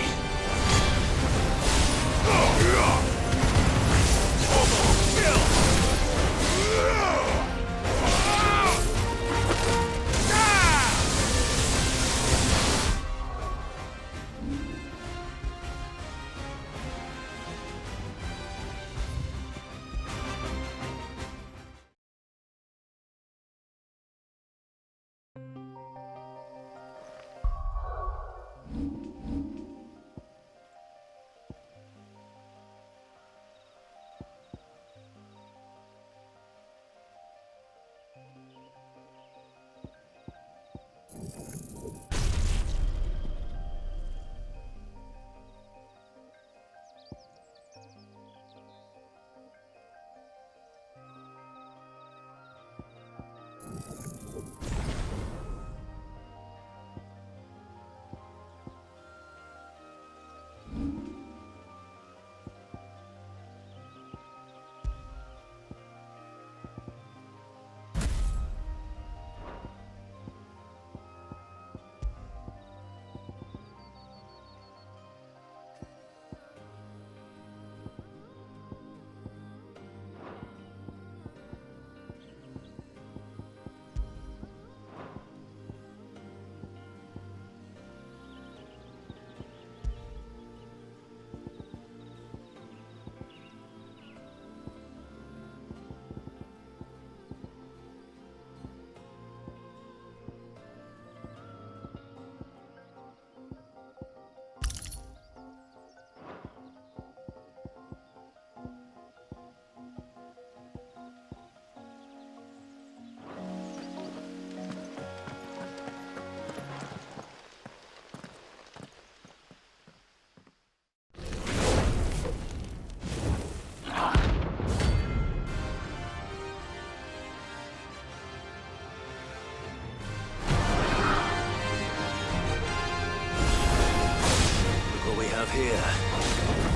Here.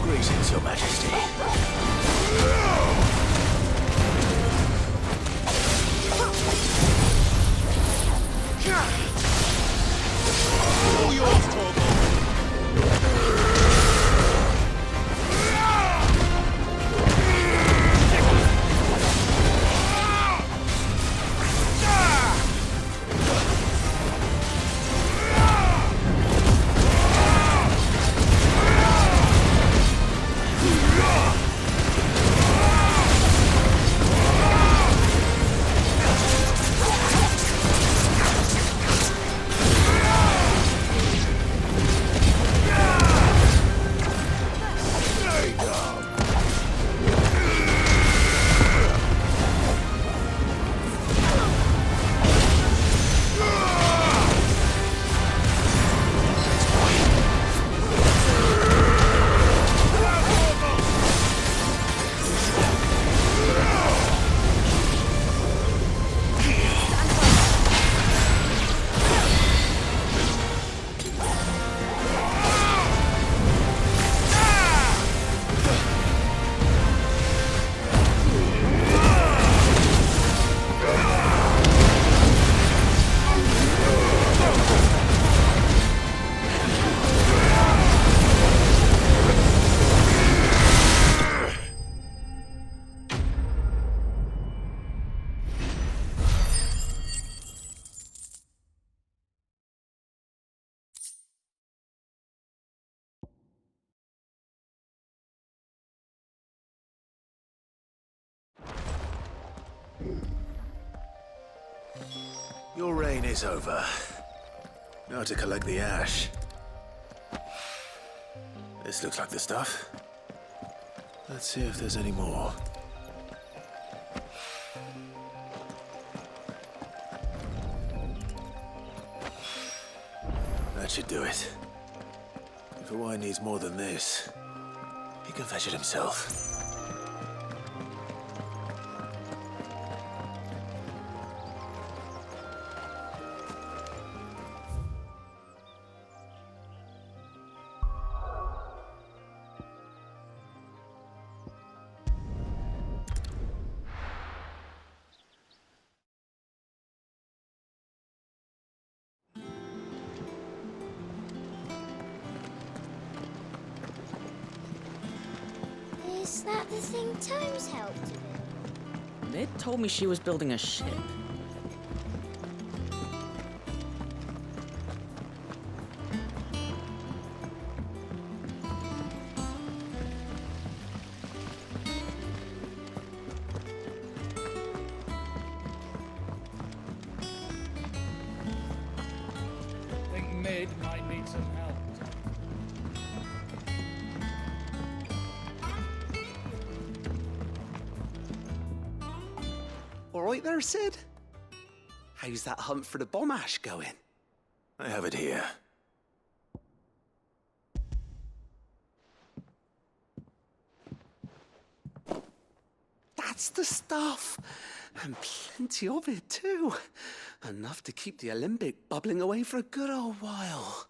Greetings, Your Majesty. All yours, Torgal. Your reign is over. Now to collect the ash. This looks like the stuff. Let's see if there's any more. That should do it. If Hawaii needs more than this, he can fetch it himself. Is that the thing Tomes helped to build? Mid told me she was building a ship. I think Mid might need some help. All right there, Sid? How's that hunt for the bomb ash going? I have it here. That's the stuff. And plenty of it, too. Enough to keep the Olympic bubbling away for a good old while.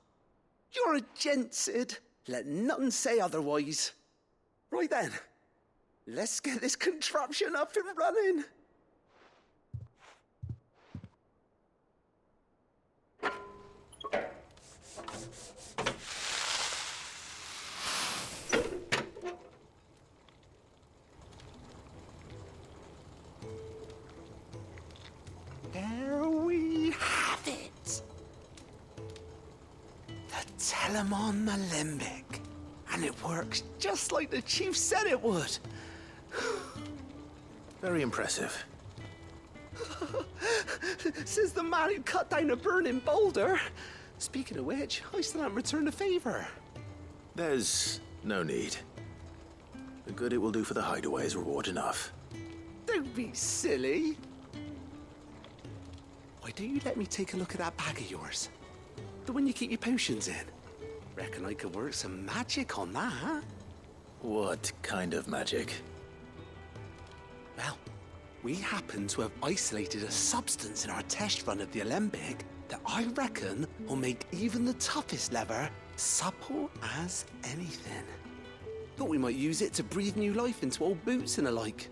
You're a gent, Sid. Let nothing say otherwise. Right then, let's get this contraption up and running. There we have it. The Telemon Alembic. And it works just like the chief said it would. Very impressive. Says the man who cut down a burning boulder. Speaking of which, I still haven't returned the favor. There's no need. The good it will do for the hideaway is reward enough. Don't be silly. Why don't you let me take a look at that bag of yours? The one you keep your potions in. Reckon I could work some magic on that, huh? What kind of magic? Well, we happen to have isolated a substance in our test run of the Alembic that I reckon will make even the toughest leather supple as anything. Thought we might use it to breathe new life into old boots and the like.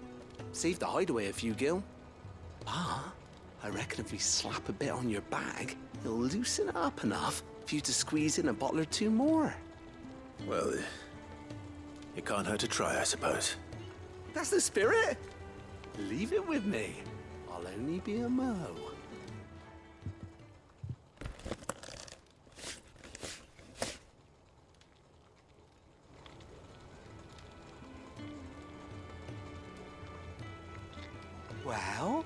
Save the hideaway a few gil. Ah, I reckon if we slap a bit on your bag, it'll loosen it up enough for you to squeeze in a bottle or two more. Well, it can't hurt to try, I suppose. That's the spirit. Leave it with me. I'll only be a mo. Well,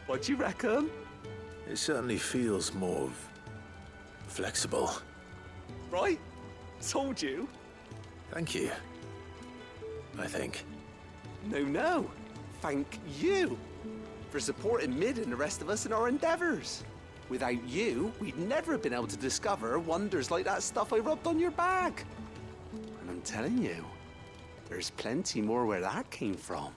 what do you reckon? It certainly feels more flexible. Right? Told you. Thank you. I think. No. Thank you for supporting Mid and the rest of us in our endeavors. Without you, we'd never have been able to discover wonders like that stuff I rubbed on your bag. And I'm telling you, there's plenty more where that came from.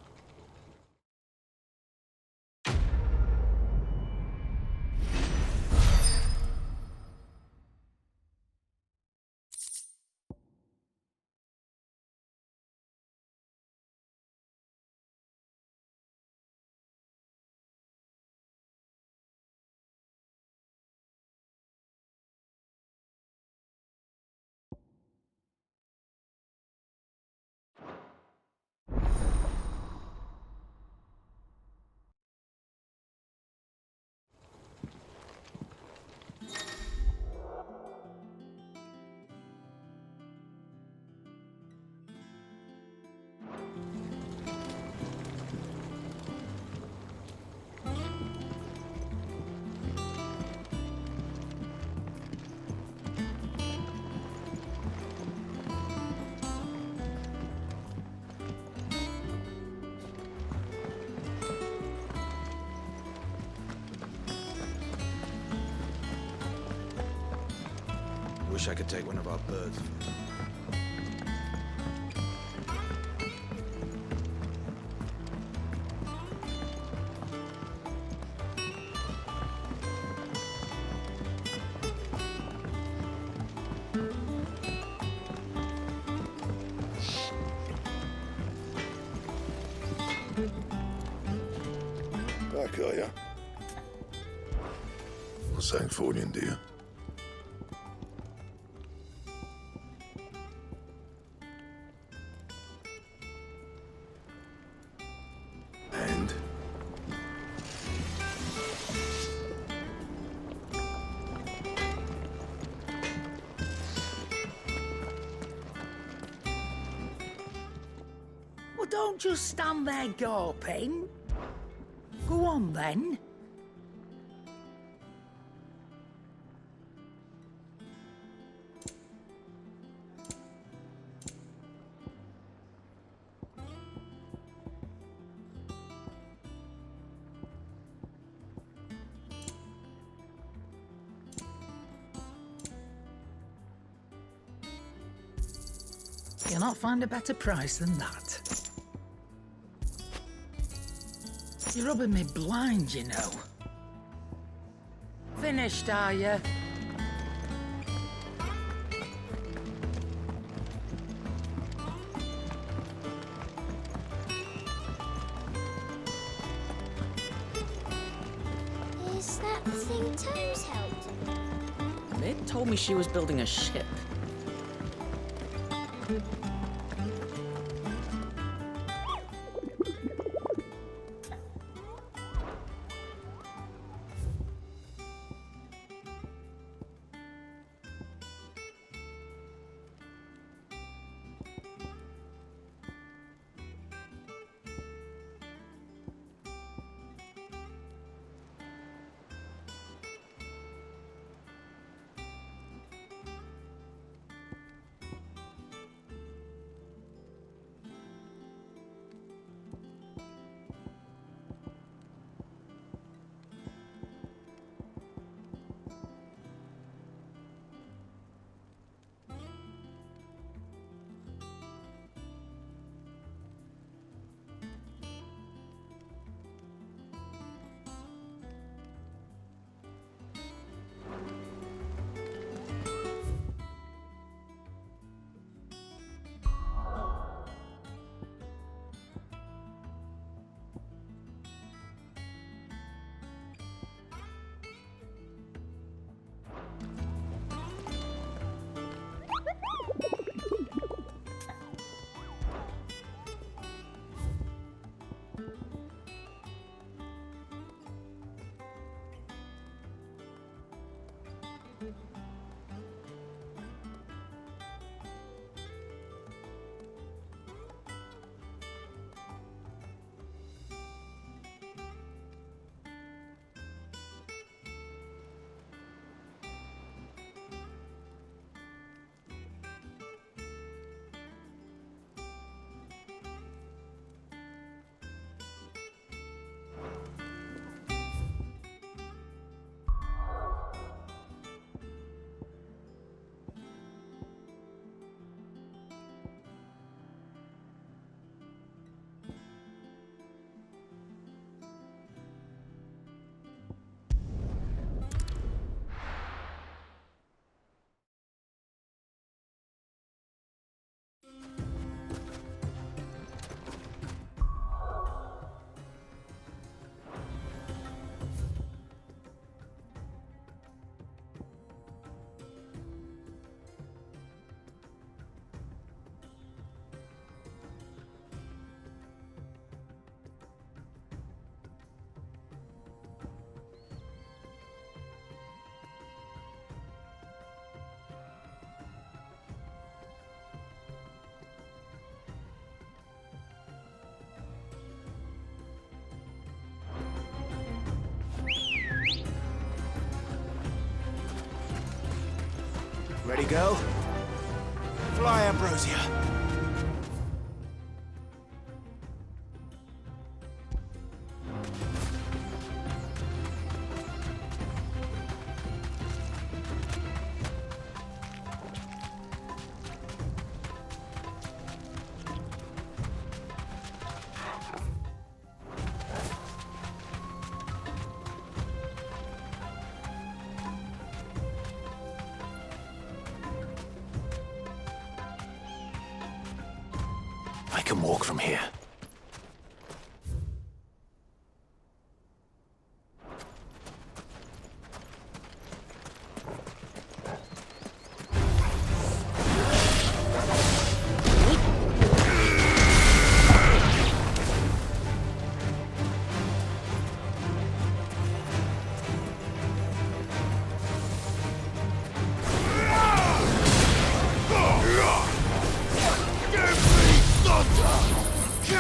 Wish I could take one of our birds. Back, are ya? What's that for you, dear? Don't just stand there gawping. Go on, then. You'll not find a better price than that. You're rubbing me blind, you know. Finished, are you? Is that the thing Tomes helped? Mid told me she was building a ship. Ready, go? Fly, Ambrosia. I can walk from here. Give me thunder!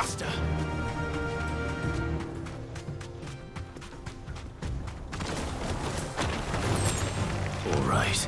faster! All right.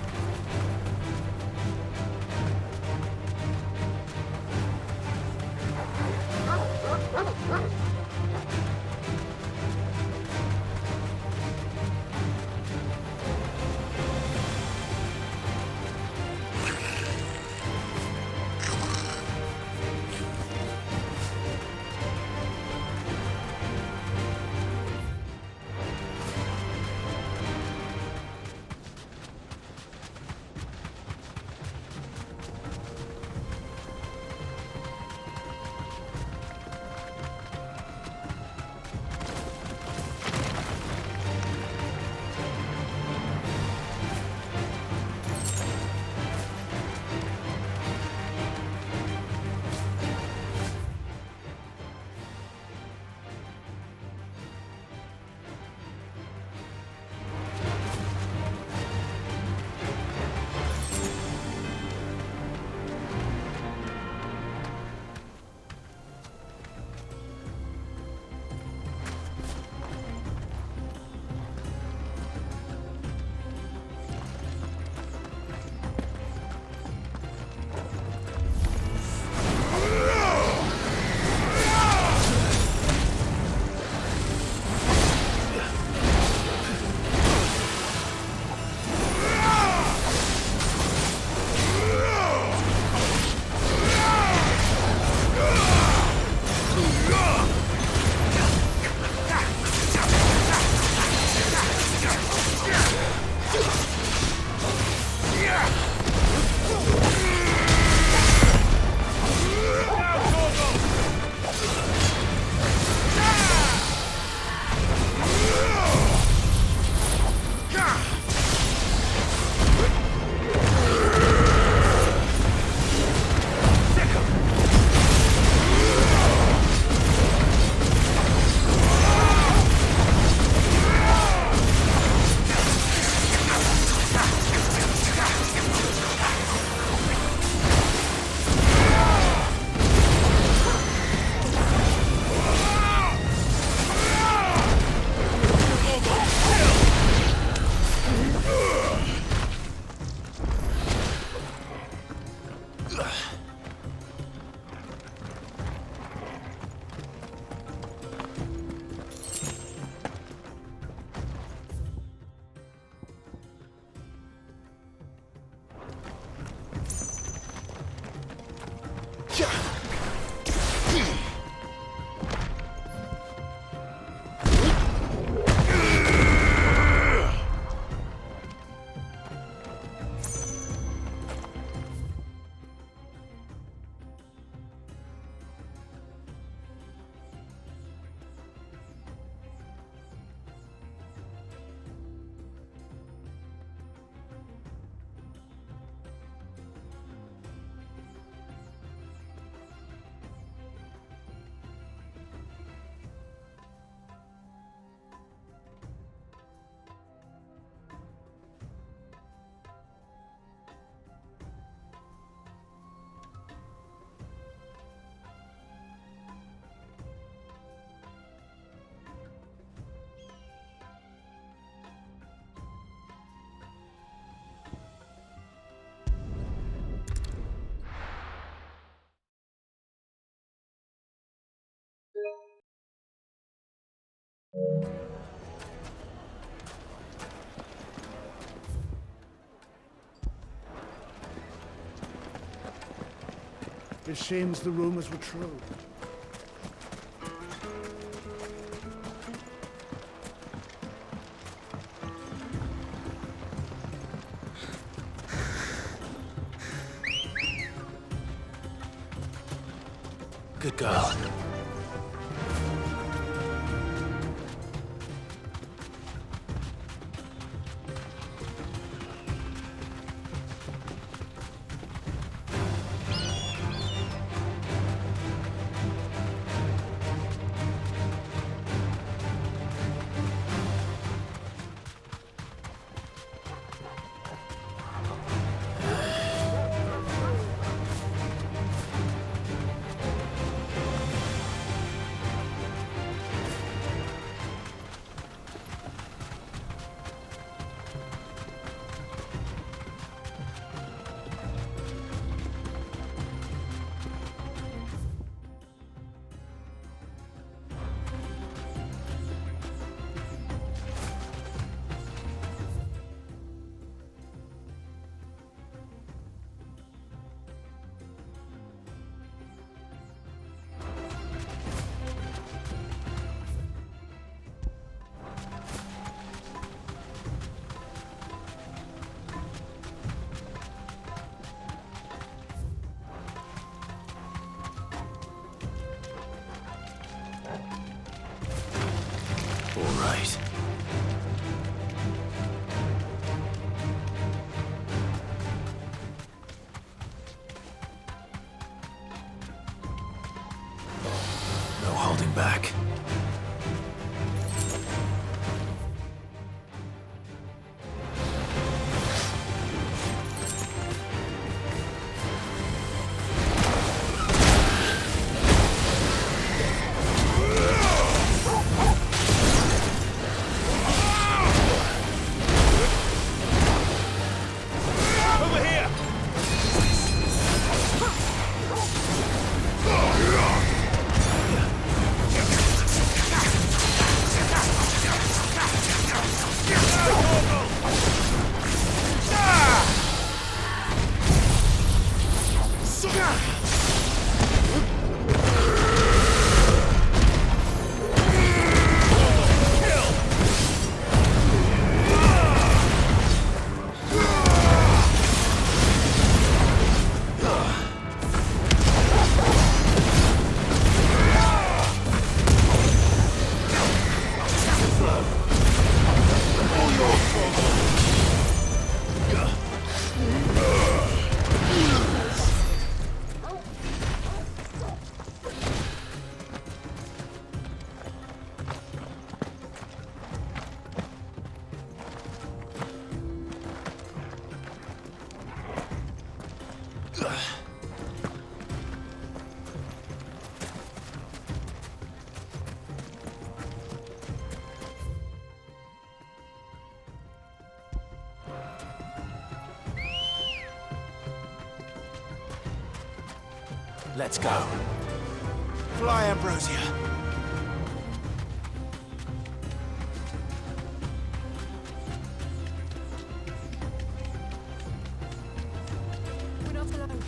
It seems the rumors were true. Good girl. right. No holding back. Let's go. Fly, Ambrosia. We're not alone.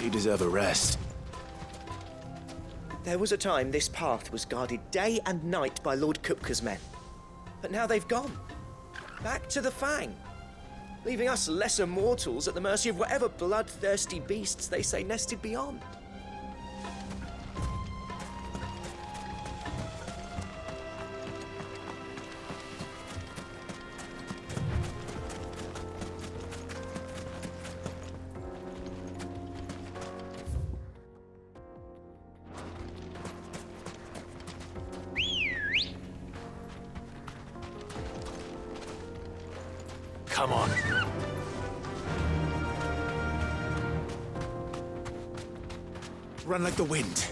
You deserve a rest. There was a time this path was guarded day and night by Lord Kupka's men. But now they've gone. Back to the Fang. Leaving us lesser mortals at the mercy of whatever bloodthirsty beasts they say nested beyond. Come on. Run like the wind.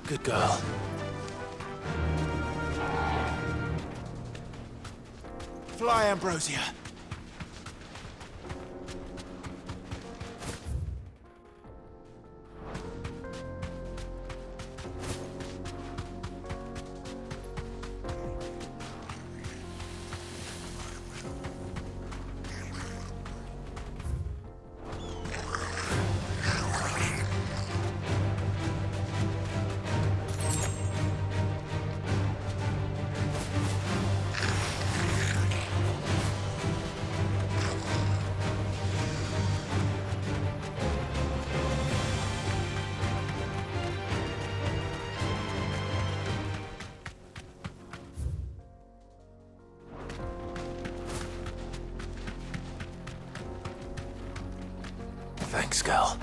Good girl. Fly, Ambrosia. Thanks, girl.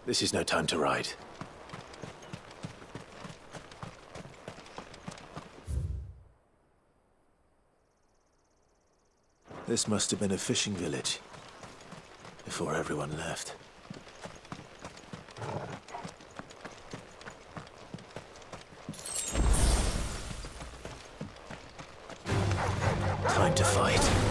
This is no time to ride. This must have been a fishing village before everyone left. Time to fight.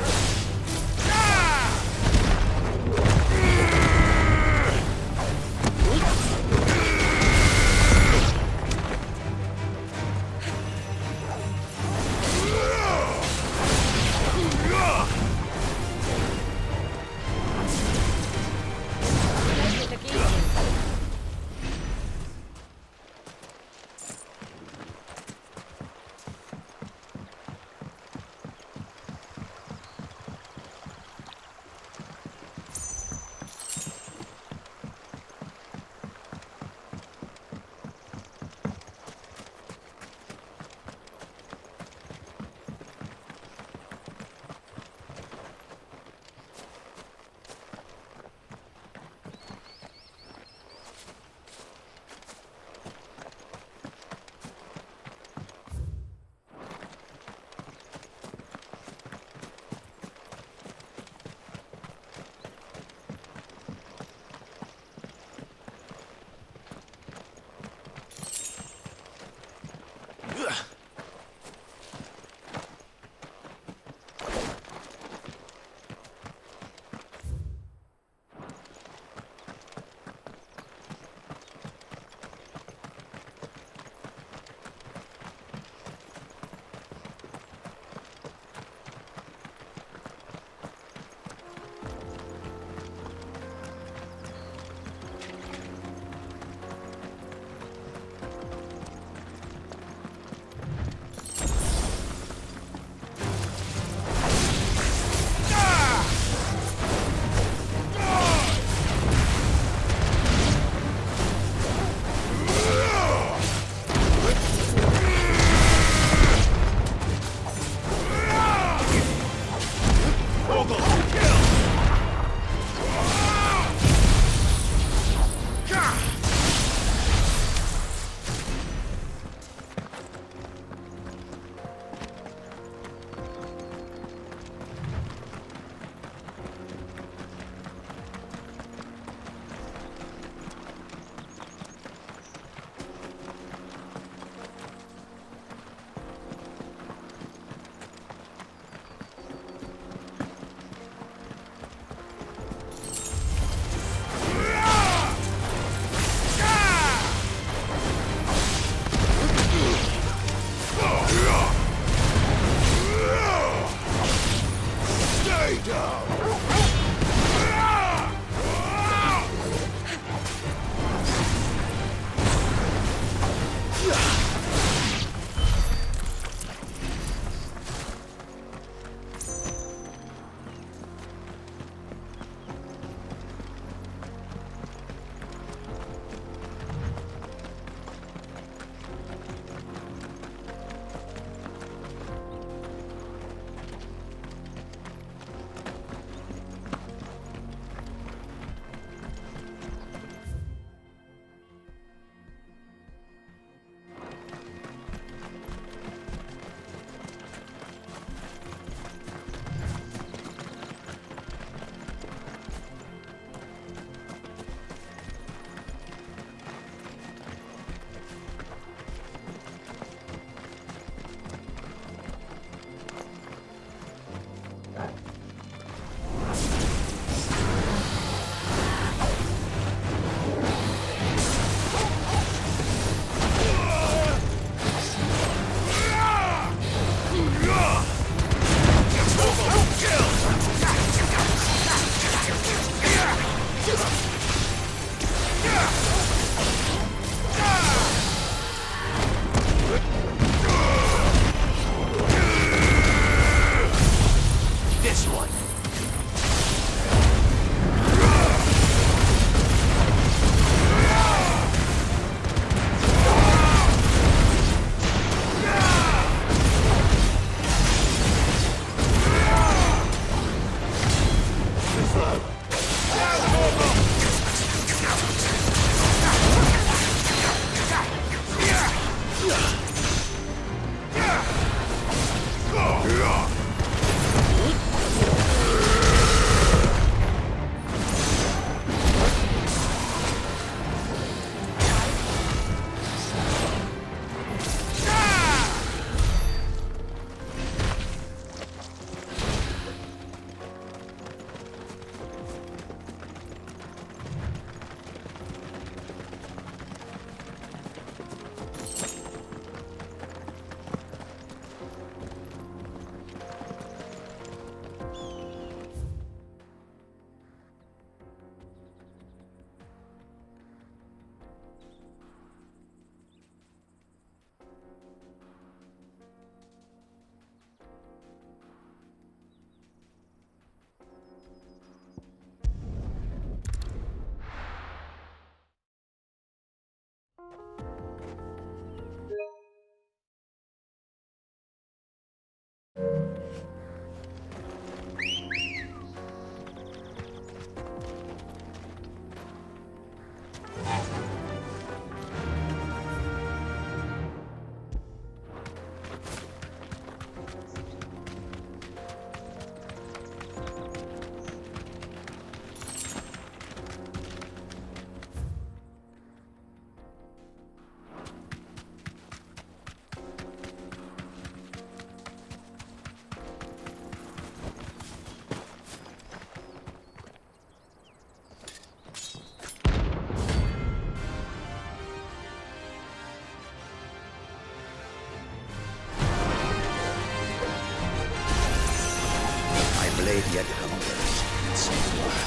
blade yet hungers, and so do I.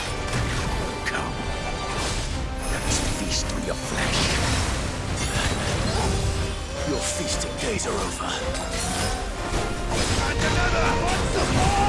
Come, let us feast on your flesh. Your feasting days are over. And another! What's the more?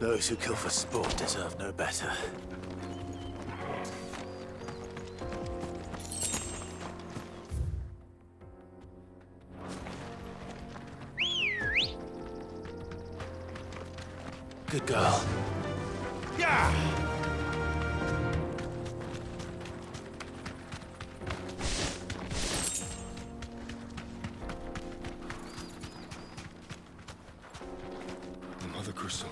Those who kill for sport deserve no better. Good girl. Yeah! Mother Crystal.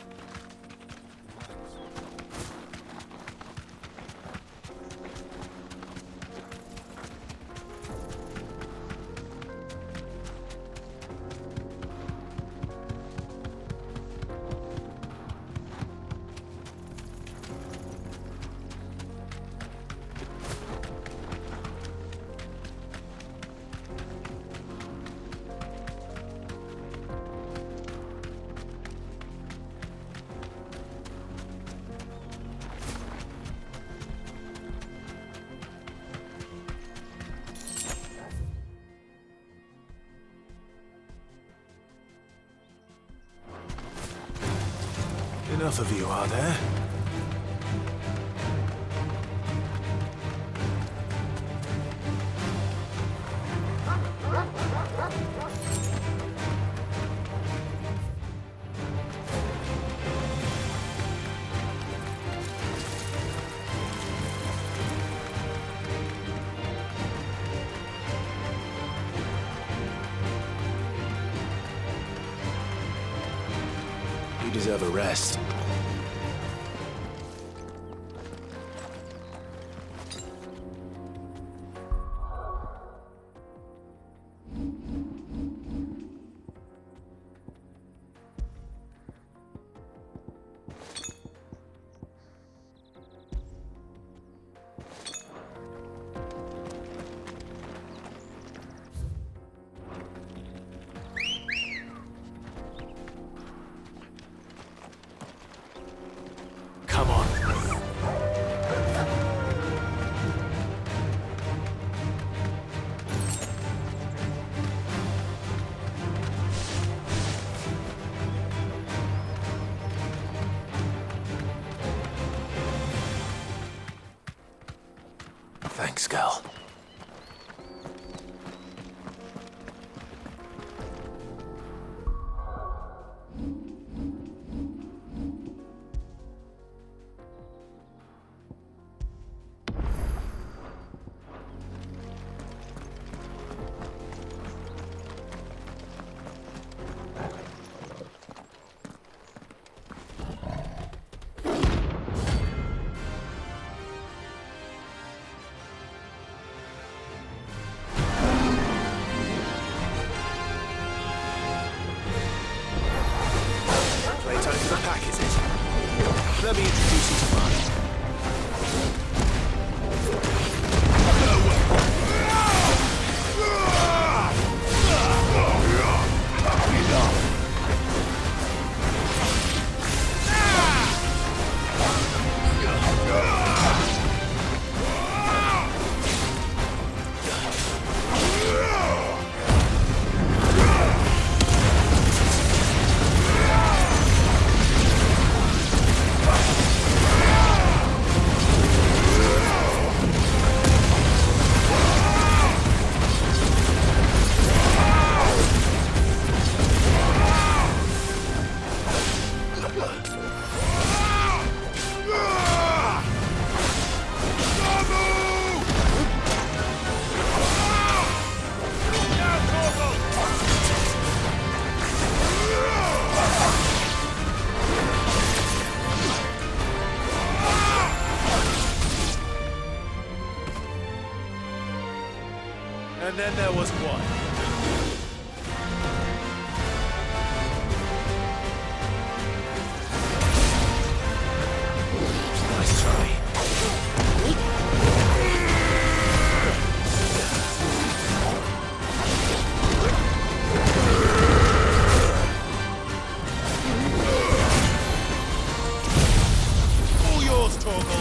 Enough of you, are there? You deserve a rest. Come on. Thanks, Gal. Playtime for the pack, is it? Let me introduce you to mine. And then there was one. Nice try. All yours, Torgal.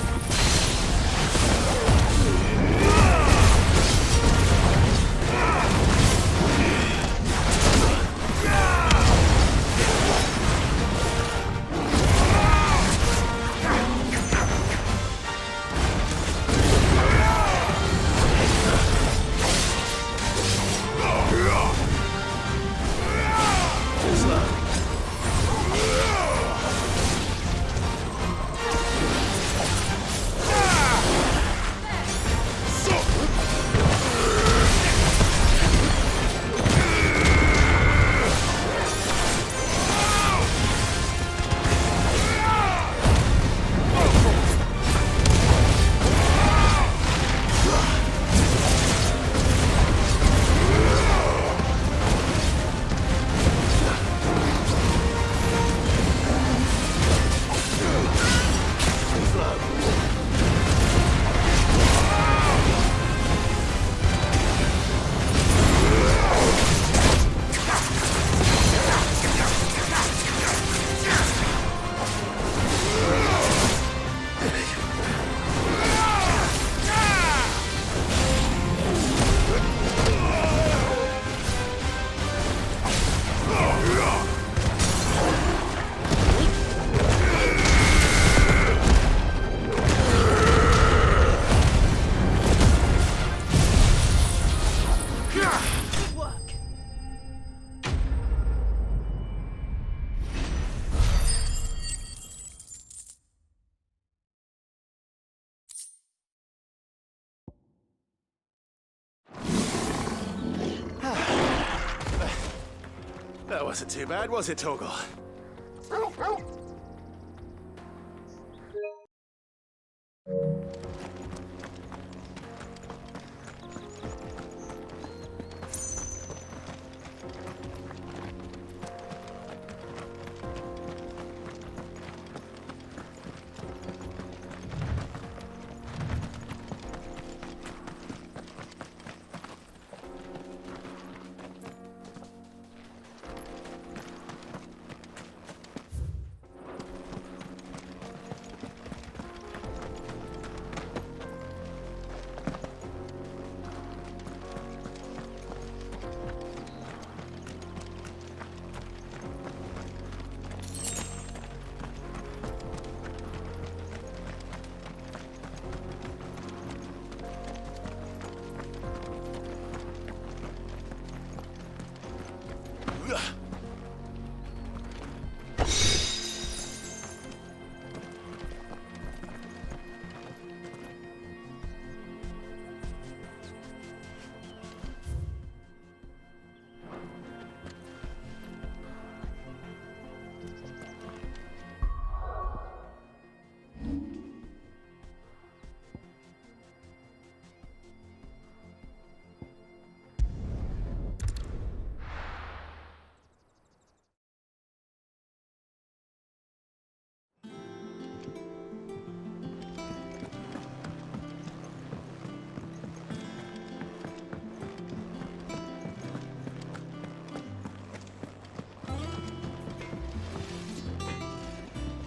That wasn't too bad, was it, Torgal?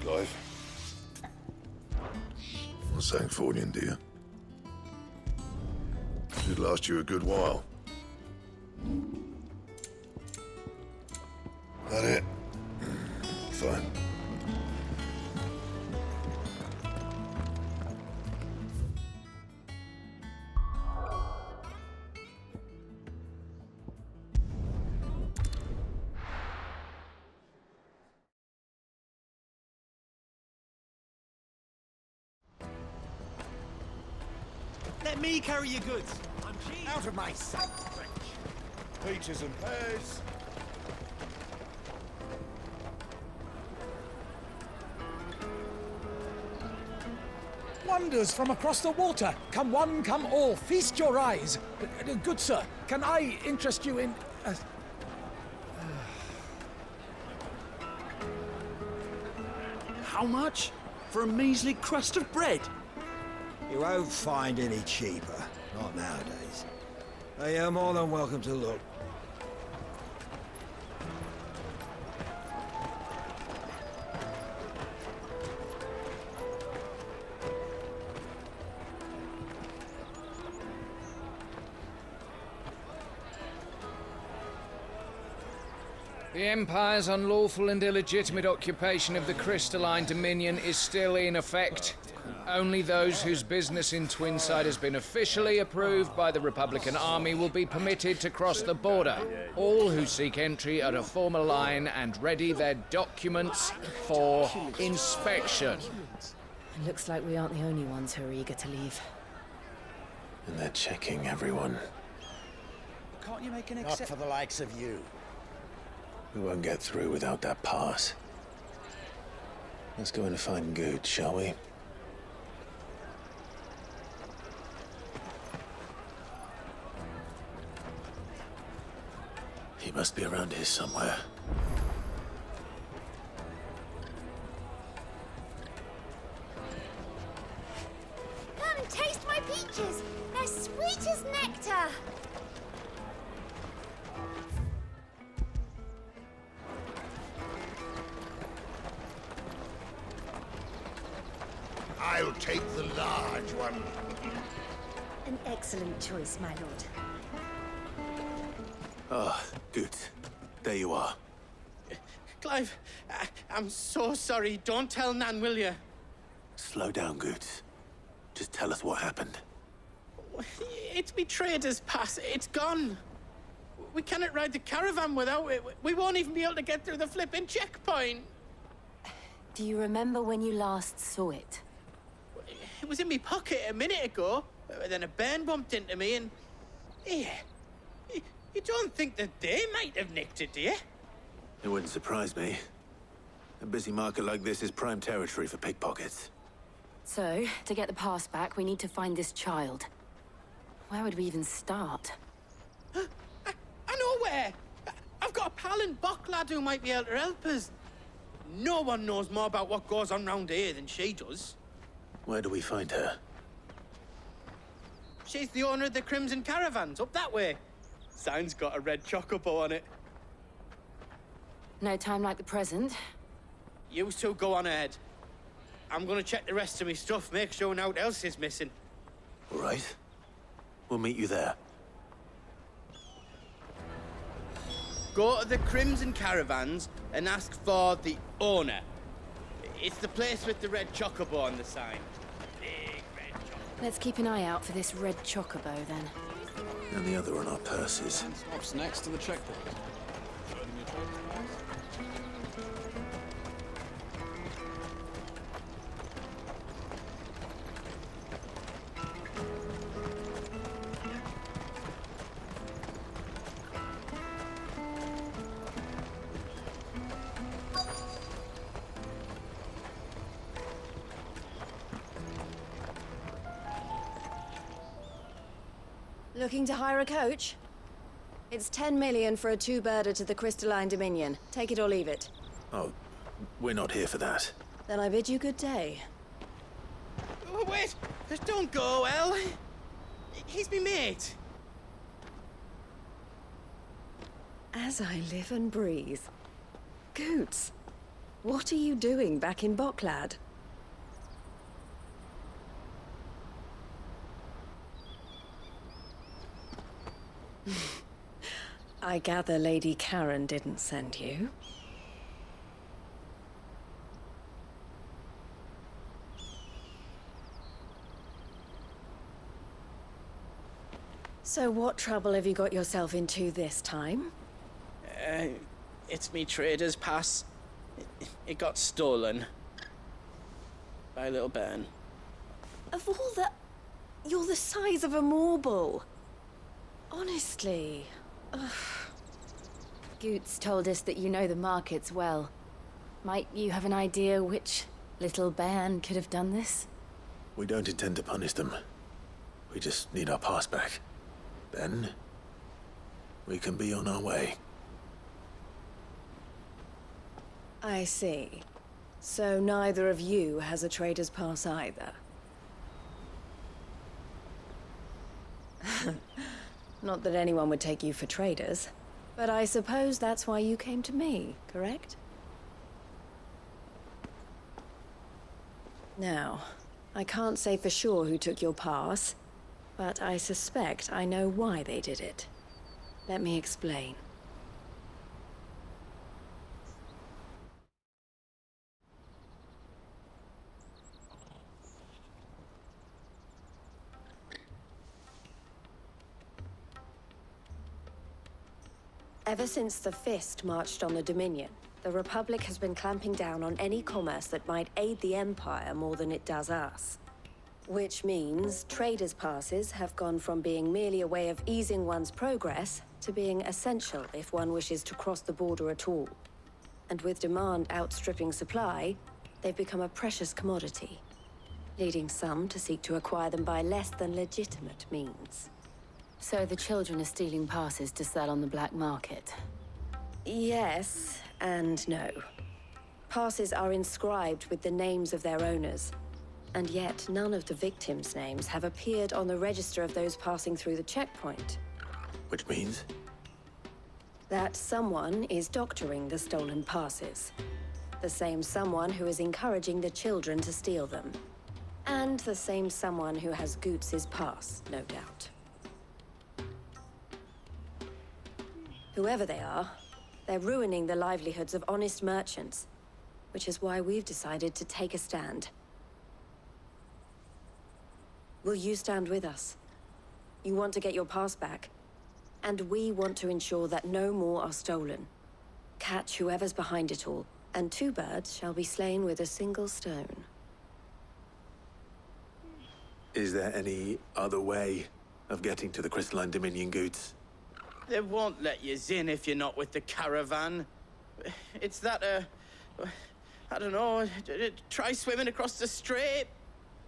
Clive. What's that for you, dear? Should last you a good while. That it? Fine. Let me carry your goods. I'm out of my sight. Peaches and pears. Wonders from across the water. Come one, come all. Feast your eyes. Good sir, can I interest you in... How much? For a measly crust of bread? You won't find any cheaper. Not nowadays. You're more than welcome to look. The Empire's unlawful and illegitimate occupation of the crystalline dominion is still in effect. Only those whose business in Twinside has been officially approved by the Republican Army will be permitted to cross the border. All who seek entry are to form a line and ready their documents for inspection. It looks like we aren't the only ones who are eager to leave. And they're checking everyone. Can't you make an Not for the likes of you. We won't get through without that pass. Let's go in and find Good, shall we? He must be around here somewhere. Come and taste my peaches. They're sweet as nectar. I'll take the large one. An excellent choice, my lord. Ah, Good. There you are. Clive, I'm so sorry. Don't tell Nan, will you? Slow down, Good. Just tell us what happened. It's me trader's pass. It's gone. We cannot ride the caravan without it. We won't even be able to get through the flipping checkpoint. Do you remember when you last saw it? It was in my pocket a minute ago. Then a bairn bumped into me and... Yeah. You don't think that they might have nicked it, do you? It wouldn't surprise me. A busy market like this is prime territory for pickpockets. So, to get the pass back, we need to find this child. Where would we even start? I know where! I've got a pal in Bocklad who might be able to help us. No one knows more about what goes on round here than she does. Where do we find her? She's the owner of the Crimson Caravans, up that way. Sign's got a red chocobo on it. No time like the present. You two go on ahead. I'm gonna check the rest of my stuff, make sure naught else is missing. All right. We'll meet you there. Go to the Crimson Caravans and ask for the owner. It's the place with the red chocobo on the sign. Big red chocobo. Let's keep an eye out for this red chocobo, then. And the other on our purses. Stops next to the checkpoint. Looking to hire a coach? It's 10 million for a two-birder to the Crystalline Dominion. Take it or leave it. Oh, we're not here for that. Then I bid you good day. Wait! Don't go, El. He's me mate. As I live and breathe. Goots, what are you doing back in Bocklad? I gather Lady Karen didn't send you. So what trouble have you got yourself into this time? It's me trader's pass. It got stolen. By a little bairn. Of all the... You're the size of a marble. Honestly. Ugh. Goots told us that you know the markets well. Might you have an idea which little bairn could have done this? We don't intend to punish them. We just need our pass back. Then, we can be on our way. I see. So neither of you has a trader's pass either. Not that anyone would take you for traders, but I suppose that's why you came to me, correct? Now, I can't say for sure who took your pass, but I suspect I know why they did it. Let me explain. Ever since the Fist marched on the Dominion, the Republic has been clamping down on any commerce that might aid the Empire more than it does us. Which means traders' passes have gone from being merely a way of easing one's progress to being essential if one wishes to cross the border at all. And with demand outstripping supply, they've become a precious commodity, leading some to seek to acquire them by less than legitimate means. So the children are stealing passes to sell on the black market? Yes, and no. Passes are inscribed with the names of their owners, and yet none of the victims' names have appeared on the register of those passing through the checkpoint. Which means? That someone is doctoring the stolen passes. The same someone who is encouraging the children to steal them. And the same someone who has Goots' pass, no doubt. Whoever they are, they're ruining the livelihoods of honest merchants, which is why we've decided to take a stand. Will you stand with us? You want to get your pass back, and we want to ensure that no more are stolen. Catch whoever's behind it all, and two birds shall be slain with a single stone. Is there any other way of getting to the Crystalline Dominion, Goots? They won't let you in if you're not with the caravan. It's that, I don't know, try swimming across the strait.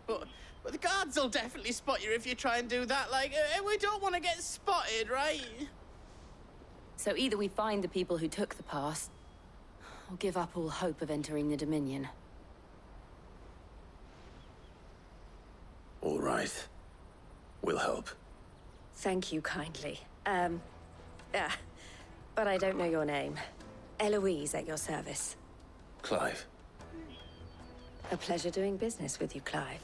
But the guards will definitely spot you if you try and do that. Like, we don't want to get spotted, right? So either we find the people who took the pass, or give up all hope of entering the Dominion. All right. We'll help. Thank you kindly. But I don't know your name. Eloise at your service. Clive. A pleasure doing business with you, Clive.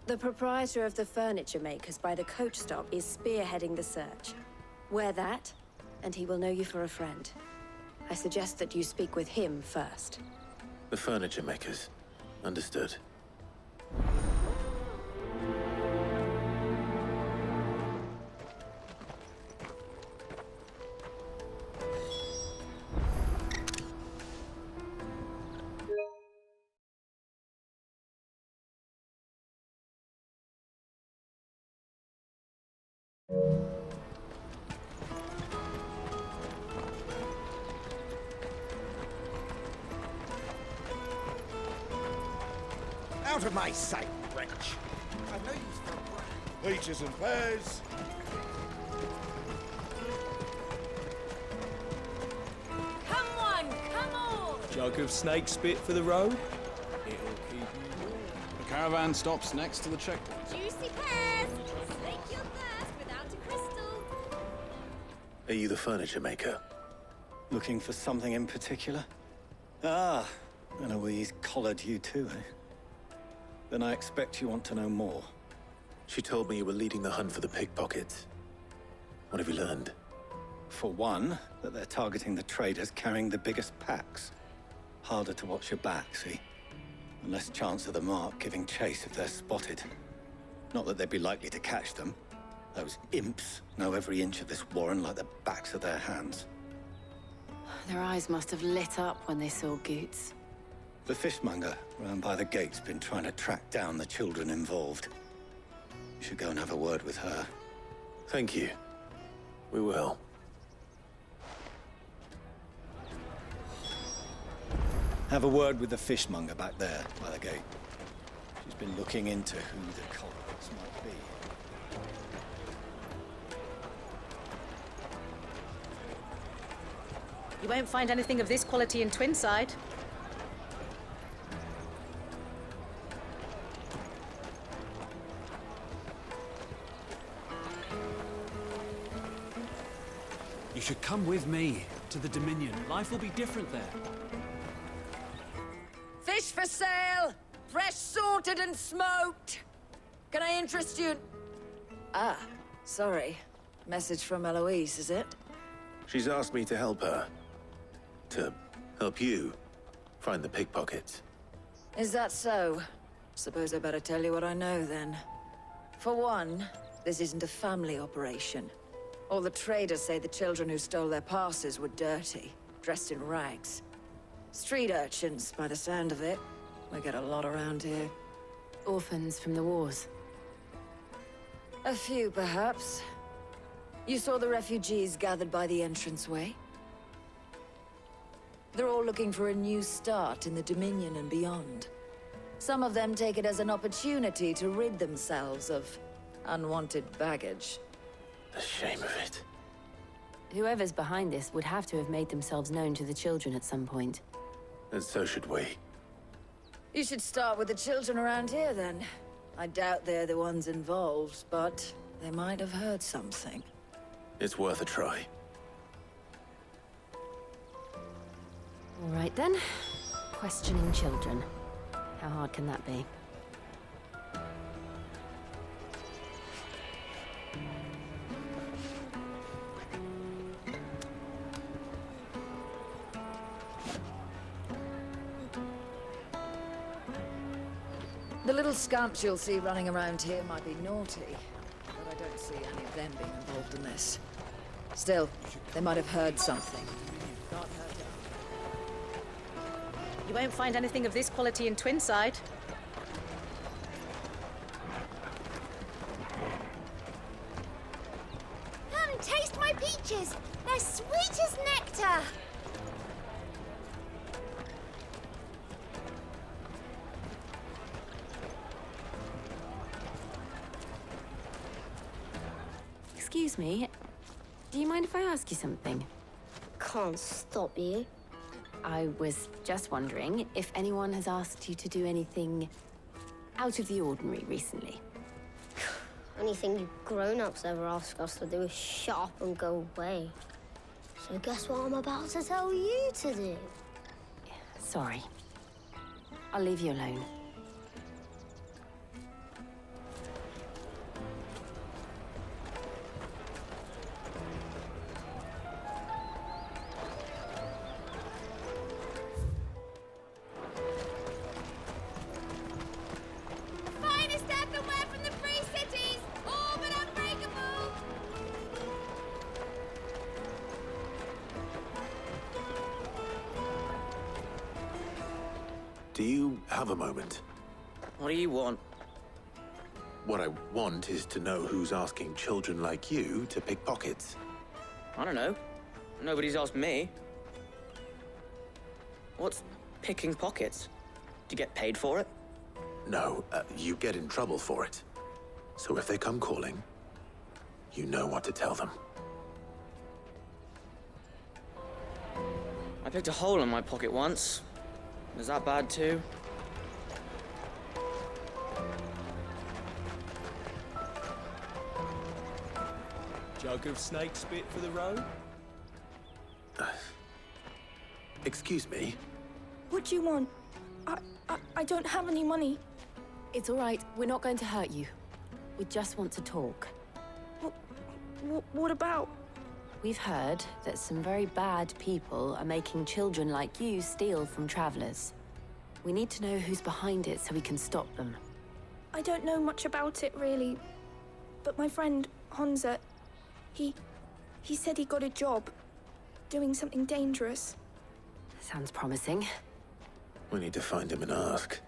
The proprietor of the furniture makers by the coach stop is spearheading the search. Wear that, and he will know you for a friend. I suggest that you speak with him first. The furniture makers. Understood. Out of my sight, wench! I've no use for a brand. Peaches and pears. Come on! Jug of snake spit for the road? It'll keep you warm. The caravan stops next to the checkpoint. Juicy pears! Slake your thirst without a crystal. Are you the furniture maker? Looking for something in particular? Ah, Eloise collared you too, eh? Then I expect you want to know more. She told me you were leading the hunt for the pickpockets. What have you learned? For one, that they're targeting the traders carrying the biggest packs. Harder to watch your back, see? And less chance of the mark giving chase if they're spotted. Not that they'd be likely to catch them. Those imps know every inch of this warren like the backs of their hands. Their eyes must have lit up when they saw Goots. The fishmonger round by the gate's been trying to track down the children involved. You should go and have a word with her. Thank you. We will. Have a word with the fishmonger back there by the gate. She's been looking into who the culprits might be. You won't find anything of this quality in Twinside. You should come with me to the Dominion. Life will be different there. Fish for sale! Fresh sorted and smoked! Can I interest you in... Ah, sorry. Message from Eloise, is it? She's asked me to help her. To help you find the pickpockets. Is that so? Suppose I better tell you what I know, then. For one, this isn't a family operation. All the traders say the children who stole their passes were dirty, dressed in rags. Street urchins, by the sound of it. We get a lot around here. Orphans from the wars. A few, perhaps. You saw the refugees gathered by the entranceway? They're all looking for a new start in the Dominion and beyond. Some of them take it as an opportunity to rid themselves of unwanted baggage. The shame of it. Whoever's behind this would have to have made themselves known to the children at some point. And so should we. You should start with the children around here, then. I doubt they're the ones involved, but they might have heard something. It's worth a try. All right, then. Questioning children. How hard can that be? The little scamps you'll see running around here might be naughty, but I don't see any of them being involved in this. Still, they might have heard something. won't find anything of this quality in Twinside. Come, taste my peaches! They're sweet as nectar! Excuse me, do you mind if I ask you something? Can't stop you. I was just wondering if anyone has asked you to do anything out of the ordinary recently. Anything you grown-ups ever ask us to do is shut up and go away. So guess what I'm about to tell you to do? Sorry. I'll leave you alone. Finest earthenware from the Free Cities! All but unbreakable! Do you have a moment? What do you want? What I want is to know who's asking children like you to pick pockets. I don't know. Nobody's asked me. What's picking pockets? Do you get paid for it? No, you get in trouble for it. So if they come calling, you know what to tell them. I picked a hole in my pocket once. Was that bad too? Jug of snake spit for the road? Excuse me? What do you want? I don't have any money. It's all right. We're not going to hurt you. We just want to talk. What about? We've heard that some very bad people are making children like you steal from travelers. We need to know who's behind it so we can stop them. I don't know much about it, really. But my friend, Honza, he said he got a job doing something dangerous. Sounds promising. We need to find him and ask.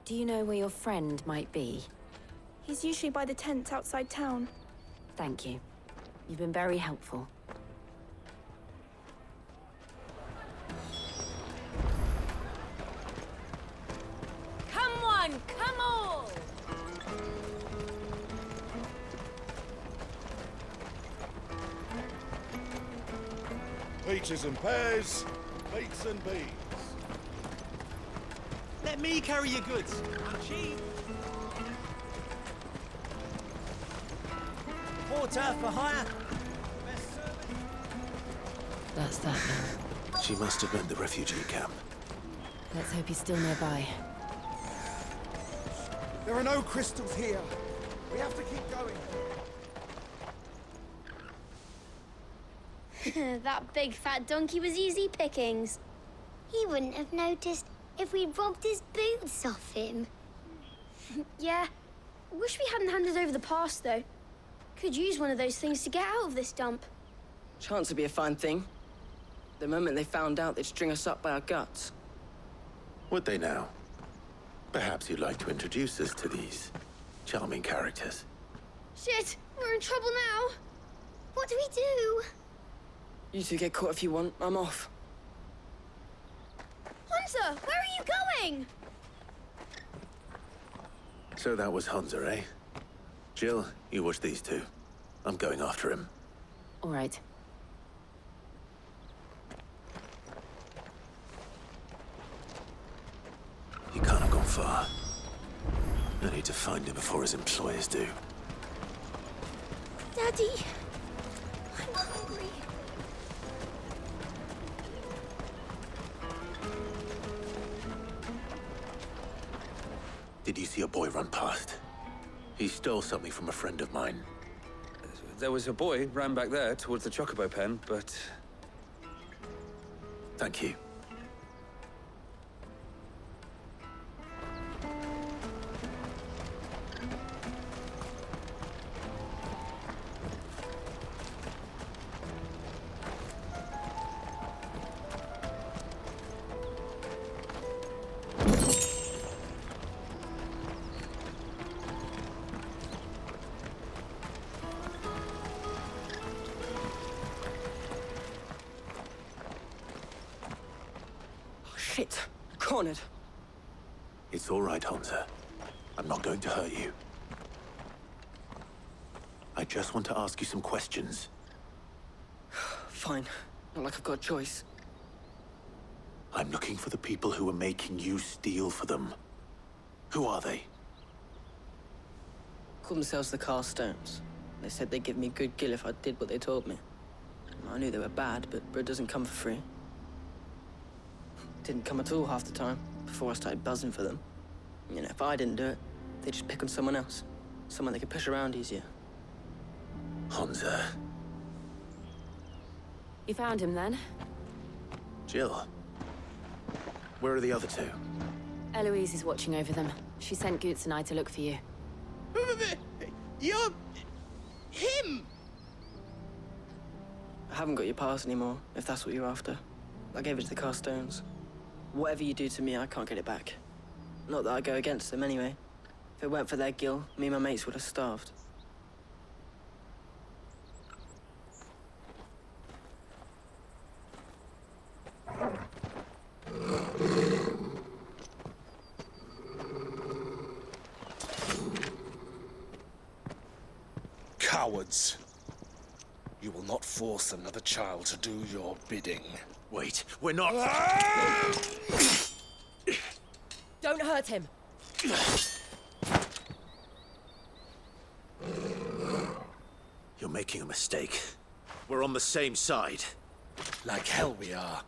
Do you know where your friend might be? He's usually by the tents outside town. Thank you. You've been very helpful. Come on, come on! Peaches and pears, beets and beans. Let me carry your goods. I'm cheap. Porter for hire. That's that then. She must have meant the refugee camp. Let's hope he's still nearby. There are no crystals here. We have to keep going. That big fat donkey was easy pickings. He wouldn't have noticed if we'd robbed his boots off him. Yeah. Wish we hadn't handed over the pass, though. Could use one of those things to get out of this dump. Chance would be a fine thing. The moment they found out, they'd string us up by our guts. Would they now? Perhaps you'd like to introduce us to these charming characters. Shit, we're in trouble now. What do we do? You two get caught if you want. I'm off. Hunter, where are you going? So that was Hunter, eh? Jill, you watch these two. I'm going after him. All right. He can't have gone far. I need to find him before his employers do. Daddy, I'm hungry. Did you see a boy run past? He stole something from a friend of mine. There was a boy ran back there towards the Chocobo pen, but... Thank you. Shit. Cornered. It's all right, Hansa. I'm not going to hurt you. I just want to ask you some questions. Fine. Not like I've got a choice. I'm looking for the people who are making you steal for them. Who are they? Called themselves the Carstones. They said they'd give me good gill if I did what they told me. I knew they were bad, but bread doesn't come for free. Didn't come at all half the time, before I started buzzing for them. You know, if I didn't do it, they'd just pick on someone else. Someone they could push around easier. Hansa. You found him then? Jill. Where are the other two? Eloise is watching over them. She sent Goots and I to look for you. You're... him! I haven't got your pass anymore, if that's what you're after. I gave it to the Carstones. Whatever you do to me, I can't get it back. Not that I go against them anyway. If it weren't for their gill, me and my mates would have starved. Cowards. You will not force another child to do your bidding. Wait, we're not... Don't hurt him. You're making a mistake. We're on the same side. Like hell we are.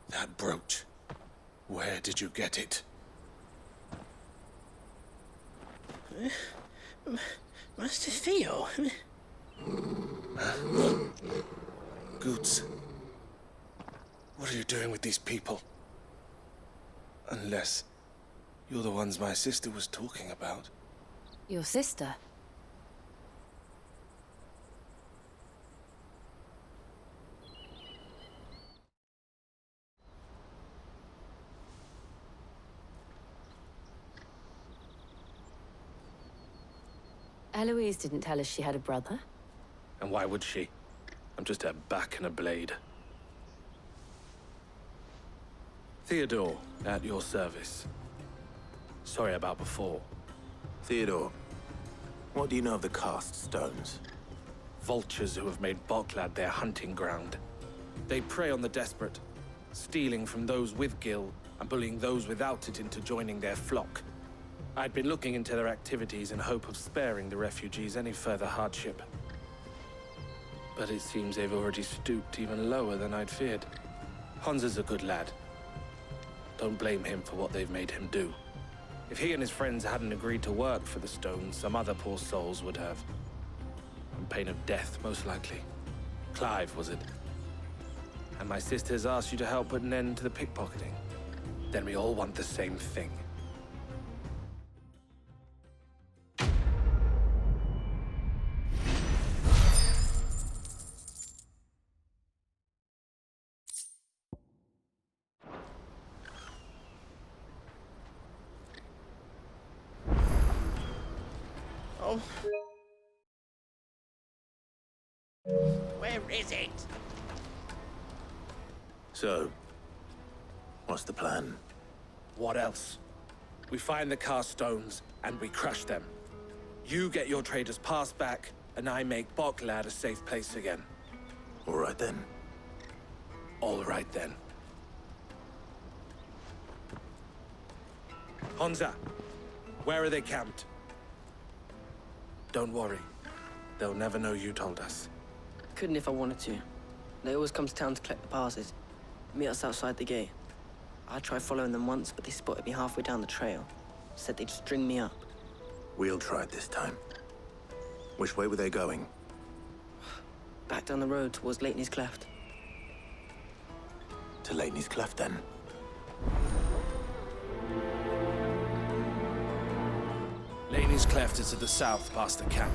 That brooch. Where did you get it? Master Theo? Goots. What are you doing with these people? Unless you're the ones my sister was talking about. Your sister? Eloise didn't tell us she had a brother. And why would she? I'm just her back and a blade. Theodore, at your service. Sorry about before. Theodore, what do you know of the Cast Stones? Vultures who have made Boklad their hunting ground. They prey on the desperate, stealing from those with gil and bullying those without it into joining their flock. I'd been looking into their activities in hope of sparing the refugees any further hardship. But it seems they've already stooped even lower than I'd feared. Hansa's a good lad. Don't blame him for what they've made him do. If he and his friends hadn't agreed to work for the Stones, some other poor souls would have. On pain of death, most likely. Clive, was it? And my sisters asked you to help put an end to the pickpocketing. Then we all want the same thing. Oh. Where is it? So, what's the plan? What else? We find the Carstones, and we crush them. You get your trader's pass back, and I make Boklad a safe place again. All right then. All right then. Hansa, where are they camped? Don't worry. They'll never know you told us. Couldn't if I wanted to. They always come to town to collect the passes. Meet us outside the gate. I tried following them once, but they spotted me halfway down the trail. Said they'd string me up. We'll try it this time. Which way were they going? Back down the road towards Lateney's Cleft. To Lateney's Cleft, then. Laney's Cleft is to the south, past the camp.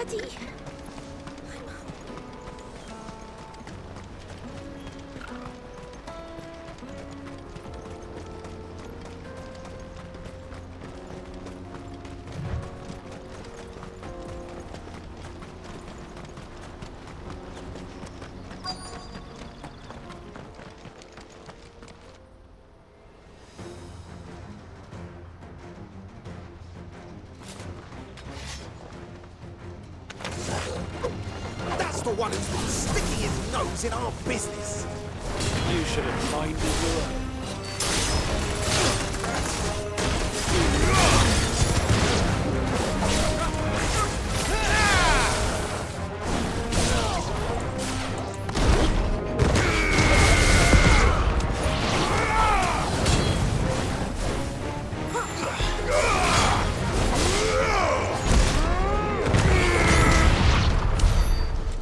Daddy. That's the one who's been sticking his nose in our business. You should have minded your own.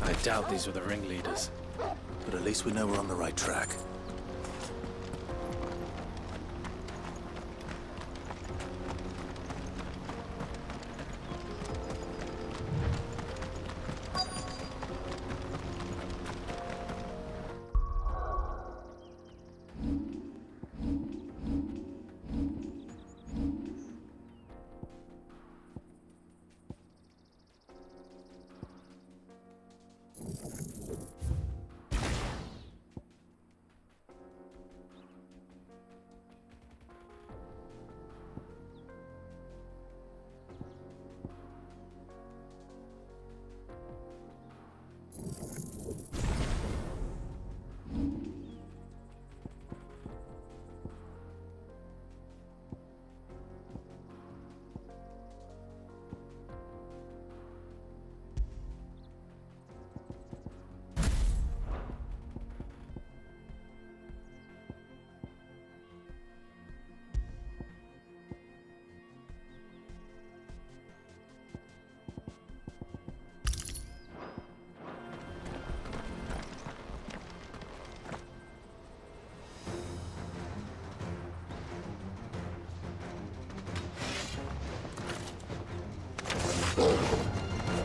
I doubt these were the ringleaders. But at least we know we're on the right track.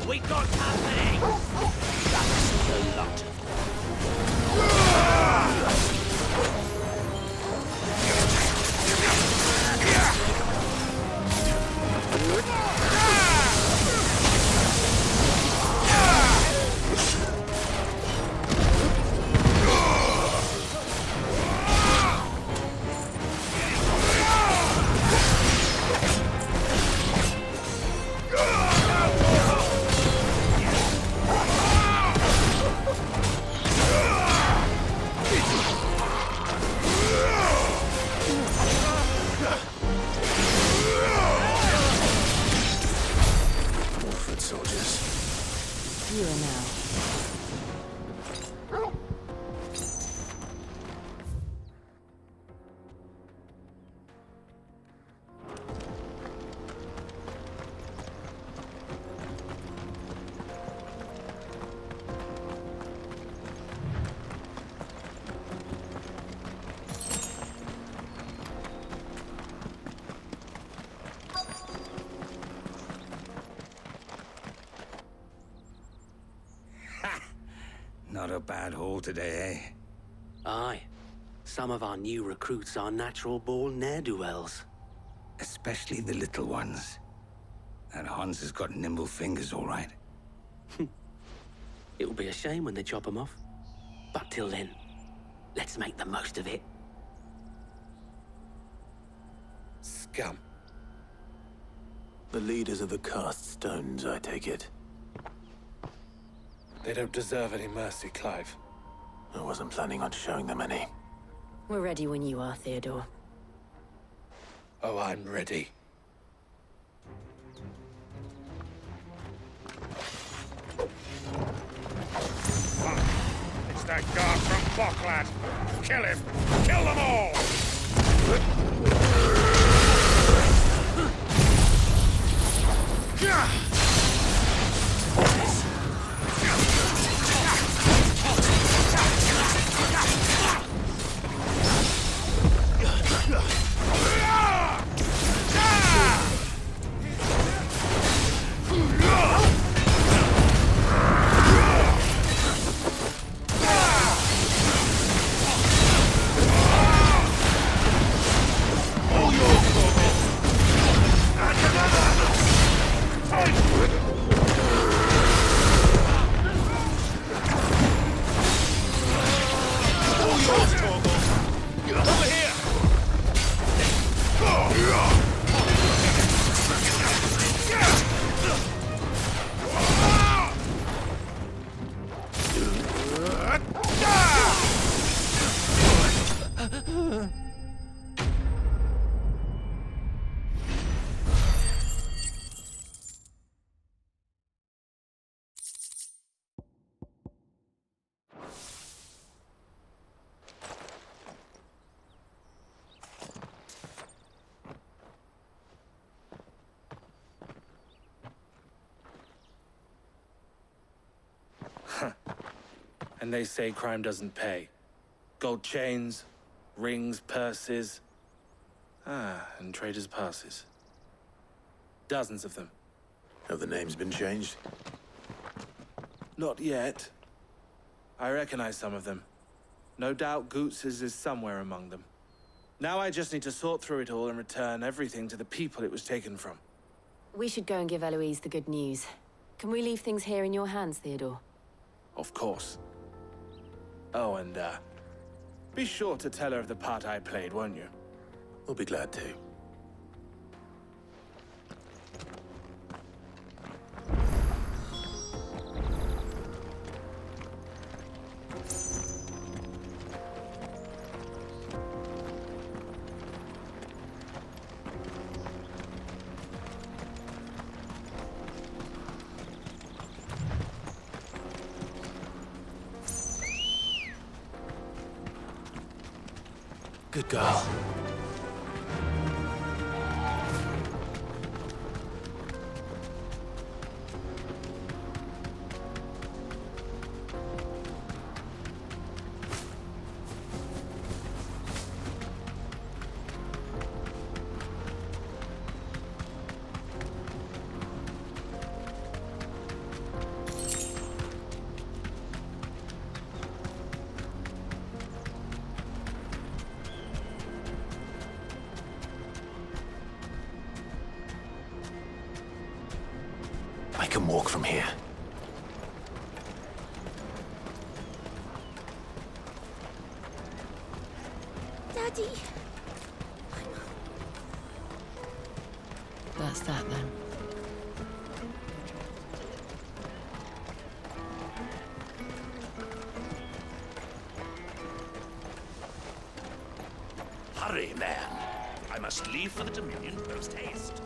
We got company! That's a lot. Not a bad haul today, eh? Aye. Some of our new recruits are natural-born ne'er-do-wells. Especially the little ones. That Hans has got nimble fingers, all right. It'll be a shame when they chop them off. But till then, let's make the most of it. Scum. The leaders of the cast stones, I take it. They don't deserve any mercy, Clive. I wasn't planning on showing them any. We're ready when you are, Theodore. Oh, I'm ready. It's that guard from Bocklad. Kill him! Kill them all! And they say crime doesn't pay. Gold chains, rings, purses. And traders' passes. Dozens of them. Have the names been changed? Not yet. I recognize some of them. No doubt Goots's is somewhere among them. Now I just need to sort through it all and return everything to the people it was taken from. We should go and give Eloise the good news. Can we leave things here in your hands, Theodore? Of course. Oh, and, be sure to tell her of the part I played, won't you? We'll be glad to. Good girl. I can walk from here. Daddy! That's that then. Hurry, man. I must leave for the Dominion post-haste.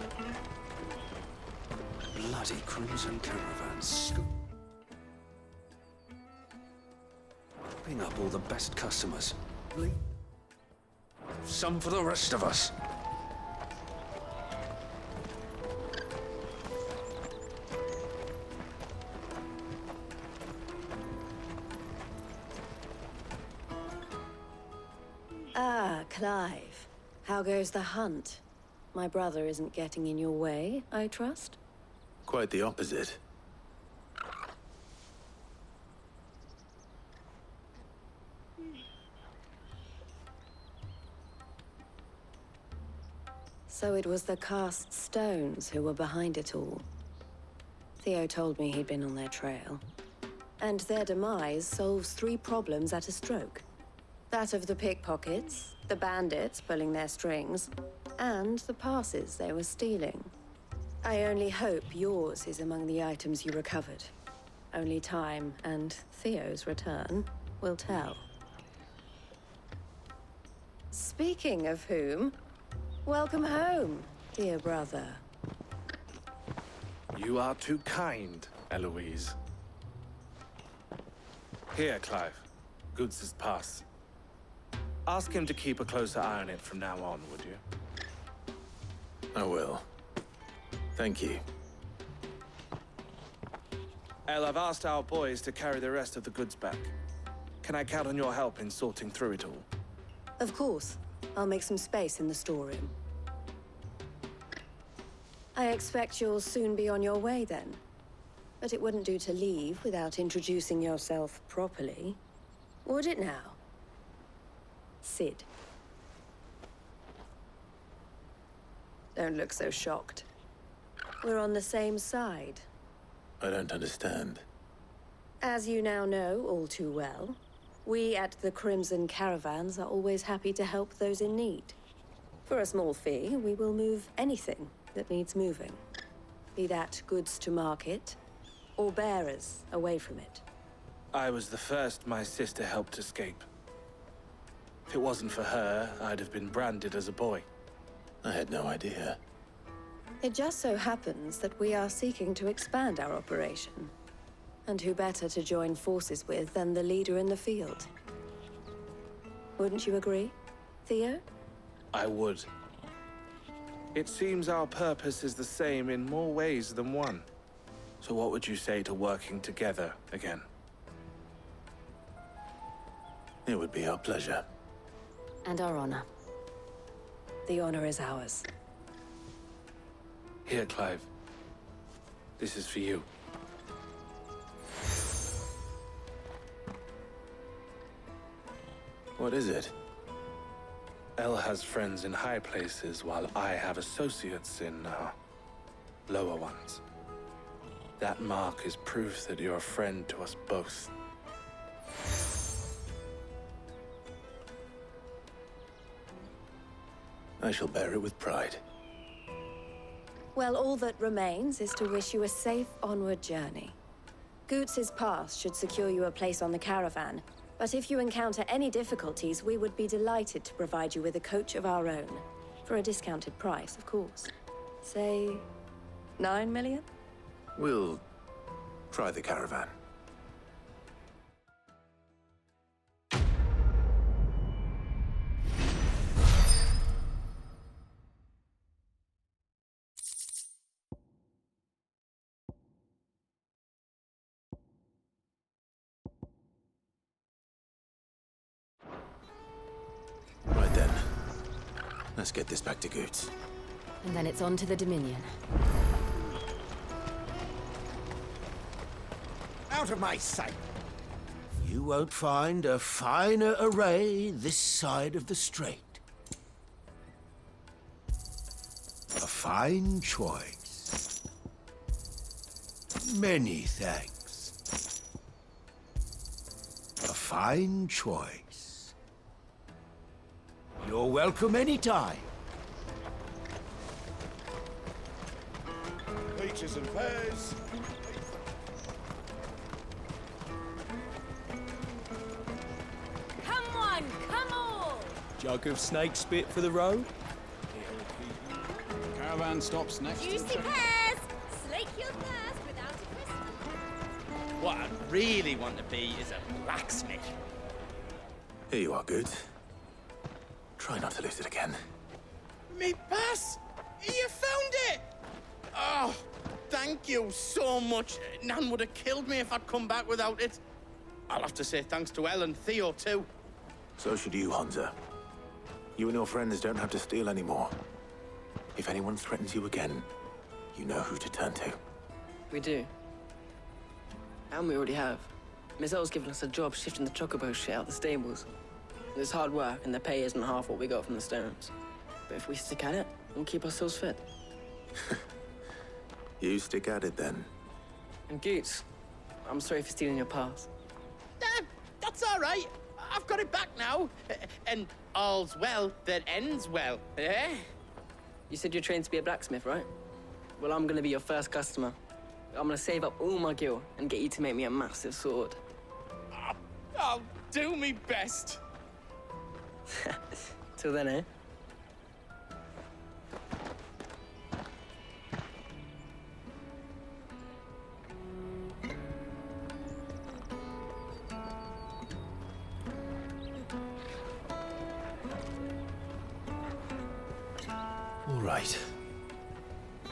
Bloody Crimson Caravans. Bring up all the best customers. Some for the rest of us. Ah, Clive. How goes the hunt? My brother isn't getting in your way, I trust? Quite the opposite. So it was the cast stones who were behind it all. Theo told me he'd been on their trail. And their demise solves 3 problems at a stroke. That of the pickpockets, the bandits pulling their strings, and the passes they were stealing. I only hope yours is among the items you recovered. Only time and Theo's return will tell. Speaking of whom, welcome home, dear brother. You are too kind, Eloise. Here, Clive. Goods' pass. Ask him to keep a closer eye on it from now on, would you? I will. Thank you. El, I've asked our boys to carry the rest of the goods back. Can I count on your help in sorting through it all? Of course. I'll make some space in the storeroom. I expect you'll soon be on your way then. But it wouldn't do to leave without introducing yourself properly. Would it now? Sid. Don't look so shocked. We're on the same side. I don't understand. As you now know all too well, we at the Crimson Caravans are always happy to help those in need. For a small fee, we will move anything that needs moving. Be that goods to market, or bearers away from it. I was the first my sister helped escape. If it wasn't for her, I'd have been branded as a boy. I had no idea. It just so happens that we are seeking to expand our operation. And who better to join forces with than the leader in the field? Wouldn't you agree, Theo? I would. It seems our purpose is the same in more ways than one. So what would you say to working together again? It would be our pleasure. And our honor. The honor is ours. Here, Clive. This is for you. What is it? Elle has friends in high places, while I have associates in, lower ones. That mark is proof that you're a friend to us both. I shall bear it with pride. Well, all that remains is to wish you a safe onward journey. Goots's pass should secure you a place on the caravan, but if you encounter any difficulties, we would be delighted to provide you with a coach of our own. For a discounted price, of course. Say, 9 million? We'll try the caravan. Right then. Let's get this back to Goots. And then it's on to the Dominion. Out of my sight! You won't find a finer array this side of the strait. A fine choice. Many thanks. A fine choice. You're welcome anytime. Peaches and pears. Come on, come on! Jug of snake spit for the road? Caravan stops next to the Juicy checkpoint. pears! Slake your thirst without a crystal. What I really want to be is a blacksmith. Here you are, Goots. Try not to lose it again. Me pass! You found it! Oh, thank you so much. Nan would have killed me if I'd come back without it. I'll have to say thanks to Elle and Theo, too. So should you, Honza. You and your friends don't have to steal anymore. If anyone threatens you again, you know who to turn to. We do. And we already have. Miss Elle's given us a job shifting the chocobo shit out the stables. It's hard work, and the pay isn't half what we got from the Stones. But if we stick at it, we'll keep ourselves fit. You stick at it, then. And Goots, I'm sorry for stealing your pass. That's all right. I've got it back now. And all's well that ends well, eh? You said you're trained to be a blacksmith, right? Well, I'm gonna be your first customer. I'm gonna save up all my gil and get you to make me a massive sword. I'll do me best. Till then, eh? All right.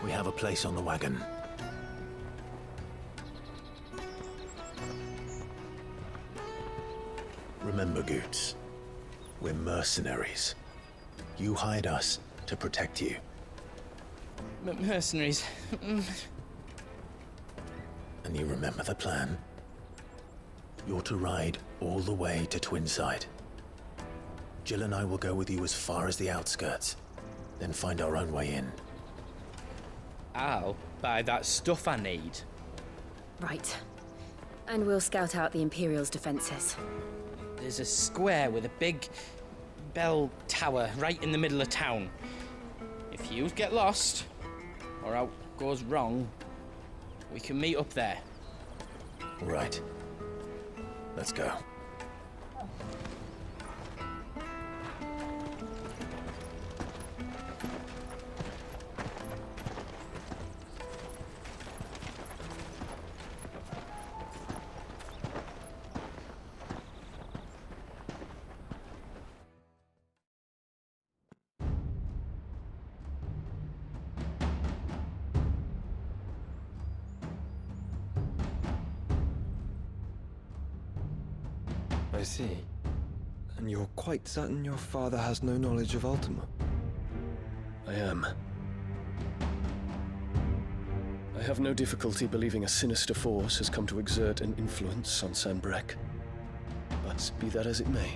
We have a place on the wagon. Remember, Goots, we're mercenaries. You hired us to protect you. Mercenaries. And you remember the plan? You're to ride all the way to Twinside. Jill and I will go with you as far as the outskirts, then find our own way in. I'll buy that stuff I need. Right. And we'll scout out the Imperial's defenses. There's a square with a big bell tower right in the middle of town. If you get lost, or out goes wrong, we can meet up there. All right. Let's go. I see. And you're quite certain your father has no knowledge of Ultima? I am. I have no difficulty believing a sinister force has come to exert an influence on Sanbreque. But be that as it may,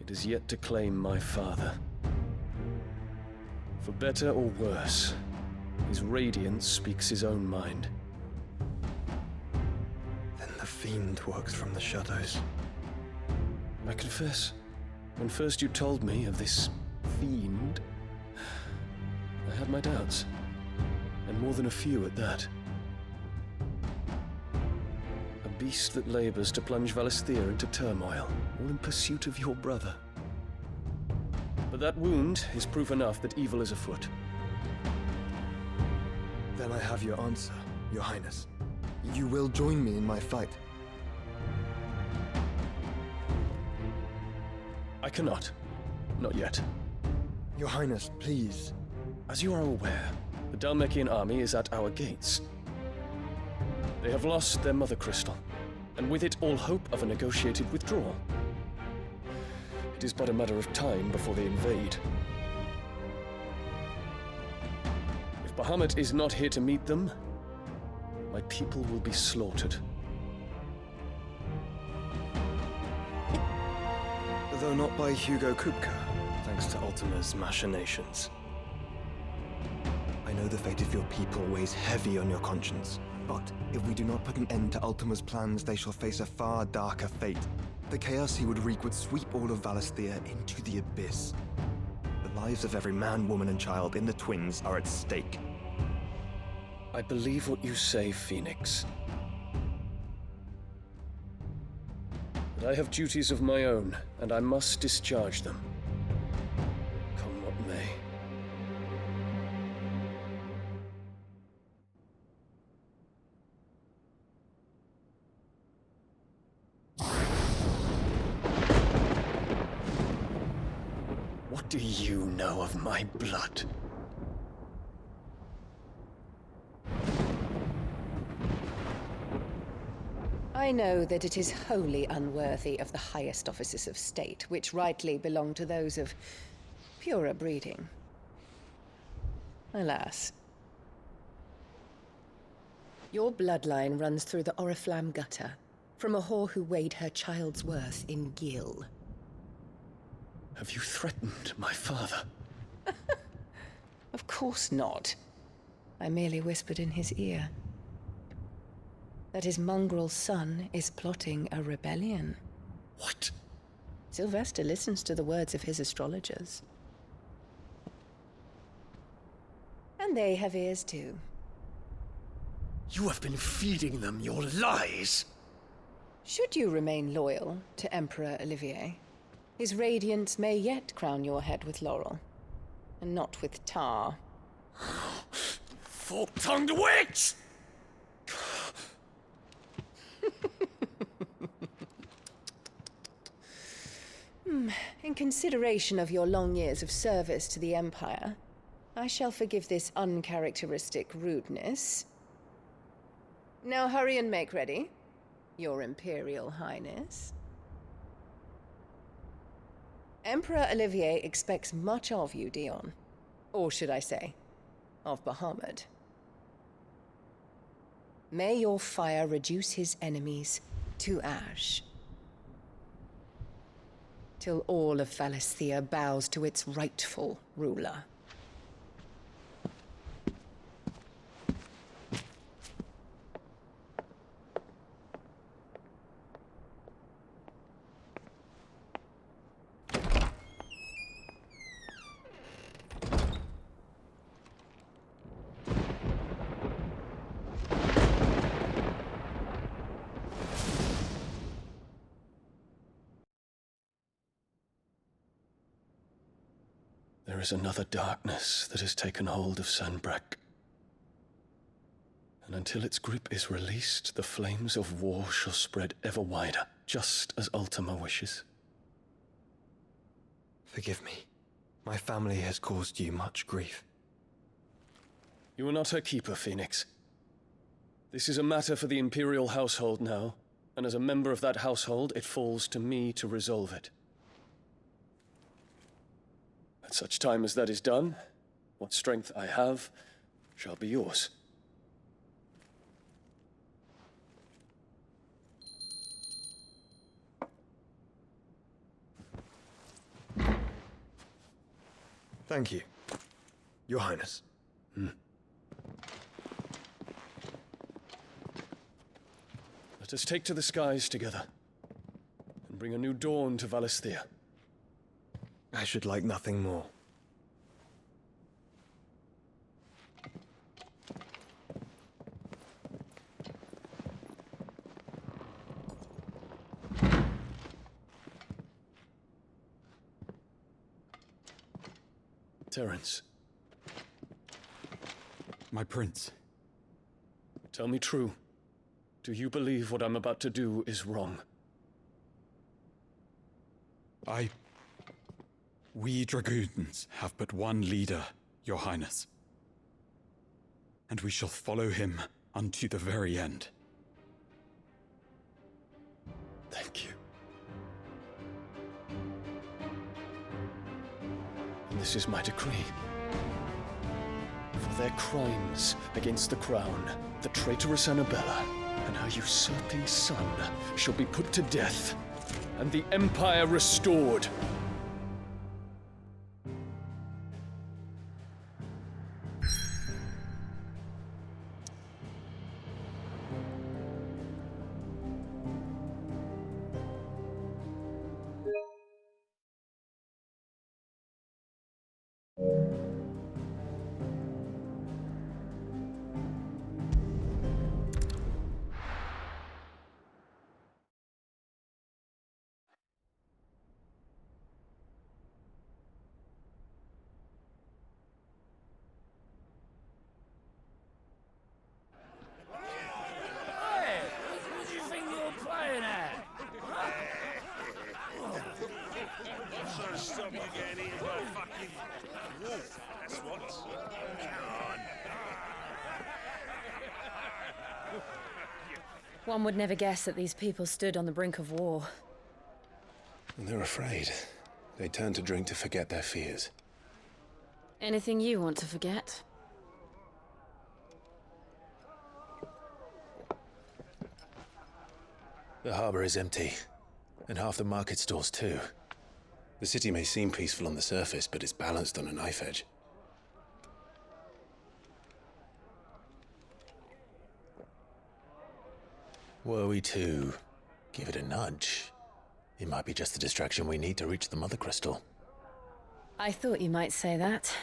it is yet to claim my father. For better or worse, his radiance speaks his own mind. Then the fiend works from the shadows. I confess, when first you told me of this fiend, I had my doubts. And more than a few at that. A beast that labors to plunge Valisthea into turmoil, all in pursuit of your brother. But that wound is proof enough that evil is afoot. Then I have your answer, Your Highness. You will join me in my fight. I cannot. Not yet. Your Highness, please. As you are aware, the Dhalmekian army is at our gates. They have lost their mother crystal, and with it all hope of a negotiated withdrawal. It is but a matter of time before they invade. If Bahamut is not here to meet them, my people will be slaughtered. Though not by Hugo Kupka, thanks to Ultima's machinations. I know the fate of your people weighs heavy on your conscience, but if we do not put an end to Ultima's plans, they shall face a far darker fate. The chaos he would wreak would sweep all of Valisthea into the abyss. The lives of every man, woman, and child in the Twins are at stake. I believe what you say, Phoenix. But I have duties of my own, and I must discharge them. Come what may. What do you know of my blood? I know that it is wholly unworthy of the highest offices of state, which rightly belong to those of purer breeding. Alas. Your bloodline runs through the Oriflamme gutter, from a whore who weighed her child's worth in gil. Have you threatened my father? Of course not. I merely whispered in his ear that his mongrel son is plotting a rebellion. What? Sylvester listens to the words of his astrologers. And they have ears too. You have been feeding them your lies! Should you remain loyal to Emperor Olivier, his radiance may yet crown your head with laurel, and not with tar. Fork-tongued witch! In consideration of your long years of service to the Empire, I shall forgive this uncharacteristic rudeness. Now hurry and make ready, Your Imperial Highness. Emperor Olivier expects much of you, Dion. Or should I say, of Bahamut. May your fire reduce his enemies to ash, till all of Valisthea bows to its rightful ruler. There is another darkness that has taken hold of Sanbreque. And until its grip is released, the flames of war shall spread ever wider, just as Ultima wishes. Forgive me. My family has caused you much grief. You are not her keeper, Phoenix. This is a matter for the Imperial household now, and as a member of that household, it falls to me to resolve it. At such time as that is done, what strength I have shall be yours. Thank you, Your Highness. Let us take to the skies together, and bring a new dawn to Valisthea. I should like nothing more. Terence. My prince. Tell me true. Do you believe what I'm about to do is wrong? We dragoons have but one leader, Your Highness. And we shall follow him unto the very end. Thank you. And this is my decree. For their crimes against the crown, the traitorous Annabella and her usurping son shall be put to death, and the Empire restored. Stop you getting eaten by fucking wolf, that's what. Come on. One would never guess that these people stood on the brink of war. And they're afraid. They turn to drink to forget their fears. Anything you want to forget? The harbor is empty, and half the market stalls too. The city may seem peaceful on the surface, but it's balanced on a knife edge. Were we to give it a nudge, it might be just the distraction we need to reach the Mother Crystal. I thought you might say that.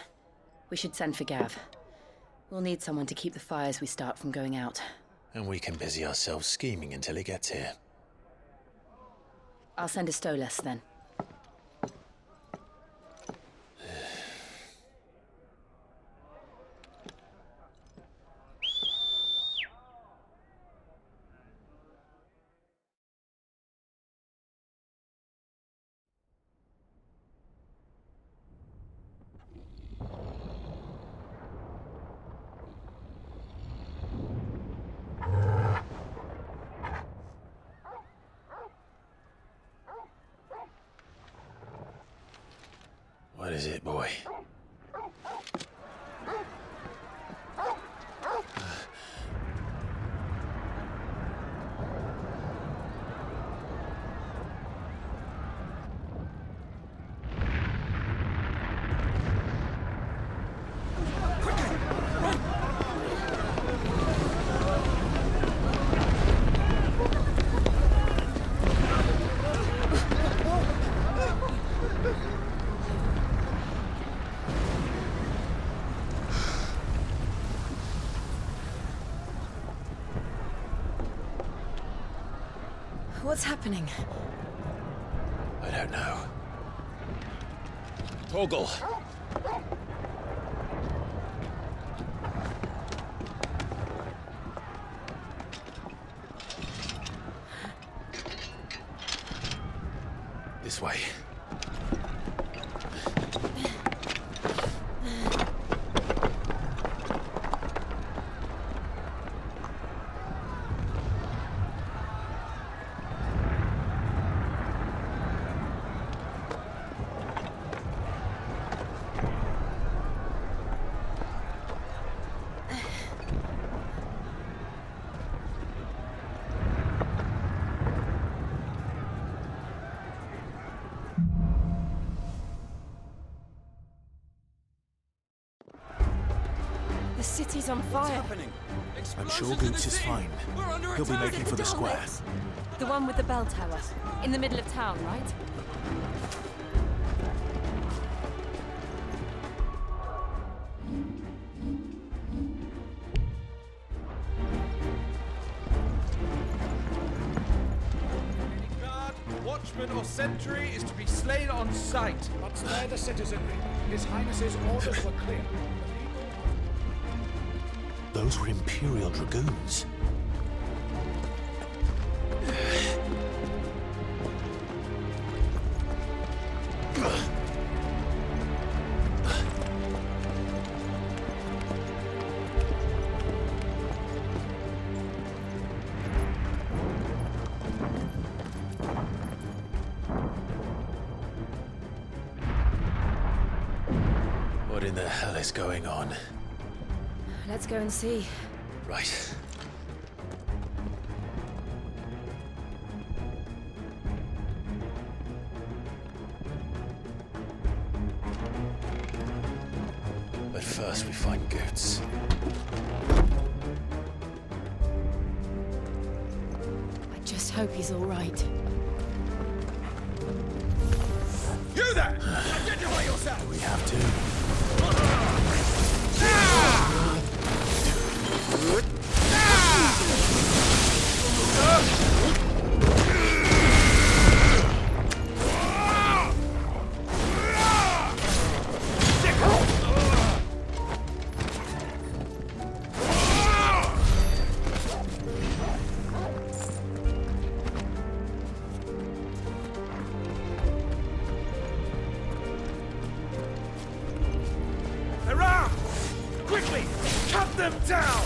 We should send for Gav. We'll need someone to keep the fires we start from going out. And we can busy ourselves scheming until he gets here. I'll send a Stolas then. What is it, boy? What's happening? I don't know. Torgal! This way. The city's on fire. I'm sure Goots is fine. He'll be making for the square. The one with the bell tower. In the middle of town, right? Watchman or sentry is to be slain on sight. Not spare the citizenry. His Highness's orders were clear. Those were Imperial Dragoons. What in the hell is going on? Let's go and see. Right. But first we find Goots. I just hope he's all right. You there! Identify yourself! We have to. Hurrah! Quickly, cut them down!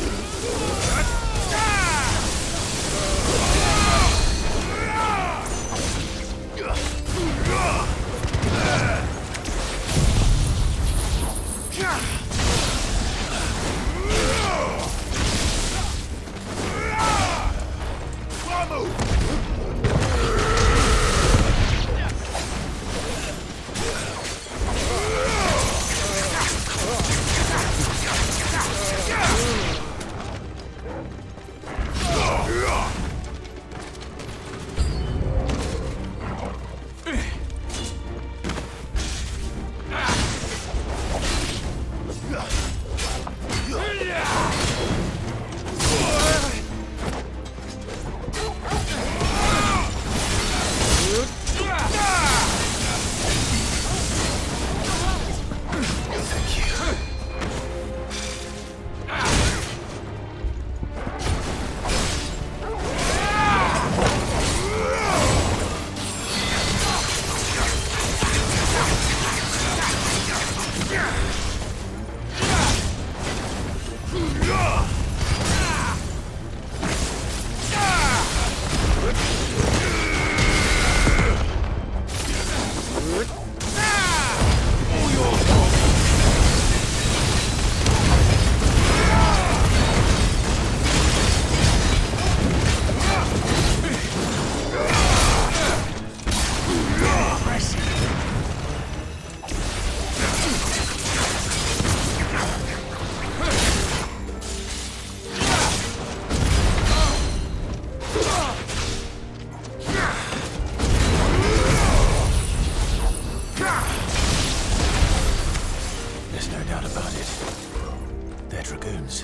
Dragoons.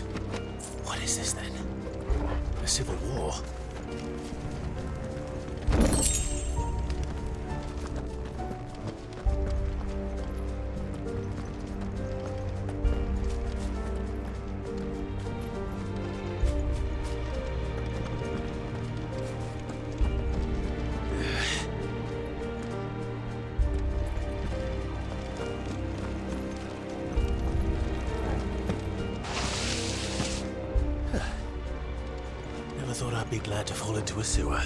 What is this then? A civil war? Thought I'd be glad to fall into a sewer.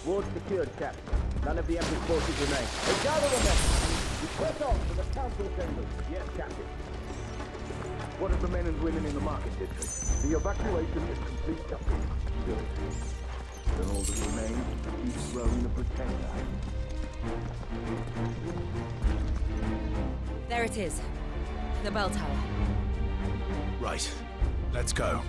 Ward secured, Captain. None of the Emperor's forces remain. Hey, gather the men! We press on to the council chambers. Yes, Captain. What is the men and women in the market district. The evacuation is complete. Good. Then all that remains is throwing the pretender. There it is. The bell tower. Right. Let's go.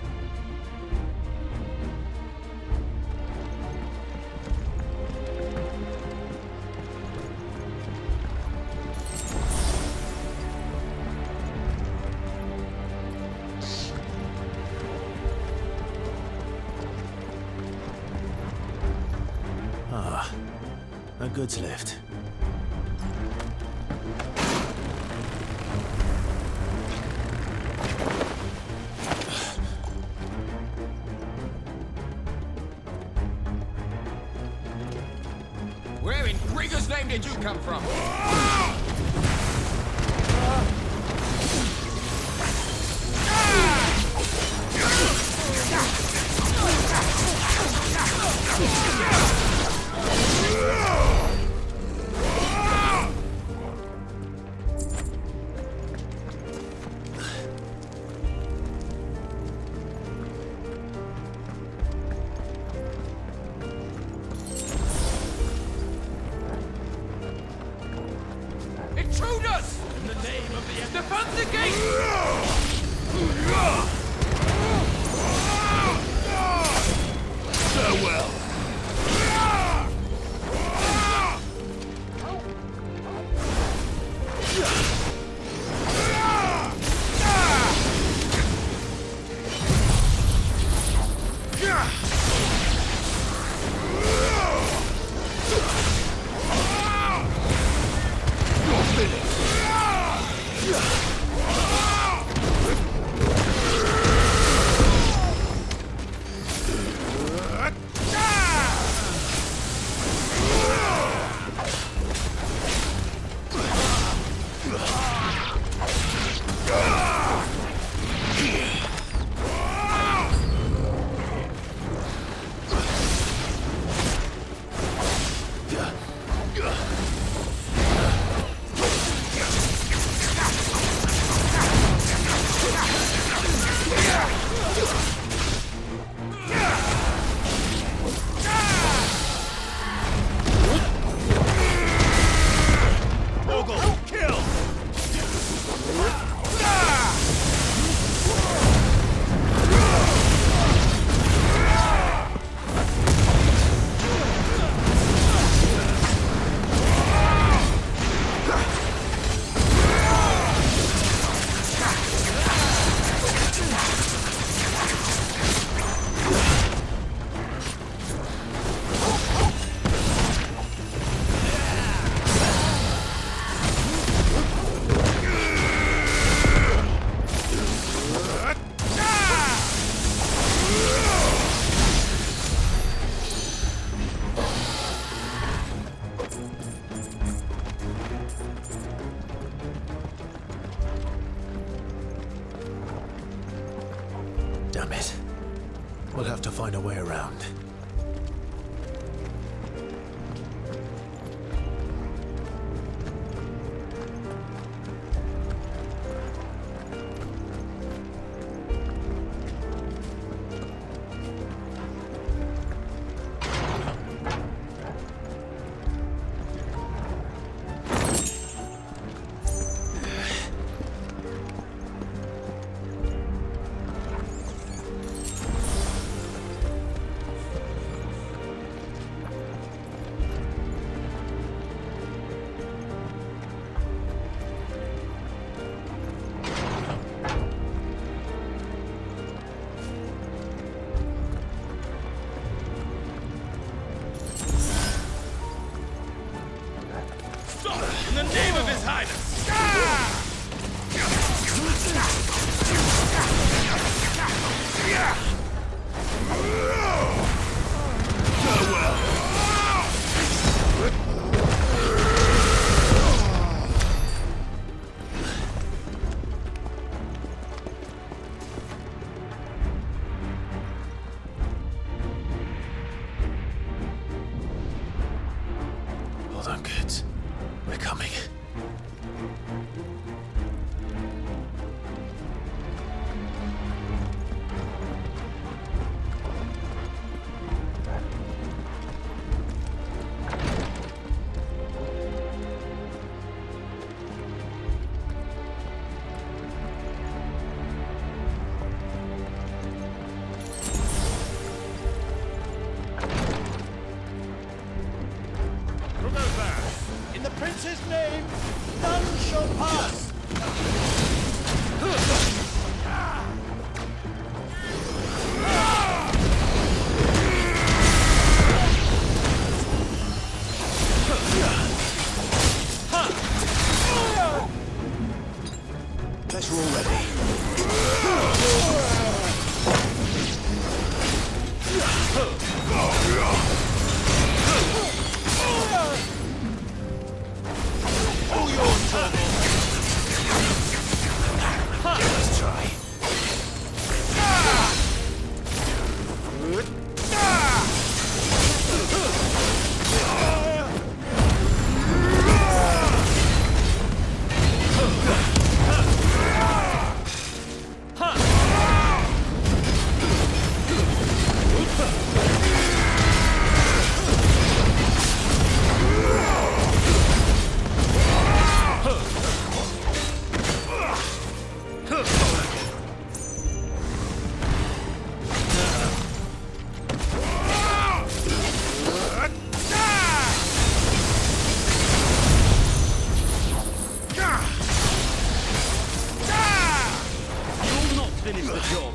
Ah, a goods lift. Where in Grieger's name did you come from? Intruders! In the name of the defend the gate! Farewell. Damn it. We'll have to find a way around. In the name of His Highness! Hold on, kids. We're coming. time, none shall pass! Guess we're all ready. All yours, Turtle! Let's try. Finish the job.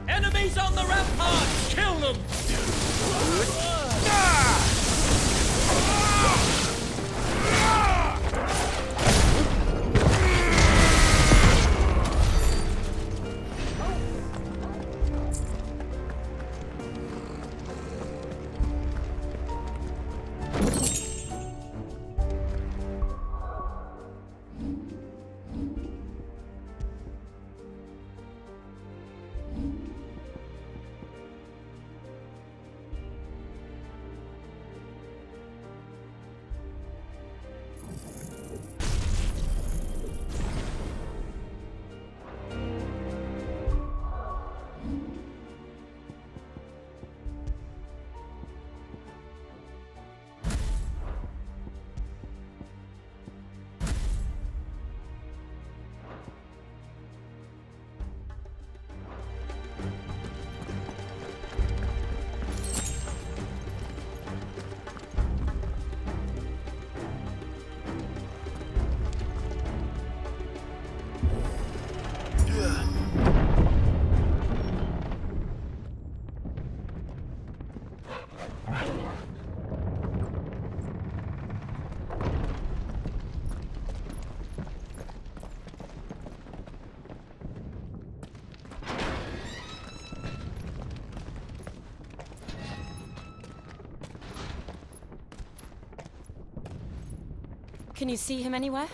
Enemies on the ramparts! Kill them! Can you see him anywhere?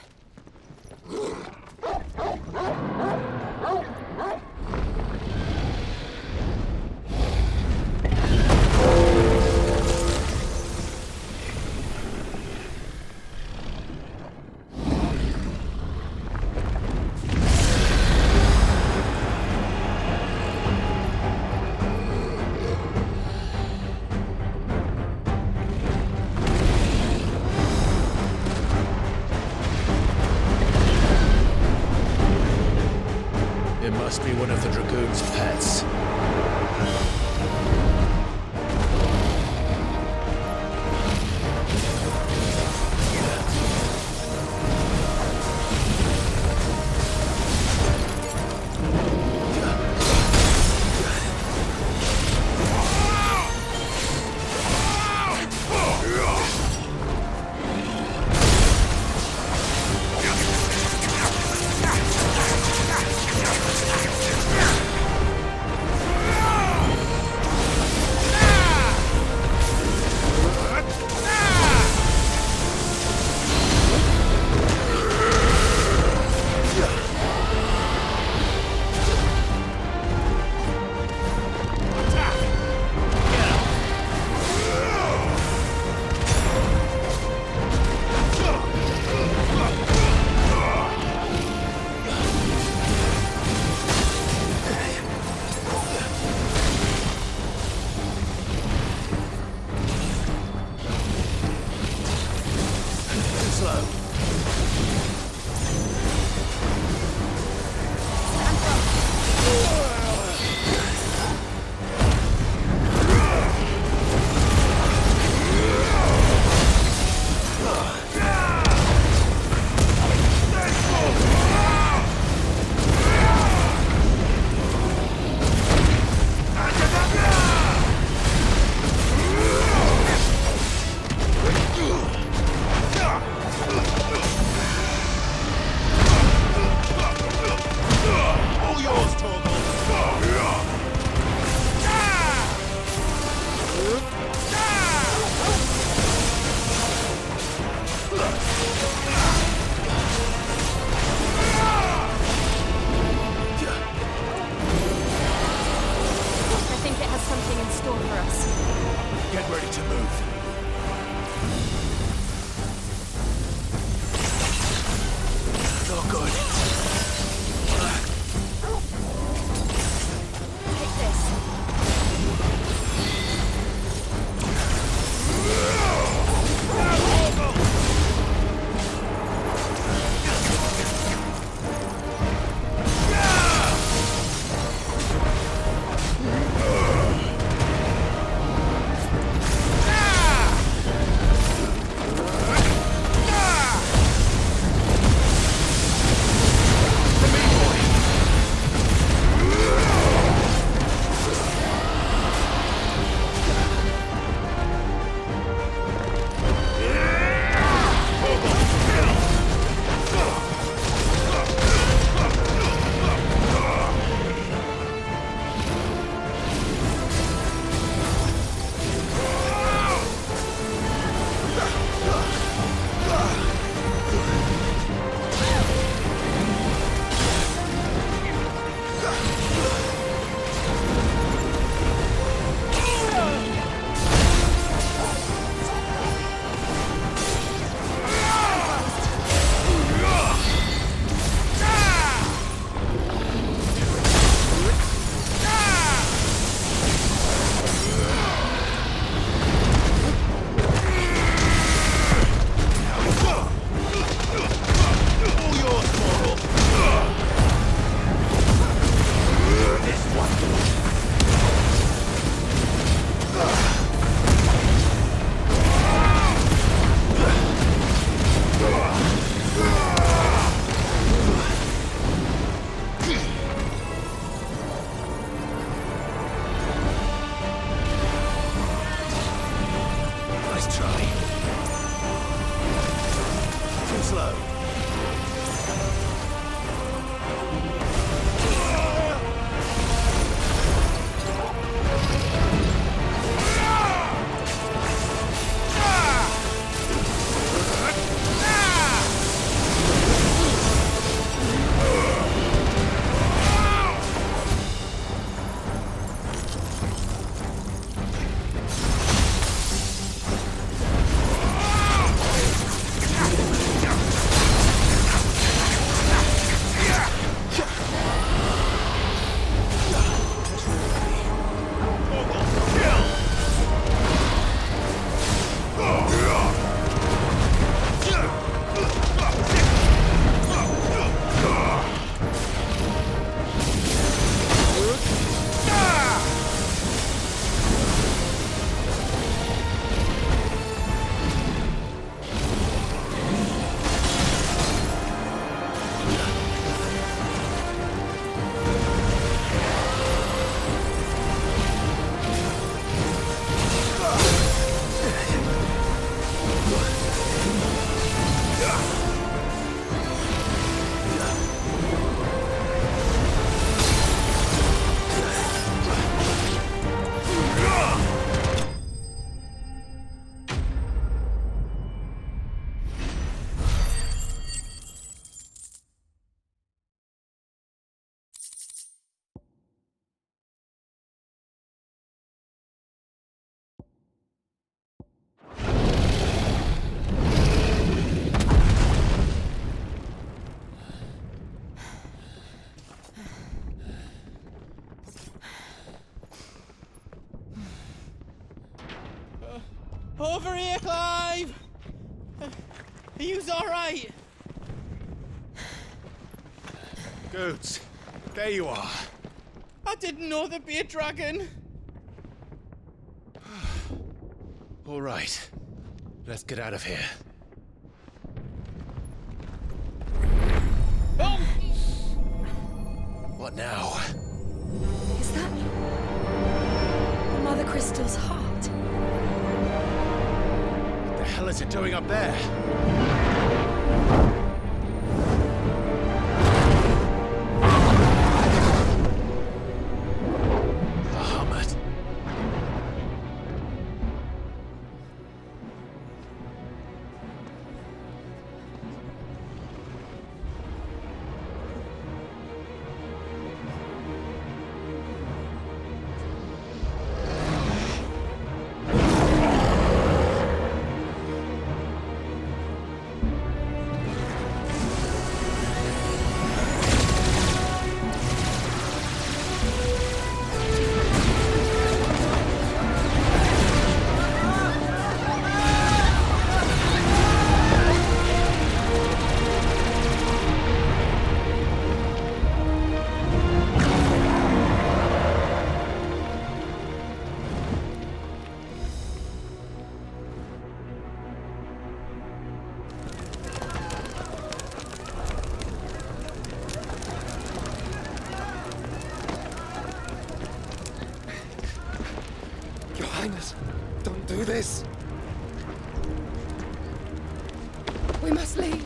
anything in store for us. Get ready to move. Not good. Take this. Over here, Clive! Are you alright? Goods, there you are. I didn't know there'd be a dragon. All right, let's get out of here. Oh! What now? Is that Mother Crystal's heart? What the hell is it doing up there? Highness, don't do this. We must leave.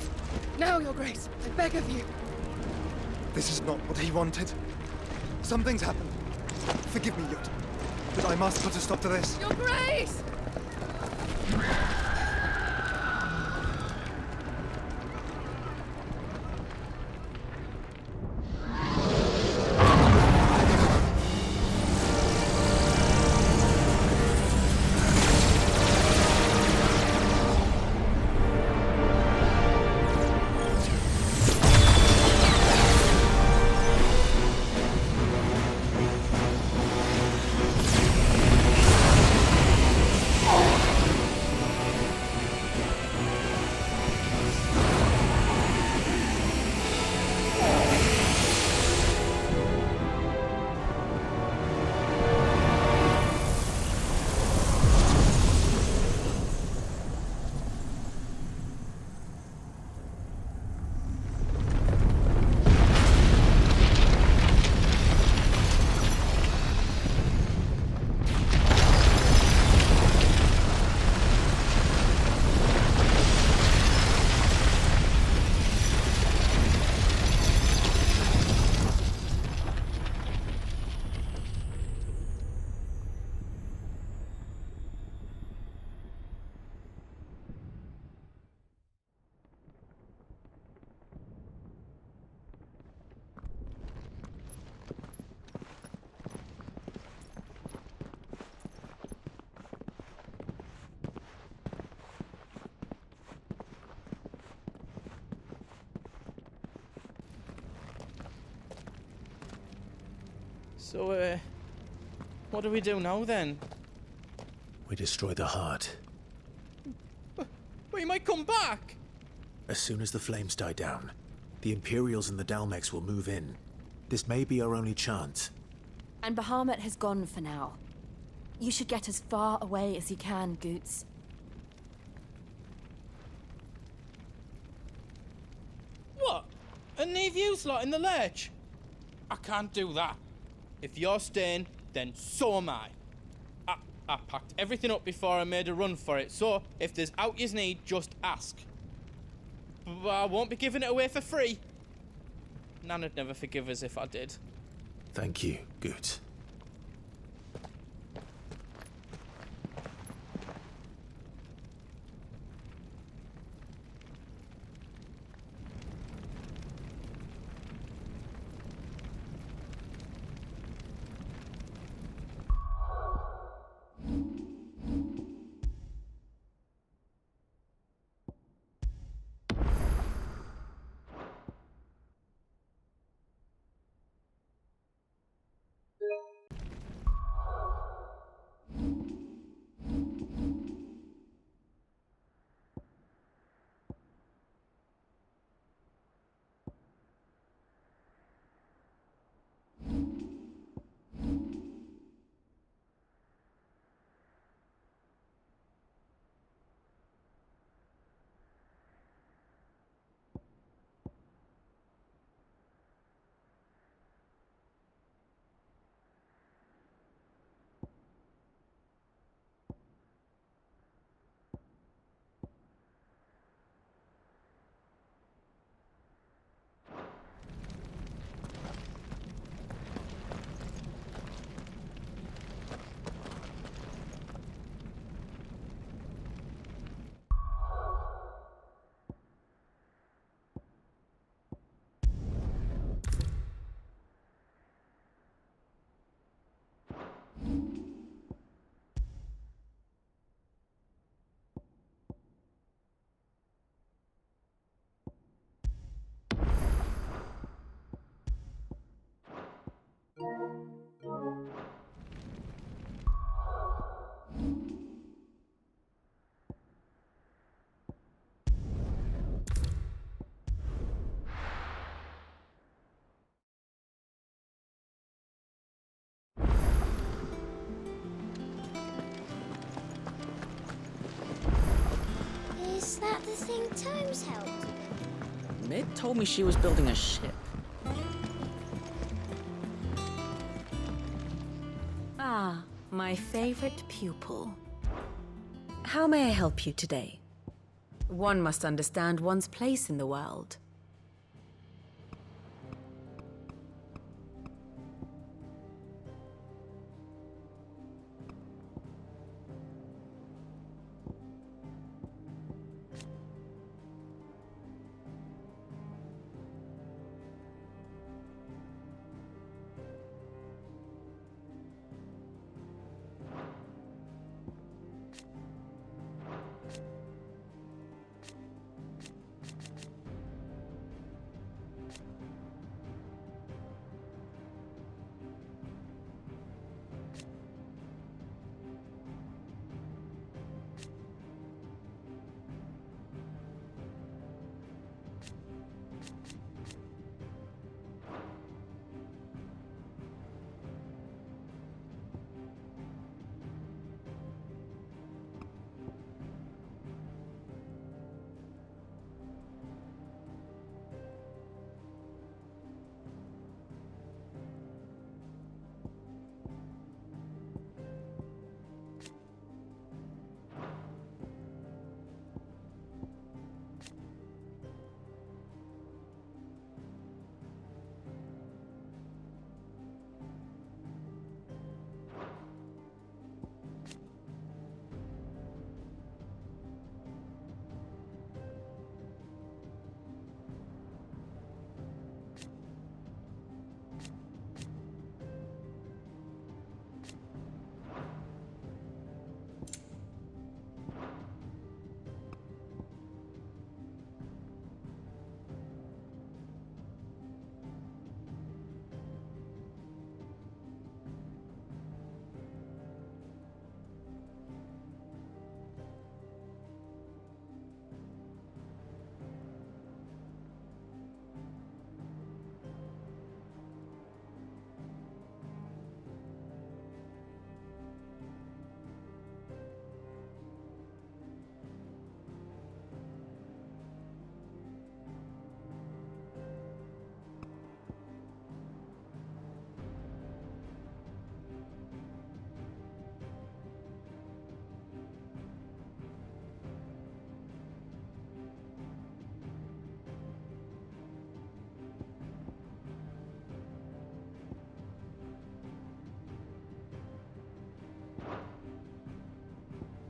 Now, Your Grace. I beg of you. This is not what he wanted. Something's happened. Forgive me, Yut, but I must put a stop to this. Your Grace! So, what do we do now then? We destroy the heart. But he might come back! As soon as the flames die down, the Imperials and the Dalmex will move in. This may be our only chance. And Bahamut has gone for now. You should get as far away as you can, Goots. What? And leave you lot in the lurch? I can't do that. If you're staying, then so am I. I packed everything up before I made a run for it, so if there's out you need, just ask. But I won't be giving it away for free. Nana'd never forgive us if I did. Thank you, Goots. Is that the thing Tomes helped with? Mid told me she was building a ship. Ah, my My favorite pupil. How may I help you today? One must understand one's place in the world.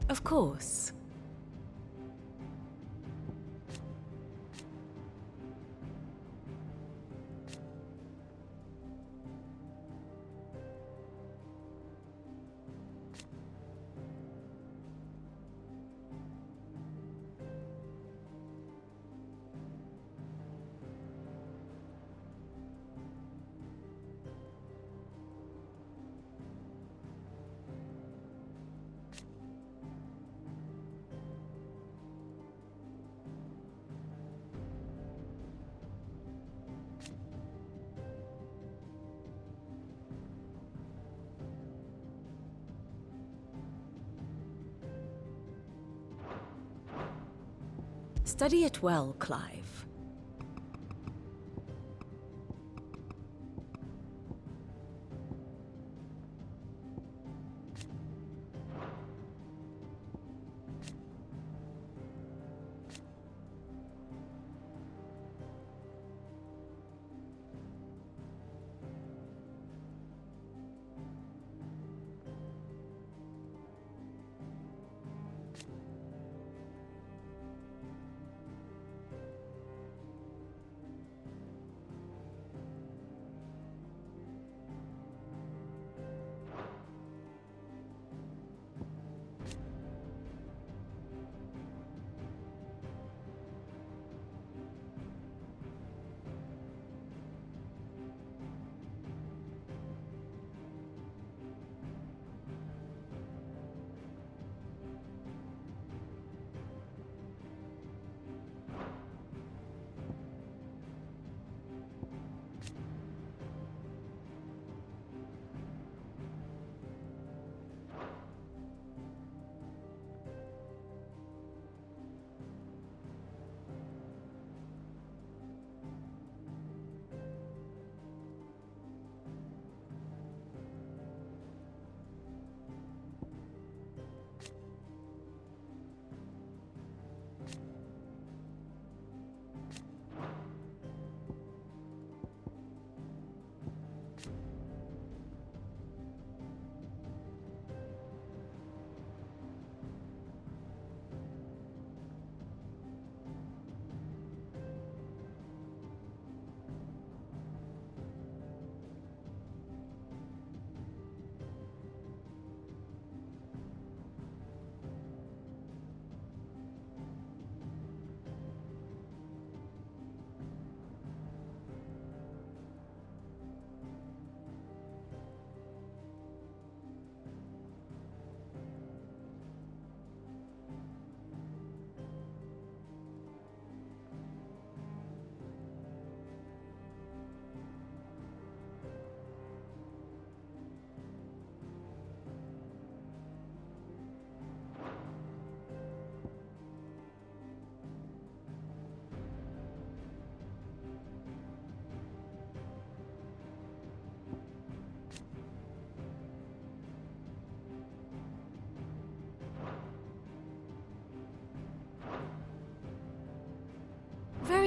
Of course. Study it well, Clive.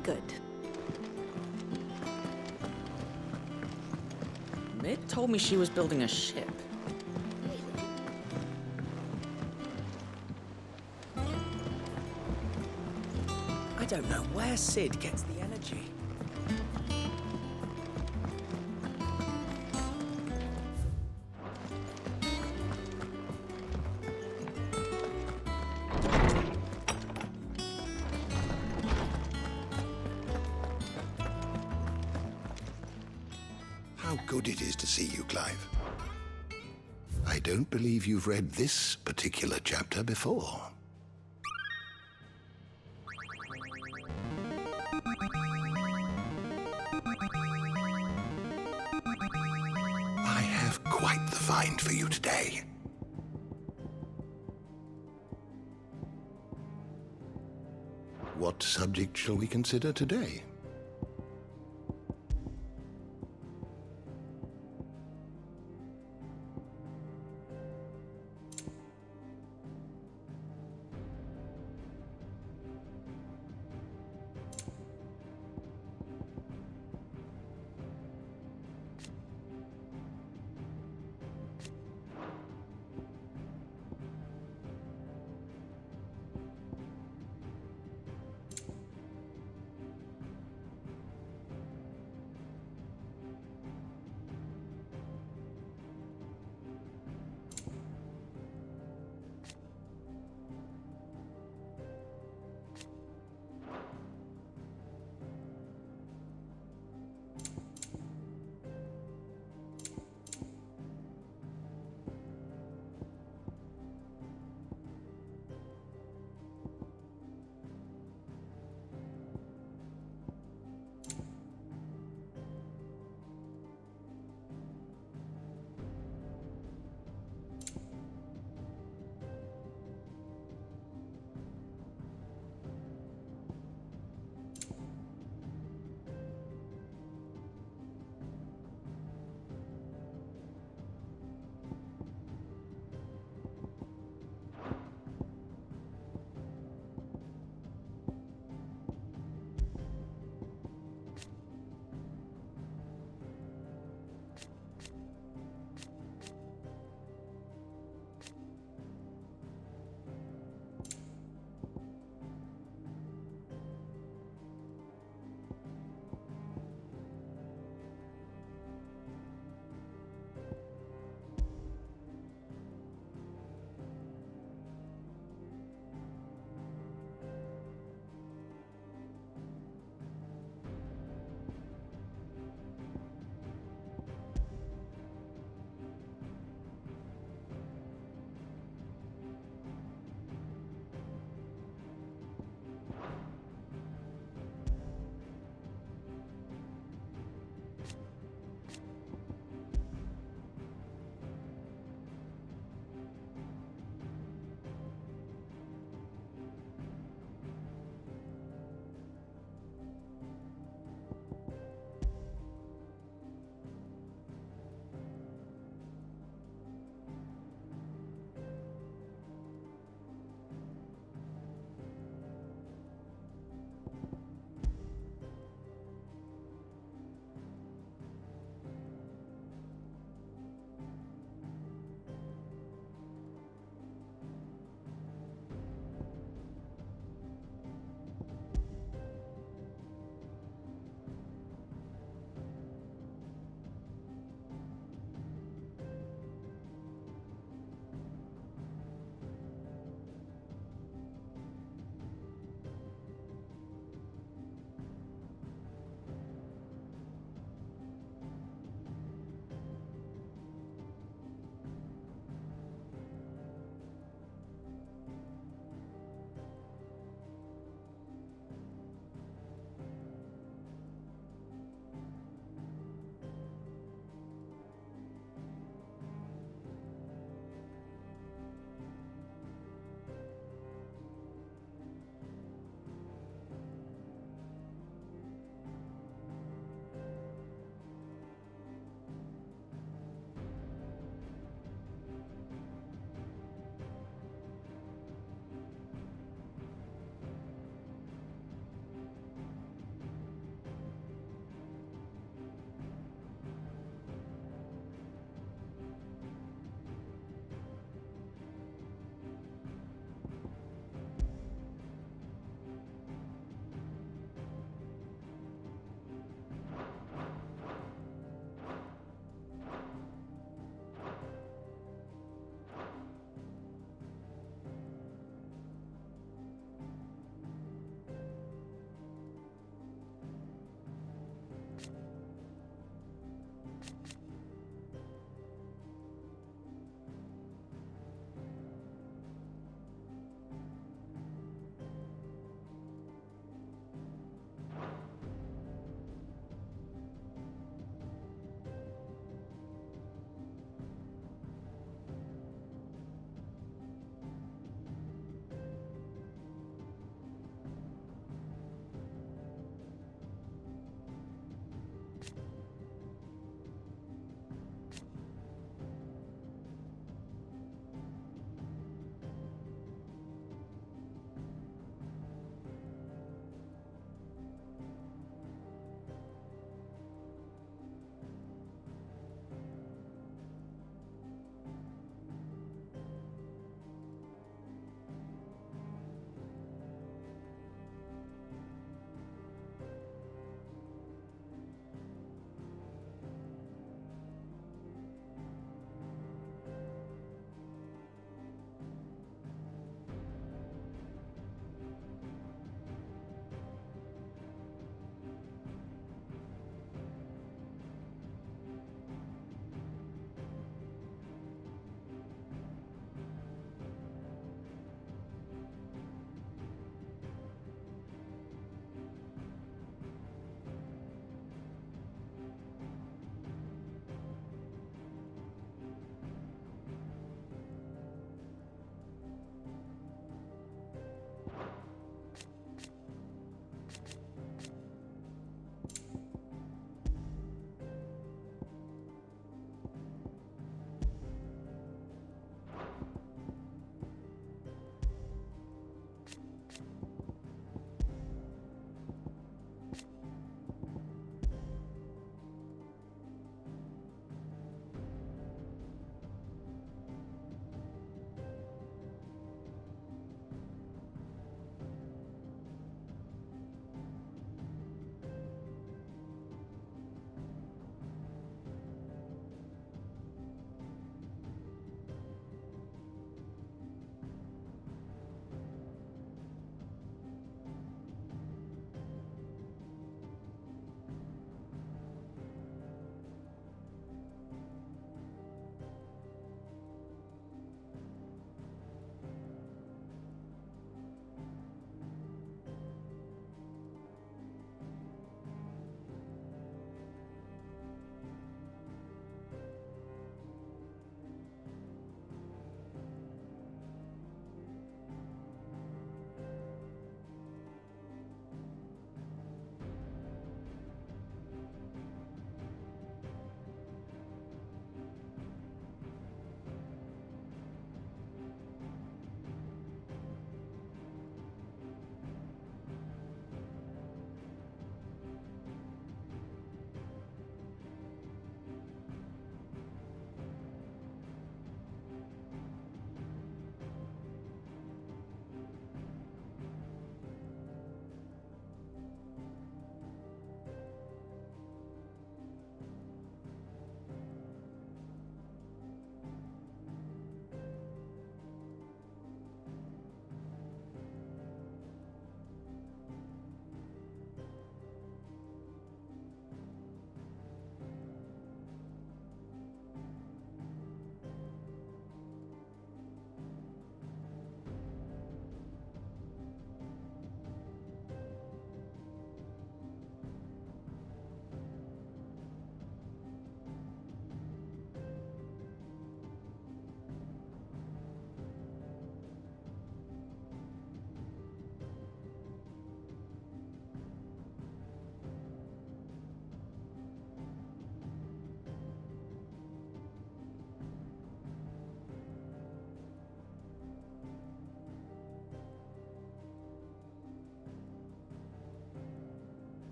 good. Mid told me she was building a ship. I don't know where Sid gets the energy. How good it is to see you, Clive. I don't believe you've read this particular chapter before. I have quite the find for you today. What subject shall we consider today?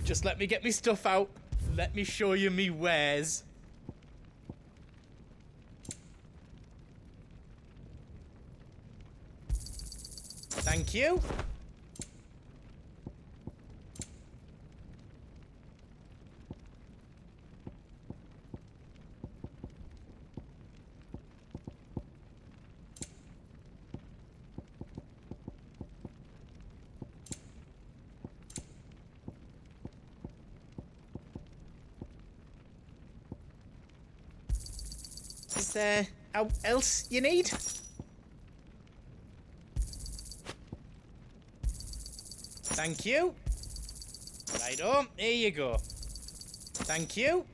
Just let me get me stuff out. Let me show you me wares. Thank you. Is there else you need? Thank you. Righto, here you go. Thank you.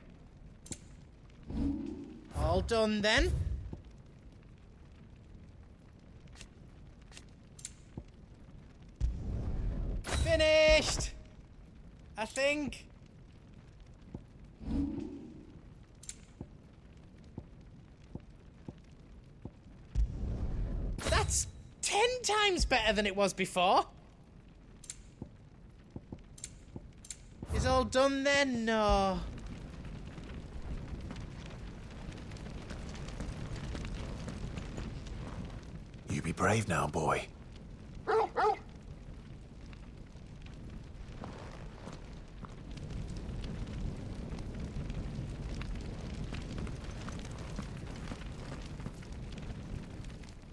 All done then. Finished! I think. That's 10 times better than it was before. Is all done then? No. You be brave now, boy.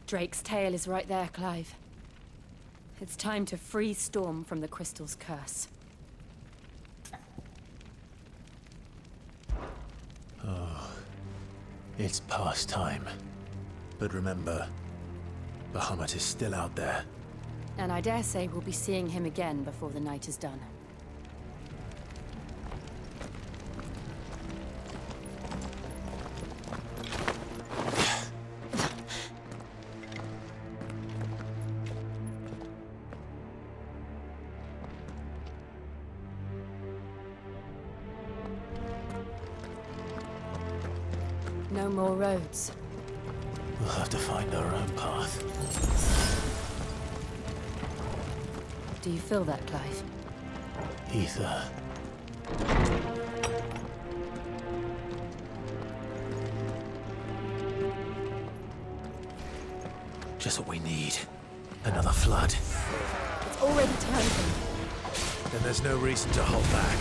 Drake's tail is right there, Clive. It's time to free Storm from the Crystal's curse. Oh, it's past time. But remember, Bahamut is still out there. And I dare say we'll be seeing him again before the night is done. No more roads. We'll have to find our own path. Do you feel that, Clive? Ether. Just what we need. Another flood. It's already turned them. Then there's no reason to hold back.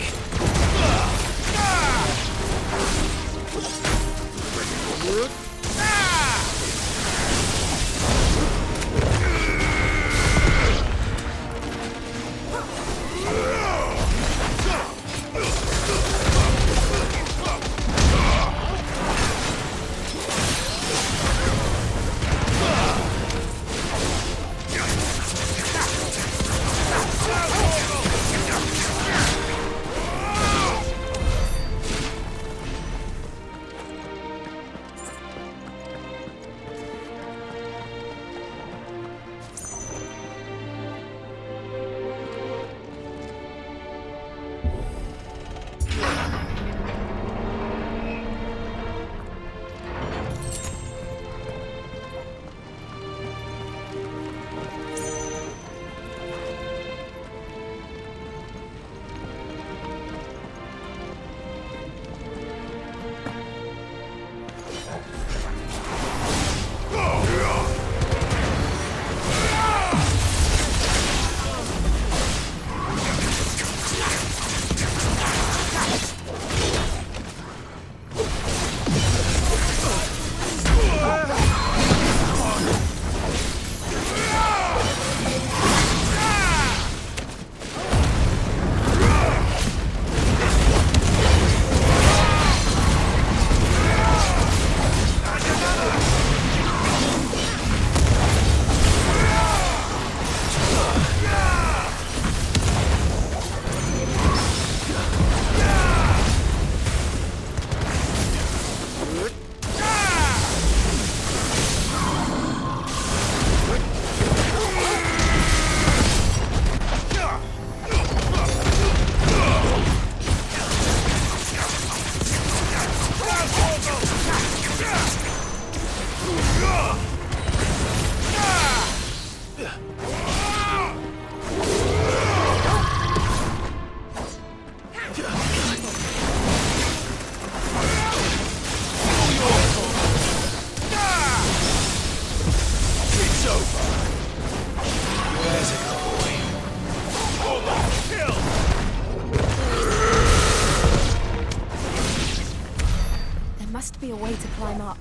climb up.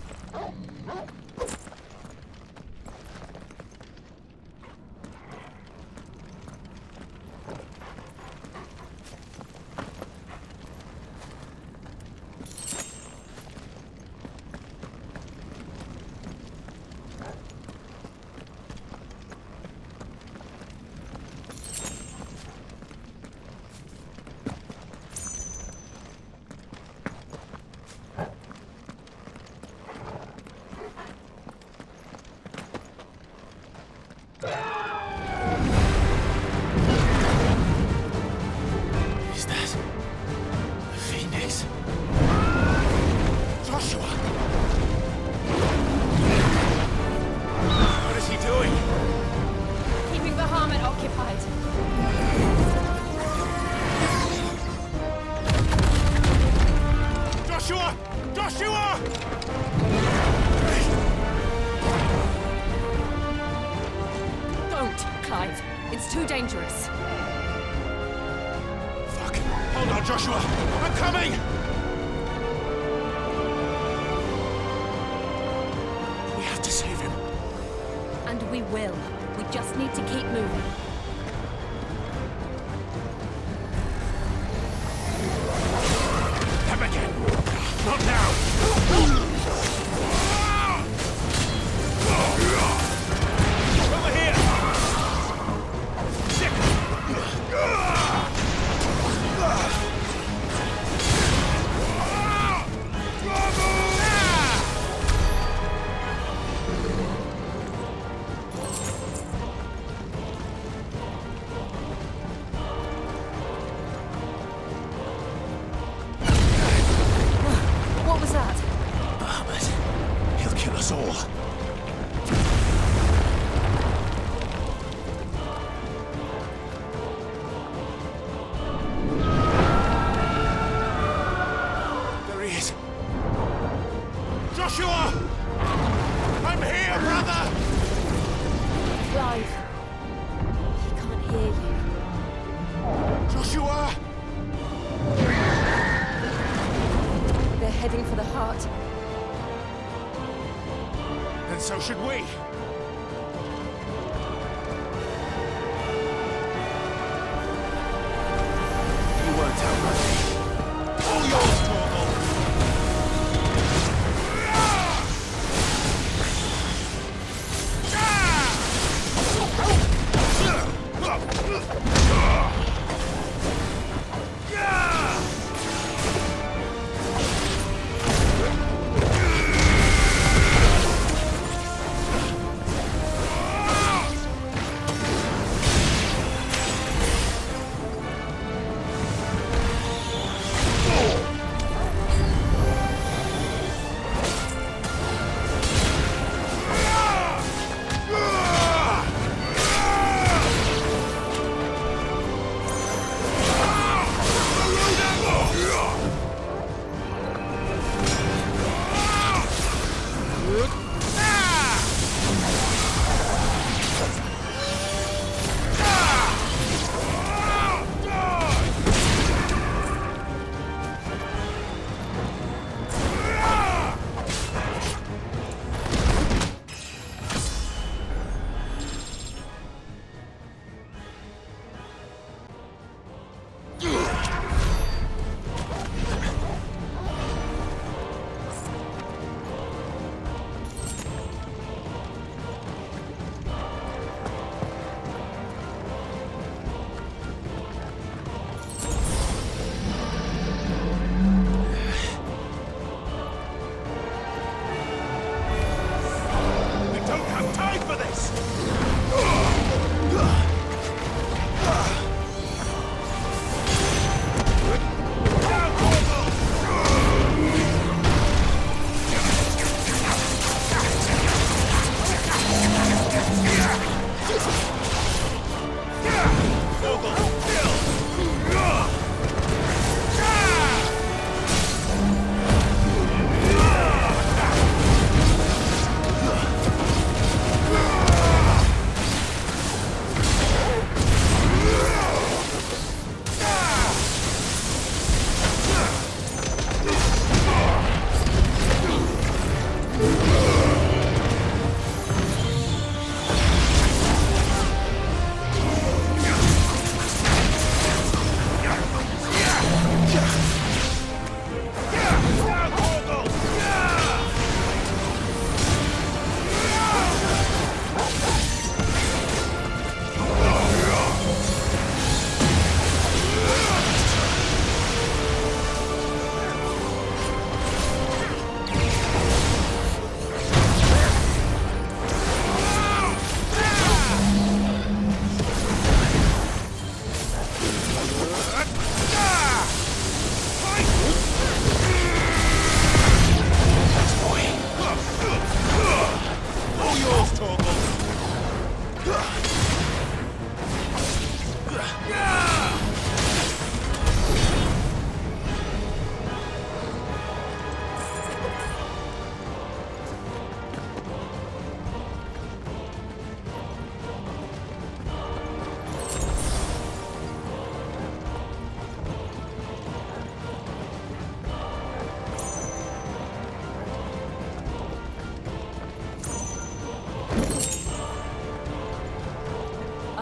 Is that the Phoenix? Joshua! What is he doing? Keeping the Bahamut occupied. Joshua! Joshua! Don't, Clive. It's too dangerous. Fuck! Hold on, Joshua! I'm coming! We have to save him. And we will. We just need to keep moving. Them again! Not now! Over here! Sick! What was that? Bahamut. He'll kill us all. There he is. Joshua! I'm here, brother! Clive. He can't hear you. Joshua! They're heading for the heart. And so should we. You weren't outrunning me. All yours, Torgal!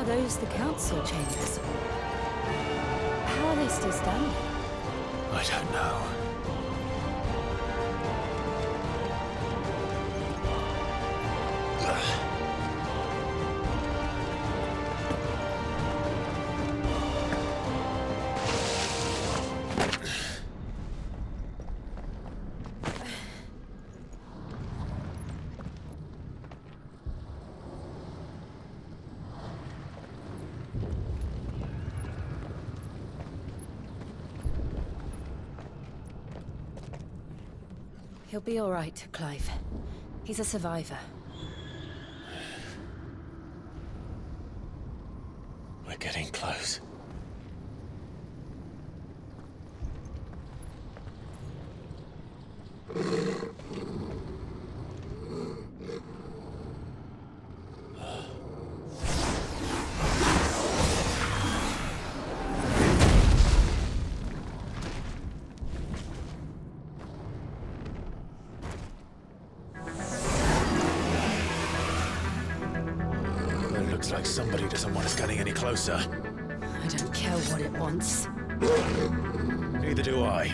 Are those the council chambers? How are they still standing? I don't know. He'll be all right, Clive. He's a survivor. We're getting close. Looks like somebody doesn't want us getting any closer. I don't care what it wants. Neither do I.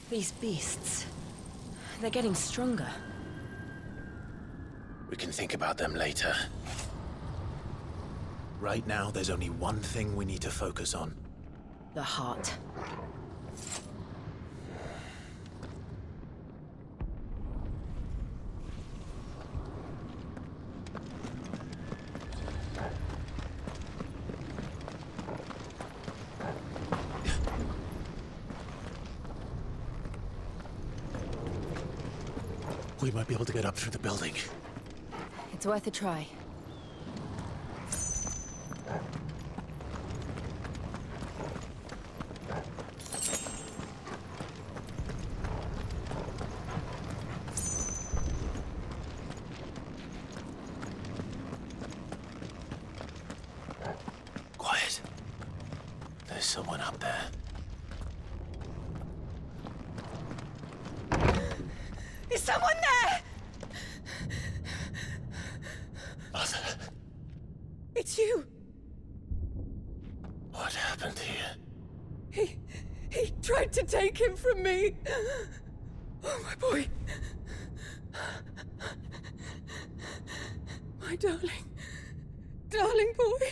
These beasts, they're getting stronger. We can think about them later. Right now, there's only one thing we need to focus on. The heart. We might be able to get up through the building. It's worth a try. Quiet. There's someone up there. Is someone there? Mother. It's you. What happened here? He tried to take him from me. Oh, my boy. My darling boy.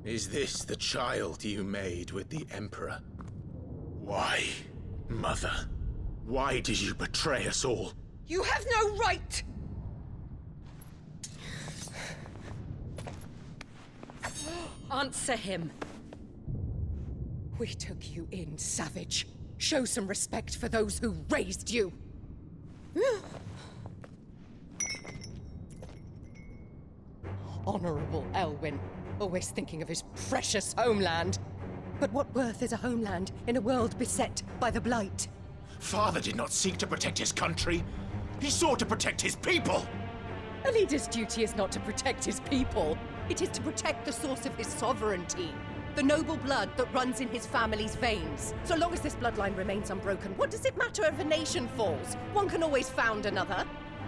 Is this the child you made with the Emperor? Why, Mother? Why did you betray us all? You have no right! Answer him. We took you in, savage. Show some respect for those who raised you. Honorable Elwyn, always thinking of his precious homeland. But what worth is a homeland in a world beset by the Blight? Father did not seek to protect his country. He sought to protect his people. A leader's duty is not to protect his people. It is to protect the source of his sovereignty. The noble blood that runs in his family's veins. So long as this bloodline remains unbroken, what does it matter if a nation falls? One can always found another.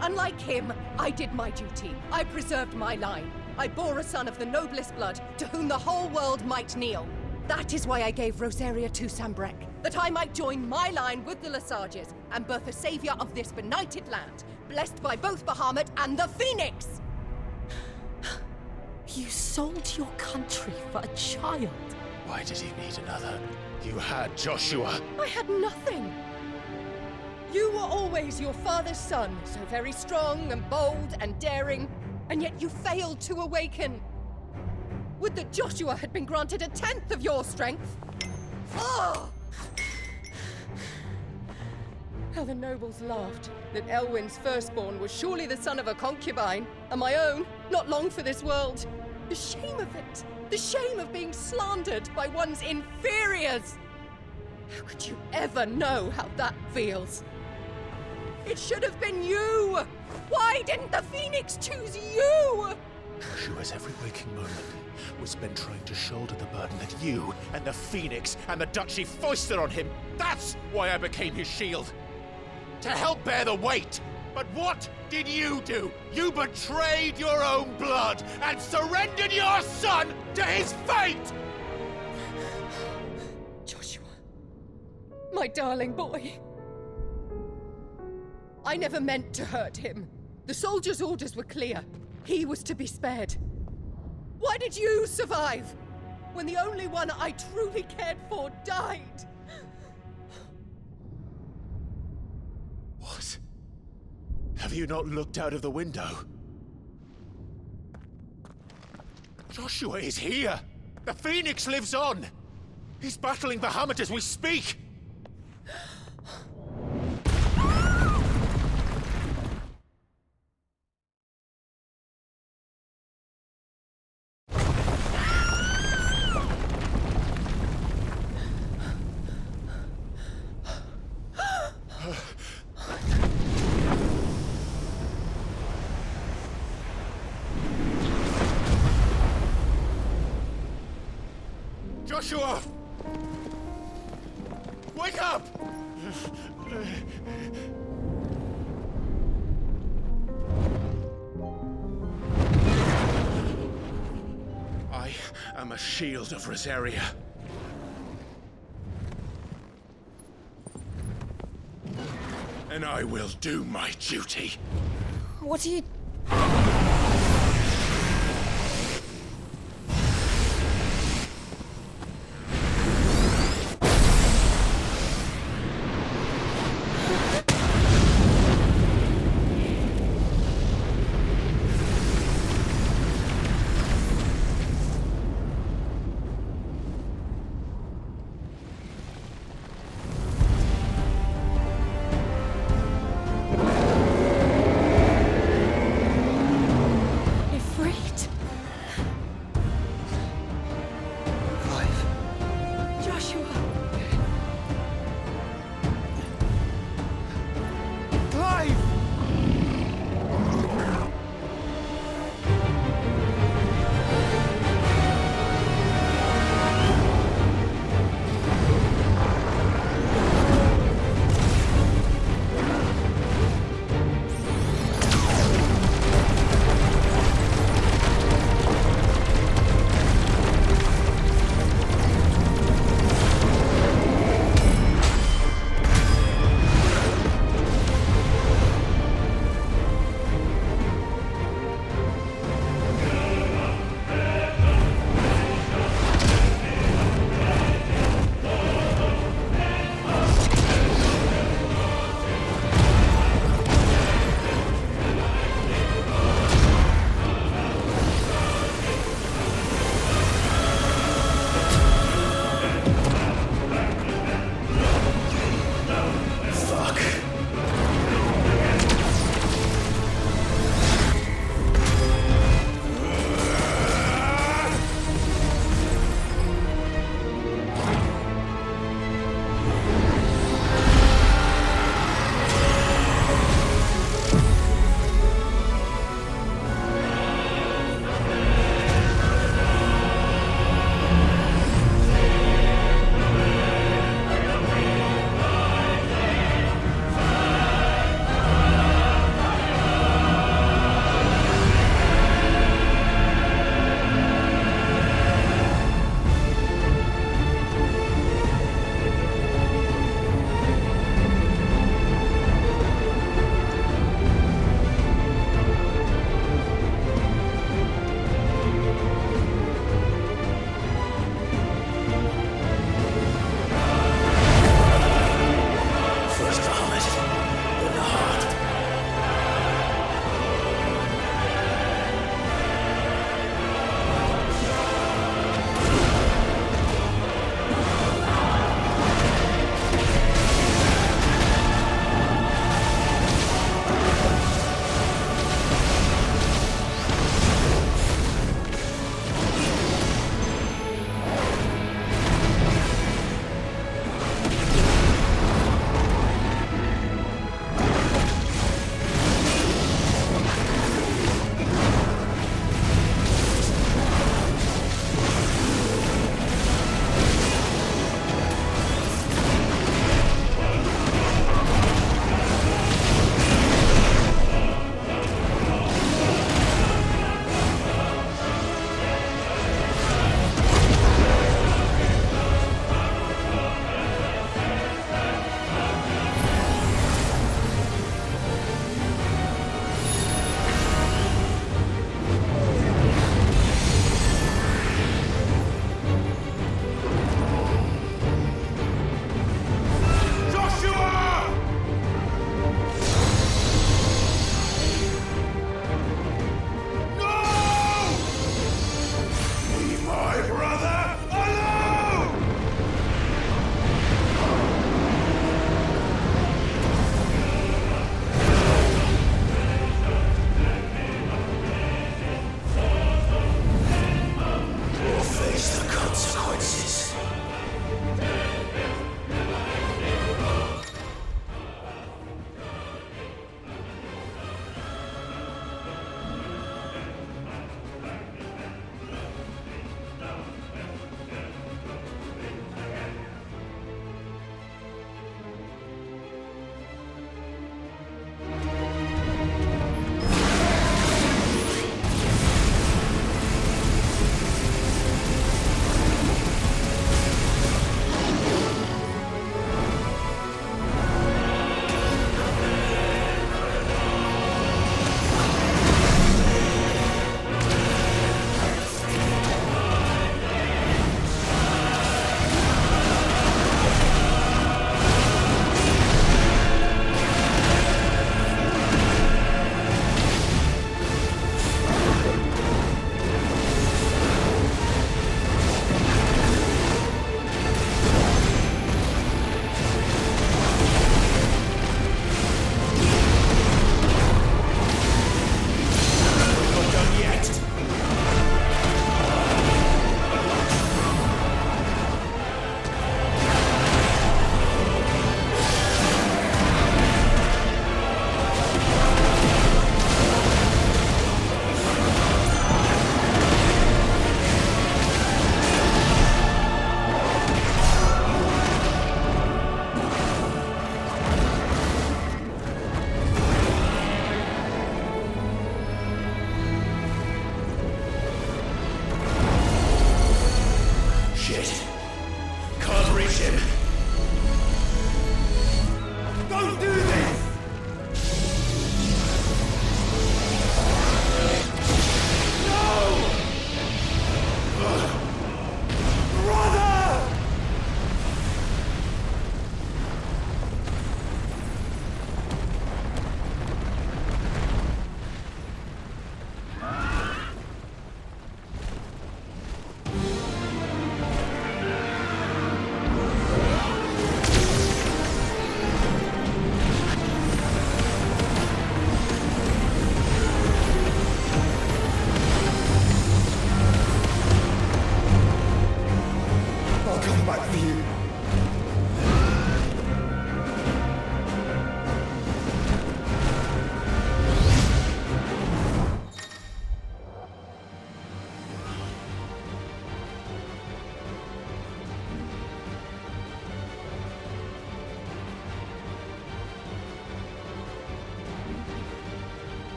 Unlike him, I did my duty. I preserved my line. I bore a son of the noblest blood, to whom the whole world might kneel. That is why I gave Rosaria to Sambrek, that I might join my line with the Lesages and birth a savior of this benighted land, blessed by both Bahamut and the Phoenix! You sold your country for a child. Why did he need another? You had Joshua. I had nothing. You were always your father's son, so very strong and bold and daring, and yet you failed to awaken. Would that Joshua had been granted 1/10 of your strength? Oh! How the nobles laughed that Elwyn's firstborn was surely the son of a concubine, and my own, not long for this world. The shame of it! The shame of being slandered by one's inferiors! How could you ever know how that feels? It should have been you! Why didn't the Phoenix choose you? Joshua's every waking moment was spent trying to shoulder the burden that you and the Phoenix and the Duchy foisted on him. That's why I became his shield. To help bear the weight. But what did you do? You betrayed your own blood and surrendered your son to his fate! Joshua, my darling boy. I never meant to hurt him. The soldiers' orders were clear. He was to be spared. Why did you survive when the only one I truly cared for died? What? Have you not looked out of the window? Joshua is here! The Phoenix lives on! He's battling Bahamut as we speak! Joshua! Wake up! I am a shield of Rosaria. And I will do my duty. What are you...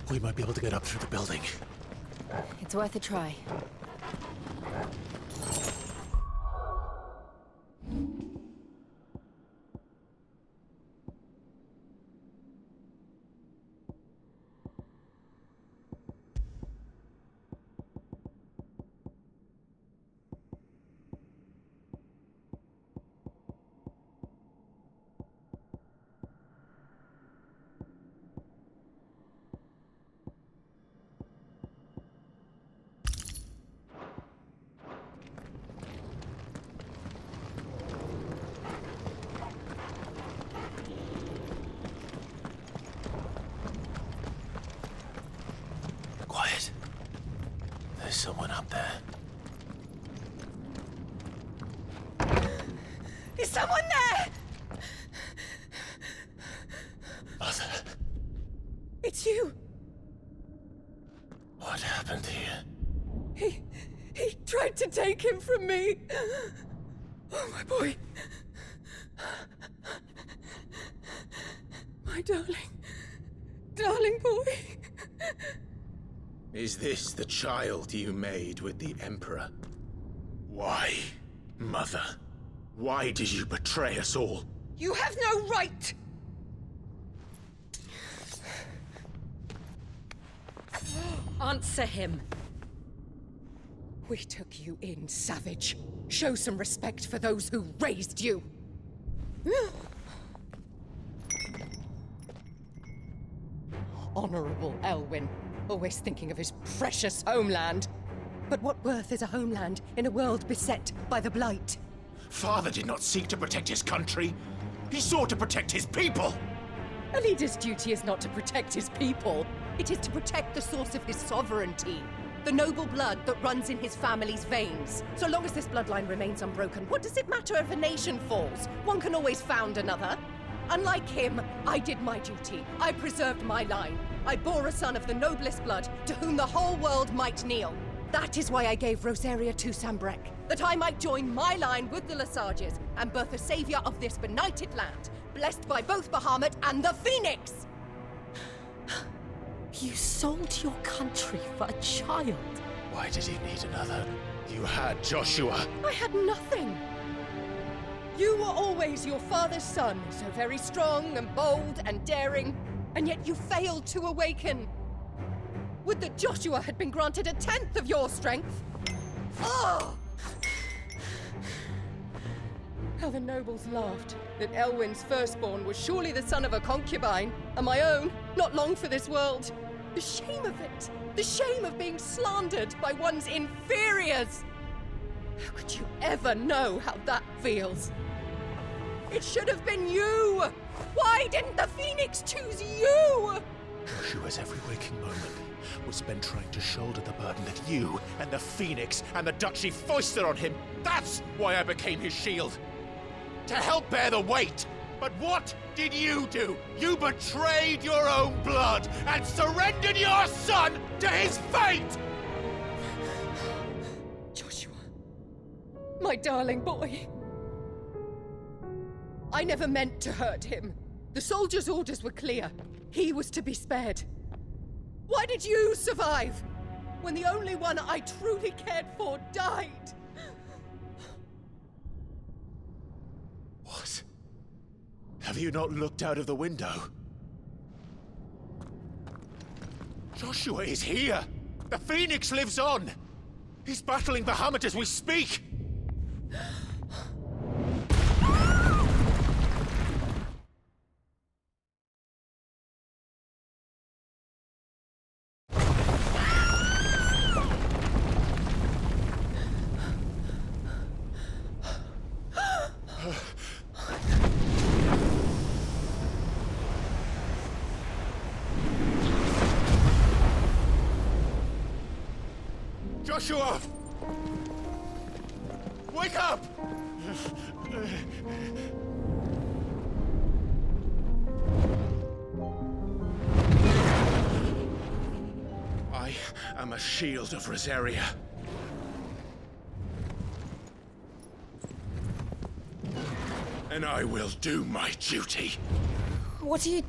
We might be able to get up through the building. It's worth a try. Quiet. There's someone up there. Is someone there? Mother. It's you. What happened here? He tried to take him from me. Oh, my boy. My darling boy. Is this the child you made with the Emperor? Why, Mother? Why did you betray us all? You have no right! Answer him. We took you in, savage. Show some respect for those who raised you. Honorable Elwyn, always thinking of his precious homeland. But what worth is a homeland in a world beset by the Blight? Father did not seek to protect his country. He sought to protect his people. A leader's duty is not to protect his people. It is to protect the source of his sovereignty. The noble blood that runs in his family's veins. So long as this bloodline remains unbroken, what does it matter if a nation falls? One can always found another. Unlike him, I did my duty. I preserved my line. I bore a son of the noblest blood, to whom the whole world might kneel. That is why I gave Rosaria to Sambrek, that I might join my line with the Lesages and birth a savior of this benighted land, blessed by both Bahamut and the Phoenix! You sold your country for a child. Why did he need another? You had Joshua. I had nothing. You were always your father's son, so very strong and bold and daring, and yet you failed to awaken. Would that Joshua had been granted 1/10 of your strength? Oh! How the nobles laughed that Elwyn's firstborn was surely the son of a concubine, and my own, not long for this world. The shame of it! The shame of being slandered by one's inferiors! How could you ever know how that feels? It should have been you! Why didn't the Phoenix choose you? Joshua's every waking moment was spent trying to shoulder the burden that you and the Phoenix and the Duchy foisted on him. That's why I became his shield. To help bear the weight. But what did you do? You betrayed your own blood and surrendered your son to his fate! Joshua, my darling boy. I never meant to hurt him. The soldiers' orders were clear. He was to be spared. Why did you survive when the only one I truly cared for died? What? Have you not looked out of the window? Joshua is here! The Phoenix lives on! He's battling Bahamut as we speak! Joshua! Wake up! I am a shield of Rosaria. and I will do my duty. What are you...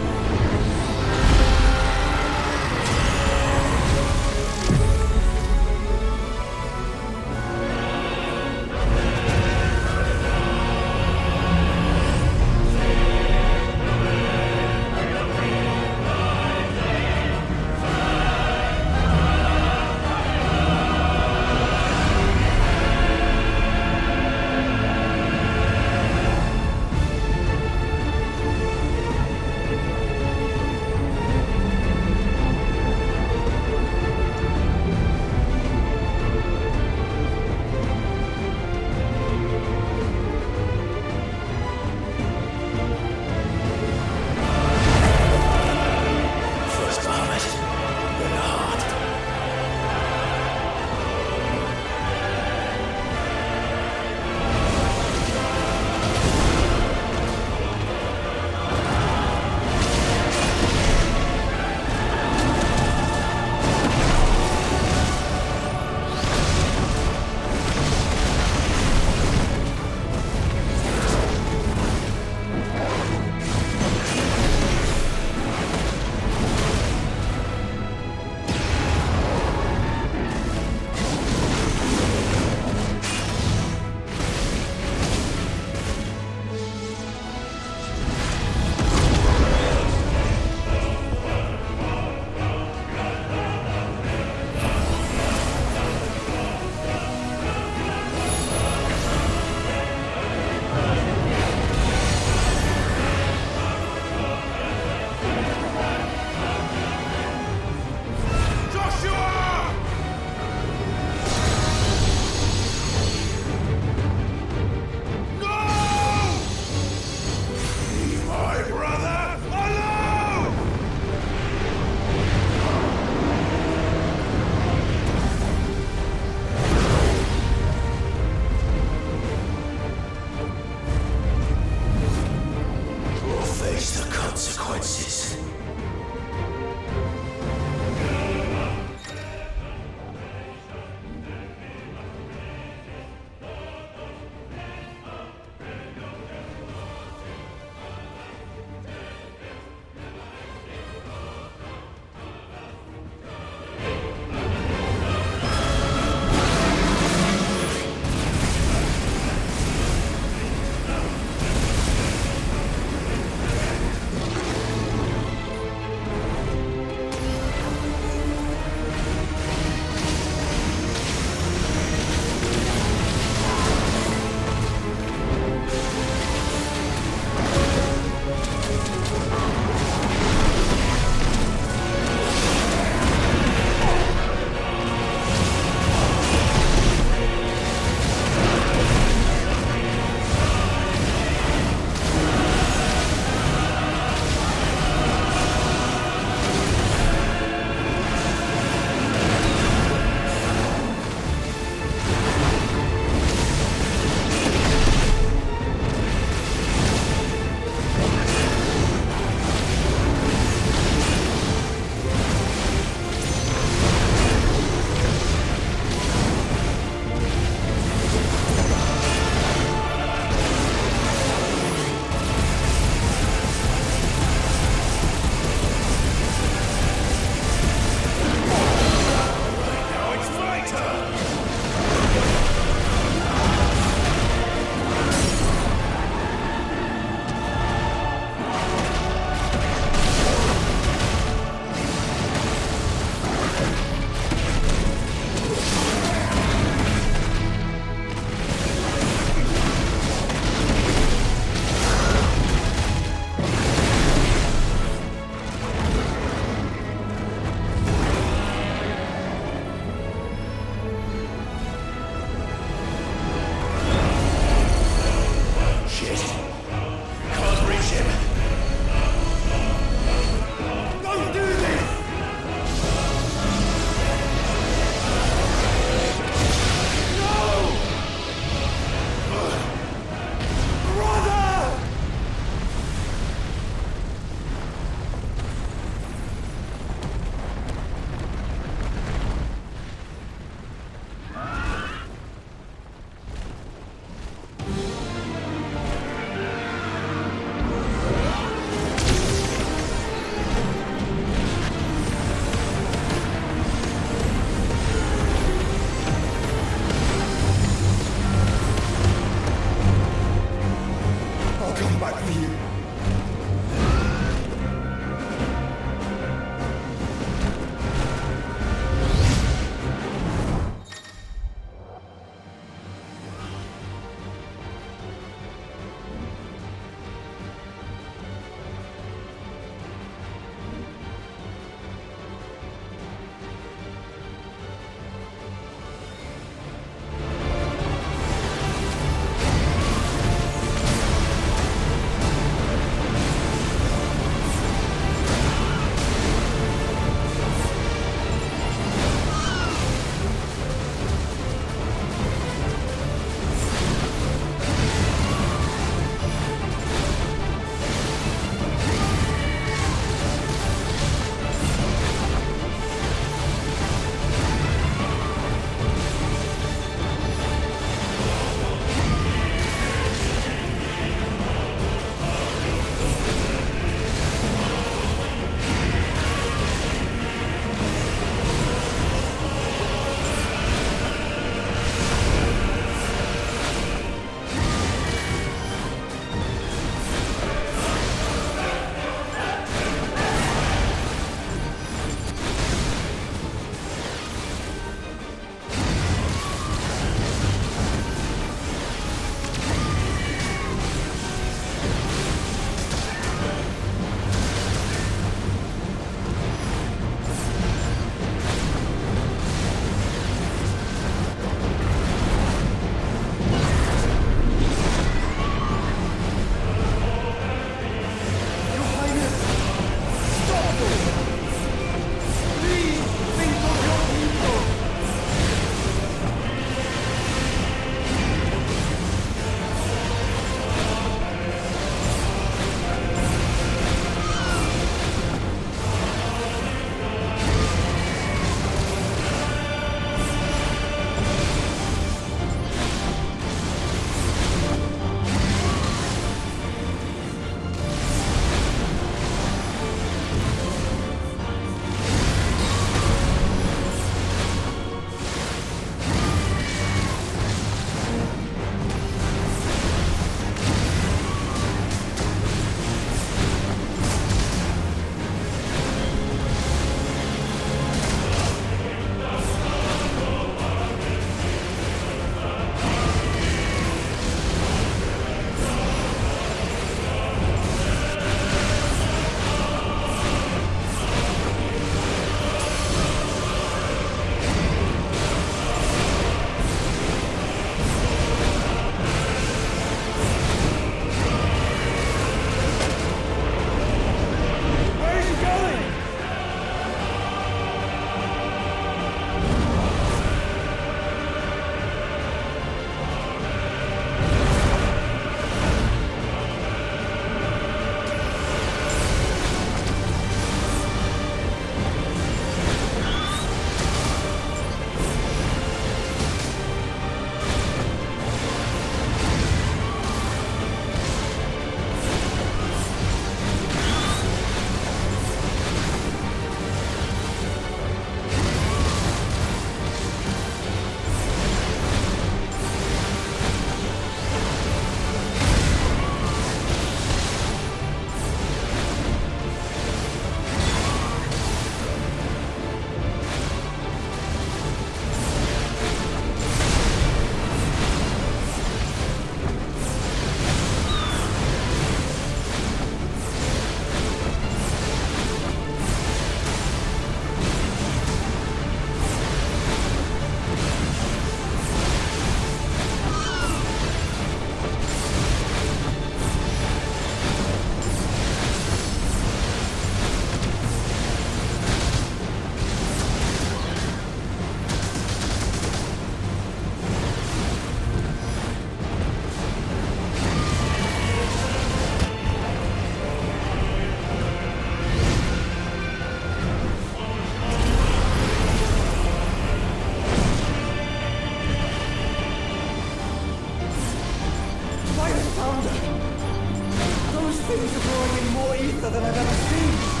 faster than I've ever seen!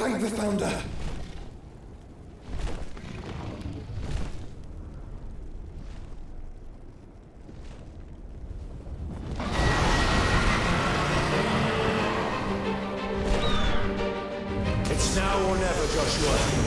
Thank the Founder! It's now or never, Joshua.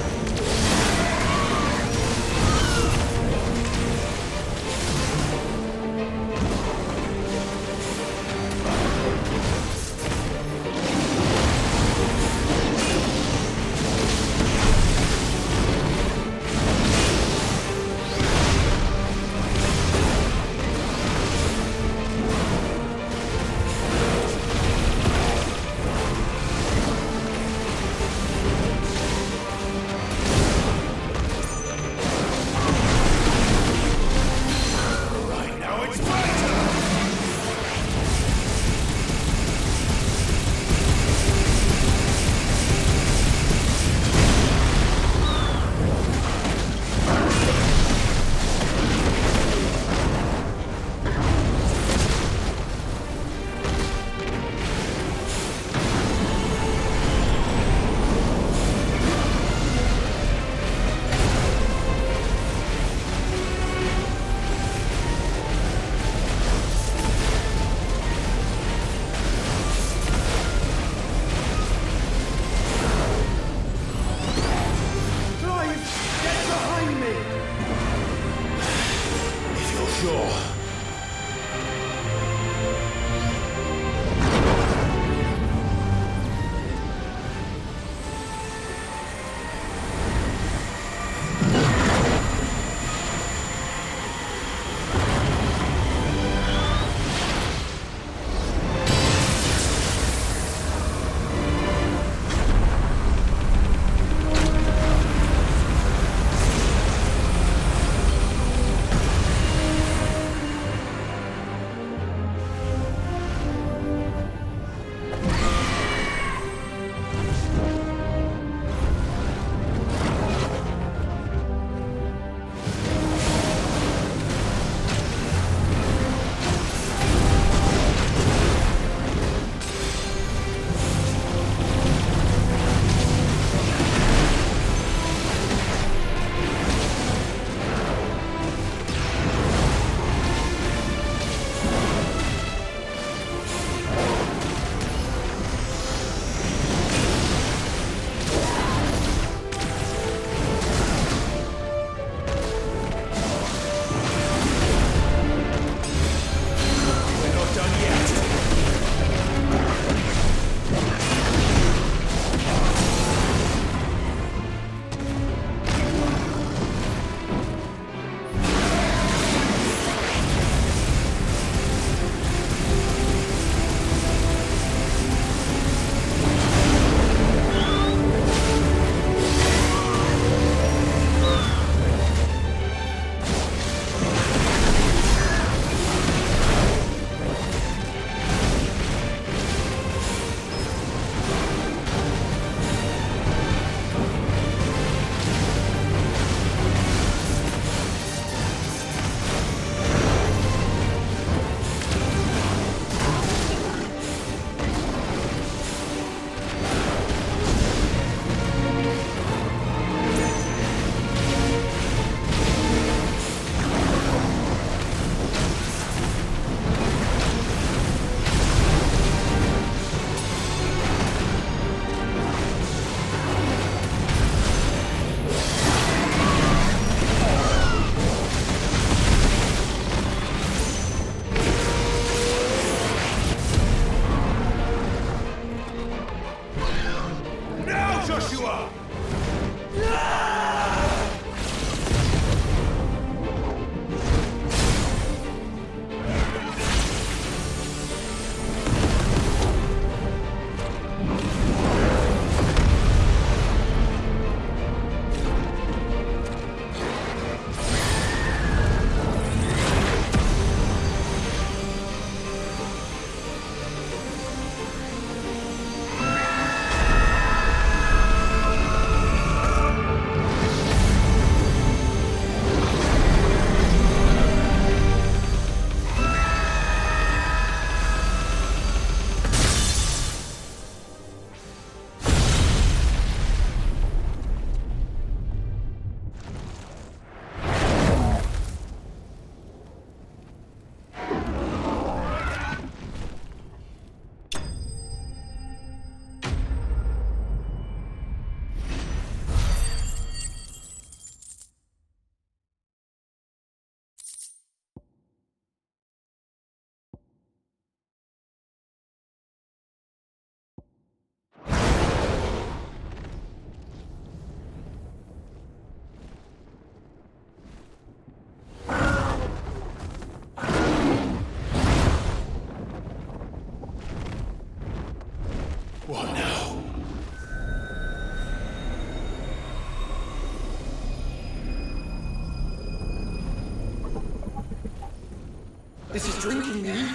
This is drinking me.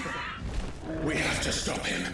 We have to stop him.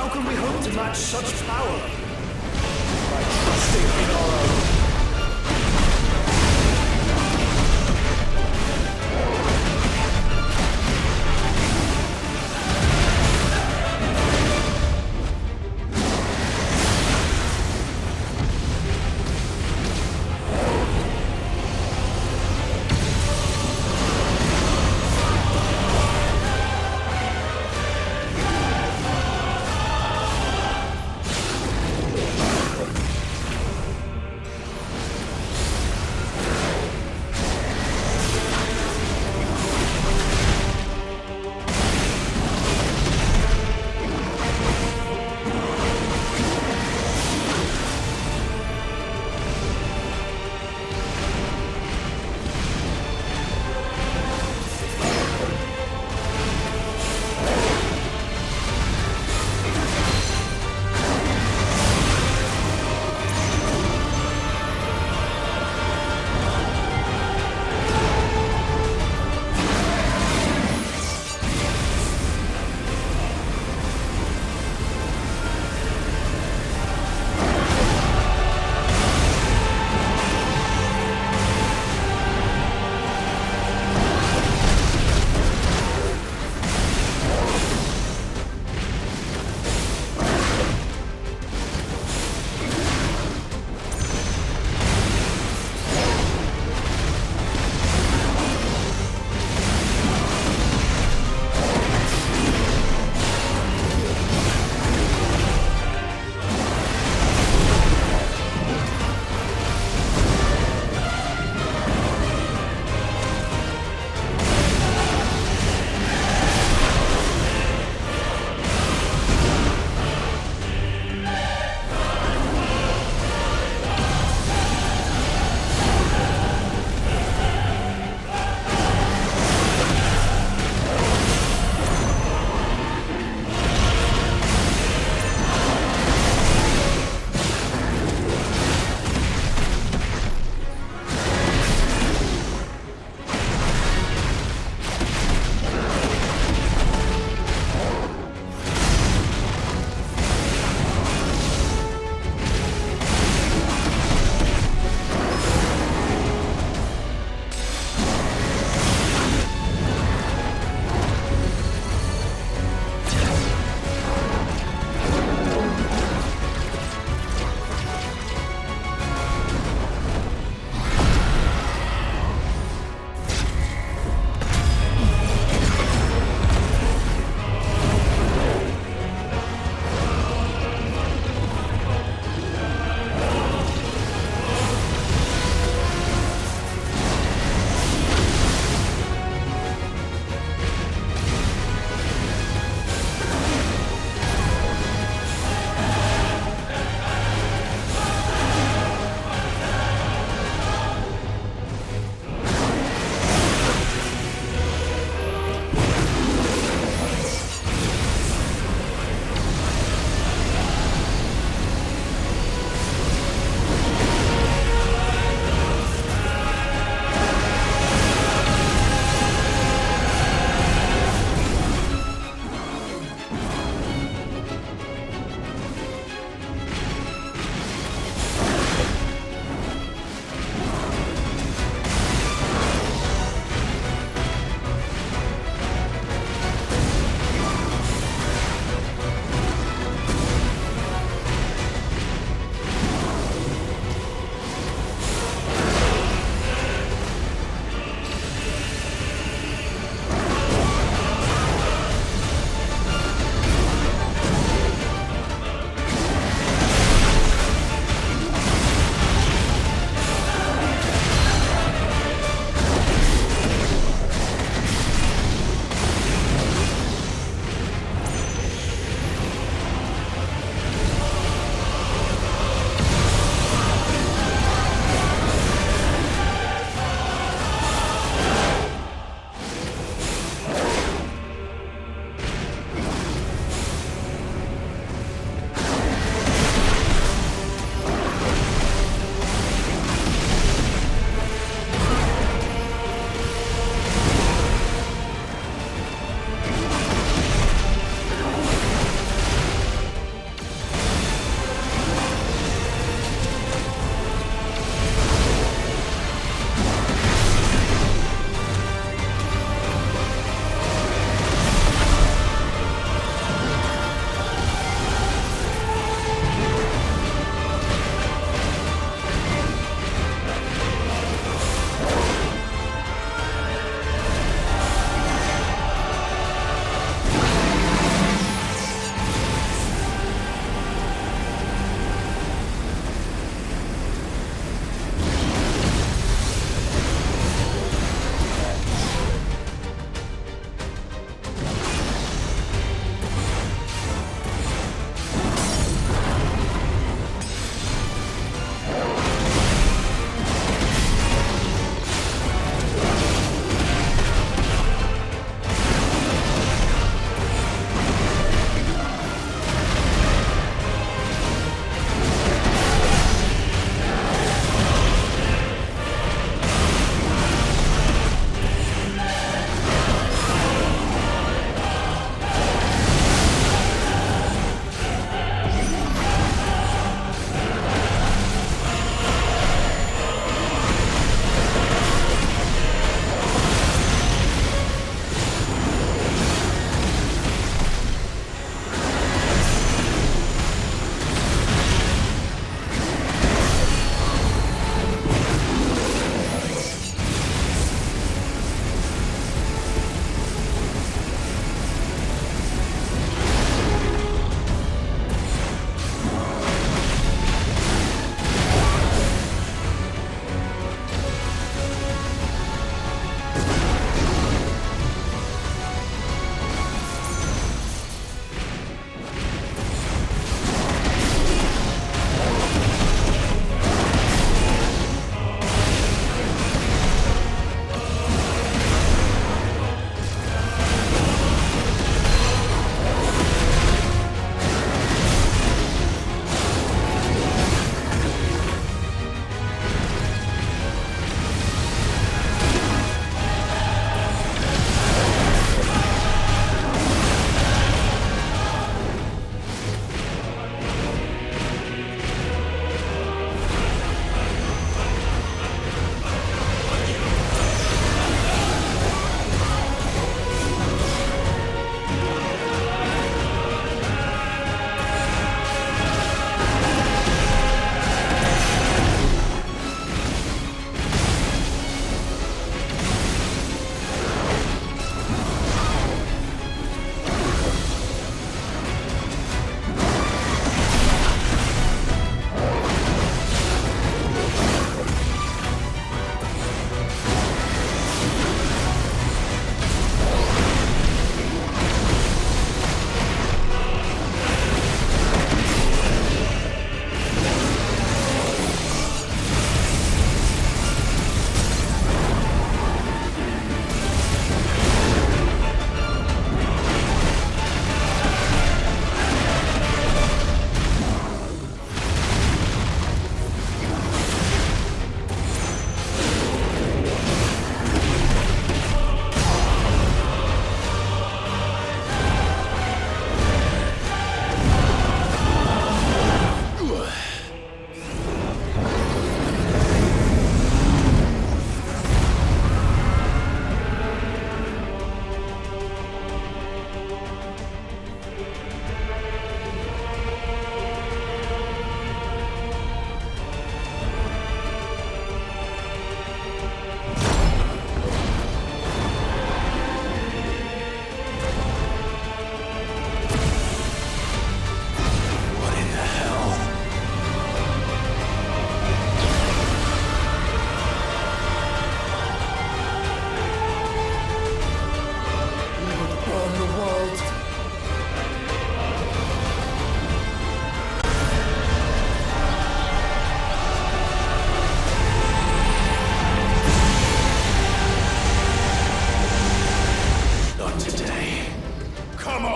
How can we hope to match such power? By trusting in our own.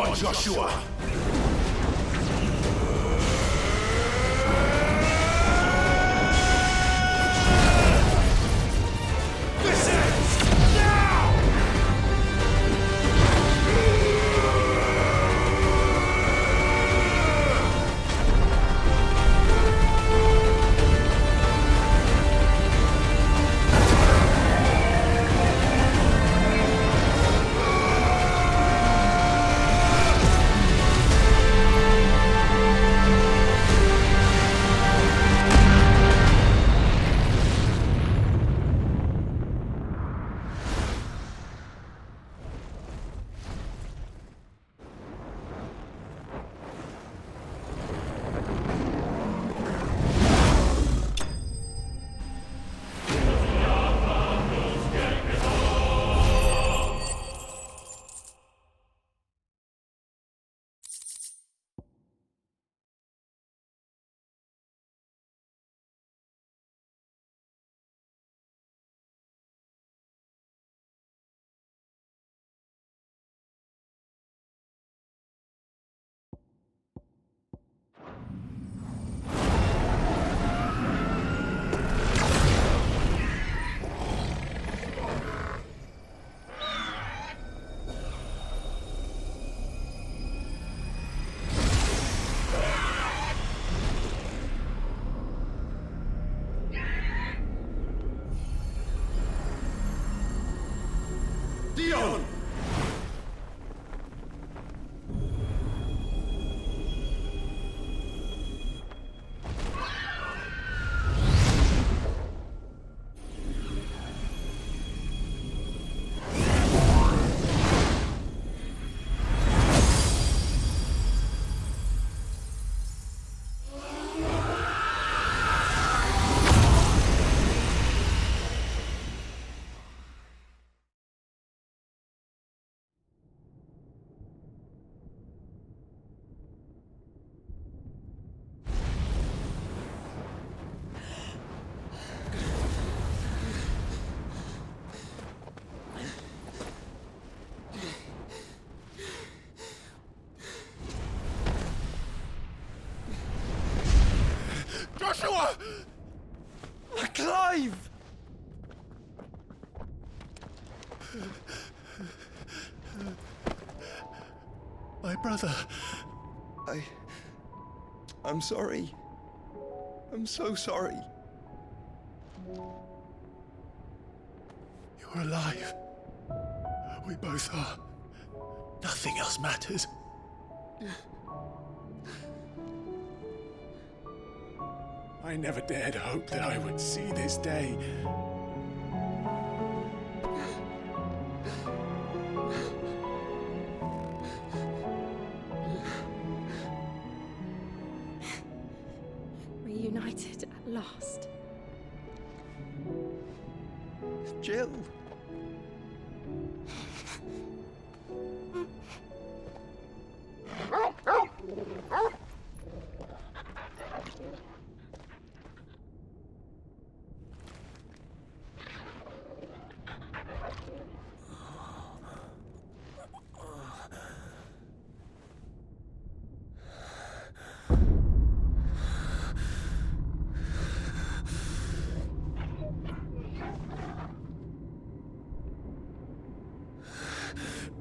on, Joshua! Dion! Joshua! Clive! My brother. I'm sorry. I'm so sorry. You're alive. We both are. Nothing else matters. I never dared hope that I would see this day. Reunited at last. Jill.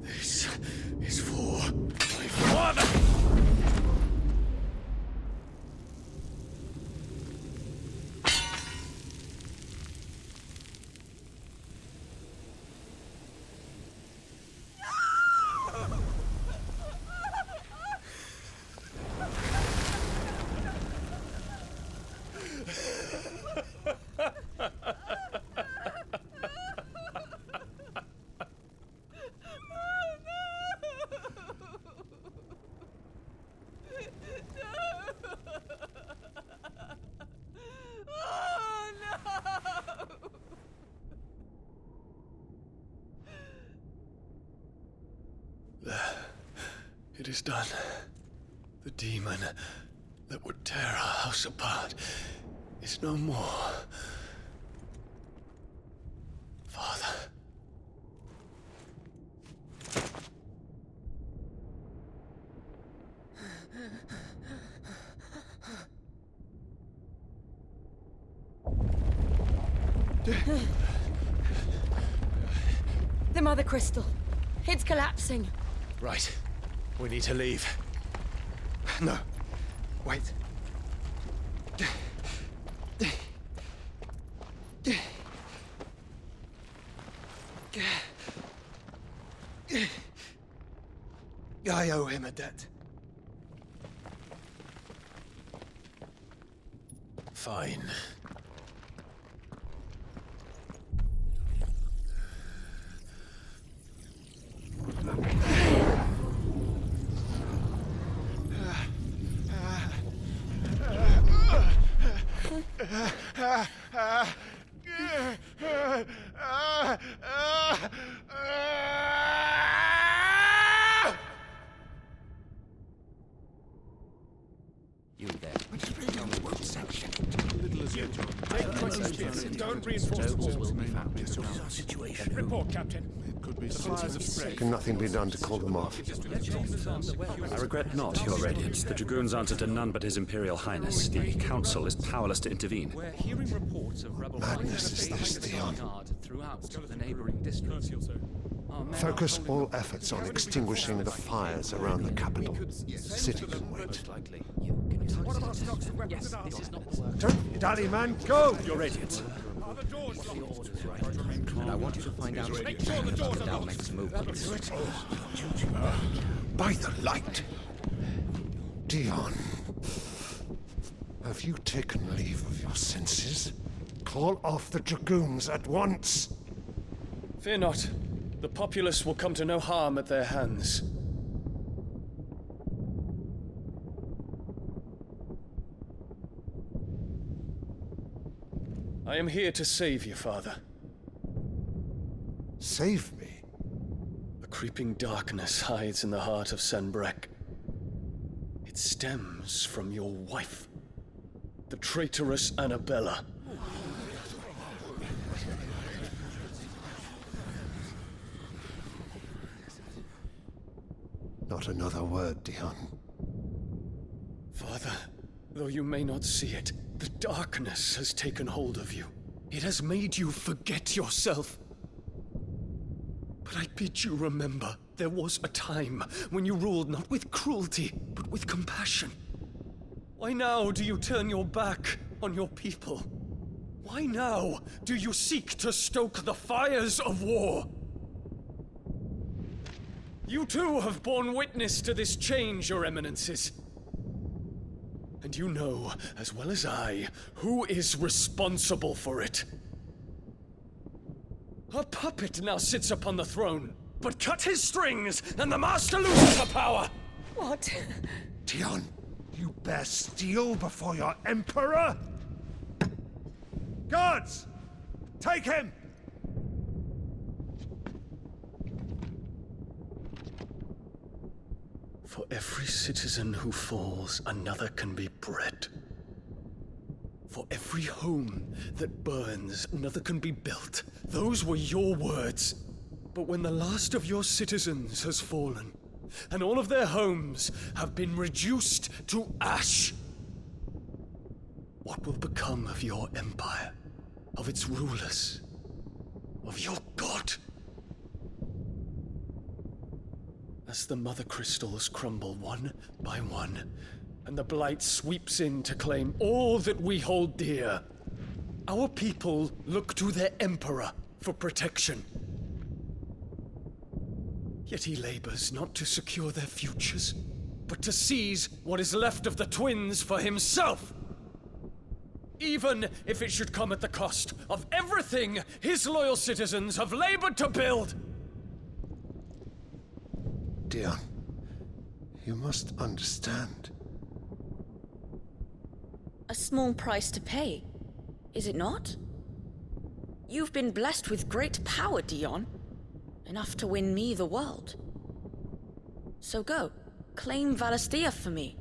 This is for my father! It is done. The demon that would tear our house apart is no more. Father. The Mother Crystal. It's collapsing. Right. We need to leave. No. Wait. I owe him a debt. Fine. You there. Which radio won't sanction it? Don't reinforce the will be found. This is our situation. Report, Captain. It could be the fires have spread. Can nothing be done to call them off? I regret not, Your Radiance. The Dragoons answer to none but His Imperial Highness. The Council is powerless to intervene. We're hearing reports of rebel Madness is this, Dion. throughout the neighboring districts. Focus all efforts on extinguishing the fires around the capital. The city can wait. Don't dally, man, go! Your Radiance. And I want you to find out about the Dalmec's movements. By the light! Dion, have you taken leave of your senses? Call off the Dragoons at once! Fear not. The populace will come to no harm at their hands. I am here to save you, Father. Save me? A creeping darkness hides in the heart of Sanbreque. It stems from your wife, the traitorous Annabella. Not another word, Dion. Father, though you may not see it, the darkness has taken hold of you. It has made you forget yourself. But I bid you remember, there was a time when you ruled not with cruelty, but with compassion. Why now do you turn your back on your people? Why now do you seek to stoke the fires of war? You too have borne witness to this change, Your Eminences. And you know, as well as I, who is responsible for it. A puppet now sits upon the throne, but cut his strings, and the master loses the power! What? Dion, you bear steel before your emperor? Guards! Take him! For every citizen who falls, another can be bred. For every home that burns, another can be built. Those were your words. But when the last of your citizens has fallen, and all of their homes have been reduced to ash, what will become of your empire, of its rulers, of your god? As the Mother Crystals crumble one by one, and the Blight sweeps in to claim all that we hold dear, our people look to their Emperor for protection. Yet he labors not to secure their futures, but to seize what is left of the twins for himself! Even if it should come at the cost of everything his loyal citizens have labored to build! Dion, you must understand. A small price to pay, is it not? You've been blessed with great power, Dion. Enough to win me the world. So go, claim Valisthea for me,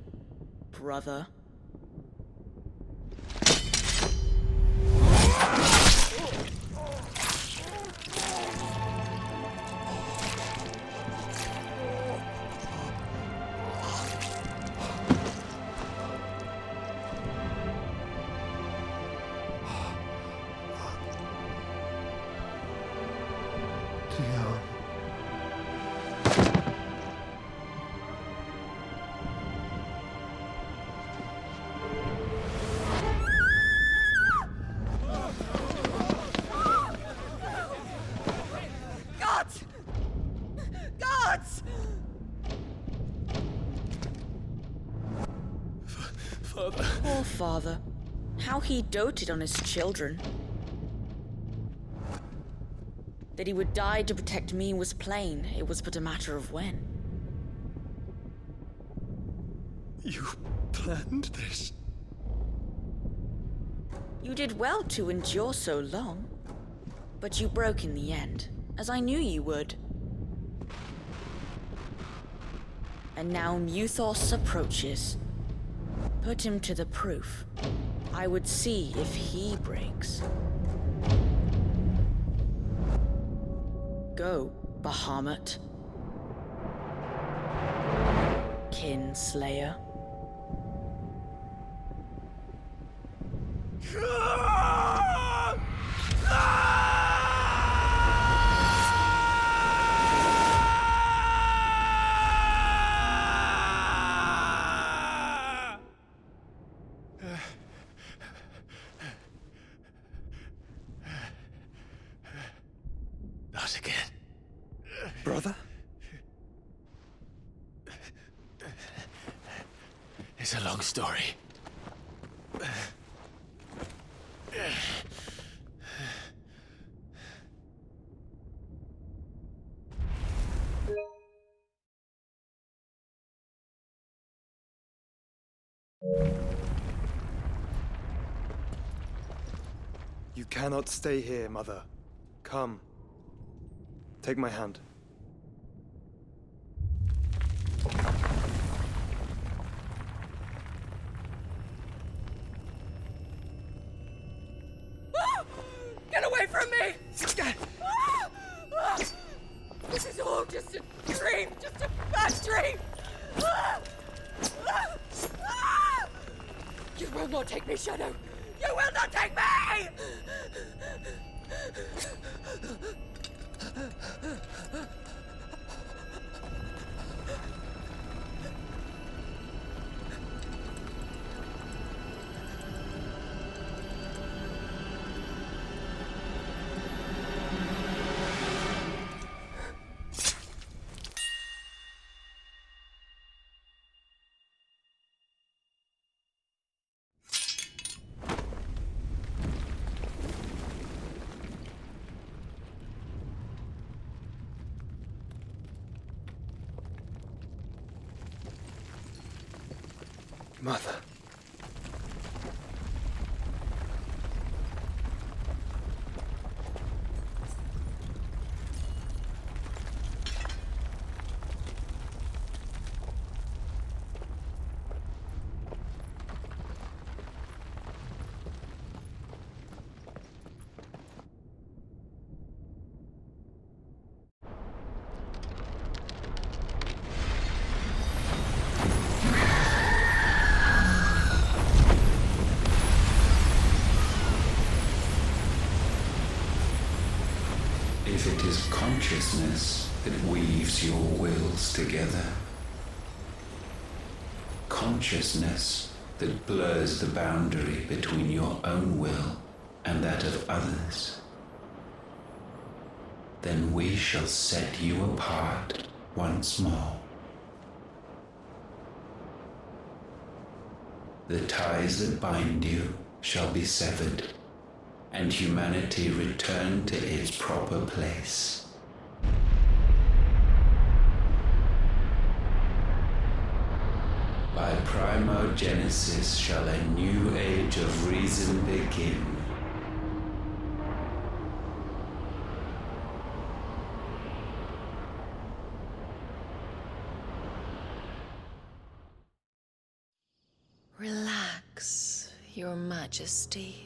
brother. Father. Poor father. How he doted on his children. That he would die to protect me was plain. It was but a matter of when. You planned this? You did well to endure so long. But you broke in the end, as I knew you would. And now Muthos approaches. Put him to the proof. I would see if he breaks. Go, Bahamut. Kinslayer. Not again. Brother? It's a long story. You cannot stay here, Mother. Come. Take my hand. Get away from me! This is all just a dream, just a bad dream! You will not take me, Shadow! You will not take me! Mother. If it is consciousness that weaves your wills together, consciousness that blurs the boundary between your own will and that of others, then we shall set you apart once more. The ties that bind you shall be severed, and humanity return to its proper place. By primogenesis shall a new age of reason begin. Relax, Your Majesty.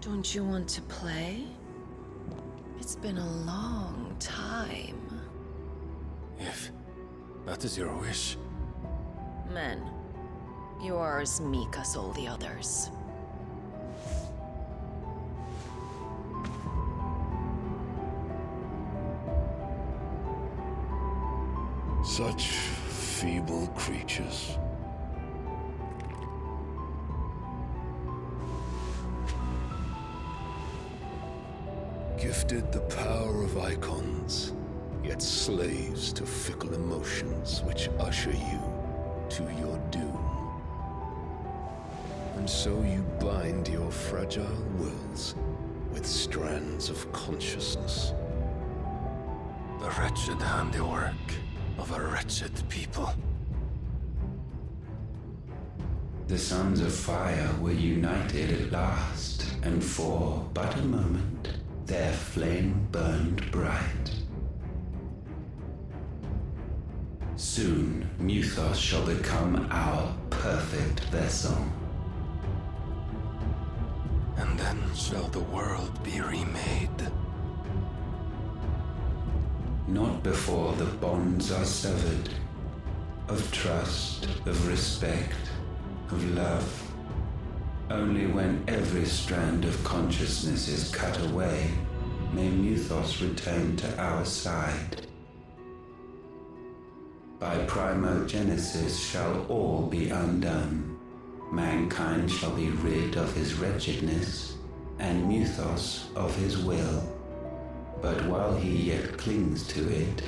Don't you want to play? It's been a long time. If that is your wish. Men, you are as meek as all the others. Such feeble creatures. Gifted the power of icons, yet slaves to fickle emotions which usher you to your doom. And so you bind your fragile wills with strands of consciousness. The wretched handiwork of a wretched people. The sons of fire were united at last, and for but a moment their flame burned bright. Soon Muthos shall become our perfect vessel. And then shall the world be remade. Not before the bonds are severed, of trust, of respect, of love. Only when every strand of consciousness is cut away, may Muthos return to our side. By primogenesis shall all be undone. Mankind shall be rid of his wretchedness, and Muthos of his will. But while he yet clings to it,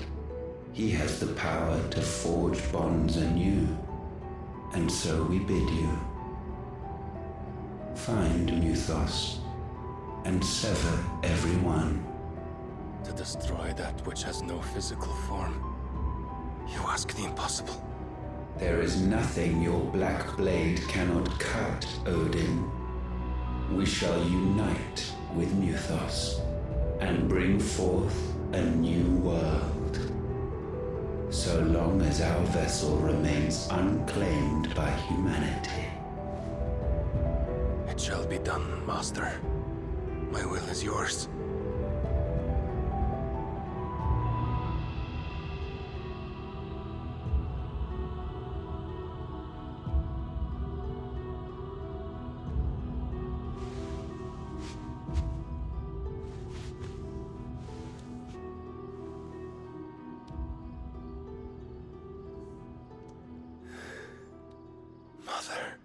he has the power to forge bonds anew. And so we bid you, find Muthos, and sever every one. To destroy that which has no physical form, you ask the impossible. There is nothing your black blade cannot cut, Odin. We shall unite with Muthos, and bring forth a new world. So long as our vessel remains unclaimed by humanity. It shall be done, Master. My will is yours. Mother.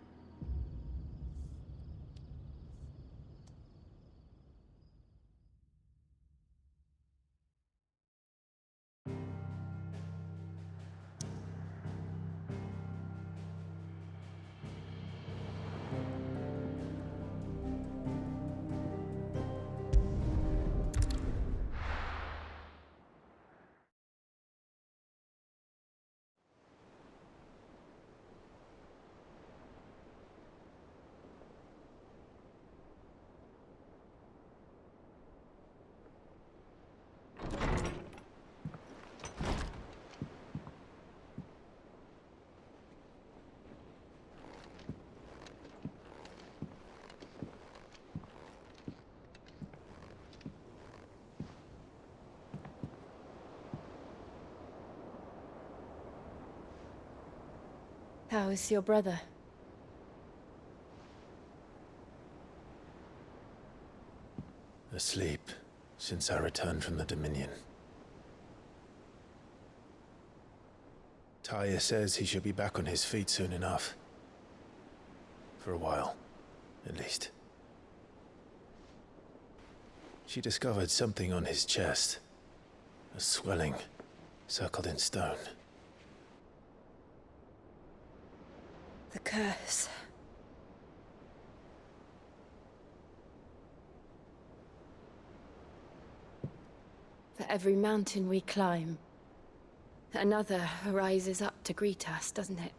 How is your brother? Asleep since I returned from the Dominion. Taya says he should be back on his feet soon enough. For a while, at least. She discovered something on his chest. A swelling, circled in stone. The curse. For every mountain we climb, another rises up to greet us, doesn't it?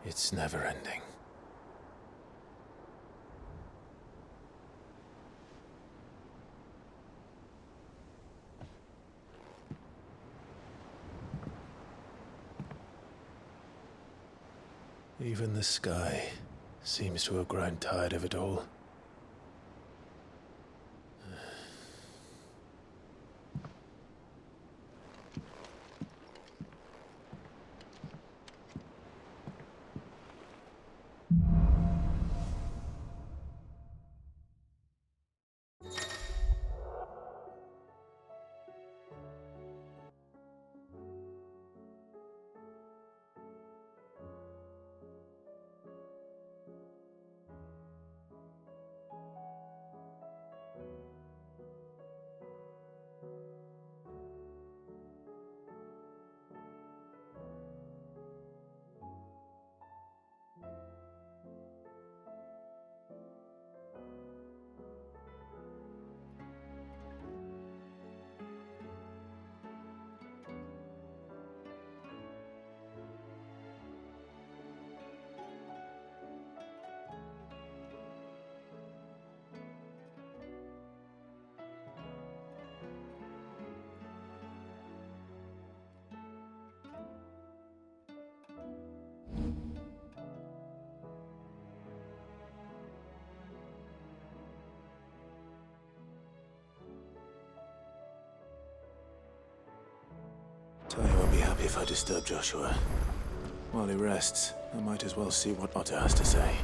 It's never ending. Even the sky seems to have grown tired of it all. if I disturb Joshua. While he rests, I might as well see what Otto has to say.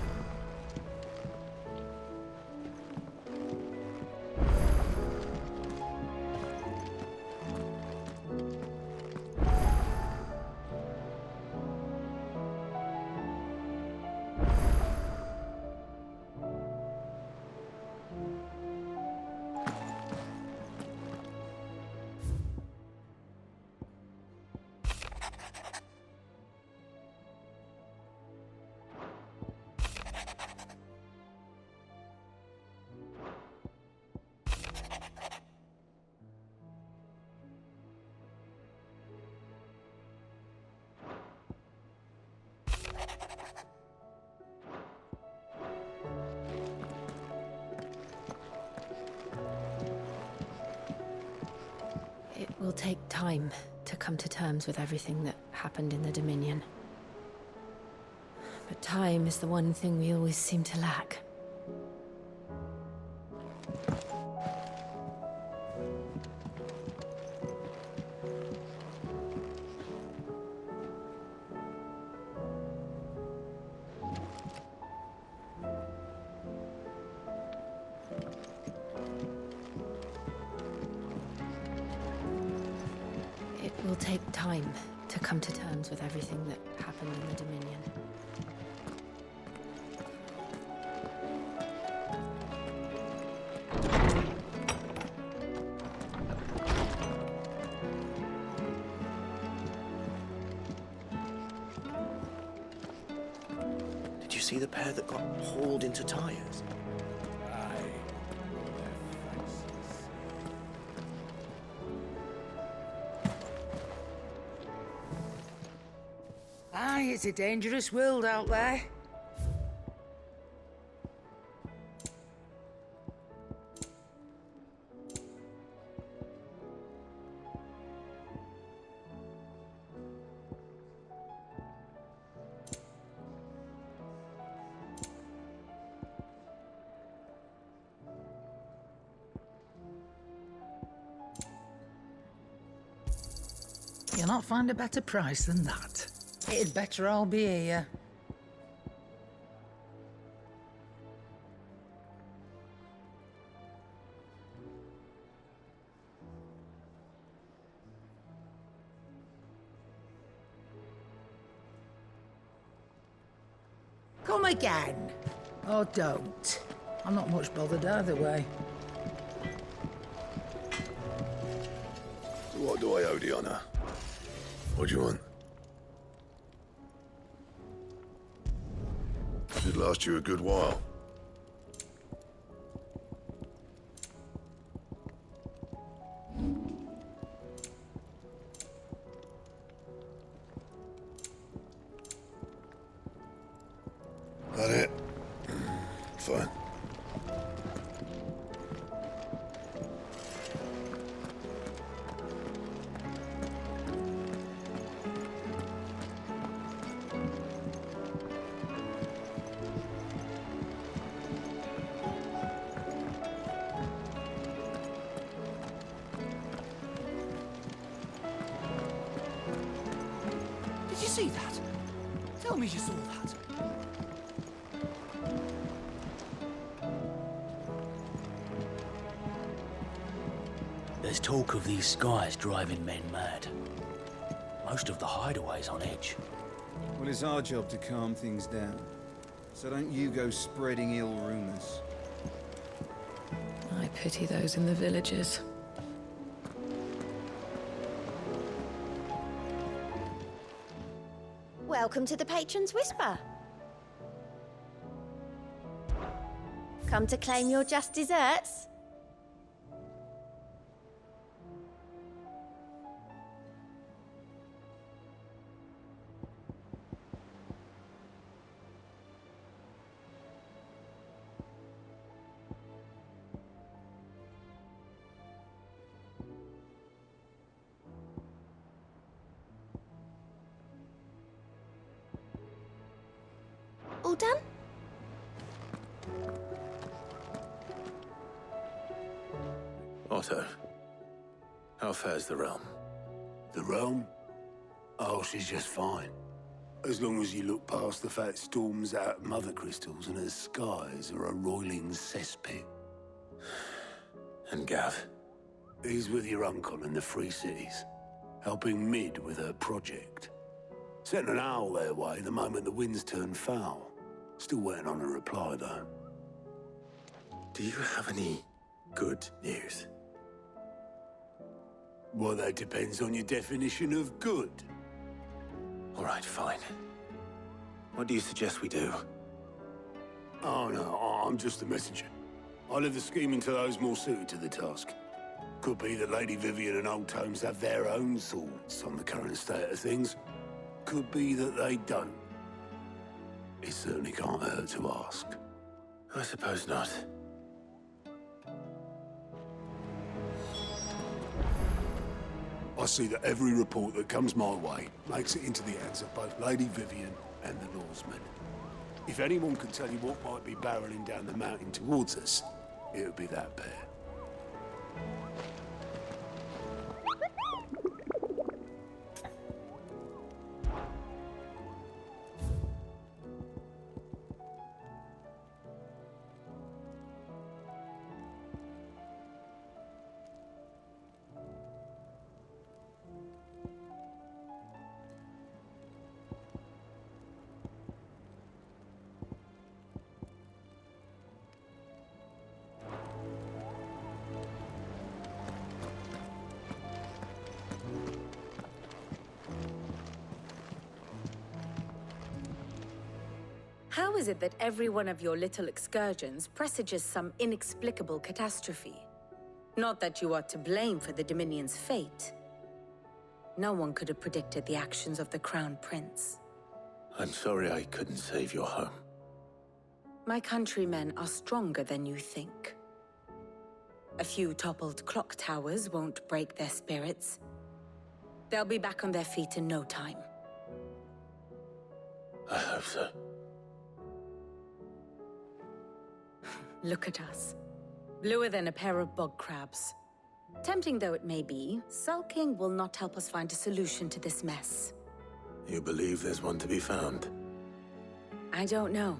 It will take time to come to terms with everything that happened in the Dominion. But time is the one thing we always seem to lack. It will take time to come to terms with everything that happened in the Dominion. Did you see the pair that got hauled into tires? Aye, it's a dangerous world out there. You'll not find a better price than that. It'd better all be here. Come again. Or don't. I'm not much bothered either way. What do I owe the honor? What do you want? Should last you a good while. That it? Fine. Did you see that? Tell me you saw that. There's talk of these skies driving men mad. Most of the hideaways on edge. Well, it's our job to calm things down. So don't you go spreading ill rumors. I pity those in the villages. Welcome to the Patron's Whisper. Come to claim your just desserts? All done? Otto, how fares the realm? The realm? Oh, she's just fine. As long as you look past the fat storms out mother crystals and her skies are a roiling cesspit. And Gav? He's with your uncle in the Free Cities, helping Mid with her project. Sent an owl their way the moment the winds turned foul. Still waiting on a reply, though. Do you have any good news? Well, that depends on your definition of good. All right, fine. What do you suggest we do? Oh, no, I'm just a messenger. I leave the scheming to those more suited to the task. Could be that Lady Vivian and Old Tomes have their own thoughts on the current state of things. Could be that they don't. It certainly can't hurt to ask. I suppose not. I see that every report that comes my way makes it into the hands of both Lady Vivian and the Lawsmen. If anyone can tell you what might be barreling down the mountain towards us, it would be that pair. How is it that every one of your little excursions presages some inexplicable catastrophe? Not that you are to blame for the Dominion's fate. No one could have predicted the actions of the Crown Prince. I'm sorry I couldn't save your home. My countrymen are stronger than you think. A few toppled clock towers won't break their spirits. They'll be back on their feet in no time. I hope so. Look at us. Bluer than a pair of bog crabs. Tempting though it may be, sulking will not help us find a solution to this mess. You believe there's one to be found? I don't know.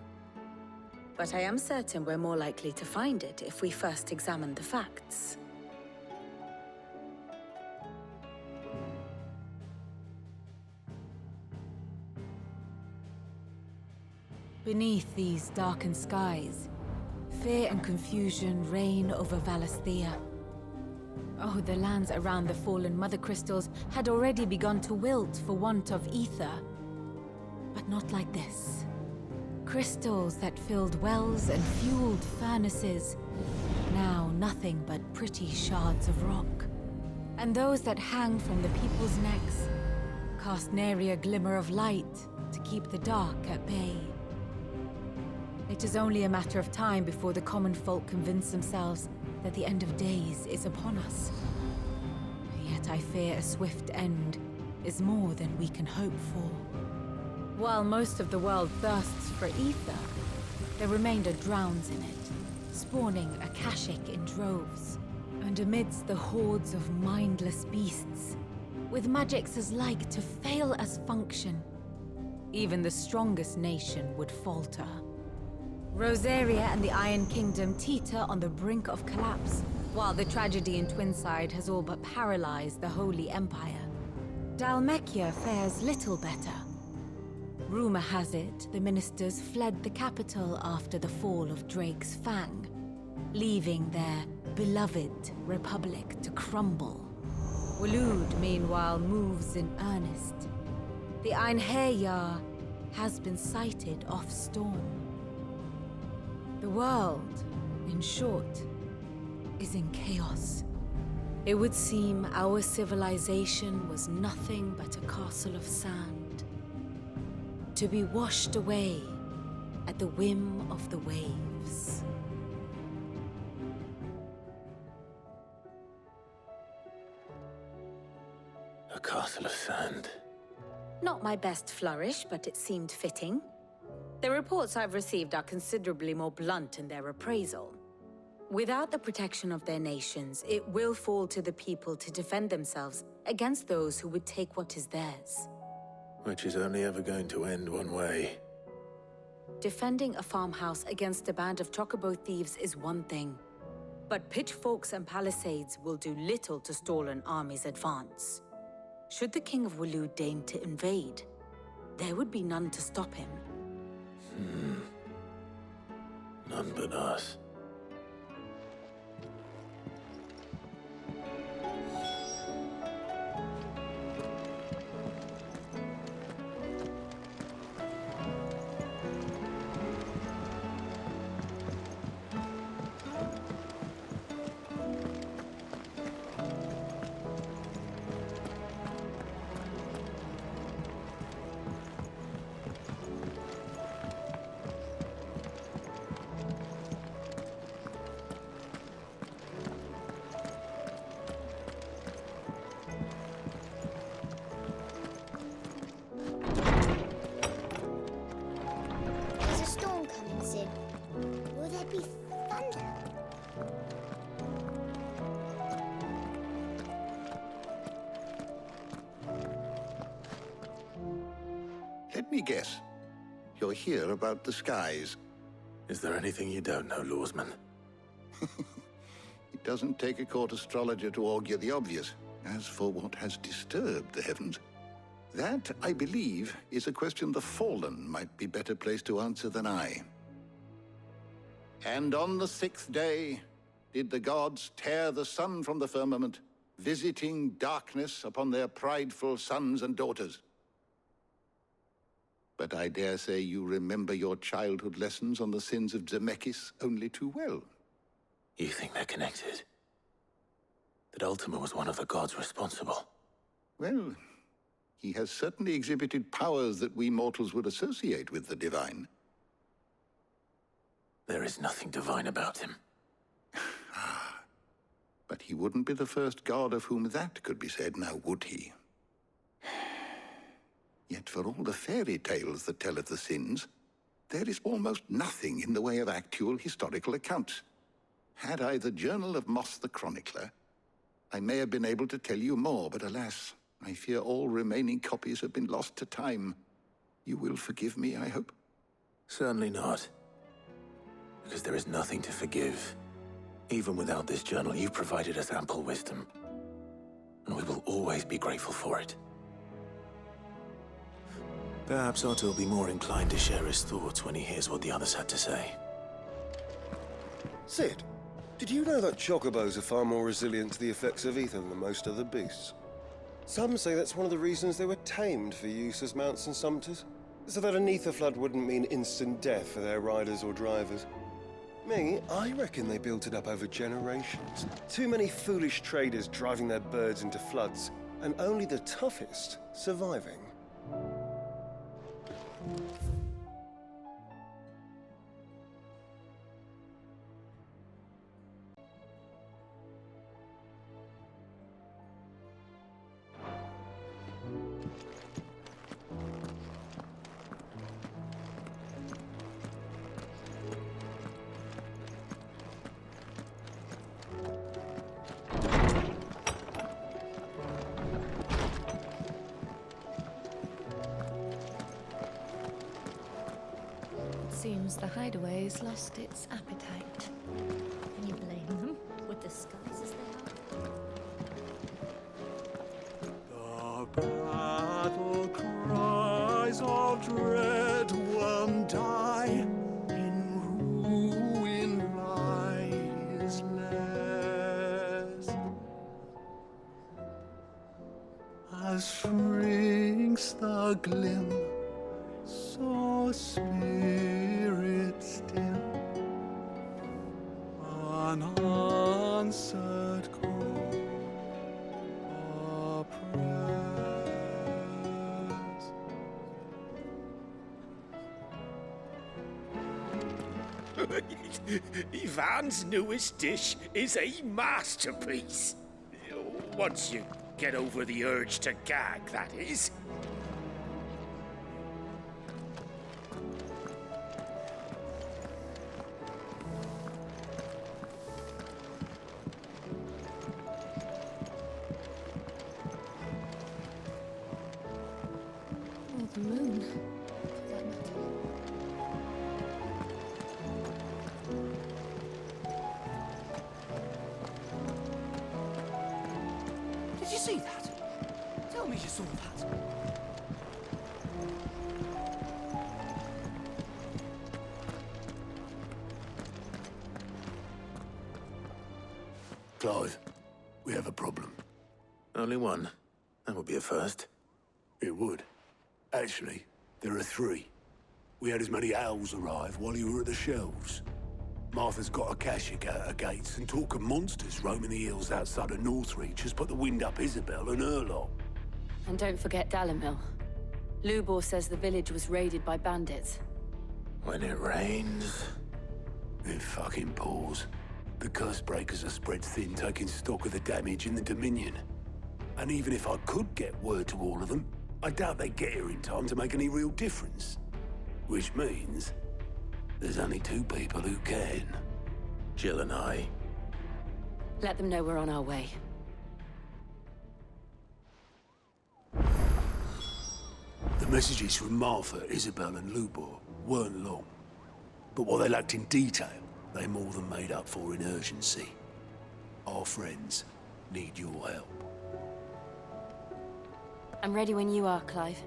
But I am certain we're more likely to find it if we first examine the facts. Beneath these darkened skies, fear and confusion reign over Valisthea. Oh, the lands around the fallen Mother Crystals had already begun to wilt for want of ether. But not like this. Crystals that filled wells and fueled furnaces, now nothing but pretty shards of rock. And those that hang from the people's necks cast nary a glimmer of light to keep the dark at bay. It is only a matter of time before the common folk convince themselves that the end of days is upon us. Yet I fear a swift end is more than we can hope for. While most of the world thirsts for ether, the remainder drowns in it, spawning Akashic in droves. And amidst the hordes of mindless beasts, with magics as like to fail as function, even the strongest nation would falter. Rosaria and the Iron Kingdom teeter on the brink of collapse, while the tragedy in Twinside has all but paralyzed the Holy Empire. Dhalmekia fares little better. Rumor has it the ministers fled the capital after the fall of Drake's Fang, leaving their beloved republic to crumble. Waloed, meanwhile, moves in earnest. The Einherjar has been sighted off-storm. The world, in short, is in chaos. It would seem our civilization was nothing but a castle of sand, to be washed away at the whim of the waves. A castle of sand. Not my best flourish, but it seemed fitting. The reports I've received are considerably more blunt in their appraisal. Without the protection of their nations, it will fall to the people to defend themselves against those who would take what is theirs. Which is only ever going to end one way. Defending a farmhouse against a band of chocobo thieves is one thing, but pitchforks and palisades will do little to stall an army's advance. Should the King of Waloed deign to invade, there would be none to stop him. None but us. There's a storm coming, Sid. Will there be thunder? Let me guess. You're here about the skies. Is there anything you don't know, Lawsman? It doesn't take a court astrologer to augur the obvious. As for what has disturbed the heavens, that, I believe, is a question the Fallen might be better placed to answer than I. And on the 6th day did the gods tear the sun from the firmament, visiting darkness upon their prideful sons and daughters. But I dare say you remember your childhood lessons on the sins of Zemeckis only too well. You think they're connected? That Ultima was one of the gods responsible? Well, he has certainly exhibited powers that we mortals would associate with the divine. There is nothing divine about him. But he wouldn't be the first god of whom that could be said, now would he? Yet for all the fairy tales that tell of the sins, there is almost nothing in the way of actual historical accounts. Had I the Journal of Moss the Chronicler, I may have been able to tell you more, but alas, I fear all remaining copies have been lost to time. You will forgive me, I hope? Certainly not. Because there is nothing to forgive. Even without this journal, you've provided us ample wisdom. And we will always be grateful for it. Perhaps Otto will be more inclined to share his thoughts when he hears what the others had to say. Sid, did you know that chocobos are far more resilient to the effects of ether than most other beasts? Some say that's one of the reasons they were tamed for use as mounts and sumpters, so that an ether flood wouldn't mean instant death for their riders or drivers. Me, I reckon they built it up over generations. Too many foolish traders driving their birds into floods, and only the toughest surviving. Seems the hideaway's lost its appetite. Can you blame them, with the skies as they are? The battle cries of dread one die. In ruin lies less. As shrinks the glim, so spirit still, unanswered call oppressed. Ivan's newest dish is a masterpiece. Once you get over the urge to gag, that is. Did you see that? Tell me you saw that. Clive, we have a problem. Only one. That would be a first. It would. Actually, there are three. We had as many owls arrive while you were at the shelves. Martha's got a Kashik out her gates, and talk of monsters roaming the hills outside of Northreach has put the wind up Isabel and her lot. And don't forget Dalimil. Lubor says the village was raided by bandits. When it rains... It fucking pours. The curse breakers are spread thin, taking stock of the damage in the Dominion. And even if I could get word to all of them, I doubt they'd get here in time to make any real difference. Which means there's only two people who can. Jill and I. Let them know we're on our way. The messages from Martha, Isabel and Lubor weren't long. But what they lacked in detail, they more than made up for in urgency. Our friends need your help. I'm ready when you are, Clive.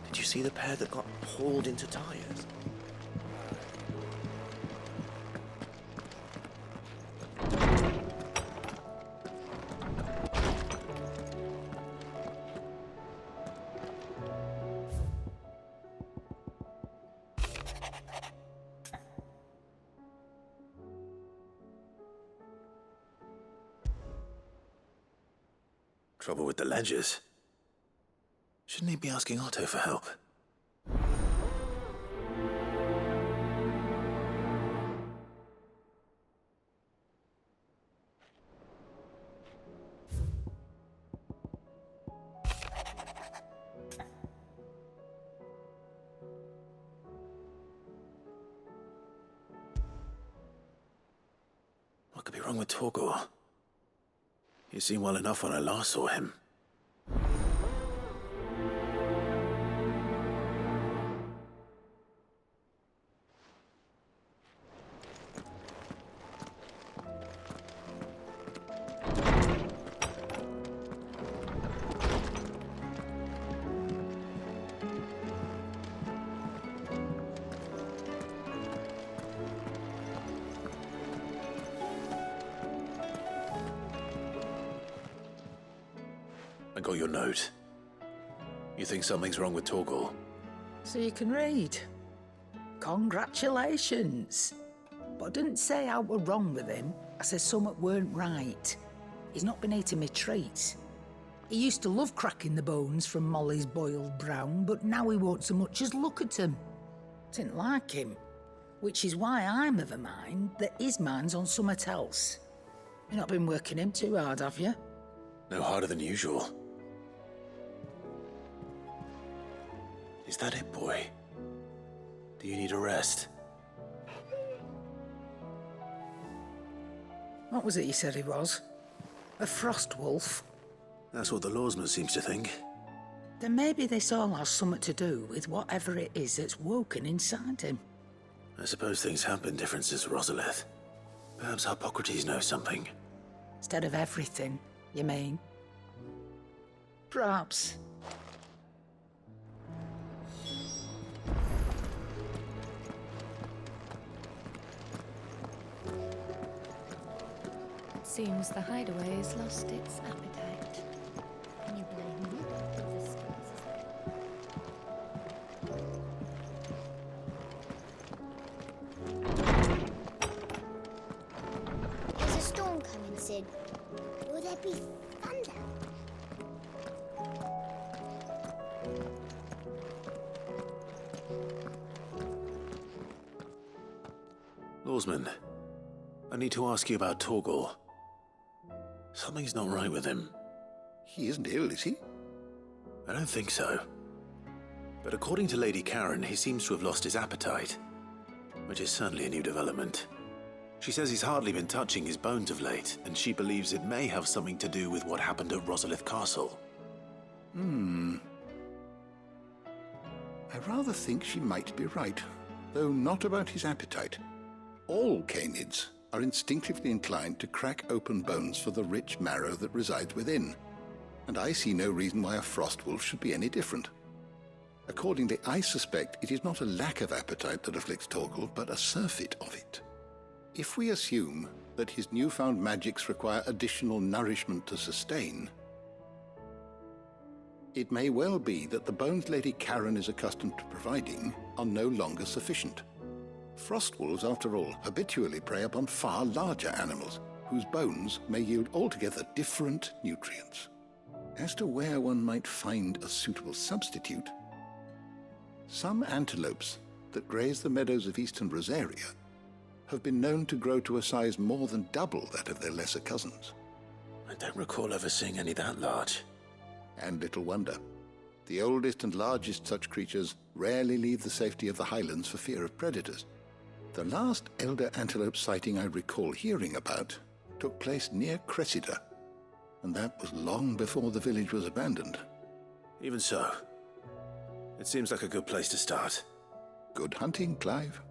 Did you see the pair that got hauled into tires? Trouble with the ledgers. Shouldn't he be asking Otto for help? What could be wrong with Torgor? He seemed well enough when I last saw him. I got your note. You think something's wrong with Torgor? So you can read. Congratulations. But I didn't say I were wrong with him. I said something weren't right. He's not been eating me treats. He used to love cracking the bones from Molly's boiled brown, but now he won't so much as look at 'em. Didn't like him. Which is why I'm of a mind that his mind's on something else. You've not been working him too hard, have you? No harder than usual. Is that it, boy? Do you need a rest? What was it you said he was? A frost wolf? That's what the lawsman seems to think. Then maybe this all has something to do with whatever it is that's woken inside him. I suppose things have been different since Rosalith. Perhaps Hippocrates knows something. Instead of everything, you mean? Perhaps. Seems the hideaway has lost its appetite. Can you blame me? There's a storm coming, Sid. Will there be thunder? Lawsman, I need to ask you about Torgal. Something's not right with him. He isn't ill, is he? I don't think so. But according to Lady Karen, he seems to have lost his appetite, which is certainly a new development. She says he's hardly been touching his bones of late, and she believes it may have something to do with what happened at Rosalith Castle. I rather think she might be right, though not about his appetite. All canids are instinctively inclined to crack open bones for the rich marrow that resides within, and I see no reason why a frost wolf should be any different. Accordingly, I suspect it is not a lack of appetite that afflicts Torgal, but a surfeit of it. If we assume that his newfound magics require additional nourishment to sustain, it may well be that the bones Lady Karen is accustomed to providing are no longer sufficient. Frost wolves, after all, habitually prey upon far larger animals, whose bones may yield altogether different nutrients. As to where one might find a suitable substitute, some antelopes that graze the meadows of eastern Rosaria have been known to grow to a size more than double that of their lesser cousins. I don't recall ever seeing any that large. And little wonder. The oldest and largest such creatures rarely leave the safety of the highlands for fear of predators. The last elder antelope sighting I recall hearing about took place near Cressida, and that was long before the village was abandoned. Even so, it seems like a good place to start. Good hunting, Clive.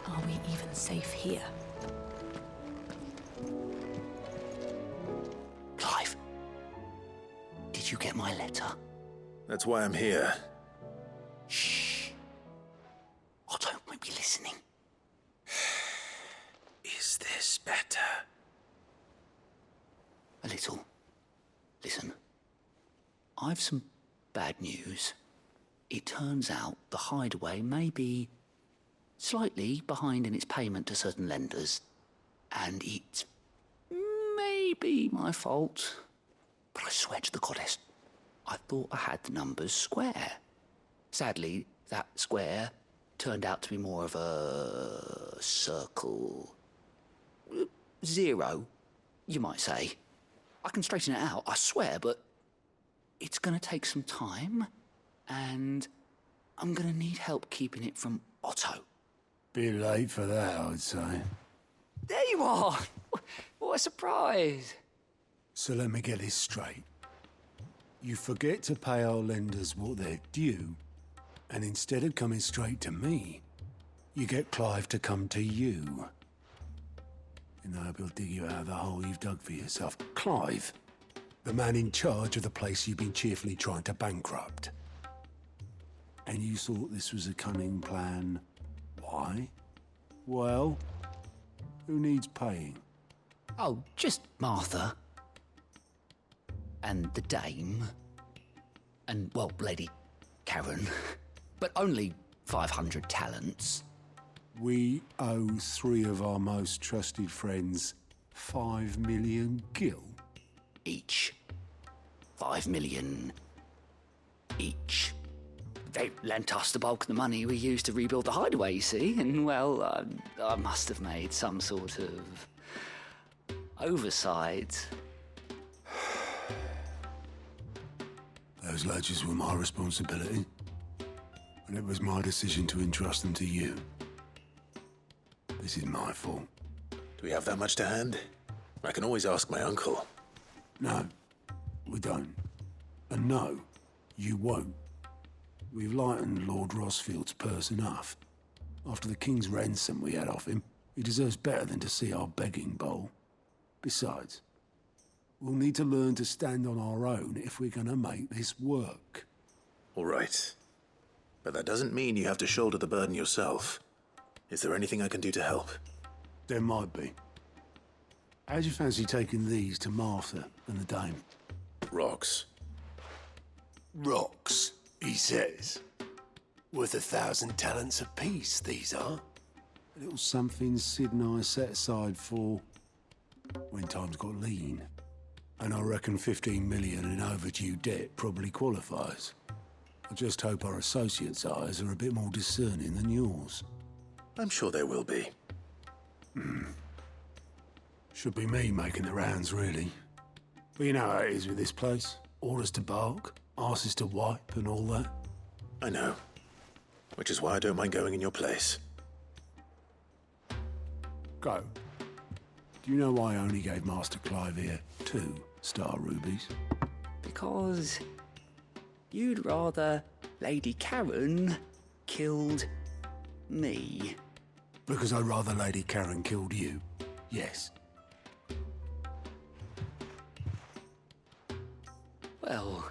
Are we even safe here? Clive, did you get my letter? That's why I'm here. Shh. I don't want to be listening. Is this better? A little. Listen, I've some bad news. It turns out the hideaway may be slightly behind in its payment to certain lenders, and it may be my fault, but I swear to the goddess, I thought I had the numbers square. Sadly, that square turned out to be more of a circle. 0, you might say. I can straighten it out, I swear, but it's gonna take some time, and I'm gonna need help keeping it from Otto. Bit late for that, I'd say. There you are! What a surprise! So let me get this straight. You forget to pay our lenders what they're due, and instead of coming straight to me, you get Clive to come to you. In the hope he'll dig you out of the hole you've dug for yourself. Clive, the man in charge of the place you've been cheerfully trying to bankrupt. And you thought this was a cunning plan. Why? Well, who needs paying? Oh, just Martha. And the Dame. And, well, Lady Karen. But only 500 talents. We owe 3 of our most trusted friends 5 million gil. Each. 5 million each. They lent us the bulk of the money we used to rebuild the hideaway, you see, and, well, I must have made some sort of oversight. Those ledgers were my responsibility, and it was my decision to entrust them to you. This is my fault. Do we have that much to hand? I can always ask my uncle. No, we don't. And no, you won't. We've lightened Lord Rosfield's purse enough. After the king's ransom we had off him, he deserves better than to see our begging bowl. Besides, we'll need to learn to stand on our own if we're gonna make this work. All right. But that doesn't mean you have to shoulder the burden yourself. Is there anything I can do to help? There might be. How'd you fancy taking these to Martha and the Dame? Rocks. Rocks, he says. Worth 1,000 talents apiece, these are. A little something Sid and I set aside for when times got lean. And I reckon 15 million in overdue debt probably qualifies. I just hope our associates' eyes are a bit more discerning than yours. I'm sure there will be. Should be me making the rounds, really. But you know how it is with this place. Orders to bark, arses to wipe, and all that. I know. Which is why I don't mind going in your place. Go. Do you know why I only gave Master Clive here 2 star rubies? Because you'd rather Lady Karen killed me. Because I'd rather Lady Karen killed you. Yes. Well,